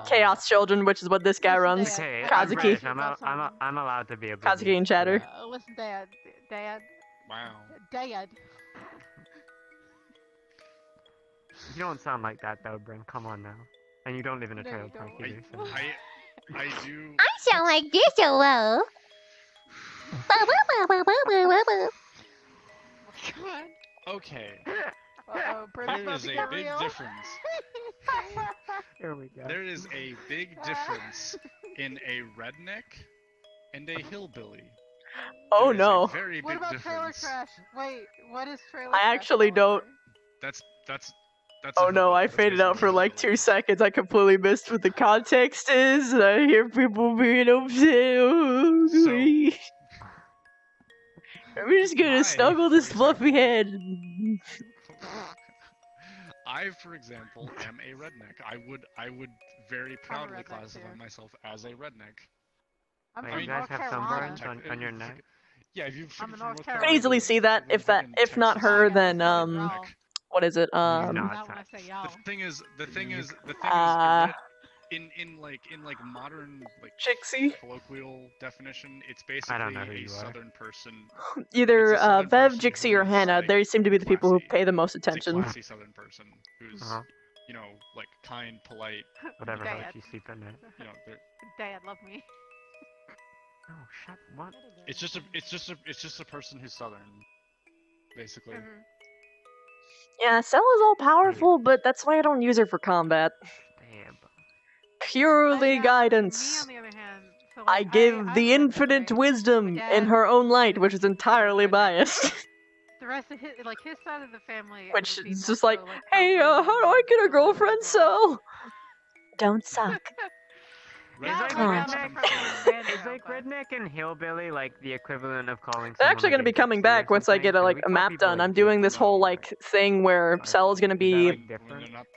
Chaos Children, which is what this guy runs. Okay, Kazuki. British. I'm allowed to be a Kazuki and Chatter. listen, Dad. Wow. Dad. You don't sound like that though, Bryn. Come on now. And you don't live in a No, trailer you park don't. either. So. I do. I sound like this, hello. Okay. Bryn's There is a about to big get real. difference. Here we go. There is a big difference in a redneck and a hillbilly. Oh There is a no. very What big about trailer difference. crash? Wait, what is trailer I crash? actually don't. That's Oh no, I faded out for like 2 seconds. I completely missed what the context is. And I hear people being upset. I'm just gonna snuggle this fluffy head. I, for example, am a redneck. I would very proudly classify myself as a redneck. I'm Wait, from you guys North have Carolina. sunburns on your neck? Yeah, if you've I'm in from North North I Carolina. can easily see that. If not her, then what is it? Not when I say y'all. The thing is, in modern like Chixie colloquial definition, it's I don't know who basically a you are. southern person. either It's a southern Vev, person Jixie, or who's, Hannah. like, They seem to be the people who pay the most It's a attention. classy southern person who's, you know, like kind, polite. Whatever Dad. helps you sleep at night. You know, they're Dad, love me. Oh, shut what? It's just a person who's southern, basically. Yeah, Cell is all powerful, but that's why I don't use her for combat. Purely guidance. Me, on the other hand, so I like, give I'm the redneck, infinite right? wisdom My in dad, her own light, which is entirely biased. the rest of his side of the family, Which would be is more just like, so, like, hey, how do I get a girlfriend, Cell? Don't suck. Is Come on. like redneck and hillbilly like the equivalent of calling They're someone actually going to like be coming back once I get a map done. I'm doing this whole like thing where Cell is going to be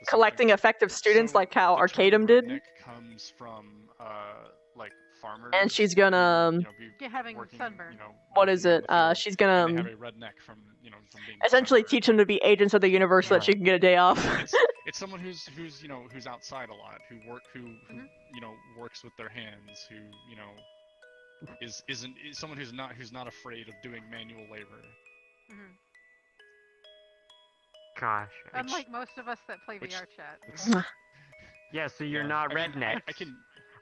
collecting effective students like how Arcadum did, Redneck comes from like farmers. and she's gonna having sunburn. what is it? She's gonna and they have a redneck from from being essentially teach them to be agents of the universe so that she can get a day off. it's someone who's outside a lot, who works with their hands, who is someone who's not afraid of doing manual labor. Gosh. Unlike most of us that play VR chat. Yeah, so you're not redneck.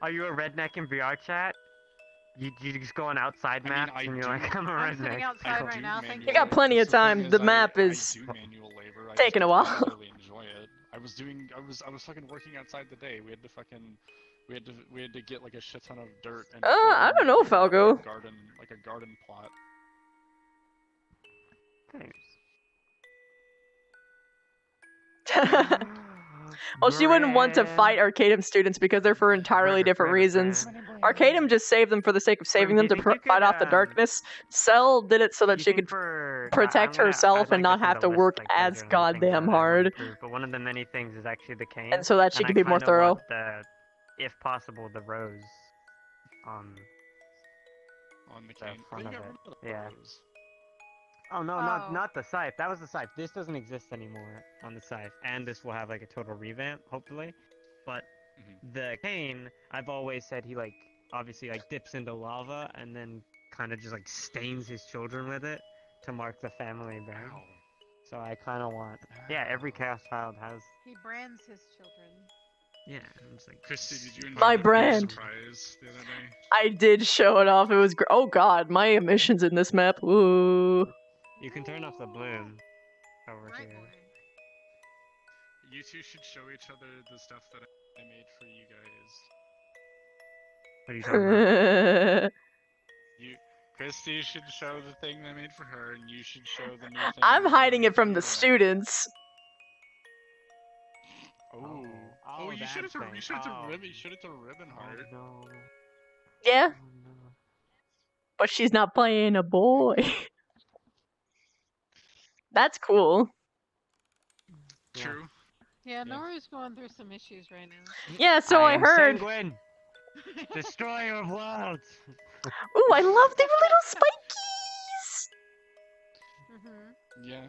Are you a redneck in VR chat? You just go on outside maps and you're like, I'm a I'm sitting redneck. outside right now, thank You got plenty of time. The map is taking a while. I really enjoy it. I was fucking working outside today. We had to get like a shit ton of dirt and I don't know, Falco. a garden plot. Thanks. Well, she wouldn't want to fight Arcadum students because they're for entirely different reasons. Arcadum just saved them for the sake of saving them to fight off the darkness. Cell did it so that she could protect herself and not have to work as goddamn hard. But one of the many things is actually the cane. And so that she I could be more kinda thorough. want if possible, the rose on the cane. front of it. Yeah. Oh no, not the scythe. That was the scythe. This doesn't exist anymore on the scythe, and this will have like a total revamp, hopefully. But the cane, I've always said he obviously dips into lava and then kind of just stains his children with it to mark the family brand. So I kind of want, every chaos child has. He brands his children. Yeah, I'm just like. Christy, did you enjoy My the brand. surprise the other day? I did show it off. It was oh god, my emissions in this map. Ooh. You can turn off the bloom over here. You two should show each other the stuff that I made for you guys. What are you talking about? Christy should show the thing I made for her, and you should show the new thing. I'm hiding it from the students. You should have to ribbon heart. No. Yeah. But she's not playing a boy. That's cool. True. Yeah, Noru's going through some issues right now. Yeah, so I heard. Sanguine, destroyer of worlds. Ooh, I love their little spikies. Yeah.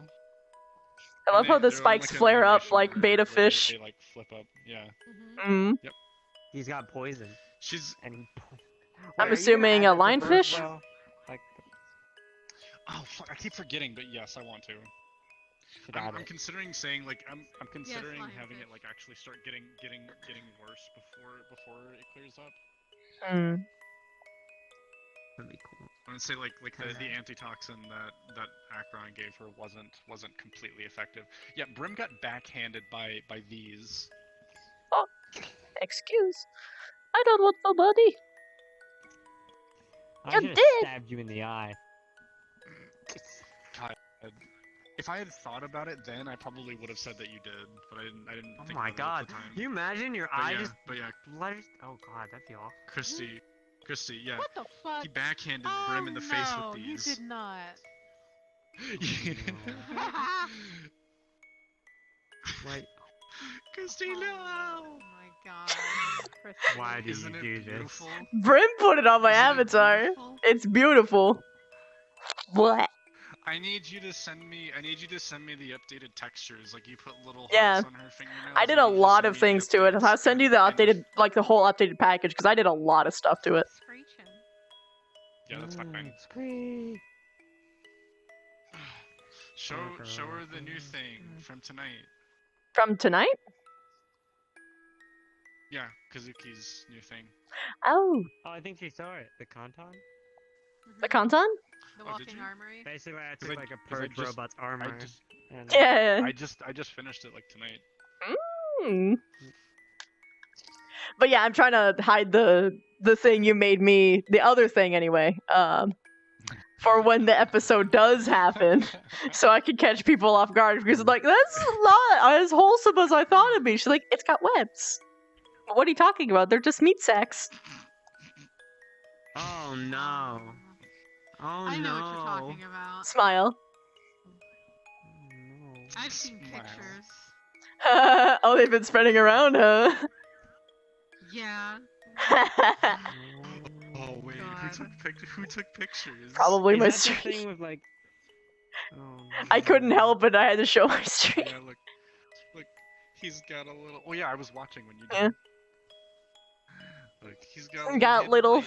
I love how the spikes flare up like beta fish. They flip up. Yeah. Yep. He's got poison. I'm assuming a lionfish. Oh fuck! I keep forgetting, but yes, I want to. I'm considering saying I'm considering having it actually start getting worse before it clears up. That'd be cool. I would say the antitoxin that Akron gave her wasn't completely effective. Yeah, Brim got backhanded by these. Oh, excuse. I don't want nobody. I You're just dead. stabbed you in the eye. God, if I had thought about it then, I probably would have said that you did, but I didn't. Oh think my about god! it at the time. Can you imagine your eye just blood? Oh god, that'd be awful. Christy, yeah. What the fuck? He backhanded Brim in the face with these. He did not. Wait. Christy, no! Oh my god. Why did Isn't you it do beautiful? this? Brim put it on my avatar. It's beautiful. What? I need you to send me the updated textures. Like you put little Yeah. hearts on her fingernails. I did a lot of things to it. I'll send you the updated, the whole updated package because I did a lot of stuff to it. Yeah, that's fine. Screech. Show her the new thing from tonight. From tonight? Yeah, Kazuki's new thing. Oh. Oh, I think she saw it. The Kanton? The Kantan? The walking armory. Basically, I 'Cause took like a purge just- robot's armor. and Yeah. I just finished it like tonight. Mm. But yeah, I'm trying to hide the thing you made me, the other thing anyway, for when the episode does happen, so I can catch people off guard, because I'm like, that's not as wholesome as I thought it'd be. She's like, it's got webs. What are you talking about? They're just meat sacks. Oh no. Oh I know no. what you're talking about. Smile. I've seen pictures. Oh, they've been spreading around, huh? Yeah. Oh wait, who took pictures? Probably my Is that the stream. thing with like? I couldn't help it. I had to show my stream. Yeah, look, he's got a little. Oh yeah, I was watching when you did. Yeah. Look, he's got. Got little.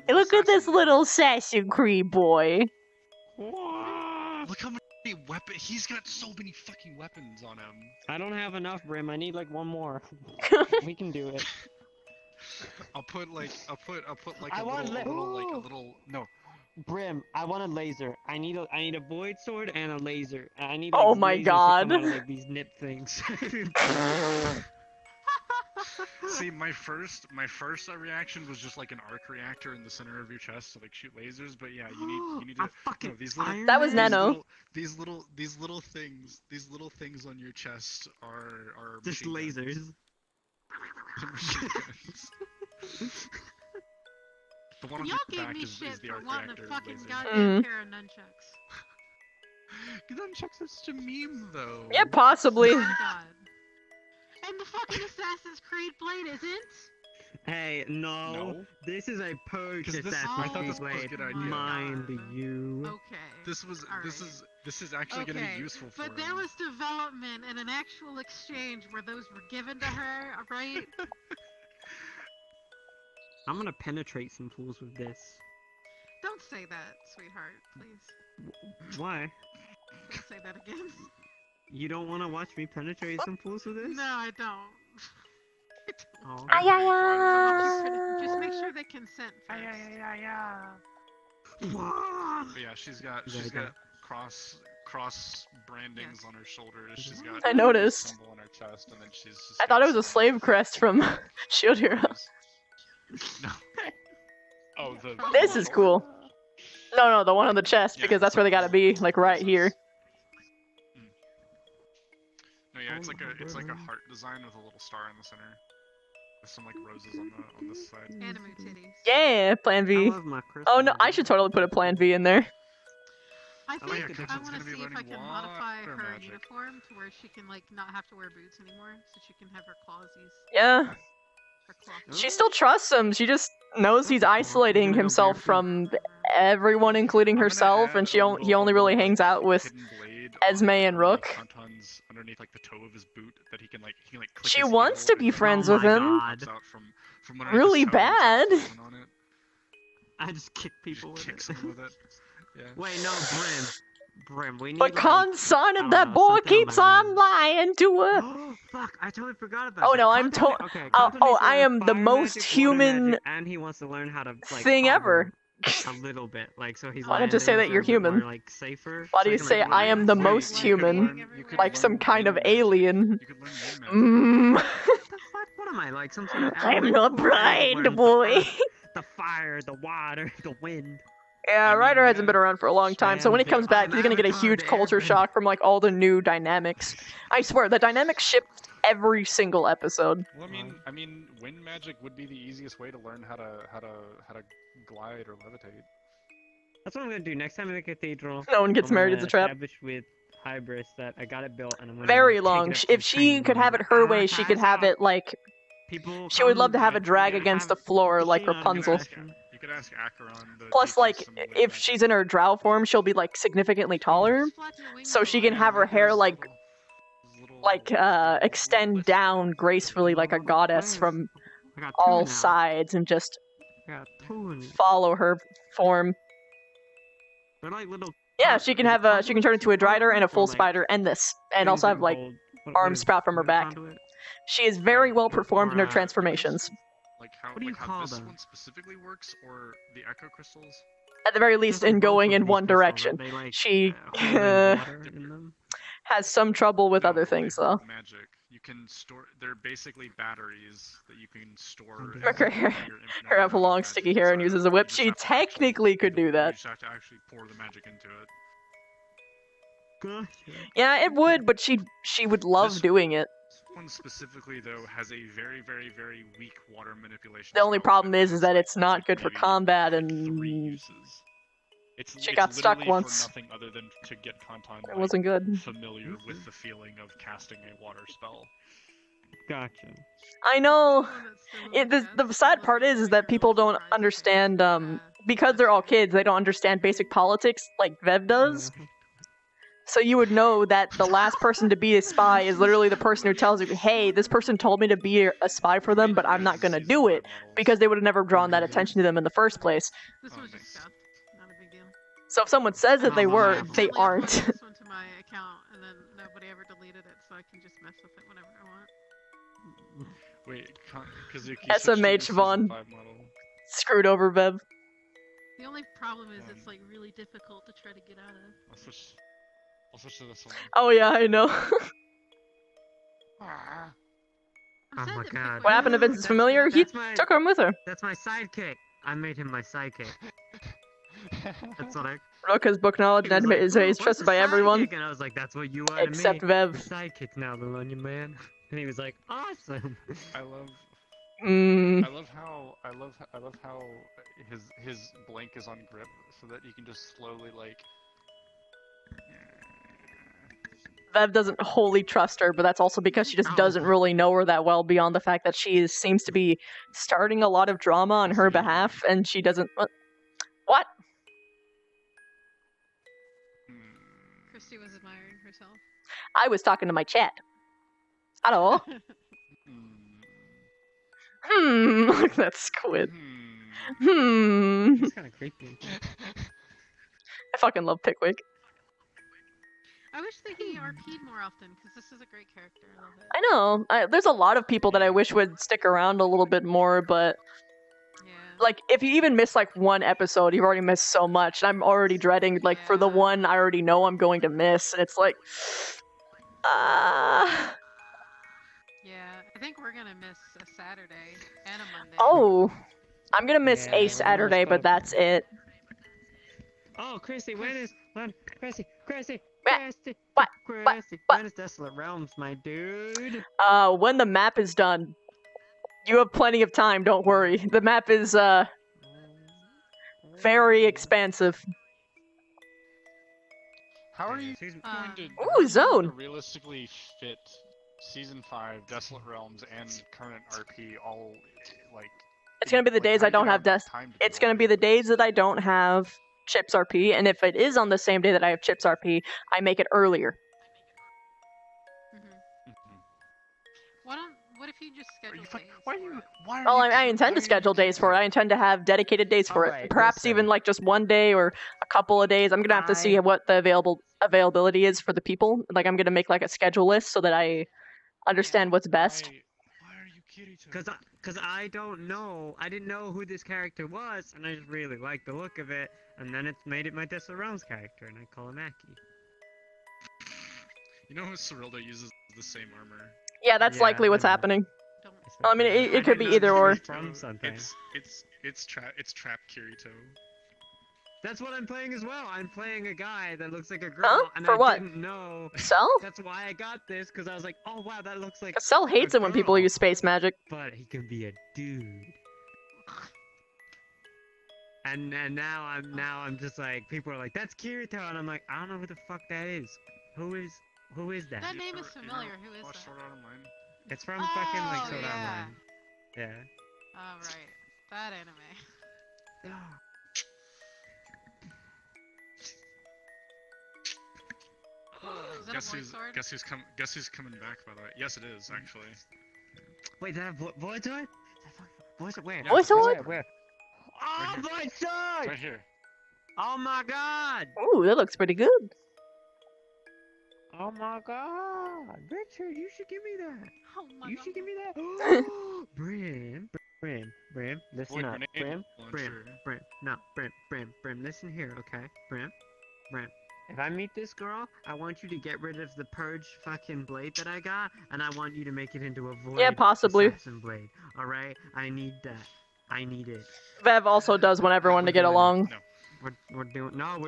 Look at this little Assassin Creed boy. Look how many weapons. He's got so many fucking weapons on him. I don't have enough, Brim. I need like one more. We can do it. I'll put like I a want little no. Brim, I want a laser. I need a void sword and a laser. I need. Oh like, my lasers to God. come out of, like, these nip things. See, my first reaction was just like an arc reactor in the center of your chest to like shoot lasers, but yeah, you need to. No, these little, That was these Nano. little- These little things on your chest are Just machine lasers. guns. Machine guns. The one on Y'all the gave back me is shit the for arc wanting a reactor fucking laser. goddamn pair of nunchucks. Nunchucks are such a meme though. Yeah, possibly. Oh my god. And the fucking Assassin's Creed blade isn't? Hey, no. This is a purge 'Cause this- Assassin's I thought Creed this was a blade. good idea. Mind you. Okay. This is actually Okay, gonna be useful for but there was development and an actual exchange where those were given to her, right? I'm gonna penetrate some fools with this. Don't say that, sweetheart, please. Why? Don't say that again. You don't want to watch me penetrate some fools with this? No, I don't. Oh. Just make sure they consent first. But yeah, she's got Okay. cross brandings on her shoulders. She's got I a noticed. symbol on her chest, and then she's just I thought it was a slave crest from Shield Heroes. Oh, the This is cool. No, the one on the chest, because that's where they gotta be, like right here. No, yeah, it's like a heart design with a little star in the center. With some like roses on this side. Anime titties. Yeah, Plan V. Oh no, I should totally put a Plan V in there. I Oh, yeah, think Captain's I want gonna to be see if I learning can modify water her magic. uniform to where she can like not have to wear boots anymore, so she can have her clawsies. Yeah. Her claw. She still trusts him. She just knows he's isolating himself from everyone, including herself, and he only really hangs out with Esme and Rook. Tauntauns underneath like the toe of his boot that he can like click She his wants heel to be and friends it with him. pops out from underneath Really his toe and bad. starts pulling on it. I just kick people with Kicks it. him with it. Yeah. Wait, no, Brim, we need But like, Conson, I don't that know, boy something on keeps my on lying to her. Oh, fuck, I totally forgot about Oh that. no, I'm Content- to- okay, oh, Content needs to I learn am the fire most magic, water human magic, and he wants to learn how to like thing ever. hover a little bit, like so he's. Why don't you say that you're human? More, like, safer, Why so do he you can, say like, I am the learn. most human? Like some kind of alien. What am I like? Some sort of I'm element? your Who bride, learns boy. The fire, the water, the wind. Yeah, Ryder hasn't been around for a long time, so when he comes back, he's gonna get a huge culture shock from like all the new dynamics. I swear, the dynamics shift every single episode. Well, I mean, wind magic would be the easiest way to learn how to glide or levitate. That's what I'm gonna do next time in the cathedral. No one gets I'm married, gonna it's a trap. establish with Hybris that I got it built, and I'm gonna Very take long. it up If to she training could have it her way, she could have it like. People She would love to come have it drag against the floor like Rapunzel. You could ask Acheron. Plus, like, if she's in her drow form, she'll be like significantly taller, so she can have her hair like extend down gracefully like a goddess from all sides and just I got two in it. follow her form. They're like little. Yeah, she can have she can turn into a drider and a full spider and this, and also have like arms sprout from her back. She is very well performed in her transformations. how What do you how call this them? one specifically works, or the echo crystals? At the very least, in going in one direction. They like She holding water in them. has some trouble with other things, They though. hold magic. You can store. They're basically batteries that you can store. Look at her. Her have long, sticky hair and uses a whip. She technically could do You that. just have to actually pour the magic into it. Yeah, it would, but she would love doing it. This one specifically, though, has a very, very, very weak water manipulation. The only problem is that it's not good for combat, and she got stuck literally once. for nothing other than to get Kantan It wasn't good. familiar with the feeling of casting a water spell. Gotcha. I know. The sad part is that people don't understand. Because they're all kids, they don't understand basic politics like Vev does. So you would know that the last person to be a spy is literally the person who tells you, "Hey, this person told me to be a spy for them, but I'm not gonna do it," because they would have never drawn that attention to them in the first place. This was just stuff. Not a big deal. So if someone says that they were, they Recently aren't. uploaded this one to my account, and then nobody ever deleted it, so I can just mess with it whenever I want. Wait, Kazuki SMH Vaughn screwed over Vev. The only problem is it's like really difficult to try to get out of. I'll switch to this one. Oh yeah, I know. Oh my god. What happened to Vincent's familiar? He took her with her. That's my sidekick. I made him my sidekick. That's what I. Roka's book knowledge and He was like, is "What's trusted a by everyone. sidekick?" And I was like, "That's what you are Except to me. Vev. Your sidekick now, Bologna man." And he was like, "Awesome." I love how his blank is on grip, so that you can just slowly like. Vev doesn't wholly trust her, but that's also because she just doesn't really know her that well beyond the fact that she seems to be starting a lot of drama on her behalf, and she doesn't... What? Christy was admiring herself. I was talking to my chat. Hello? Look at that squid. It's kind of creepy. I fucking love Pickwick. I wish that he RP'd more often, because this is a great character. I love it. I know. There's a lot of people that I wish would stick around a little bit more, but... Like, if you even miss, like, one episode, you've already missed so much. And I'm already dreading, like, for the one I already know I'm going to miss. And it's like... Yeah, I think we're gonna miss a Saturday and a Monday. Oh! I'm gonna miss a Saturday, but that's it. Oh, Chrissy, when is when Chrissy? What? When is Desolate Realms, my dude? When the map is done. You have plenty of time, don't worry. The map is, very expansive. How are you going to? Ooh, how are you Zone. going to realistically fit Season 5, Desolate Realms, and current RP all like? It's gonna be the days I don't have It's gonna be the days that I don't have Chips RP, and if it is on the same day that I have Chips RP, I make it earlier. What if you just schedule days? Well, I intend to schedule days for it. I intend to have dedicated days for it. Alright, Perhaps even like just one day or a couple of days. I'm gonna have to see what the availability is for the people. Like I'm gonna make like a schedule list so that I understand what's best. Cause I don't know. I didn't know who this character was, and I just really liked the look of it. And then it's made it my Desolate Realms character, and I call him Aki. You know, Cyrilda uses the same armor. Yeah, that's likely what's happening. I mean, it could be either or. It's Trap Kirito. That's what I'm playing as well. I'm playing a guy that looks like a girl, and For I what? didn't know. Cell? That's why I got this, because I was like, oh wow, that looks like. Cell hates it when people use space magic. But he can be a dude. And now I'm just like, people are like, that's Kirito, and I'm like, I don't know who the fuck that is. Who is that? That name is familiar. Who is that? It's from fucking like Sword yeah. Online. Yeah. Oh right, that anime. Is that a voice sword? Guess who's coming back? By the way, yes, it is actually. Wait, did I have voice sword? Voice sword? Where? Voice sword? Where? Oh, voice sword! Right here. Oh my god! Ooh, that looks pretty good. Oh my god! Richard, you should give me that! Oh my you god. should give me that! Bryn, Brim, listen Avoid up. grenade Brim, launcher. Brim, listen here, okay? Brim. If I meet this girl, I want you to get rid of the purge fucking blade that I got, and I want you to make it into a void Yeah, possibly. assassin blade. Alright? I need that. I need it. Vev also does want everyone to get along. We're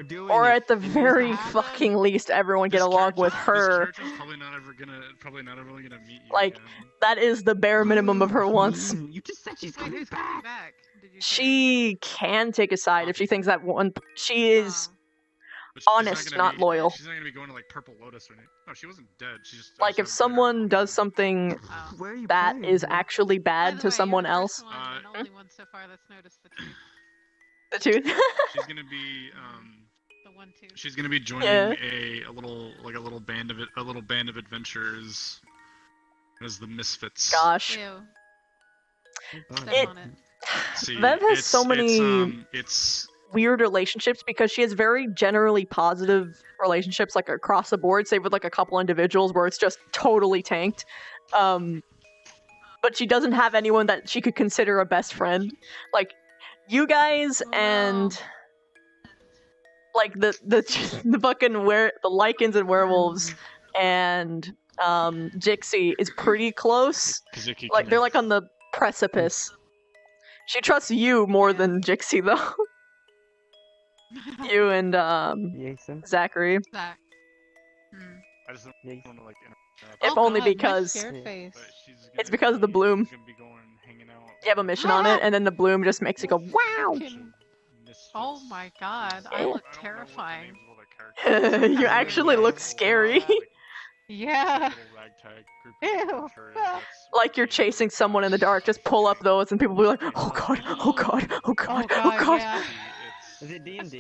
doing Or it. at the It needs to very happen. fucking least, everyone get along with This her. character's probably not ever gonna meet you Like, again. that is the bare minimum of her wants. You just said she's Wait, coming who's back. coming back? Did you say? She can take a side if she thinks that one. She is honest, not loyal. She's not gonna be going to like Purple Lotus or anything. No, she wasn't dead. She just Like, if someone does something that is actually bad to someone else. And only one so far that's noticed the tooth. The tooth? She's gonna be The one tooth. she's gonna be joining a little band of adventurers as the Misfits. Gosh. Ew. It, See, Vev has so many it's weird relationships because she has very generally positive relationships like across the board, save with like a couple individuals where it's just totally tanked. But she doesn't have anyone that she could consider a best friend. Like, you guys and like the fucking the Lycans and werewolves and Jixie is pretty close. Like, they're like on the precipice. She trusts you more than Jixie though. You and Zachary. Zach. I just don't want to like If Oh only God, my because scared face. it's because of the bloom. You have a mission on it, and then the bloom just makes it go wow. Oh my God, I look terrifying. You actually look scary. Yeah. Ew. Like you're chasing someone in the dark. Just pull up those, and people will be like, "Oh God! Oh God! Oh God! Oh God!" Yeah. Is it D&D?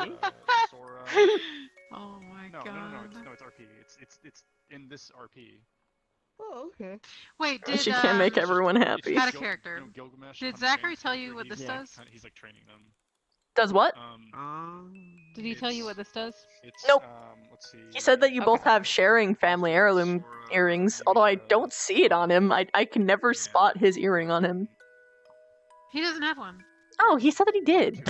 Oh my No, God. it's RP. It's in this RP. Oh, okay. Wait, did She can't make everyone happy. Out of character. Did Zachary tell you what this does? He's like training them. Does what? Did he tell you what this does? Nope. Let's see. He said that you both have sharing family heirloom earrings, although I don't see it on him. I can never spot his earring on him. He doesn't have one. Oh, he said that he did.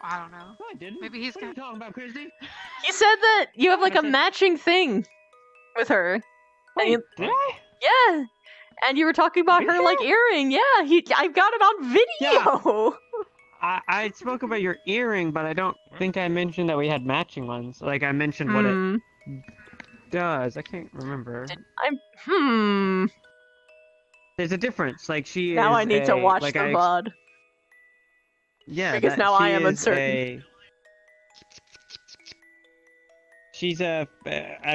I don't know. No, I didn't. Maybe he's What are you got. talking about, Christy? He said that you have like a matching thing with her. And you- Did I? Yeah. And you were talking about her like earring. Yeah, I've got it on video. I spoke about your earring, but I don't think I mentioned that we had matching ones. Like, I mentioned what it does. I can't remember. There's a difference. Like, she Now is I need to watch the VOD. Yeah, Because now she I am is uncertain. She's a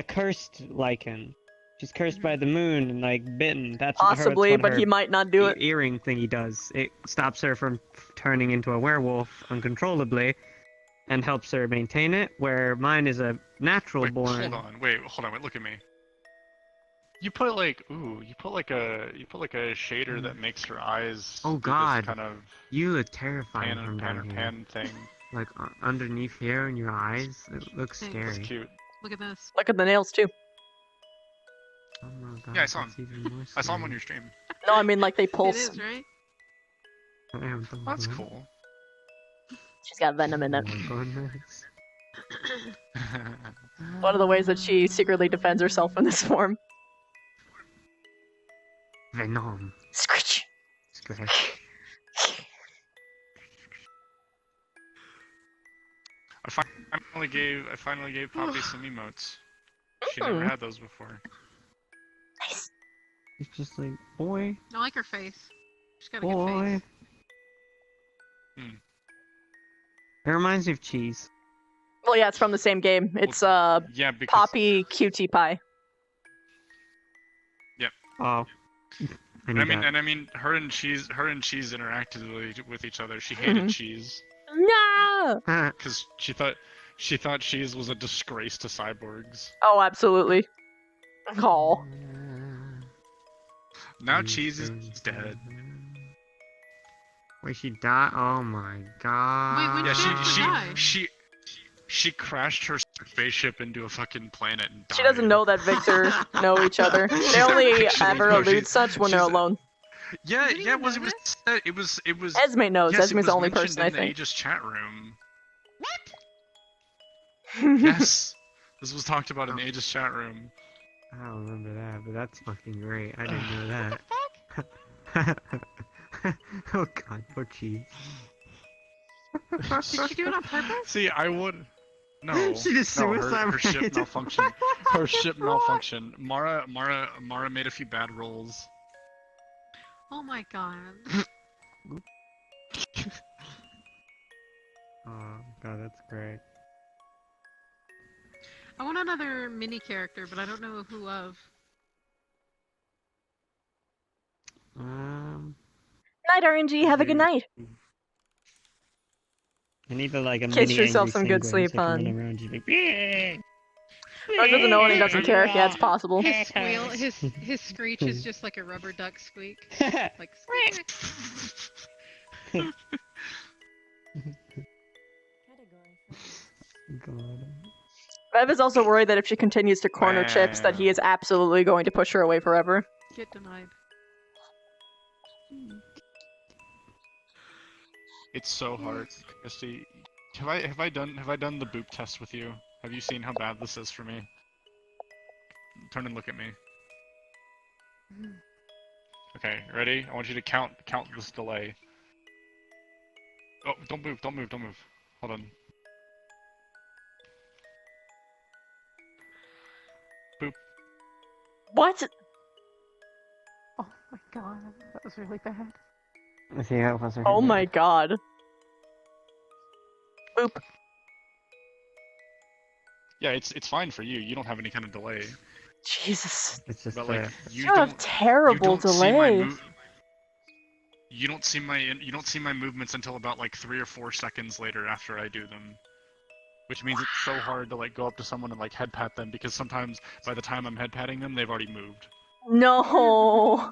cursed Lycan. She's cursed by the moon and like bitten. That's Possibly, what but her he might not do it. Earring thingy does. It stops her from turning into a werewolf uncontrollably, and helps her maintain it. Where mine is a natural born. Hold on, wait, look at me. You put like a shader that makes her eyes. Oh do this God! kind of You look terrifying pan from down here. pan thing. Like underneath here in your eyes, it looks Thanks. scary. That's cute. Look at this. Look at the nails too. Oh my God! Yeah, I saw that's him. even more I saw him on scary. your stream. No, I mean like they It pulse. is, right? That's cool. She's got venom in it. Oh my goodness. One of the ways that she secretly defends herself in this form. Venom. Scratch. Scratch. I finally gave Poppy some emotes. She never had those before. It's just like, boy, I like her face. She's got a good boy. face. It reminds me of cheese. Well, yeah, it's from the same game. It's Yeah, because Poppy Cutie Pie. Yep. Oh. I mean, her and cheese interacted with each other. She hated cheese No. because she thought cheese was a disgrace to cyborgs. Oh, absolutely. Oh. Now cheese is dead. Wait, she died? Oh my God. Wait, when Yeah, she crashed her spaceship into a fucking planet and died. She doesn't know that Victor know each other. They only ever allude such when they're alone. Yeah, yeah. It was. Esme knows. Yes, it Esme's was the only mentioned person, in I the think. Aegis chat room. Yes, this was talked about in the Aegis chat room. I don't remember that, but that's fucking great. I didn't know that. Oh god, poor cheese. Did she do it on purpose? See, I would. No, She did no, suicide her ship rate. malfunctioned. Her ship malfunctioned. Mara made a few bad rolls. Oh my god. Oh god, that's great. I want another mini character, but I don't know who of. Night, RNG. Have a good night. I need like a Kiss mini yourself angry some good penguin sleep, so I can run hon. around and just be like, Doug doesn't know when he doesn't care. Yeah, it's possible. His squeal, his screech is just like a rubber duck squeak. Like squeak. God. Bev is also worried that if she continues to corner Chips, that he is absolutely going to push her away forever. Get denied. It's so hard, Christy. Have I done the boop test with you? Have you seen how bad this is for me? Turn and look at me. Okay, ready? I want you to count this delay. Oh, don't move, don't move, don't move. Hold on. Boop. What? Oh my god, that was really bad. Yeah, it was really Oh bad. my god. Boop. Yeah, it's fine for you. You don't have any kind of delay. Jesus. It's just But like You have terrible delay. You don't see my movements until about like 3 or 4 seconds later after I do them. Which means it's so hard to like go up to someone and like head pat them because sometimes by the time I'm head patting them, they've already moved. No.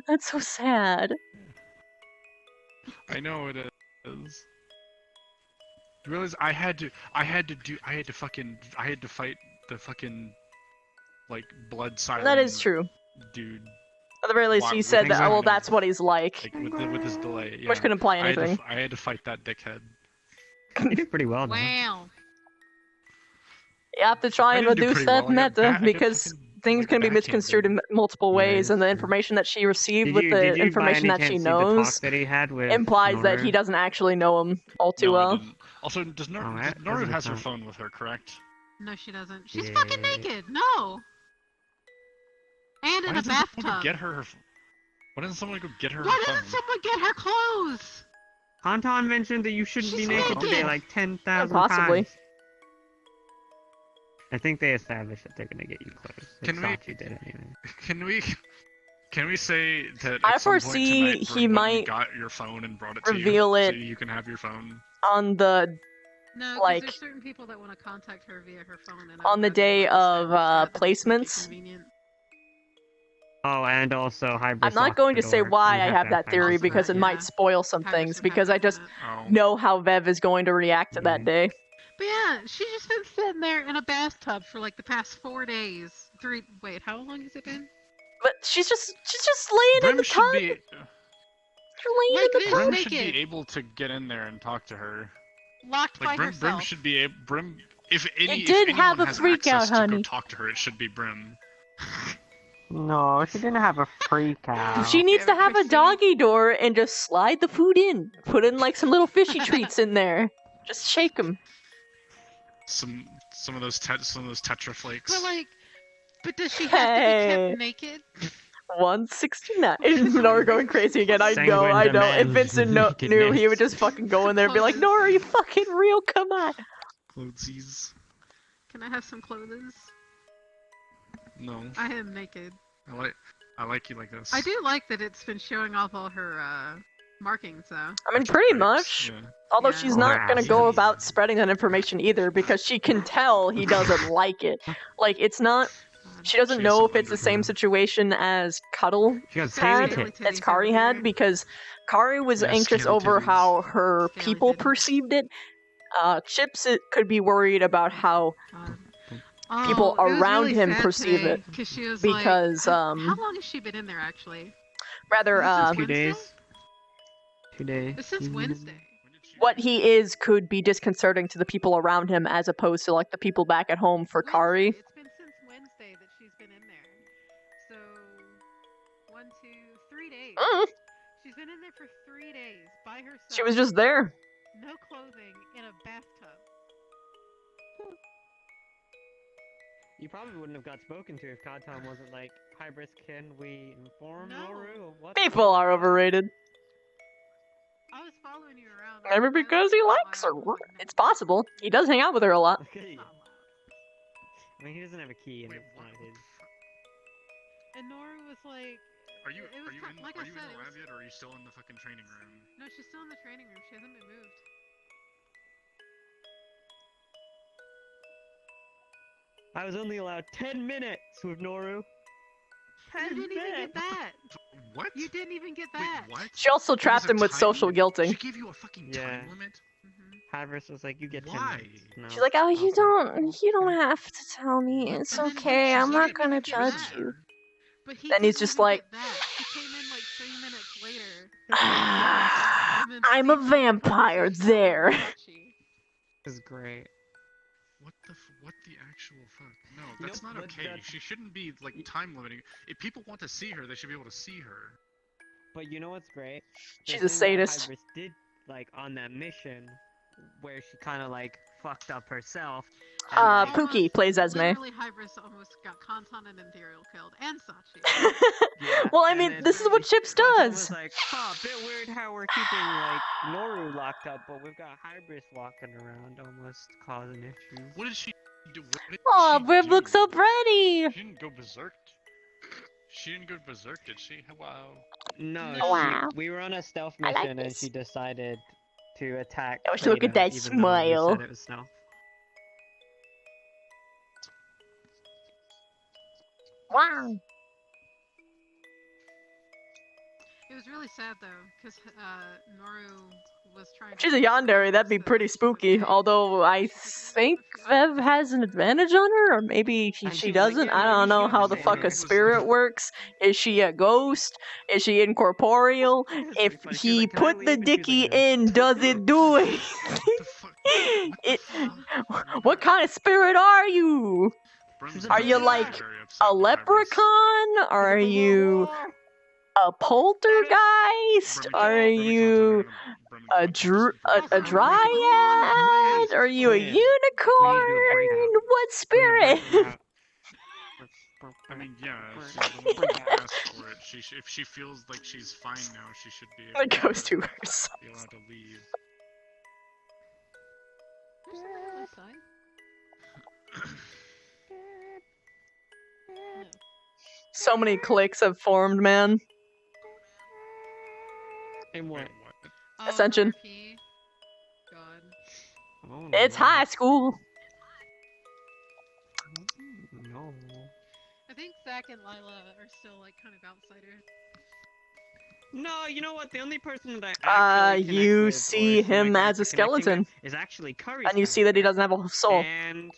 That's so sad. I know it is. You realize I had to fight the fucking like blood siren. That is true. Dude. At the very least, he said that, well, that's what he's like. With his delay. Yeah. Which couldn't imply anything. I had to fight that dickhead. You did pretty well, though. Wow. You have to try and I didn't do reduce pretty that well. I got meta back- I got because things can be misconstrued in multiple ways, and the information that she received Did with you, the did you information by any that she chance see the knows talk that he had with implies that Noru? he doesn't actually know him all too No, I well. didn't. Also, does that Noru doesn't has her count. phone with her, correct? No, she doesn't. She's Yeah. fucking naked. No. And Why in a doesn't someone go bathtub. get her? Why doesn't someone go get her? Why her doesn't phone? someone get her clothes? Anton mentioned that you shouldn't be She's naked naked. today like 10,000 Possibly. times. I think they established that they're gonna get you clothes. Can we- Sachi did anyway. Can we say that I at some point foresee tonight, he Bryn went might and got your phone and brought it to reveal you, it so you can have your phone. on the No, 'cause like there's certain people that want to contact her via her phone. And on the day of placements. Convenient. Oh, and also hybrid. I'm not going to say why I have that theory because it might spoil some things because I just know how Vev is going to react to that day. But yeah, she's just been sitting there in a bathtub for like the past 4 days. Wait, how long has it been? But she's just laying in the tub. She's laying in the tub. Brim should be able to get in there and talk to her. Locked by Brim herself. should be able. Brim, if any, It did if have anyone a has freak out, access to go honey. talk to her, it should be Brim. No, she didn't have a freak out. She needs to have a doggy door and just slide the food in. Put in like some little fishy treats in there. Just shake them. Some of those Tetra flakes. But does she have to be kept naked? 169. Nora going crazy again. I know. If demand Vincent knew, he would just fucking go in there and be like, Nora, are you fucking real? Come on. Clothesies. Can I have some clothes? No. I am naked. I like you like this. I do like that it's been showing off all her markings, though. I mean, pretty much. Yeah. Although she's not gonna go about spreading that information either because she can tell he doesn't like it. Like, it's not. She doesn't know if it's the same situation as Cuddle had, as Kari had, because Kari was Yeah, anxious scaly over titties. how her people perceived it. Chips could be worried about how people Oh, it was around really him sad perceive today, it 'cause she was because like, how long has she been in there actually? Rather, Since 2 Wednesday? days. 2 days. It's since Wednesday. what he is could be disconcerting to the people around him as opposed to like the people back at home for Kari. It's been since Wednesday that she's been in there. So 1, 2, 3 days. She's been in there for 3 days by herself. She was just there. No clothing in a bathtub. You probably wouldn't have got spoken to if Katam wasn't like, Hybris, can we inform Noru? What People are overrated. I was following you around. Maybe because he likes her. It's possible. He does hang out with her a lot. I mean, he doesn't have a key, and it's not his. And Nora was like, Are you it was in like the I said, lab yet, or are you still in the fucking training room? No, she's still in the training room. She hasn't been moved. I was only allowed 10 minutes with Noru. You didn't even get that. What? You didn't even get that. What? She also trapped him with social guilting. She gave you a fucking time limit? Hybris was like, you get 10 Why? minutes. No. She's like, oh, you don't have to tell me. It's okay. I'm not gonna judge you. But Then he's just like, He came in like 3 minutes later. I'm a vampire there. This is great. What the actual fuck? No, that's not okay. She shouldn't be like time limiting. If people want to see her, they should be able to see her. But you know what's great? She's The a thing that sadist. Hybris did, like, on that mission, where she kind of, like, fucked up herself. and, like- Pookie plays Esme. Literally, Hybris almost got Kantan and Imperial killed, and Sachi. Well, I mean, this is what Chips Kantan was does. like, huh, bit weird how we're keeping, like, Noru locked up, but we've got Hybris walking around almost causing issues. What did she do? What did Oh, she Rib do? looks so pretty. She didn't go berserk. She didn't go berserk, did she? Wow. No, Oh, wow. we were on a stealth I like mission, and this. she decided to attack. Oh, look at Freda, that even though we smile. said it was stealth. Wow. It was really sad though, because Noru was trying. She's a yandere. That'd be pretty spooky. Although I think Vev has an advantage on her, or maybe she doesn't. I don't know how the fuck a spirit works. Is she a ghost? Is she incorporeal? If he put the dicky in, does it do it? What kind of spirit are you? Are you like a leprechaun? Are you a poltergeist? Are you a dryad? Are you a unicorn? What spirit? I mean, yeah, if she doesn't ask for it, if she feels like she's fine now, she should be able It goes to her be allowed to leave. There's something on this side. So many cliques have formed, man. And what? Ascension. God. Oh, It's high school. No. I think Zach and Lila are still like kind of outsiders. No, you know what? The only person that I actually connect You with, see or him my as a character connecting skeleton, with, is actually Curry's and you see that he doesn't have a soul. And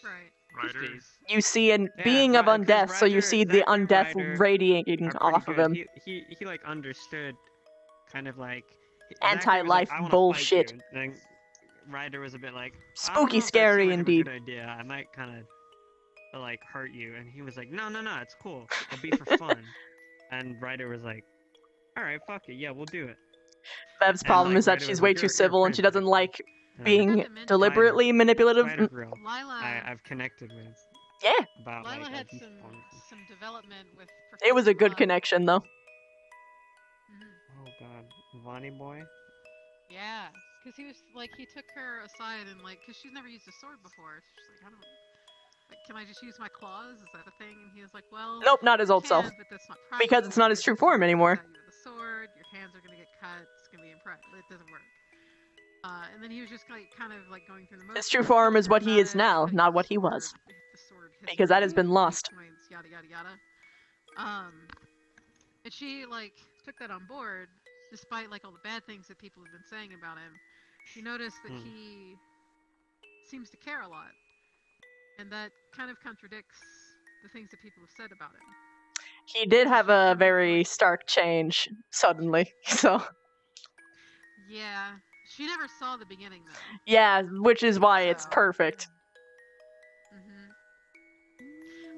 You see a being of undeath, so you see the undeath radiating off of him. He like understood, kind of like Anti-life Zachary was like, "I wanna bullshit. fight you." And then Ryder was a bit like, "I don't Spooky, know if that scary seems like indeed. A good idea. I might kind of like hurt you." And he was like, "No, it's cool. It'll be for fun." And Ryder was like, "All right, fuck it. Yeah, we'll do it." Bev's And, problem like, is that Ryder she's was way like, too "You're a civil and she friend." doesn't like And being deliberately manipulative. Ryder Grill. Lila. I've connected with. Yeah. About Lila like had a some development with. It was a good Professor connection, though. Oh god, Vonnie boy. Yeah, because he was like he took her aside and like because she's never used a sword before. She's like, I don't. Like, can I just use my claws? Is that a thing? And he was like, well. Nope, not his you old self. can, But that's not Because it's not his true form anymore. practical. With a sword, your hands are gonna get cut. It's gonna be impractical. It doesn't work. And then he was just like kind of like going through the motions. His true form is what he is now, not what he was. Because that has been lost. Yada yada yada. And she like took that on board, despite like all the bad things that people have been saying about him. She noticed that he seems to care a lot, and that kind of contradicts the things that people have said about him. He did have a very stark change suddenly, so Yeah, she never saw the beginning though. yeah, which is why it's perfect.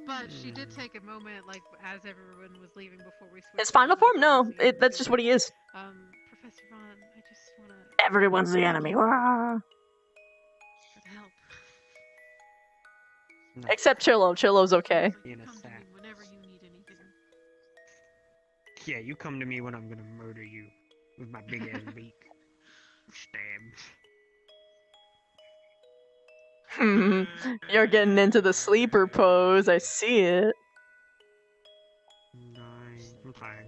But she did take a moment, like as everyone was leaving before we switched. His final over to form, no, Diplomacy, that's just what he is. Professor Vaughn, I just wanna. Everyone's the enemy. Wah. For the help. Except Chillo. Chillo's okay. In a Come to sack. me whenever you need anything. Yeah, you come to me when I'm gonna murder you with my big ass beak. Stab. You're getting into the sleeper pose. I see it. Nice. I'm tired.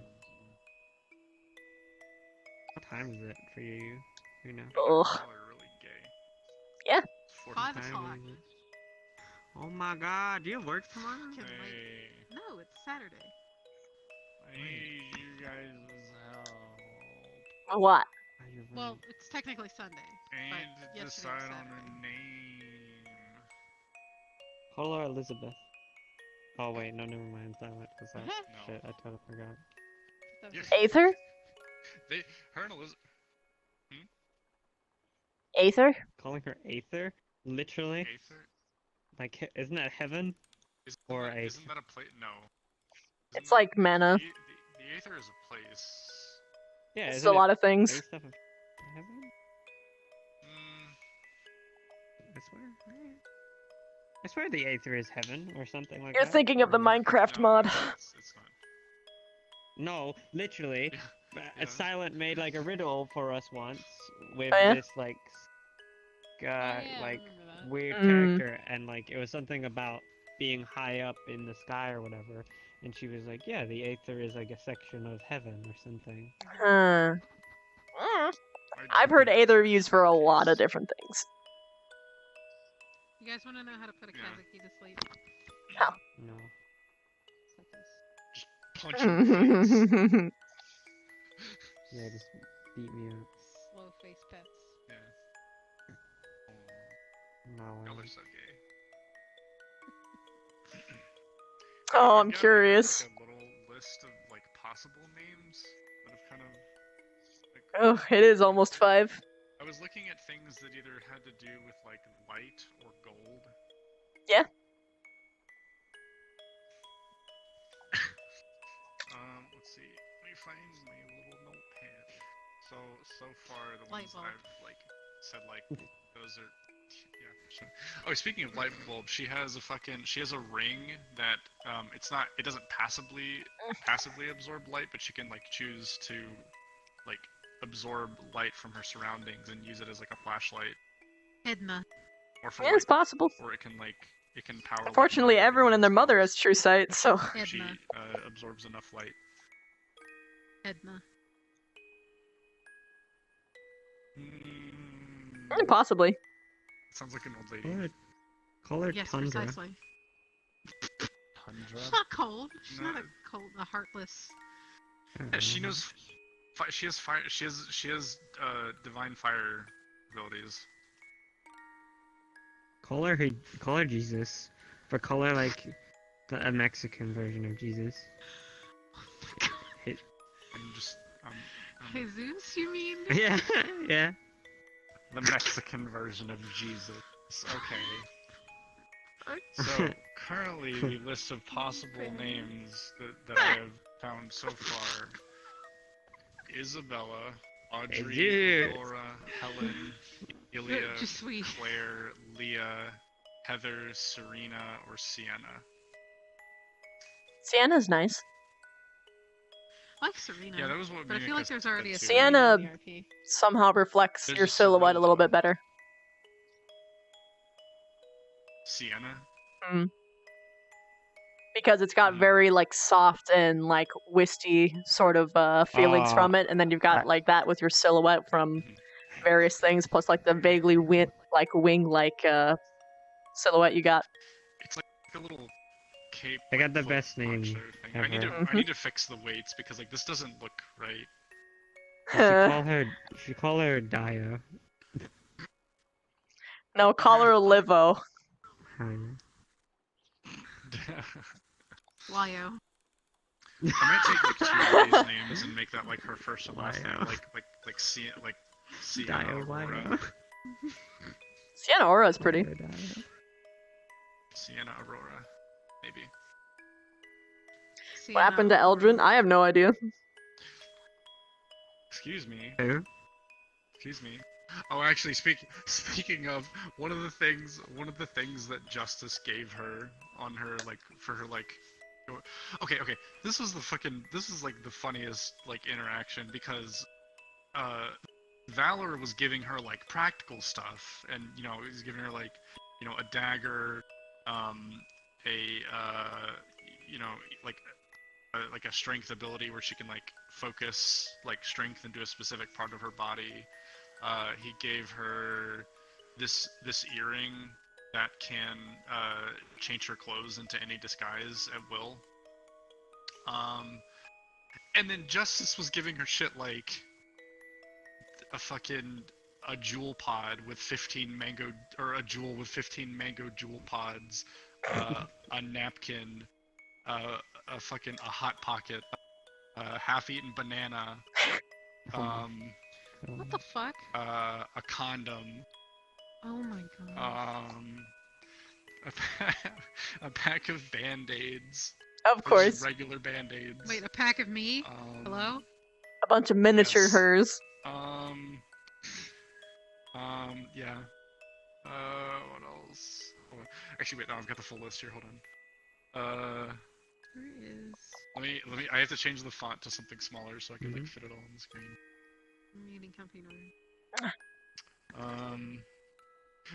What time is it for you? You know. Ugh. Yeah. 5 o'clock. Oh my god, do you have work tomorrow? No, it's Saturday. I need you guys' help. What? Well, it's technically Sunday. And but yesterday was decide on Saturday. a name. Call her Elizabeth. Oh wait, no, never mind. Silent. Cause shit, I totally forgot. Aether? Her and Elizabeth. Aether? Calling her Aether? Literally? Aether? Like, isn't that heaven? Isn't that a place? No. It's like mana. The Aether is a place. Yeah, It's isn't a lot it of things. based off of heaven? I swear. I swear the Aether is heaven or something like You're that. thinking of the Minecraft mod. It's not. No, literally. Silent made like a riddle for us once with Oh, yeah? this like like weird Mm. character, and like it was something about being high up in the sky or whatever, and she was like, yeah, the Aether is like a section of heaven or something. Huh. I've heard Aether used for a lot of different things. You guys want to know how to put a Kazuki to sleep? How? No. Punch him in the face. Yeah, just beat me up. Slow face pets. Yeah. No. Y'all are so gay. Oh, I'm I've got, curious. like, a little list of like possible names that have kind of. Oh, it is almost 5. I was looking at things that either had to do with like light or gold. Yeah. Let's see. Let me find my little notepad. So far the ones that I've like said like those are yeah. Sure. Oh, speaking of light bulb, she has a ring that it doesn't passively absorb light, but she can like choose to like absorb light from her surroundings and use it as like a flashlight. Edna. Or for Yeah, it's possible. Or it can power. Unfortunately, everyone and their mother has true sight, so. She absorbs enough light. Edna. Possibly. Sounds like an old lady. Call her Yes, Tundra. precisely. Tundra. She's not cold. She's not a heartless. Yeah, she knows. She has fire. She has divine fire abilities. Call her Jesus, but call her like a Mexican version of Jesus. I'm just. Jesus, you mean? Yeah, yeah. The Mexican version of Jesus. Okay. So currently, the list of possible names that I have found so far: Isabella, Audrey, Laura, Helen, Ilya, Claire, Leah, Heather, Serena, or Sienna. Sienna's nice. I like Serena. Yeah, that was what. But I feel like there's already a Sienna Serena in the RP. somehow reflects your silhouette a little bit better. Sienna. Because it's got very like soft and like wisty sort of feelings from it, and then you've got like that with your silhouette from various things, plus like the vaguely wing-like silhouette you got. It's like a little cape. I got the best name ever. I need to fix the weights because like this doesn't look right. You should call her Dio. No, call her Livo. Lyo. I might take like two of these names and make that like her first and last name, like Sienna Aurora. Sienna Aura is pretty. Sienna Aurora, maybe. What happened to Eldrin? I have no idea. Excuse me. Who? Excuse me. Oh, actually, speaking of one of the things that Justice gave her on her for her okay, this was like the funniest like interaction because Valor was giving her like practical stuff, and he's giving her like a dagger, a like a strength ability where she can like focus like strength into a specific part of her body. He gave her this earring that can change her clothes into any disguise at will. And then Justice was giving her shit like a jewel pod with 15 mango, or a jewel with 15 mango jewel pods, a napkin, a hot pocket, a half-eaten banana, What the fuck? a condom, Oh my god. a pack of Band-Aids. Of course. Regular Band-Aids. Wait, a pack of me? Hello? A bunch of miniature hers. Yeah. What else? Oh, actually, wait, no, I've got the full list here, hold on. Where is... Let me, I have to change the font to something smaller so I can, like, fit it all on the screen. I'm eating company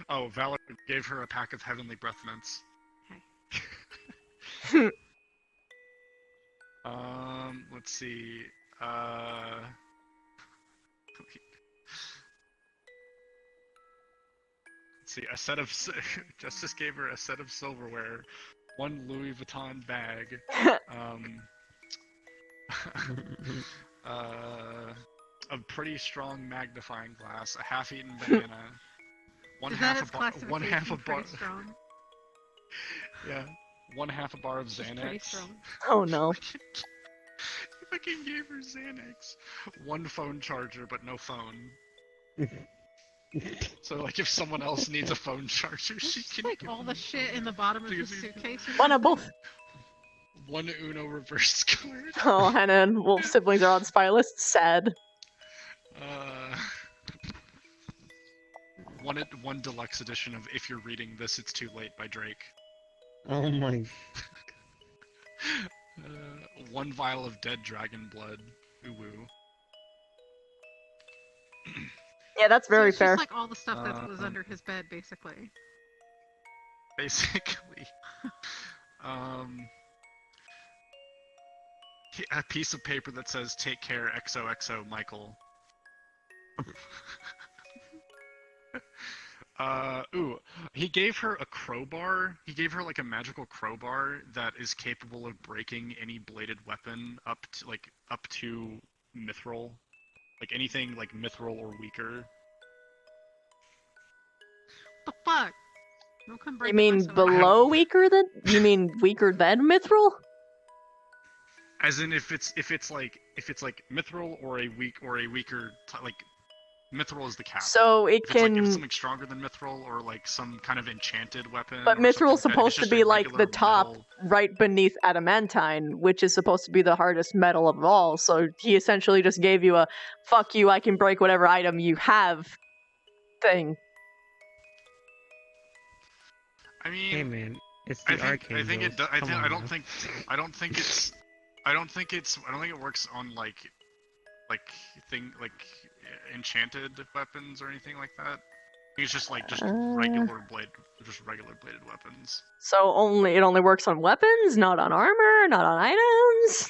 Oh, Valor gave her a pack of Heavenly Breath Mints. Okay. Let's see, a set of Justice gave her a set of silverware, one Louis Vuitton bag, a pretty strong magnifying glass, a half-eaten banana, one half a bar. Strong? Yeah, one half a bar of Xanax. Oh no. He fucking gave her Xanax. One phone charger, but no phone. So, like, if someone else needs a phone charger, she can. Like all the shit in the bottom of his suitcase. One of both. One Uno reverse card. Oh, Hannah and Wolf's siblings are on spy list. Sad. One deluxe edition of "If You're Reading This, It's Too Late" by Drake. Oh my. One vial of dead dragon blood. Ooh woo. Yeah, that's very it's fair. Just like all the stuff that was under his bed, basically. Basically. A piece of paper that says "Take care, XOXO, Michael." Ooh, he gave her a crowbar. He gave her like a magical crowbar that is capable of breaking any bladed weapon up to mithril, like anything like mithril or weaker. What the fuck? Don't come break You mean the rest of below weaker than? You mean weaker than mithril? As in, if it's like mithril or a weaker like. Mithril is the cap. So it if can. If it's something stronger than mithril, or like some kind of enchanted weapon. But mithril is supposed to be like the top metal... right beneath adamantine, which is supposed to be the hardest metal of all. So he essentially just gave you a "fuck you, I can break whatever item you have" thing. I mean, hey man, it's the arcane. I think it. I don't think it works on like enchanted weapons or anything like that. It's just regular bladed weapons. So it only works on weapons, not on armor, not on items.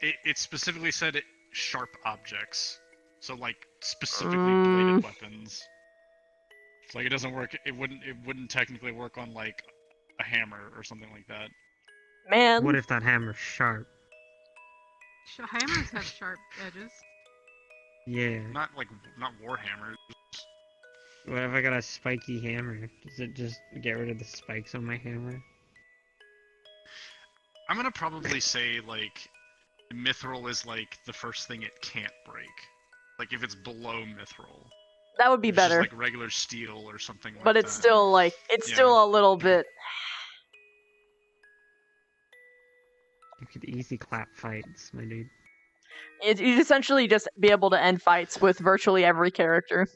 It specifically said sharp objects, so like specifically bladed weapons. So like it doesn't work. It wouldn't technically work on like a hammer or something like that. Man, what if that hammer's sharp? Hammers have sharp edges. Yeah. Not warhammers. What if I got a spiky hammer? Does it just get rid of the spikes on my hammer? I'm gonna probably say like mithril is like the first thing it can't break. Like if it's below mithril. That would be It's just better. like regular steel or something like that. But it's still like still a little bit. You could easy clap fights, my dude. You'd essentially just be able to end fights with virtually every character.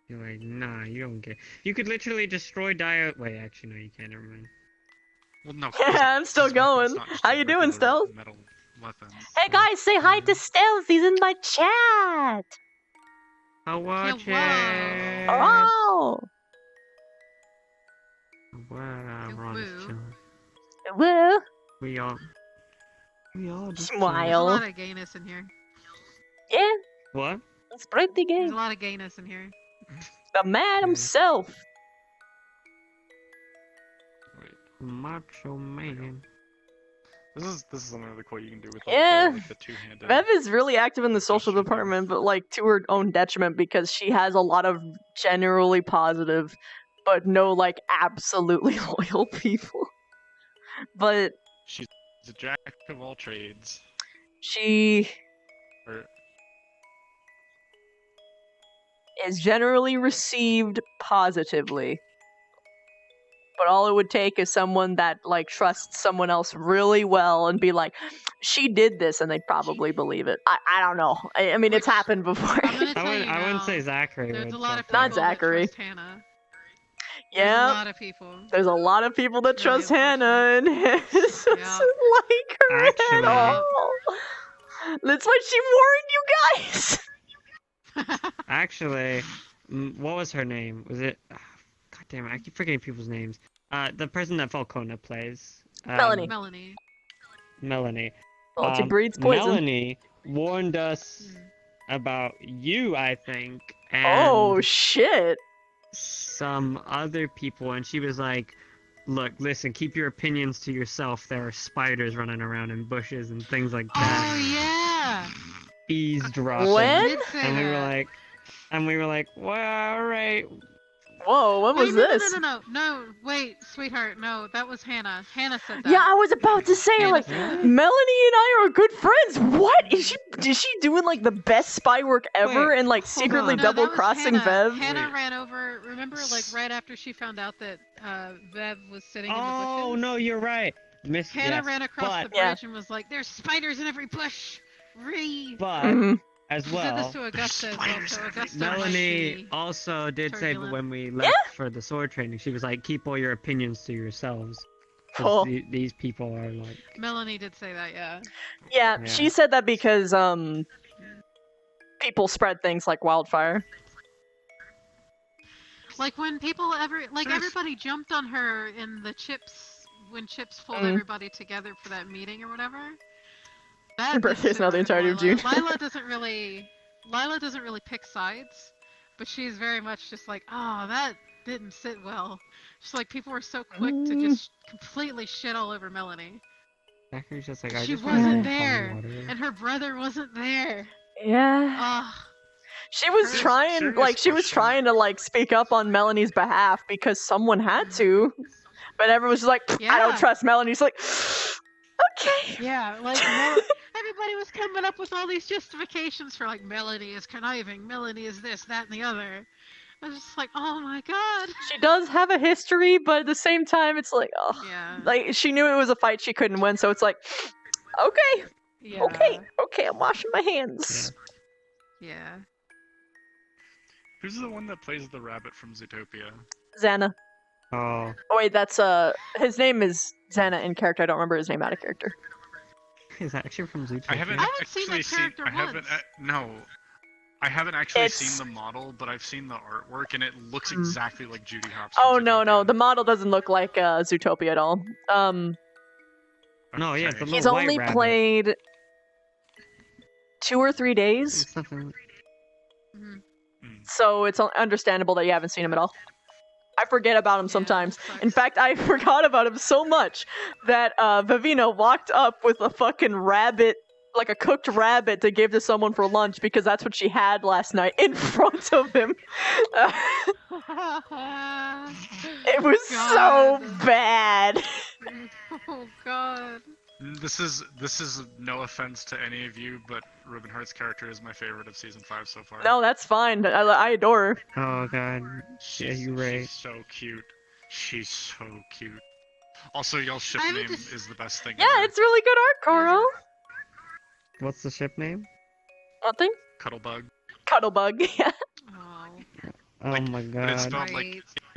You're like, nah, you don't get. You could literally destroy Dio. Wait, actually, no, you can't. Never mind. Well, no. Yeah, I'm still going. How you doing, Stealth? Metal weapons. Hey guys, say hi to Stealth. He's in my chat. I'll watch it. Oh. Wow, we're on this chilling. Woo. We all just There's a Smile. lot of gayness in here. Yeah, What? it's pretty gay. There's a lot of gayness in here. The man himself. Macho man. This is something really cool you can do with Yeah. like the two-handed. Bev is really active in the social department, but like to her own detriment because she has a lot of generally positive, but no like absolutely loyal people. But She's a jack of all trades. she Or, is generally received positively. But all it would take is someone that like trusts someone else really well and be like, she did this, and they'd probably believe it. I don't know. I mean, it's happened before. I wouldn't say Zachary. There's would, a lot of but- people Not Zachary. that trust Hannah. Yeah. There's a lot of people. There's a lot of people that trust Hannah and his like her Actually- at all. That's why she warned you guys. Actually, what was her name? Was it? God damn it! I keep forgetting people's names. The person that Falcona plays. Melanie. Melanie. Well, she breeds poison. Melanie warned us about you, I think. And Oh shit! some other people, and she was like, "Look, listen, keep your opinions to yourself. There are spiders running around in bushes and things like that." Oh yeah. Eavesdropping. When? And we were like, well, all right. Whoa, when was no, this? No, wait, sweetheart, no, that was Hannah. Hannah said that. Yeah, I was about to say, like, Hannah. Melanie and I are good friends. What is she doing like the best spy work ever and like secretly No, double that was crossing Hannah. Vev? Hannah ran over. Remember, like right after she found out that Vev was sitting in the Oh, bushes. no, you're right. Hannah ran across the bridge Yeah. and was like, "There's spiders in every bush." But Mhm. as She said this well, to Augusta as well, so Augusta Melanie might be also did say turbulent. when we left for the sword training, she was like, keep all your opinions to yourselves. 'Cause Cool. These people are like, Melanie did say that, yeah. Yeah, Yeah. she said that because people spread things like wildfire. Like when people everybody jumped on her in the Chips when Chips pulled Mhm. everybody together for that meeting or whatever. That Her didn't birthday's sit now the right with entirety of Lila. June. Lila doesn't really pick sides, but she's very much just like, oh, that didn't sit well. Just like people were so quick to just completely shit all over Melanie. Zachary's just like, I She just wanna wasn't go there, find water. and her brother wasn't there. Yeah. Ugh. She was Serious- trying, serious like, she was question. trying to, like, speak up on Melanie's behalf because someone had to. But everyone was just like, I don't Yeah. trust Melanie. She's like, okay. Yeah, like everybody was coming up with all these justifications for like Melanie is conniving, Melanie is this, that, and the other. I was just like, oh my god. She does have a history, but at the same time, it's like, oh. Yeah. Like, she knew it was a fight she couldn't win, so it's like, okay. Yeah. Okay, I'm washing my hands. Yeah. Who's the one that plays the rabbit from Zootopia? Xana. Oh, Oh, wait, that's, his name is Xana in character. I don't remember his name out of character. is that actually from Zootopia? I haven't seen actually that character I haven't. once. No, I haven't actually It's- seen the model, but I've seen the artwork, and it looks exactly like Judy Hopps. Oh, no, the model doesn't look like, Zootopia at all. No, yeah, it's the He's little white only rabbit. played 2 or 3 days, It's nothing- so it's understandable that you haven't seen him at all. I forget about him sometimes. In fact, I forgot about him so much that Vivina walked up with a fucking rabbit like a cooked rabbit to give to someone for lunch because that's what she had last night in front of him. It was so bad. Oh god. This is no offense to any of you, but Ribbonheart's character is my favorite of season 5 so far. No, that's fine. I adore her. Oh god. Yeah, you're right. She's so cute. She's so cute. Also, y'all's ship I name would is the best thing Yeah, ever. it's really good art, Carl. What's the ship name? Nothing? Cuddlebug. Cuddlebug, yeah. Oh my But it's god.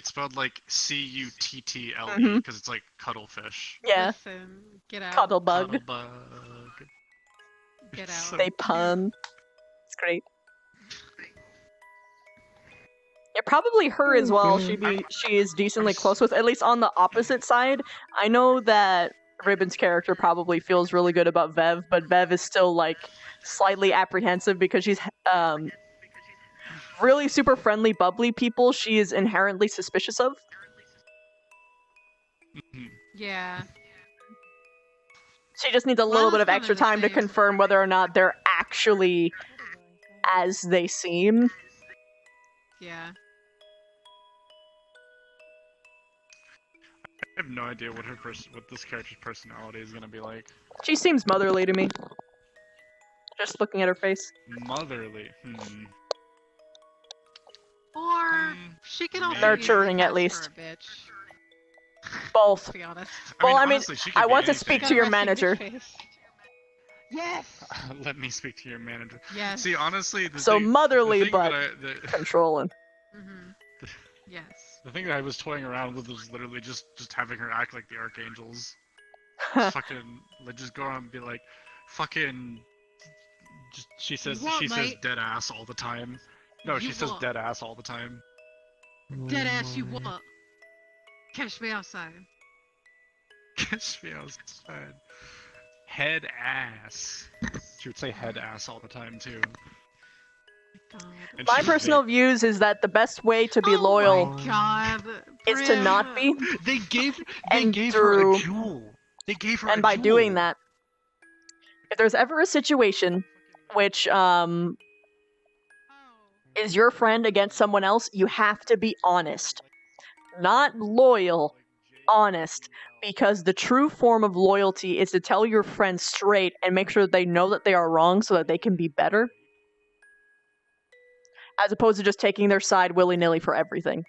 spelled like Cuttle Mhm. because it's like cuttlefish. Yeah. Listen, get out. Cuddlebug. Cuddlebug. Get out. They pun. It's great. Yeah, probably her as well. She is decently close with, at least on the opposite side. I know that Ribbon's character probably feels really good about Vev, but Vev is still like slightly apprehensive because she's really super friendly, bubbly people she is inherently suspicious of. Yeah. She just needs a little bit of extra time to confirm whether or not they're actually as they seem. Yeah. I have no idea what what this character's personality is gonna be like. She seems motherly to me. Just looking at her face. Motherly. Or she can also Nurturing, be at least. for a bitch. Both. To be honest. Well, I mean, honestly, she could I be want to anything. speak to your manager. Yes. Let me speak to your manager. Yes. See, honestly, So motherly, but the controlling. Yes. The thing that I was toying around with was literally just having her act like the archangels. Just fucking, like, just go around and be like, fucking. She says What, says mate? dead ass all the time. No, she You says what? dead ass all the time. Dead ass, you what? Catch me outside. Catch me outside. Head ass. She would say head ass all the time too. And My she- personal views is that the best way to be loyal God. is to not be. They gave her a jewel. They gave her and a by jewel. doing that, if there's ever a situation which is your friend against someone else, you have to be honest. Not loyal, honest. Because the true form of loyalty is to tell your friend straight and make sure that they know that they are wrong so that they can be better. As opposed to just taking their side willy-nilly for everything.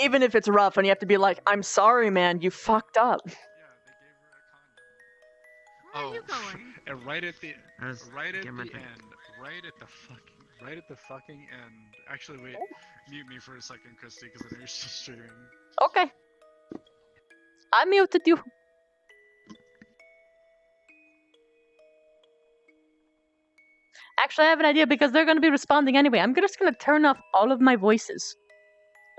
Even if it's rough and you have to be like, I'm sorry, man, you fucked up. Oh, and right at the end, right at the fucking end. Actually, wait, mute me for a second, Christy, because I know you're still streaming. Okay. I muted you. Actually, I have an idea because they're going to be responding anyway. I'm just going to turn off all of my voices.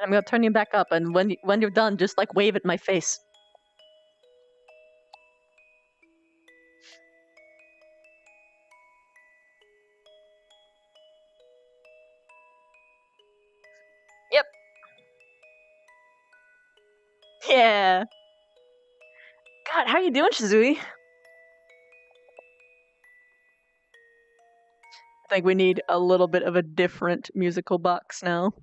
I'm going to turn you back up, and when you're done, just like wave at my face. Yep. Yeah. God, how you doing, Shizui? I think we need a little bit of a different musical box now.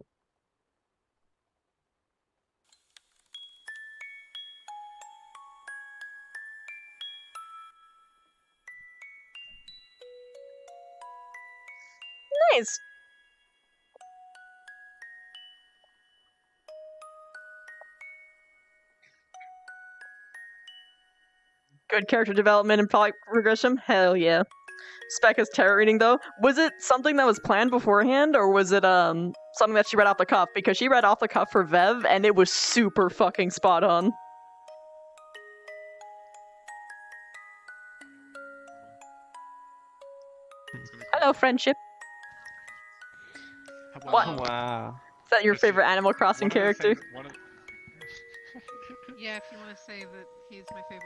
Nice. Good character development and plot progression? Hell yeah. Spec is terror reading though. Was it something that was planned beforehand, or was it something that she read off the cuff? Because she read off the cuff for Vev, and it was super fucking spot on. Hello, friendship. What? Wow. Is that your favorite Animal Crossing character? Yeah, if you want to say that he's my favorite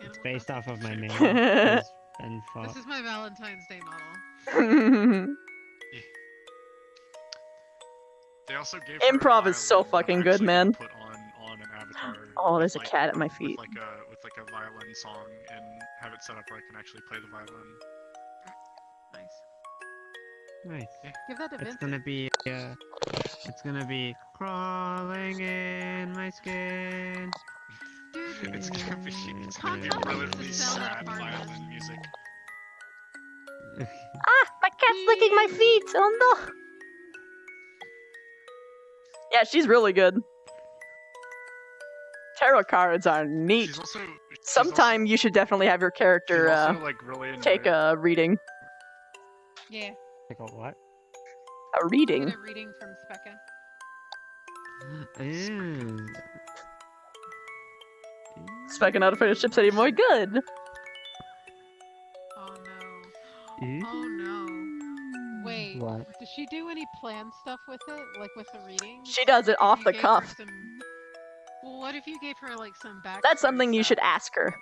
animal. Based off of my name. Has been fought. This is my Valentine's Day model. They also gave Improv is so fucking good, man. Put car. Oh, there's with, a cat at my feet. With like a violin song and have it set up where I can actually play the violin. Nice. Nice. Give that to It's Vincent. gonna be crawling in my skin. Dude, It's gonna be Content really, needs to really sell their sad partners. violin music. Ah, my cat's licking my feet. Oh no. Yeah, she's really good. Tarot cards are neat. Sometime you should definitely have your character She's also, like, really take a reading. Yeah. Take a what? A reading. Get a reading from Specca. Ew. Specking out of friendships anymore. Good. Oh no. Oh no. Wait. What? Does she do any planned stuff with it? Like with the reading? She does it If off you the gave her cuff. Well, what if you gave her like some back? That's something you should ask her.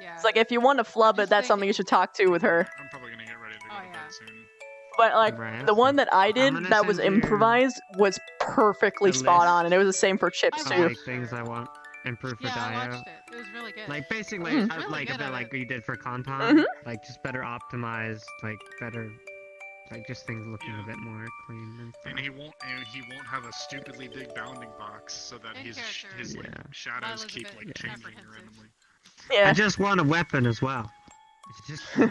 Yeah. It's like if you want to flub it, that's something you should talk to with her. I'm probably gonna get ready to go to bed soon. But like Right. the one that I did gonna that was send you improvised was perfectly the spot list on, and it was the same for Chips of, too. like things I want improved for Yeah, I Dio. watched it. It was really good. Like basically, Mhm. Really like a good bit at like it. you did for Conton, Mhm. like just better optimized, like better, like just things looking a bit more clean and stuff. And he won't have a stupidly big bounding box so that In his character. like Yeah. shadows Lila's a keep bit like changing apprehensive. randomly. Yeah. I just want a weapon as well. It's just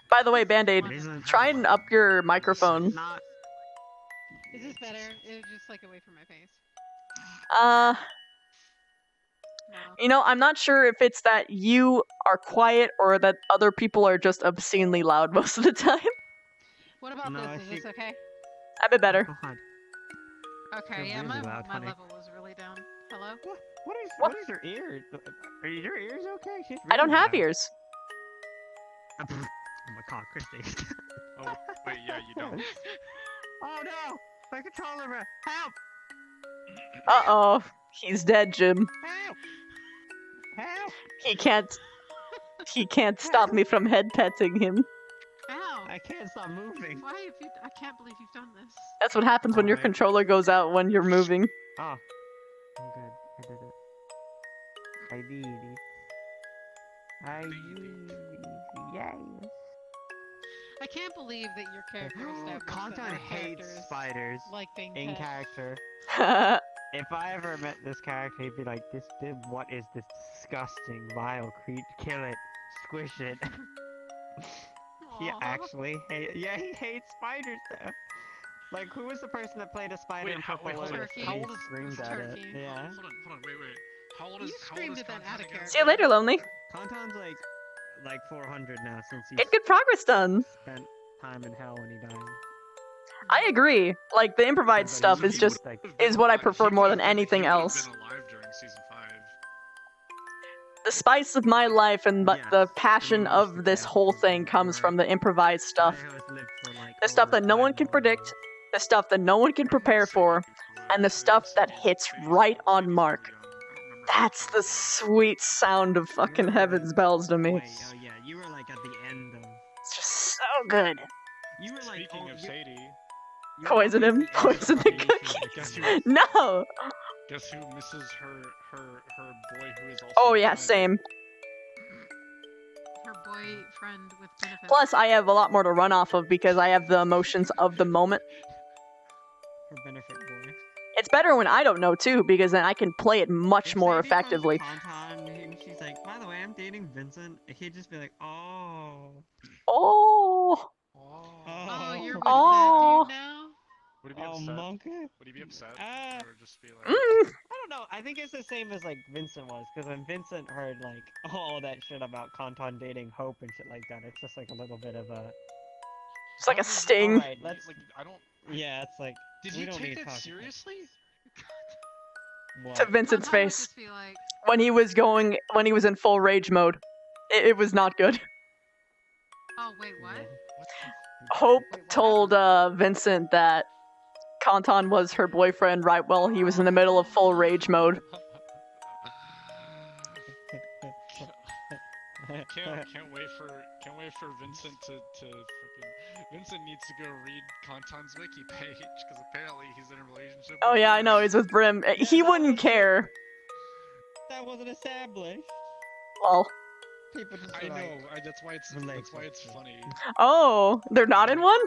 By the way, Band-Aid, try and up your microphone. not. Is this better? It was just like away from my face. You know, I'm not sure if it's that you are quiet or that other people are just obscenely loud most of the time. What about No, this? Is this okay? A bit better. God. Okay, You're yeah, really loud, my honey. level was really down. Hello? What is your ears? Are your ears okay? She's I don't really have loud. ears. Oh my god, Christy. Oh wait, yeah, you don't. Oh no! My controller! Help! Uh-oh. He's dead, Jim. Help! Help! He can't stop me from head petting him. Ow! I can't stop moving. Why have you? I can't believe you've done this. That's what happens when your controller goes out when you're moving. Oh. I'm good. I did it. I did it. I did it. Yes. I can't believe that your character established that Content our hates characters spiders like being in pets. character. If I ever met this character, he'd be like, what is this disgusting, vile creature? Kill it. Squish it. He Aw. actually he hates spiders though. Like, who was the person that played a spider Wait, in how, Purple wait, hold on. Lotus? Turkey. How old is Screamed at it. Turkey. Yeah. Hold on, wait. How old is You how old screamed is at that out of Content character. See you later, Lonely. Conton's like 400 now since he Get good progress done. spent time in hell when he died. I agree. Like the improvised stuff is just is what I prefer more than anything else. Been alive during season 5. The spice of my life and the passion of this whole thing comes from the improvised stuff. The stuff that no one can predict, the stuff that no one can prepare for, and the stuff that hits right on mark. That's the sweet sound of fucking heaven's bells to me. Wait, oh yeah, you were like at the end of. It's just so good. You were like. Speaking of Sadie, Poison him, poison the guess cookies. who? No! Guess who misses her boy who is also. Oh yeah, same. Her boyfriend with benefits. Plus, I have a lot more to run off of because I have the emotions of the moment. Her benefit boy. It's better when I don't know too, because then I can play it much more effectively. Conton, and she's like, by the way, I'm dating Vincent. He'd just be like, oh. Oh. Oh, you're with Oh. that dude now? Would he be Oh, upset? monkey. Would he be upset? Or just be like. Mm. I don't know. I think it's the same as like Vincent was, because when Vincent heard like all that shit about Conton dating Hope and shit like that, it's just like a little bit of a. It's like a sting. Alright, let's. Like, I don't. Yeah, it's like. Did we you don't need take to that talk seriously? What? To Vincent's Conton would face. just be like, When he was in full rage mode. It was not good. oh wait, what? Hope told Vincent that Conton was her boyfriend right while he was in the middle of full rage mode. can't wait for Vincent to fucking. Vincent needs to go read Kantan's wiki page because apparently he's in a relationship. Oh with yeah, I Brim. know, he's with Brim. He wouldn't care. That wasn't established. Well. People just I were like, know. That's why it's funny. Oh, they're not in one?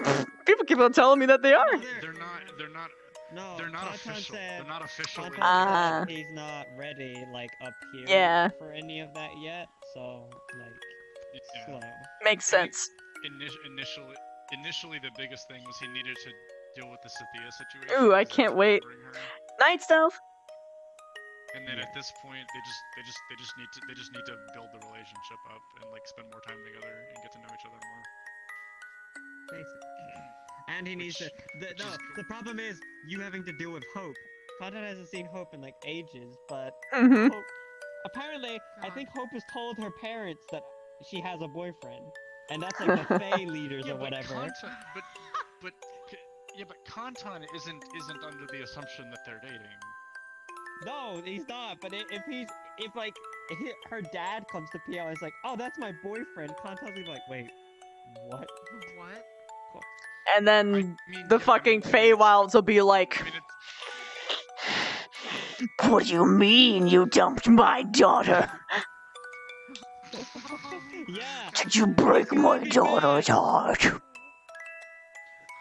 People keep on telling me that they are. They're not. No, They're not Kantan official. said, They're not official. Kantan said he's not ready, like, up here Yeah. for any of that yet, so, like, slow. Makes sense. Initially, the biggest thing was he needed to deal with the Cynthia situation. Ooh, I can't wait. Night Stealth. And then at this point, they just need to build the relationship up and like spend more time together and get to know each other more. Basically. And he needs to. The problem is you having to deal with Hope. Kantan hasn't seen Hope in like ages, but Mhm. Hope, apparently, I think Hope has told her parents that she has a boyfriend, and that's like the Fae leaders or whatever. But Kantan isn't under the assumption that they're dating. No, he's not. But if her dad comes to PL and is like, oh, that's my boyfriend, Kantan's gonna be like, wait, what? What? And then the fucking Feywilds will be like, what do you mean you dumped my daughter? Yeah. Did you break my daughter's heart?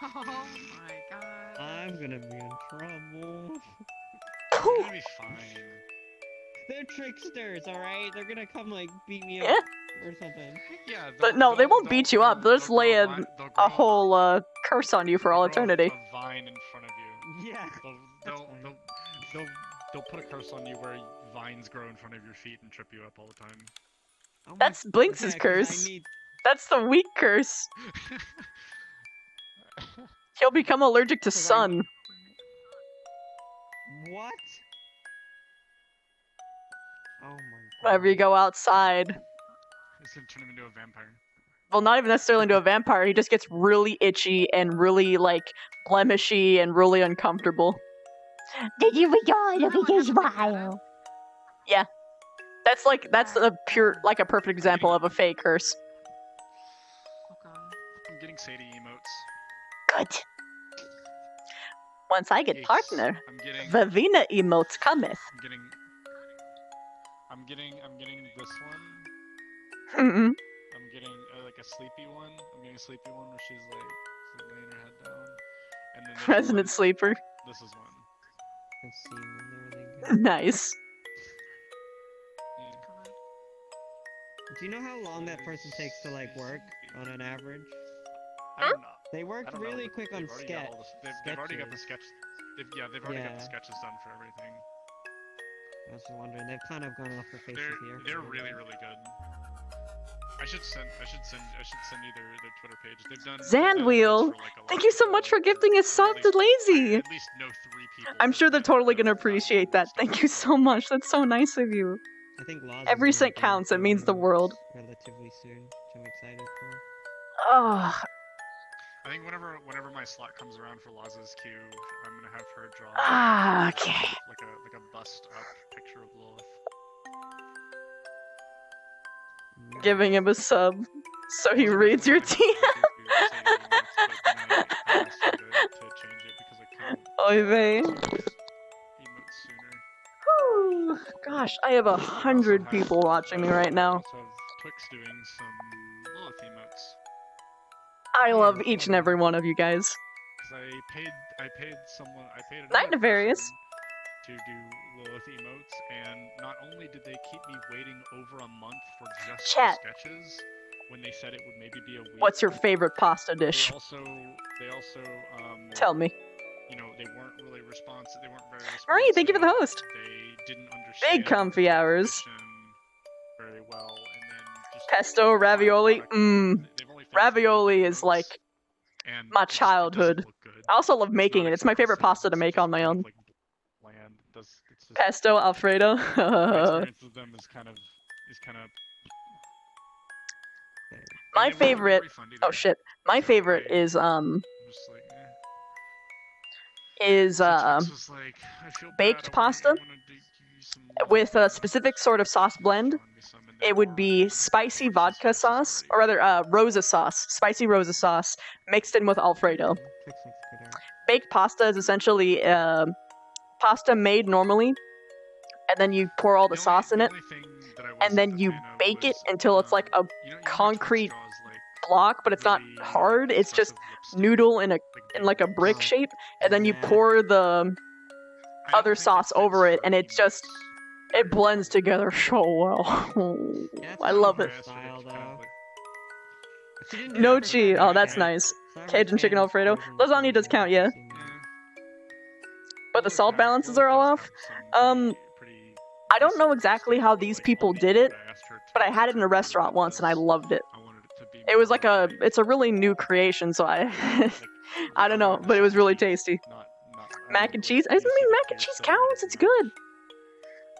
Oh my god. I'm gonna be in trouble. It's gonna be fine. They're tricksters, alright? They're gonna come, like, beat me up or something. Yeah, But no, they won't beat you up. They'll just lay a whole curse on you for all eternity. A vine in front of you. Yeah. They'll put a curse on you where vines grow in front of your feet and trip you up all the time. That's Blinks' curse. That's the weak curse. He'll become allergic to sun. What? Oh my god. Whenever you go outside. It's gonna turn him into a vampire. Well, not even necessarily into a vampire. He just gets really itchy and really, like, blemishy and really uncomfortable. Did you regard look at his smile? Yeah. That's a perfect example of a fake curse. I'm getting Sadie emotes. Good. Once I get partner, I'm getting Vivina emotes cometh. I'm getting this one. Mm-mm. I'm getting like a sleepy one. I'm getting a sleepy one where she's like laying her head down. And then there's Resident one, sleeper. This is one. I've seen them, they're really good. Nice. Do you know how long that person takes to, like, work on an average? I don't know. They worked really quick on sketch. They've already got the sketch. They've already got the sketches done for everything. I was wondering. They've kind of gone off their faces here. They're really good. I should send you their Twitter page. They've done. Zandwheel, thank you so much for gifting a sub to Lazy. At least know 3 people. I'm sure they're totally gonna appreciate that. Thank you so much. That's so nice of you. I think Every cent counts. It means the world. Relatively soon, which I'm excited for. Oh. I think whenever my slot comes around for Laza's queue, I'm gonna have her draw okay. like a bust up picture of Lilith. Giving him a sub so he reads your DM. Oy vey. Whew. Gosh, I have 100 people watching me right now. Also have Twix doing some Lilith emotes. I love each and every one of you guys. Because I paid Night another Nefarious. person to do Lilith emotes, and not only did they keep me waiting over a month for just Chat. the sketches, when they said it would maybe be a week. What's your favorite pasta dish? They also Tell me. You know, they weren't really responsive. They weren't very responsive. Marie, thank you for the host. They didn't understand Big comfy hours. very well, and then just Pesto, ravioli. Ravioli is like my childhood. I also love making it. It's my favorite pasta to make on my own. bland. It's just, Pesto, Alfredo. my experience with them is kind of My favorite. Oh shit. My favorite is was like, I feel baked bad, pasta. with a specific sort of sauce blend. It would be spicy vodka sauce, or rather, rosa sauce, spicy rosa sauce, mixed in with Alfredo. Baked pasta is essentially pasta made normally, and then you pour all the sauce in it, and then you bake it until it's like a concrete block, but it's not hard. It's just noodle in like a brick shape, and then you pour the other sauce over it, and it blends together so well. I love it. No cheese. Oh, that's nice. Cajun chicken Alfredo. Lasagna does count, yeah. But the salt balances are all off. I don't know exactly how these people did it, but I had it in a restaurant once and I loved it. It was like it's a really new creation, so I don't know, but it was really tasty. Mac and cheese? I mean, mac and cheese counts, it's good.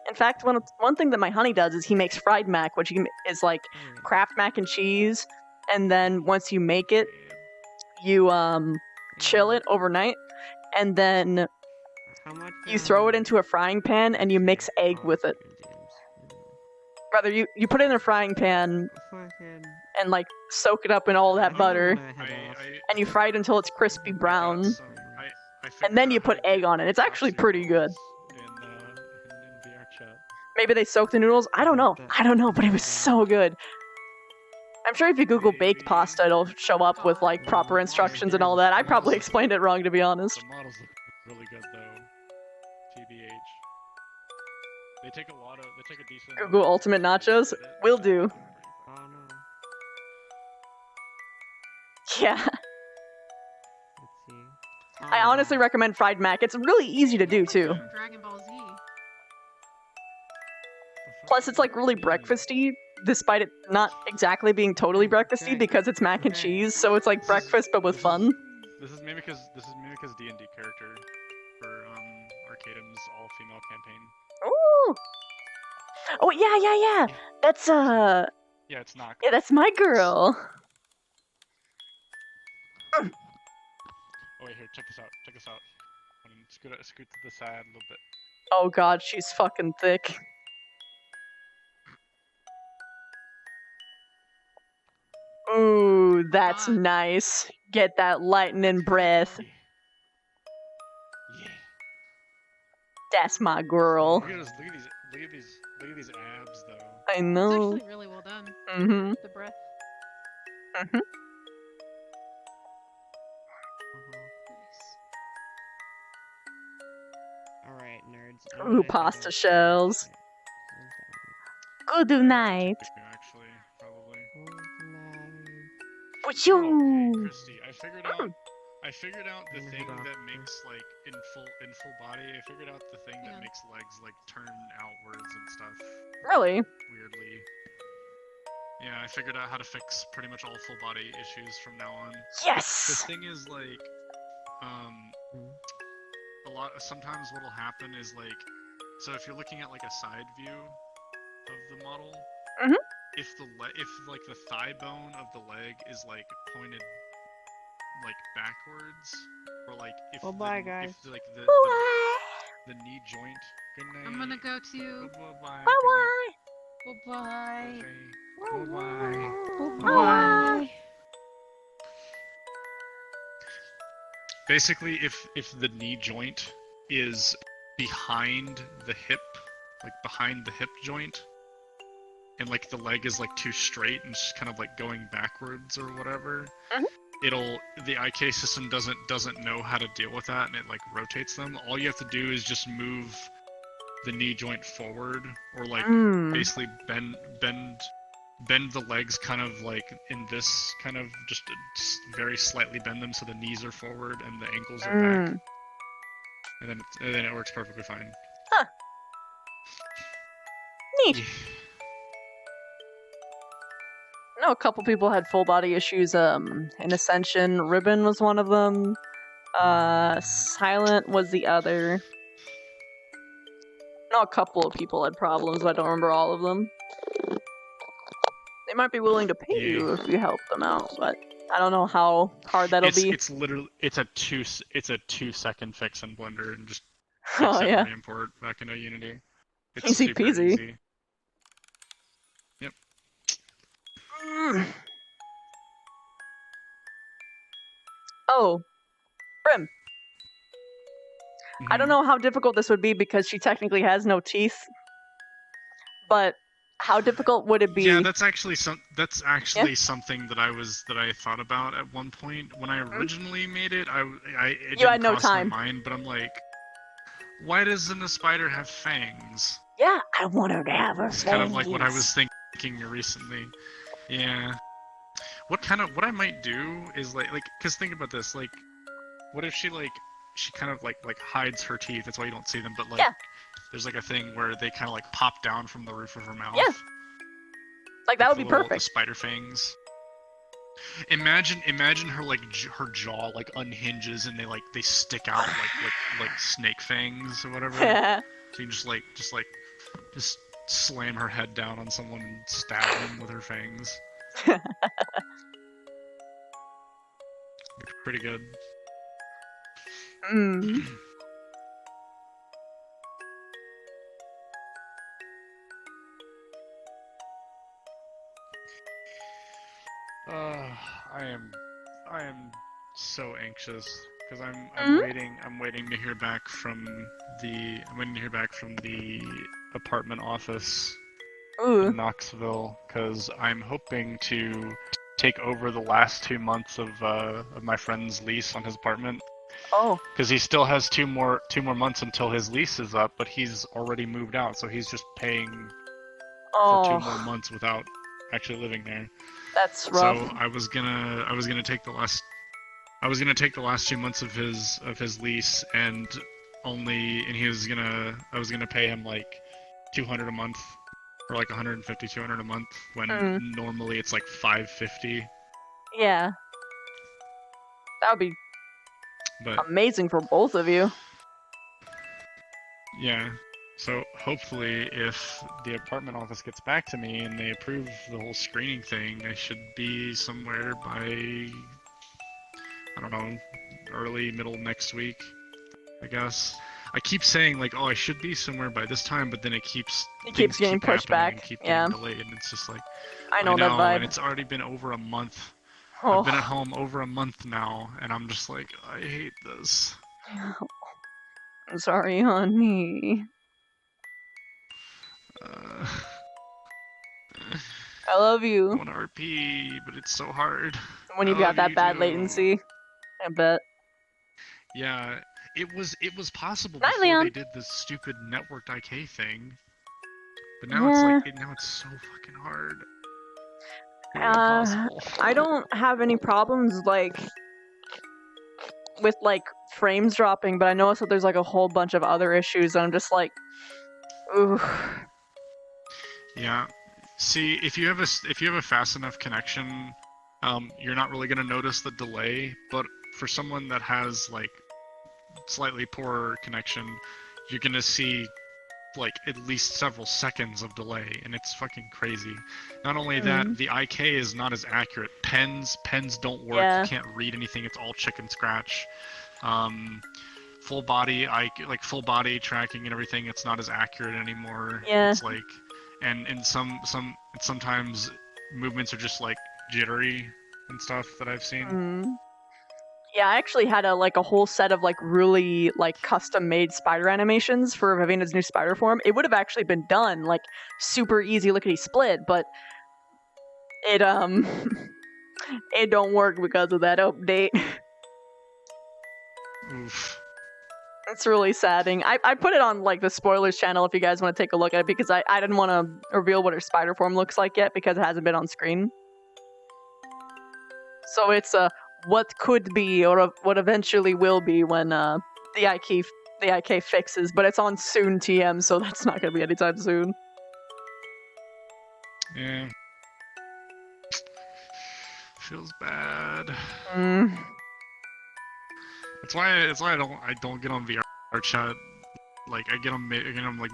In fact, one thing that my honey does is he makes fried mac, which is like Kraft mac and cheese, and then once you make it, you chill it overnight, and then you throw it into a frying pan and you mix egg with it. Rather, you put it in a frying pan and like soak it up in all that butter, and you fry it until it's crispy brown, and then you put egg on it. It's actually pretty good. Maybe they soak the noodles? I don't know, but it was so good. I'm sure if you Google baked pasta, it'll show up with like proper instructions and all that. I probably explained it wrong, to be honest. The models look really good though. TBH. They take a decent. Google Ultimate Nachos? Will do. Yeah. I honestly recommend fried mac. It's really easy to do too. Dragon Ball Z. Plus, it's like really breakfasty, despite it not exactly being totally breakfasty because it's mac and cheese. So it's like breakfast but with fun. This is Mimica's D&D character for Arcadum's all-female campaign. Ooh. Oh yeah. That's Yeah, it's not. Yeah, that's my girl. Oh wait, here, check this out. Scoot to the side a little bit. Oh god, she's fucking thick. Ooh, that's nice. Get that lightning breath. Yeah. That's my girl. Look at these abs though. I know. It's actually really well done. Mm-hmm. The breath. Mm-hmm. Alright, nerds. Ooh, pasta shells. Good night. Actually, probably. But you. Christy, I figured out the thing that makes like in full body. I figured out the thing that makes legs like turn outwards and stuff. Really? Weirdly. Yeah, I figured out how to fix pretty much all full body issues from now on. Yes. The thing is like, sometimes what'll happen is like, so if you're looking at like a side view of the model, if like the thigh bone of the leg is like pointed like backwards, or like if the knee joint. Good night. I'm gonna go to. Bye. Bye. Bye. Basically, if the knee joint is behind the hip, like behind the hip joint, and like the leg is like too straight and just kind of like going backwards or whatever, the IK system doesn't know how to deal with that, and it like rotates them. All you have to do is just move the knee joint forward, or like basically bend the legs kind of like in this kind of just very slightly bend them so the knees are forward and the ankles are back, and then it works perfectly fine. Huh. Neat. I know a couple people had full body issues. In Ascension, Ribbon was one of them. Silent was the other. I know a couple of people had problems, but I don't remember all of them. They might be willing to pay you if you help them out, but I don't know how hard that'll be. It's literally a 2 second fix in Blender and just Oh yeah. import back into Unity. It's Easy super peasy. easy. Yep. Oh, Brim. I don't know how difficult this would be because she technically has no teeth. But how difficult would it be? Yeah, that's actually something that I thought about at one point when I originally made it. It You didn't had no cross time. my mind, but I'm like, why doesn't a spider have fangs? Yeah, I want her to have her It's kind of like what I was fangs. thinking recently. Yeah. What I might do is cause think about this, like, what if she kind of like hides her teeth? That's why you don't see them. But like, Yeah. there's like a thing where they kind of like pop down from the roof of her mouth. Yeah. Like that would be The perfect. spider fangs. Imagine her her jaw like unhinges and they stick out like snake fangs or whatever. Yeah. So you can just slam her head down on someone and stab them with her fangs. Pretty good. I am so anxious because I'm waiting to hear back from the apartment office in Knoxville because I'm hoping to take over the last 2 months of my friend's lease on his apartment. Oh. Because he still has two more months until his lease is up, but he's already moved out, so he's just paying for 2 more months without actually living there. That's rough. So I was gonna take the last 2 months of his lease I was gonna pay him like $200 a month or like 150, 200 a month when normally it's like $550. Yeah. That would be amazing for both of you. Yeah. So hopefully if the apartment office gets back to me and they approve the whole screening thing, I should be somewhere by, I don't know, early, middle next week, I guess. I keep saying like, oh, I should be somewhere by this time, but then it keeps getting pushed back. And keep Yeah. getting delayed, and it's just like, I know that vibe. And it's already been over a month. Oh. I've been at home over a month now, and I'm just like, I hate this. I'm sorry, honey. I love you. I want to RP, but it's so hard. When you've got that bad latency, I bet. Yeah, it was possible Night, before Leon. they did this stupid networked IK thing, but now it's so fucking hard. I don't have any problems with frames dropping, but I noticed that there's like a whole bunch of other issues, and I'm just like, ooh. Yeah. See, if you have a fast enough connection, you're not really gonna notice the delay. But for someone that has like slightly poorer connection, you're gonna see like at least several seconds of delay, and it's fucking crazy. Not only that, the IK is not as accurate. Pens don't work. Yeah. You can't read anything. It's all chicken scratch. Full body full body tracking and everything. It's not as accurate anymore. Yeah. It's like, and sometimes movements are just like jittery and stuff that I've seen. Yeah, I actually had a whole set of really custom made spider animations for Vivina's new spider form. It would have actually been done super easy lickety split, but it it don't work because of that update. Oof. It's really saddening. I put it on the spoilers channel if you guys want to take a look at it, because I didn't want to reveal what her spider form looks like yet because it hasn't been on screen. So it's what could be or what eventually will be when the IK fixes, but it's on soon TM, so that's not gonna be anytime soon. Yeah. Feels bad. That's why I don't get on VR chat. I get on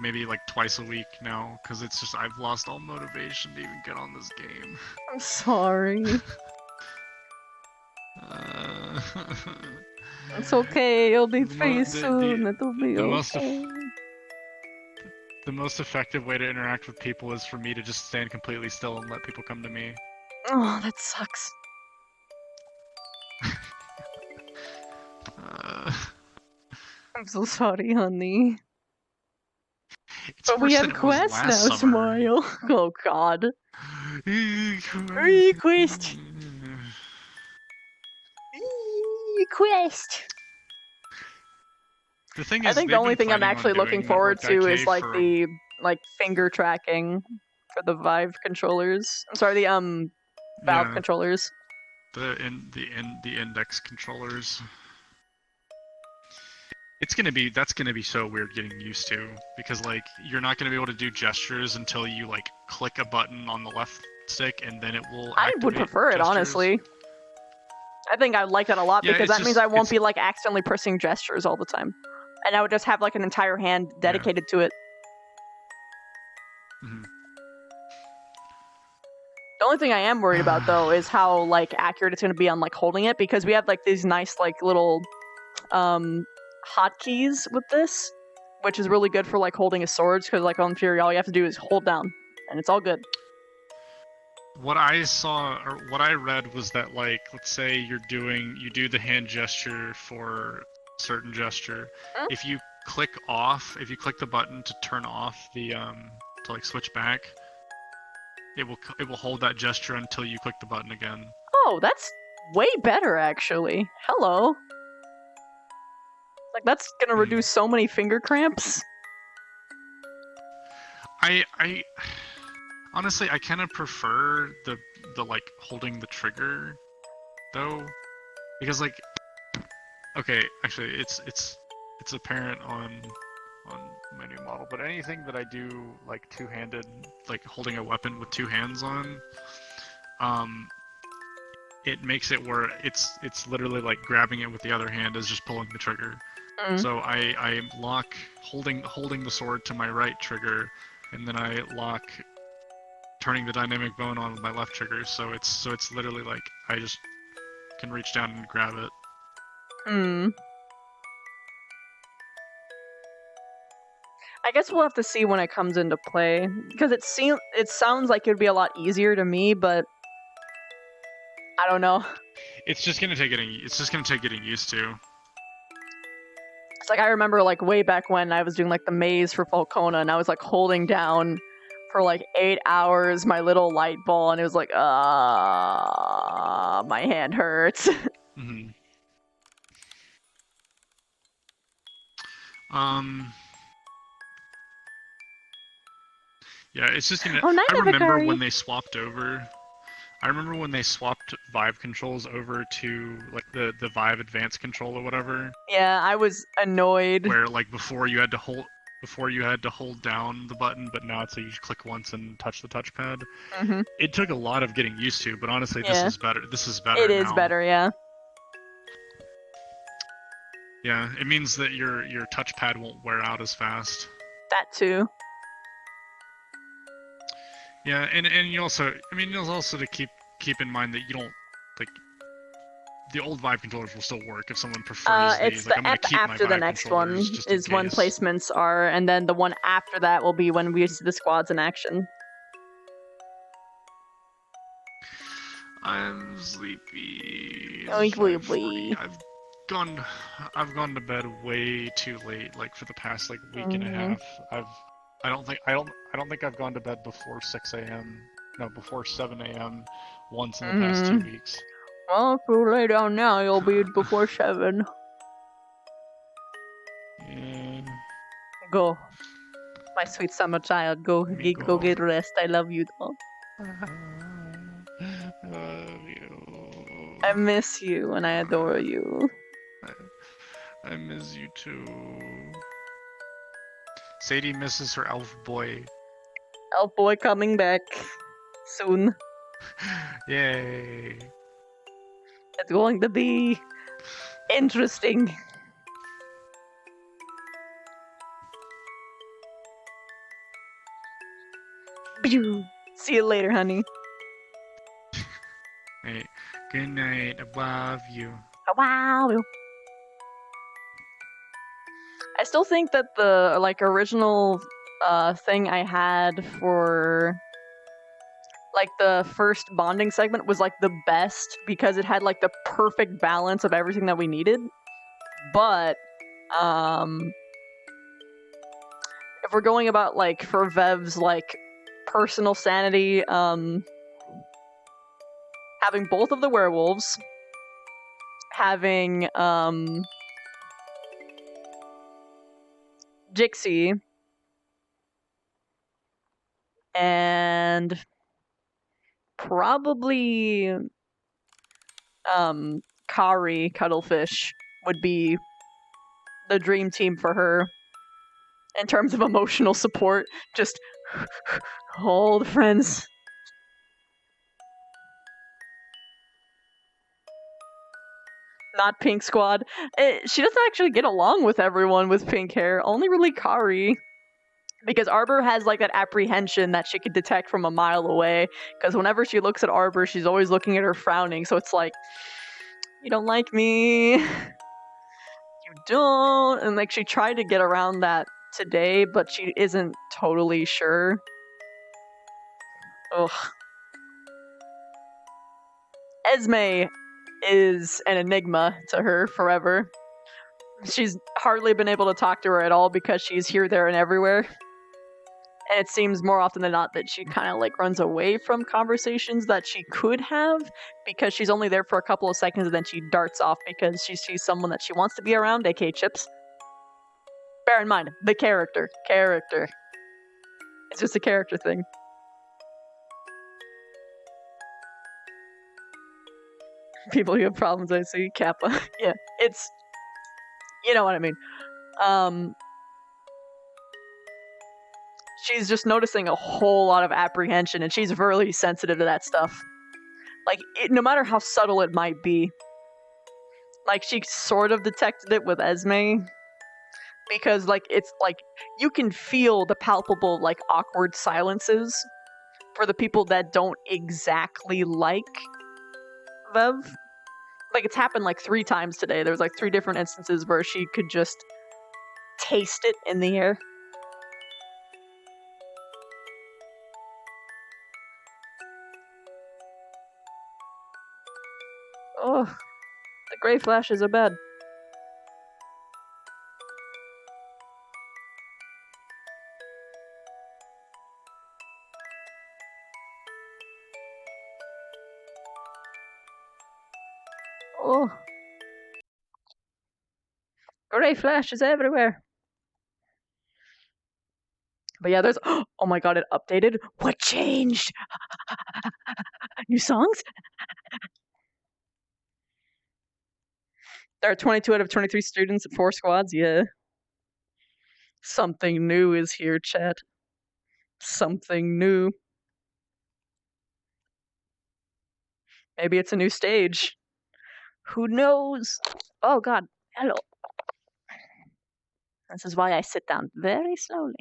maybe twice a week now, because it's just I've lost all motivation to even get on this game. I'm sorry. It's okay, it'll be free soon. It'll be okay. The most effective way to interact with people is for me to just stand completely still and let people come to me. Oh, that sucks. I'm so sorry, honey. But we worse have than it was quests now, last summer. Smile. Oh god. Request. Request. The thing I is, think the they've only been thing I'm planning on actually looking doing that forward that to is cave like for the finger tracking for the Vive controllers. I'm sorry, the Valve yeah, controllers. the index controllers. That's gonna be so weird getting used to, because like you're not gonna be able to do gestures until you like click a button on the left stick and then it will I activate would prefer it, gestures. honestly. I think I like that a lot Yeah, because it's that means just- I won't it's- be like accidentally pressing gestures all the time. And I would just have like an entire hand dedicated to it. Mhm. The only thing I am worried about though is how like accurate it's gonna be on like holding it, because we have like these nice like little hotkeys with this, which is really good for like holding a sword, because like on Fury all you have to do is hold down and it's all good. What I saw or what I read was that like let's say you do the hand gesture for certain gesture. If you click the button to turn off the to like switch back, it will hold that gesture until you click the button again. Oh, that's way better actually. Hello. Like that's gonna reduce so many finger cramps. I honestly I kind of prefer the like holding the trigger though, because like okay, actually it's apparent on my new model, but anything that I do like two-handed, like holding a weapon with two hands on, it makes it where it's literally like grabbing it with the other hand is just pulling the trigger. So I lock holding the sword to my right trigger, and then I lock turning the dynamic bone on with my left trigger. So it's literally like I just can reach down and grab it. I guess we'll have to see when it comes into play, because it sounds like it would be a lot easier to me, but I don't know. It's just gonna take getting used to. It's like I remember like way back when I was doing like the maze for Falcona, and I was like holding down for like 8 hours my little light ball, and it was like my hand hurts. Mm-hmm. Yeah, it's just gonna. Oh, night, I remember Navigari. when they swapped over. I remember when they swapped Vive controls over to like the Vive Advanced control or whatever. Yeah, I was annoyed. Where like before you had to hold down the button, but now it's like you just click once and touch the touchpad. Mm-hmm. It took a lot of getting used to, but honestly, Yeah. this is better. This is better. It is now. better, yeah. Yeah, it means that your touchpad won't wear out as fast. That too. Yeah, and you also, I mean, you also to keep in mind that you don't like the old Vive controllers will still work if someone prefers It's these. Like, the I'm gonna ep keep my after the Vive next one controllers just in is when case. placements are, and then the one after that will be when we see the squads in action. I'm sleepy. Oh, It's boy, 5:40. I've gone to bed way too late. Like for the past like week and a half. I don't think I've gone to bed before 6 a.m. No, before 7 a.m. once in the past 2 weeks. Well, if you lay down now, you'll be before 7. Yeah. Go. My sweet summer child, go get rest. I love you, though. I miss you and I adore you. I miss you too. Sadie misses her elf boy. Elf boy coming back soon. Yay. It's going to be interesting. See you later, honey. Hey, good night. I love you. Wow. I still think that the like original thing I had for like the first bonding segment was like the best because it had like the perfect balance of everything that we needed. But if we're going about like for Vev's like personal sanity, having both of the werewolves, having Jixie, and probably Kari Cuttlefish would be the dream team for her in terms of emotional support. Just all the friends. Not Pink Squad. She doesn't actually get along with everyone with pink hair. Only really Kari. Because Arbor has like that apprehension that she could detect from a mile away. Because whenever she looks at Arbor, she's always looking at her frowning. So it's like, you don't like me. You don't. And like she tried to get around that today, but she isn't totally sure. Ugh. Esme is an enigma to her forever. She's hardly been able to talk to her at all because she's here, there, and everywhere. And it seems more often than not that she kind of like runs away from conversations that she could have because she's only there for a couple of seconds and then she darts off because she sees someone that she wants to be around, aka Chips. Bear in mind, the character. It's just a character thing. People who have problems, I see. Kappa. Yeah, it's... You know what I mean. She's just noticing a whole lot of apprehension, and she's really sensitive to that stuff. Like, no matter how subtle it might be. Like, she sort of detected it with Esme. Because, like, it's like, you can feel the palpable, like, awkward silences for the people that don't exactly like Vev. Like, it's happened, like, 3 times today. There was, like, 3 different instances where she could just taste it in the air. Oh, the gray flashes are bad. Oh. Gray flashes everywhere. But yeah, there's... Oh my god, it updated? What changed? New songs? There are 22 out of 23 students at 4 squads, yeah. Something new is here, chat. Something new. Maybe it's a new stage. Who knows? Oh god, hello. This is why I sit down very slowly.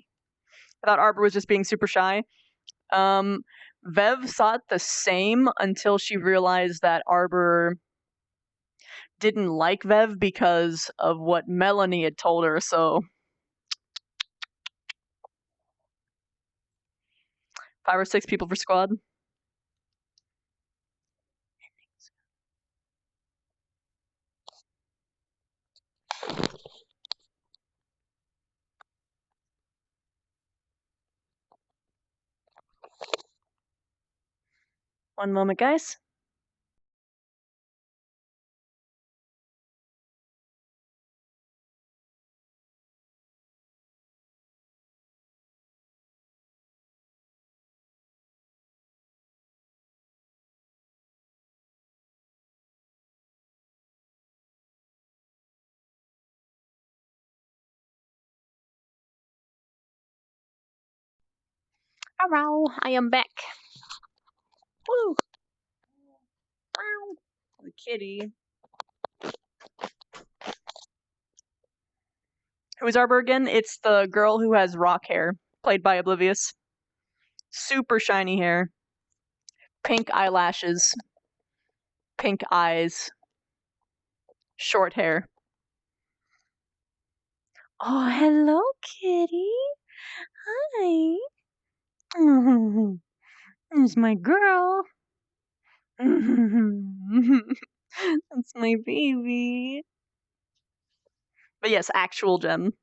I thought Arbor was just being super shy. Vev thought the same until she realized that Arbor didn't like Vev because of what Melanie had told her, so... 5 or 6 people for squad. One moment, guys. Hello, I am back. Woo! Meow. The kitty. Who's Arbor again? It's the girl who has rock hair, played by Oblivious. Super shiny hair. Pink eyelashes. Pink eyes. Short hair. Oh, hello, kitty. Hi. Oh, there's my girl. That's my baby. But yes, actual gem.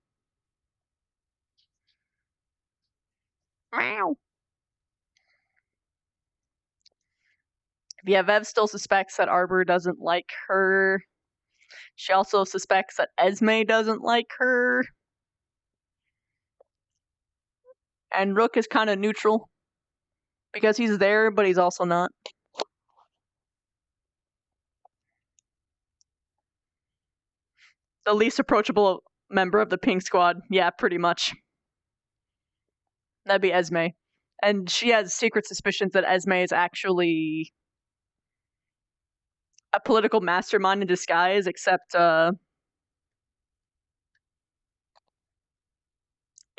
Meow. Yeah, Vev still suspects that Arbor doesn't like her. She also suspects that Esme doesn't like her. And Rook is kind of neutral. Because he's there, but he's also not. The least approachable member of the Pink Squad. Yeah, pretty much. That'd be Esme. And she has secret suspicions that Esme is actually a political mastermind in disguise, except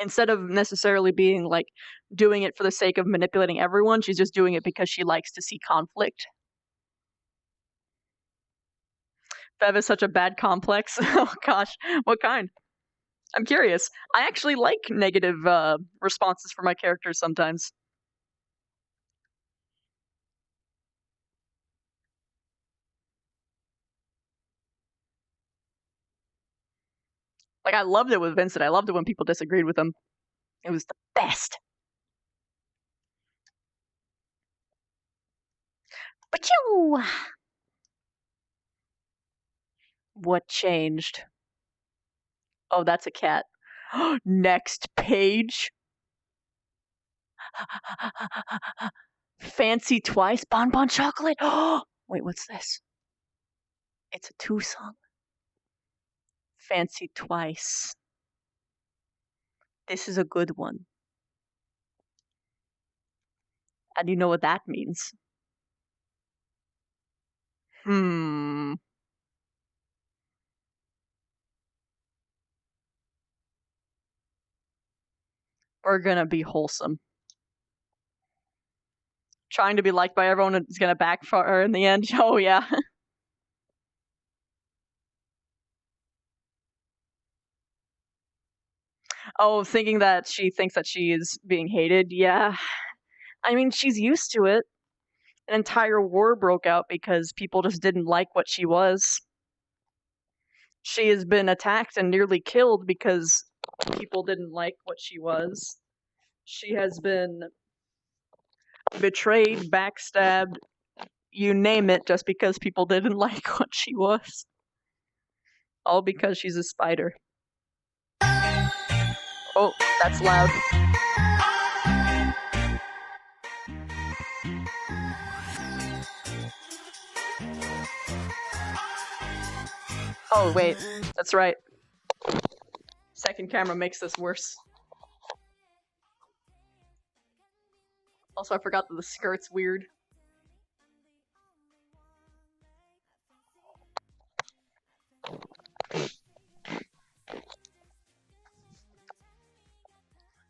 instead of necessarily being like doing it for the sake of manipulating everyone, she's just doing it because she likes to see conflict. Bev is such a bad complex. Oh gosh, what kind? I'm curious. I actually like negative responses for my characters sometimes. Like, I loved it with Vincent. I loved it when people disagreed with him. It was the best. But you, what changed? Oh, that's a cat. Next page. Fancy Twice Bonbon Chocolate. Wait, what's this? It's a 2-song. Fancy Twice. This is a good one. And you know what that means? We're gonna be wholesome. Trying to be liked by everyone is gonna backfire in the end. Oh, yeah. Oh, thinking that she thinks that she is being hated. Yeah. I mean, she's used to it. An entire war broke out because people just didn't like what she was. She has been attacked and nearly killed because people didn't like what she was. She has been betrayed, backstabbed, you name it, just because people didn't like what she was. All because she's a spider. Oh, that's loud. Oh, wait. That's right. Second camera makes this worse. Also, I forgot that the skirt's weird.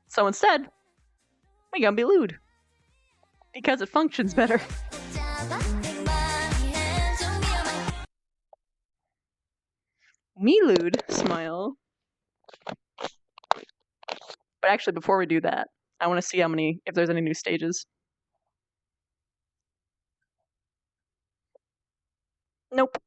So instead, we gonna be lewd. Because it functions better. Me lewd, smile. But actually, before we do that, I want to see if there's any new stages. Nope.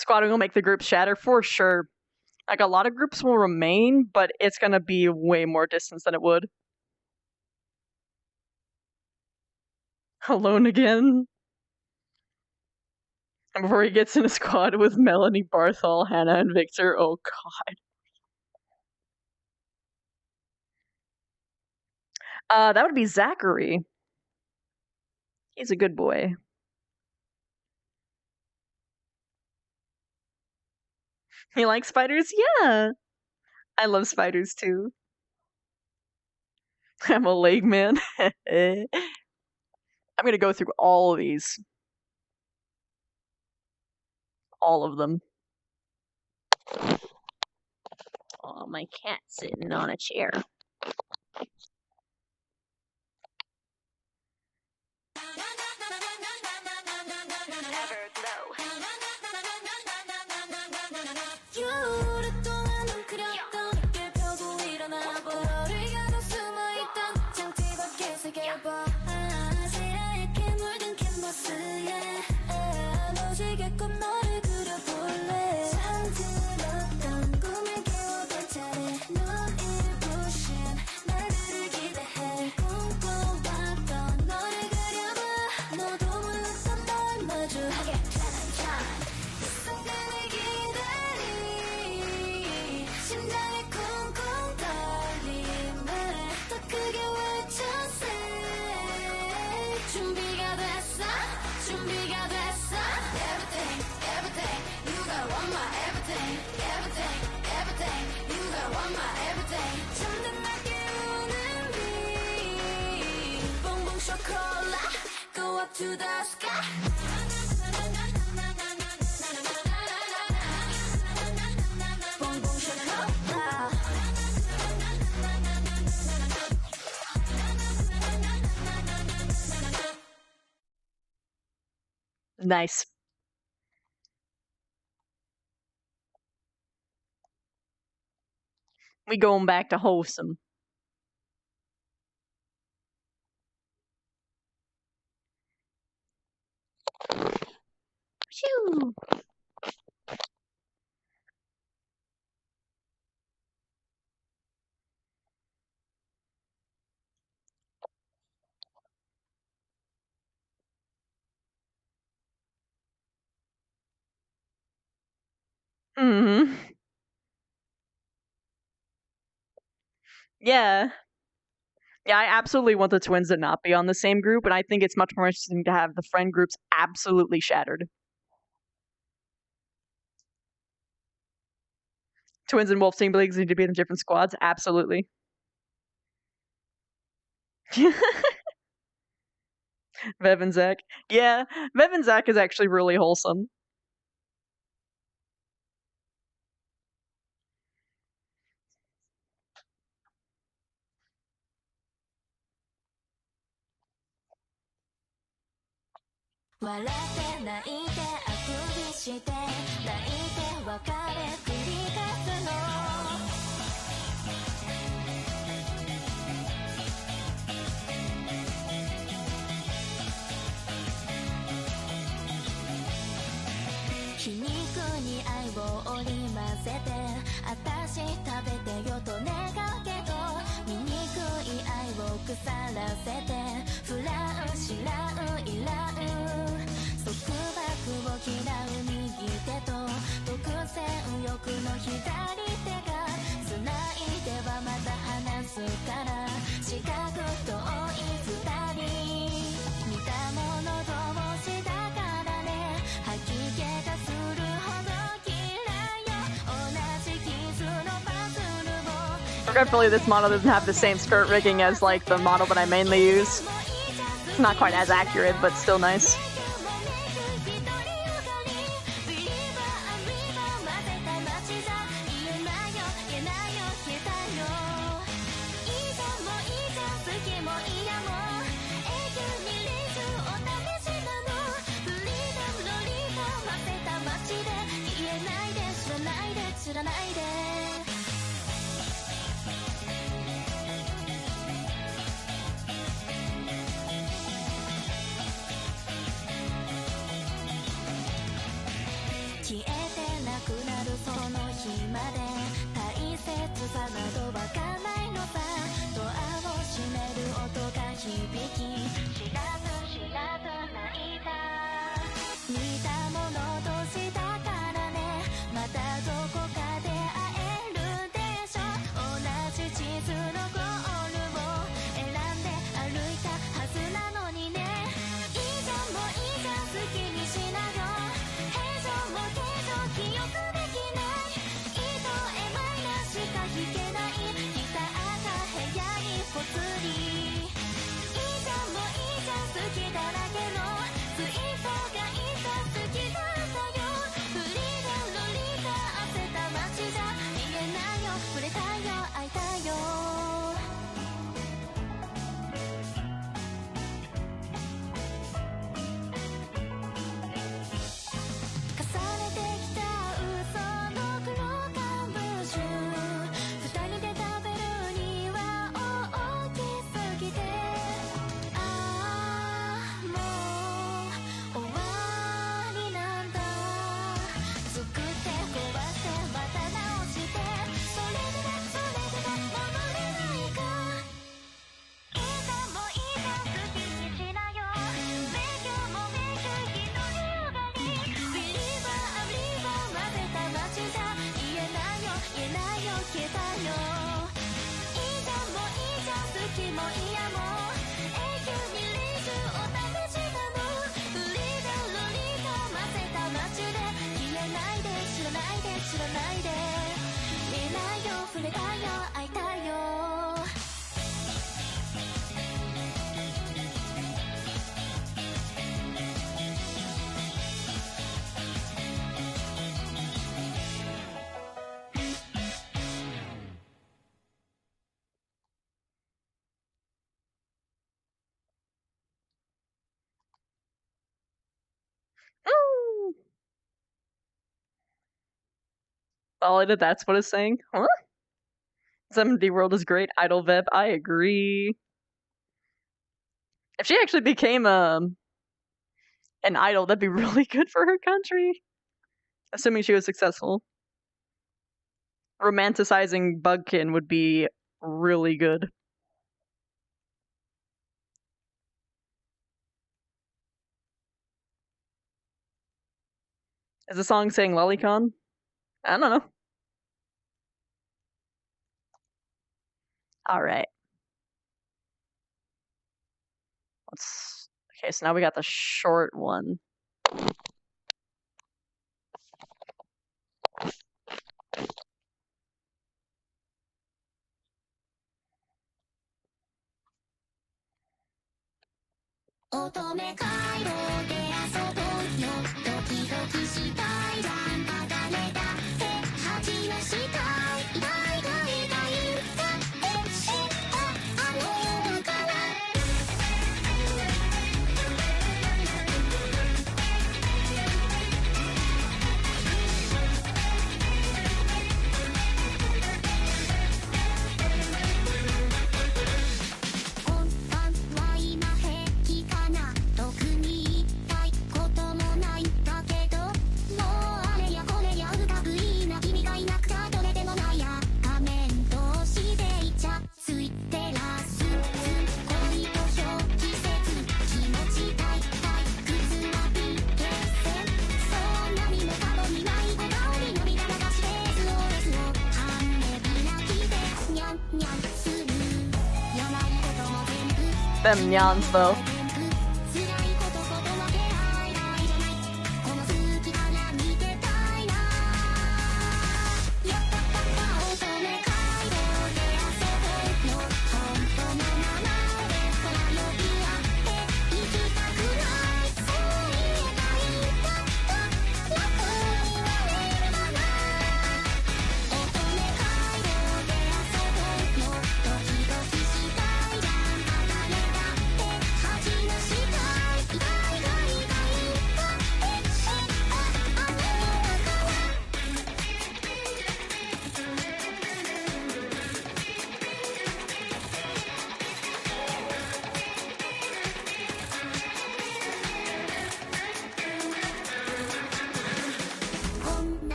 Squatting will make the group shatter for sure. Like, a lot of groups will remain, but it's gonna be way more distance than it would. Alone again? And before he gets in a squad with Melanie, Barthol, Hannah, and Victor, oh god. That would be Zachary. He's a good boy. You like spiders? Yeah. I love spiders too. I'm a leg man. I'm gonna go through all of these. All of them. Oh, my cat's sitting on a chair. To the sky. Nice. We going back to wholesome. Phew. Hmm. Yeah. Yeah, I absolutely want the twins to not be on the same group, and I think it's much more interesting to have the friend groups absolutely shattered. Twins and Wolf Team Leagues need to be in different squads? Absolutely. Vev and Zach. Yeah, Vev and Zach is actually really wholesome. Regretfully, this model doesn't have the same skirt rigging as like the model that I mainly use. It's not quite as accurate, but still nice. Valida, that's what it's saying? Huh? 7D World is great. Idol Veb, I agree. If she actually became an idol, that'd be really good for her country. Assuming she was successful. Romanticizing Bugkin would be really good. Is the song saying Lolicon? I don't know. Alright. Okay, so now we got the short one. Them nyans though.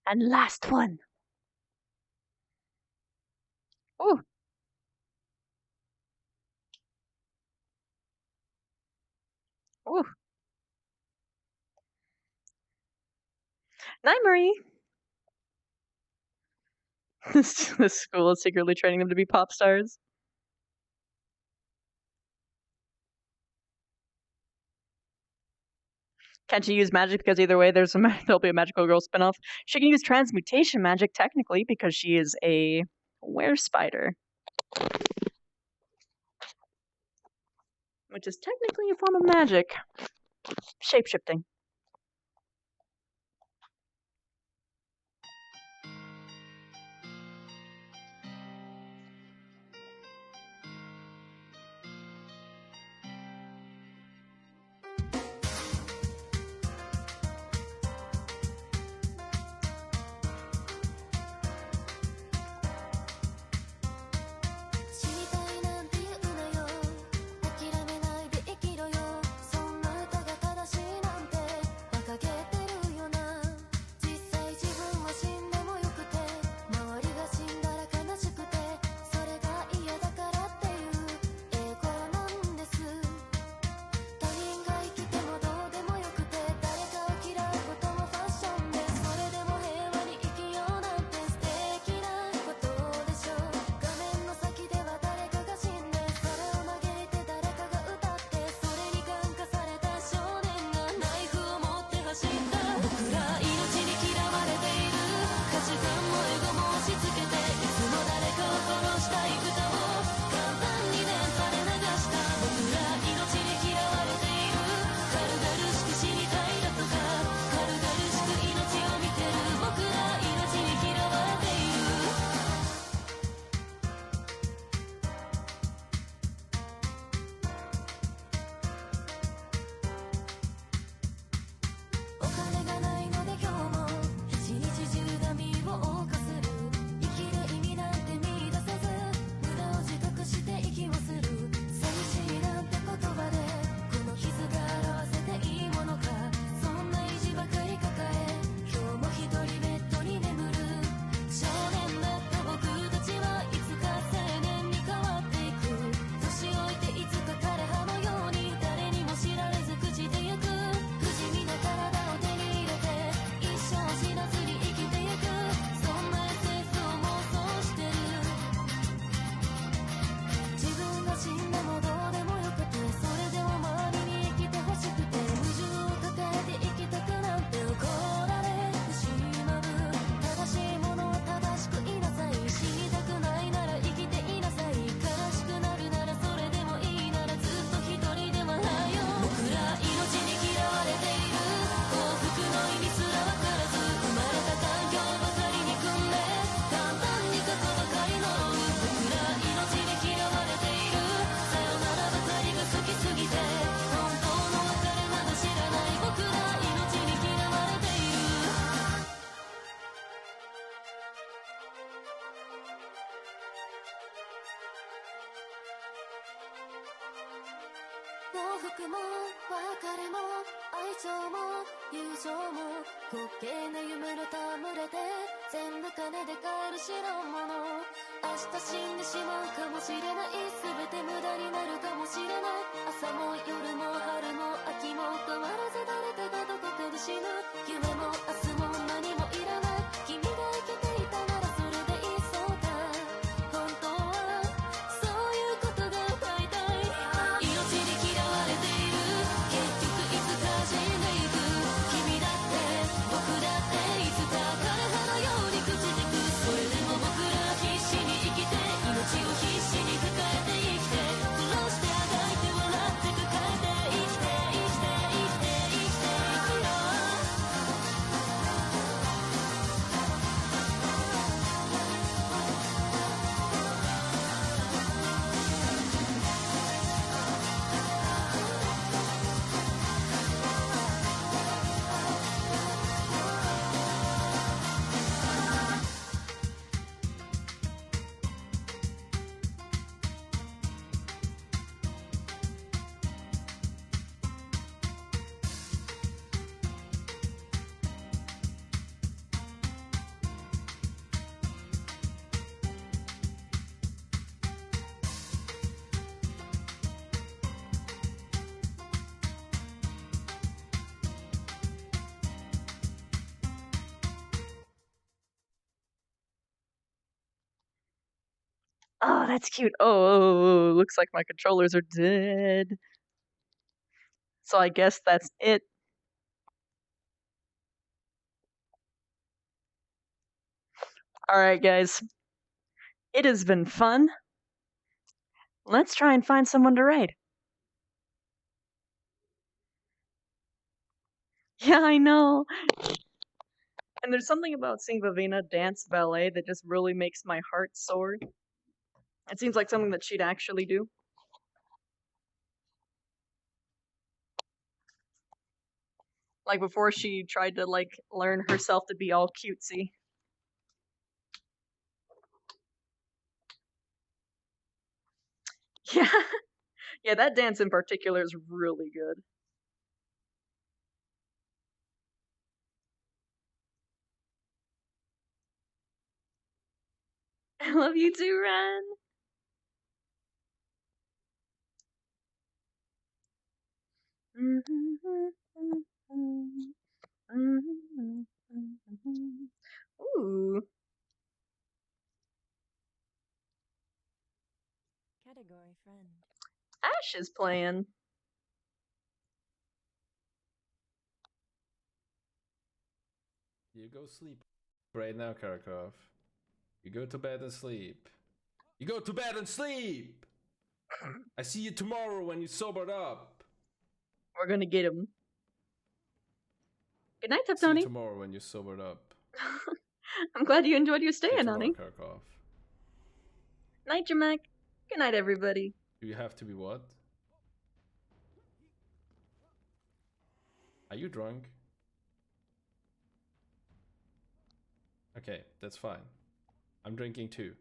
And last one. Ooh. Ooh. Night, Marie. The school is secretly training them to be pop stars. Can't she use magic because either way there'll be a magical girl spinoff? She can use transmutation magic technically because she is a were spider, which is technically a form of magic. Shapeshifting.幸福も別れも愛情も友情も滑稽な夢の戯れで全部金で買える代物明日死んでしまうかもしれない全て無駄になるかもしれない朝も夜も春も秋も変わらず誰かがどこかで死ぬ夢も明日も何もいらない君が生きていたならそれでいいそうだ本当はそういうことが歌いたい命に嫌われている結局いつか死んでいく君だって僕だっていつか枯れ葉のように朽ちてくそれでも僕ら必死に生きて命を必死に抱えて生きて殺してあがいて笑って抱えて生きて生きて生きて生きていくよ Oh, that's cute. Oh, looks like my controllers are dead. So I guess that's it. Alright, guys. It has been fun. Let's try and find someone to raid. Yeah, I know. And there's something about seeing Vivina dance ballet that just really makes my heart soar. It seems like something that she'd actually do. Like before she tried to like learn herself to be all cutesy. Yeah. Yeah, that dance in particular is really good. I love you too, Ren. Ooh. Category friend. Ash is playing. You go sleep right now, Karakov. You go to bed and sleep. You go to bed and sleep! I see you tomorrow when you sobered up. We're gonna get him. Good night, See you Tony. tomorrow when you sobered up. I'm glad you enjoyed your stay, See you tomorrow, Anani. Karakov. Night, Jamek. Good night, everybody. Do you have to be what? Are you drunk? Okay, that's fine. I'm drinking too.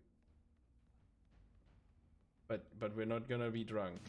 But we're not gonna be drunk.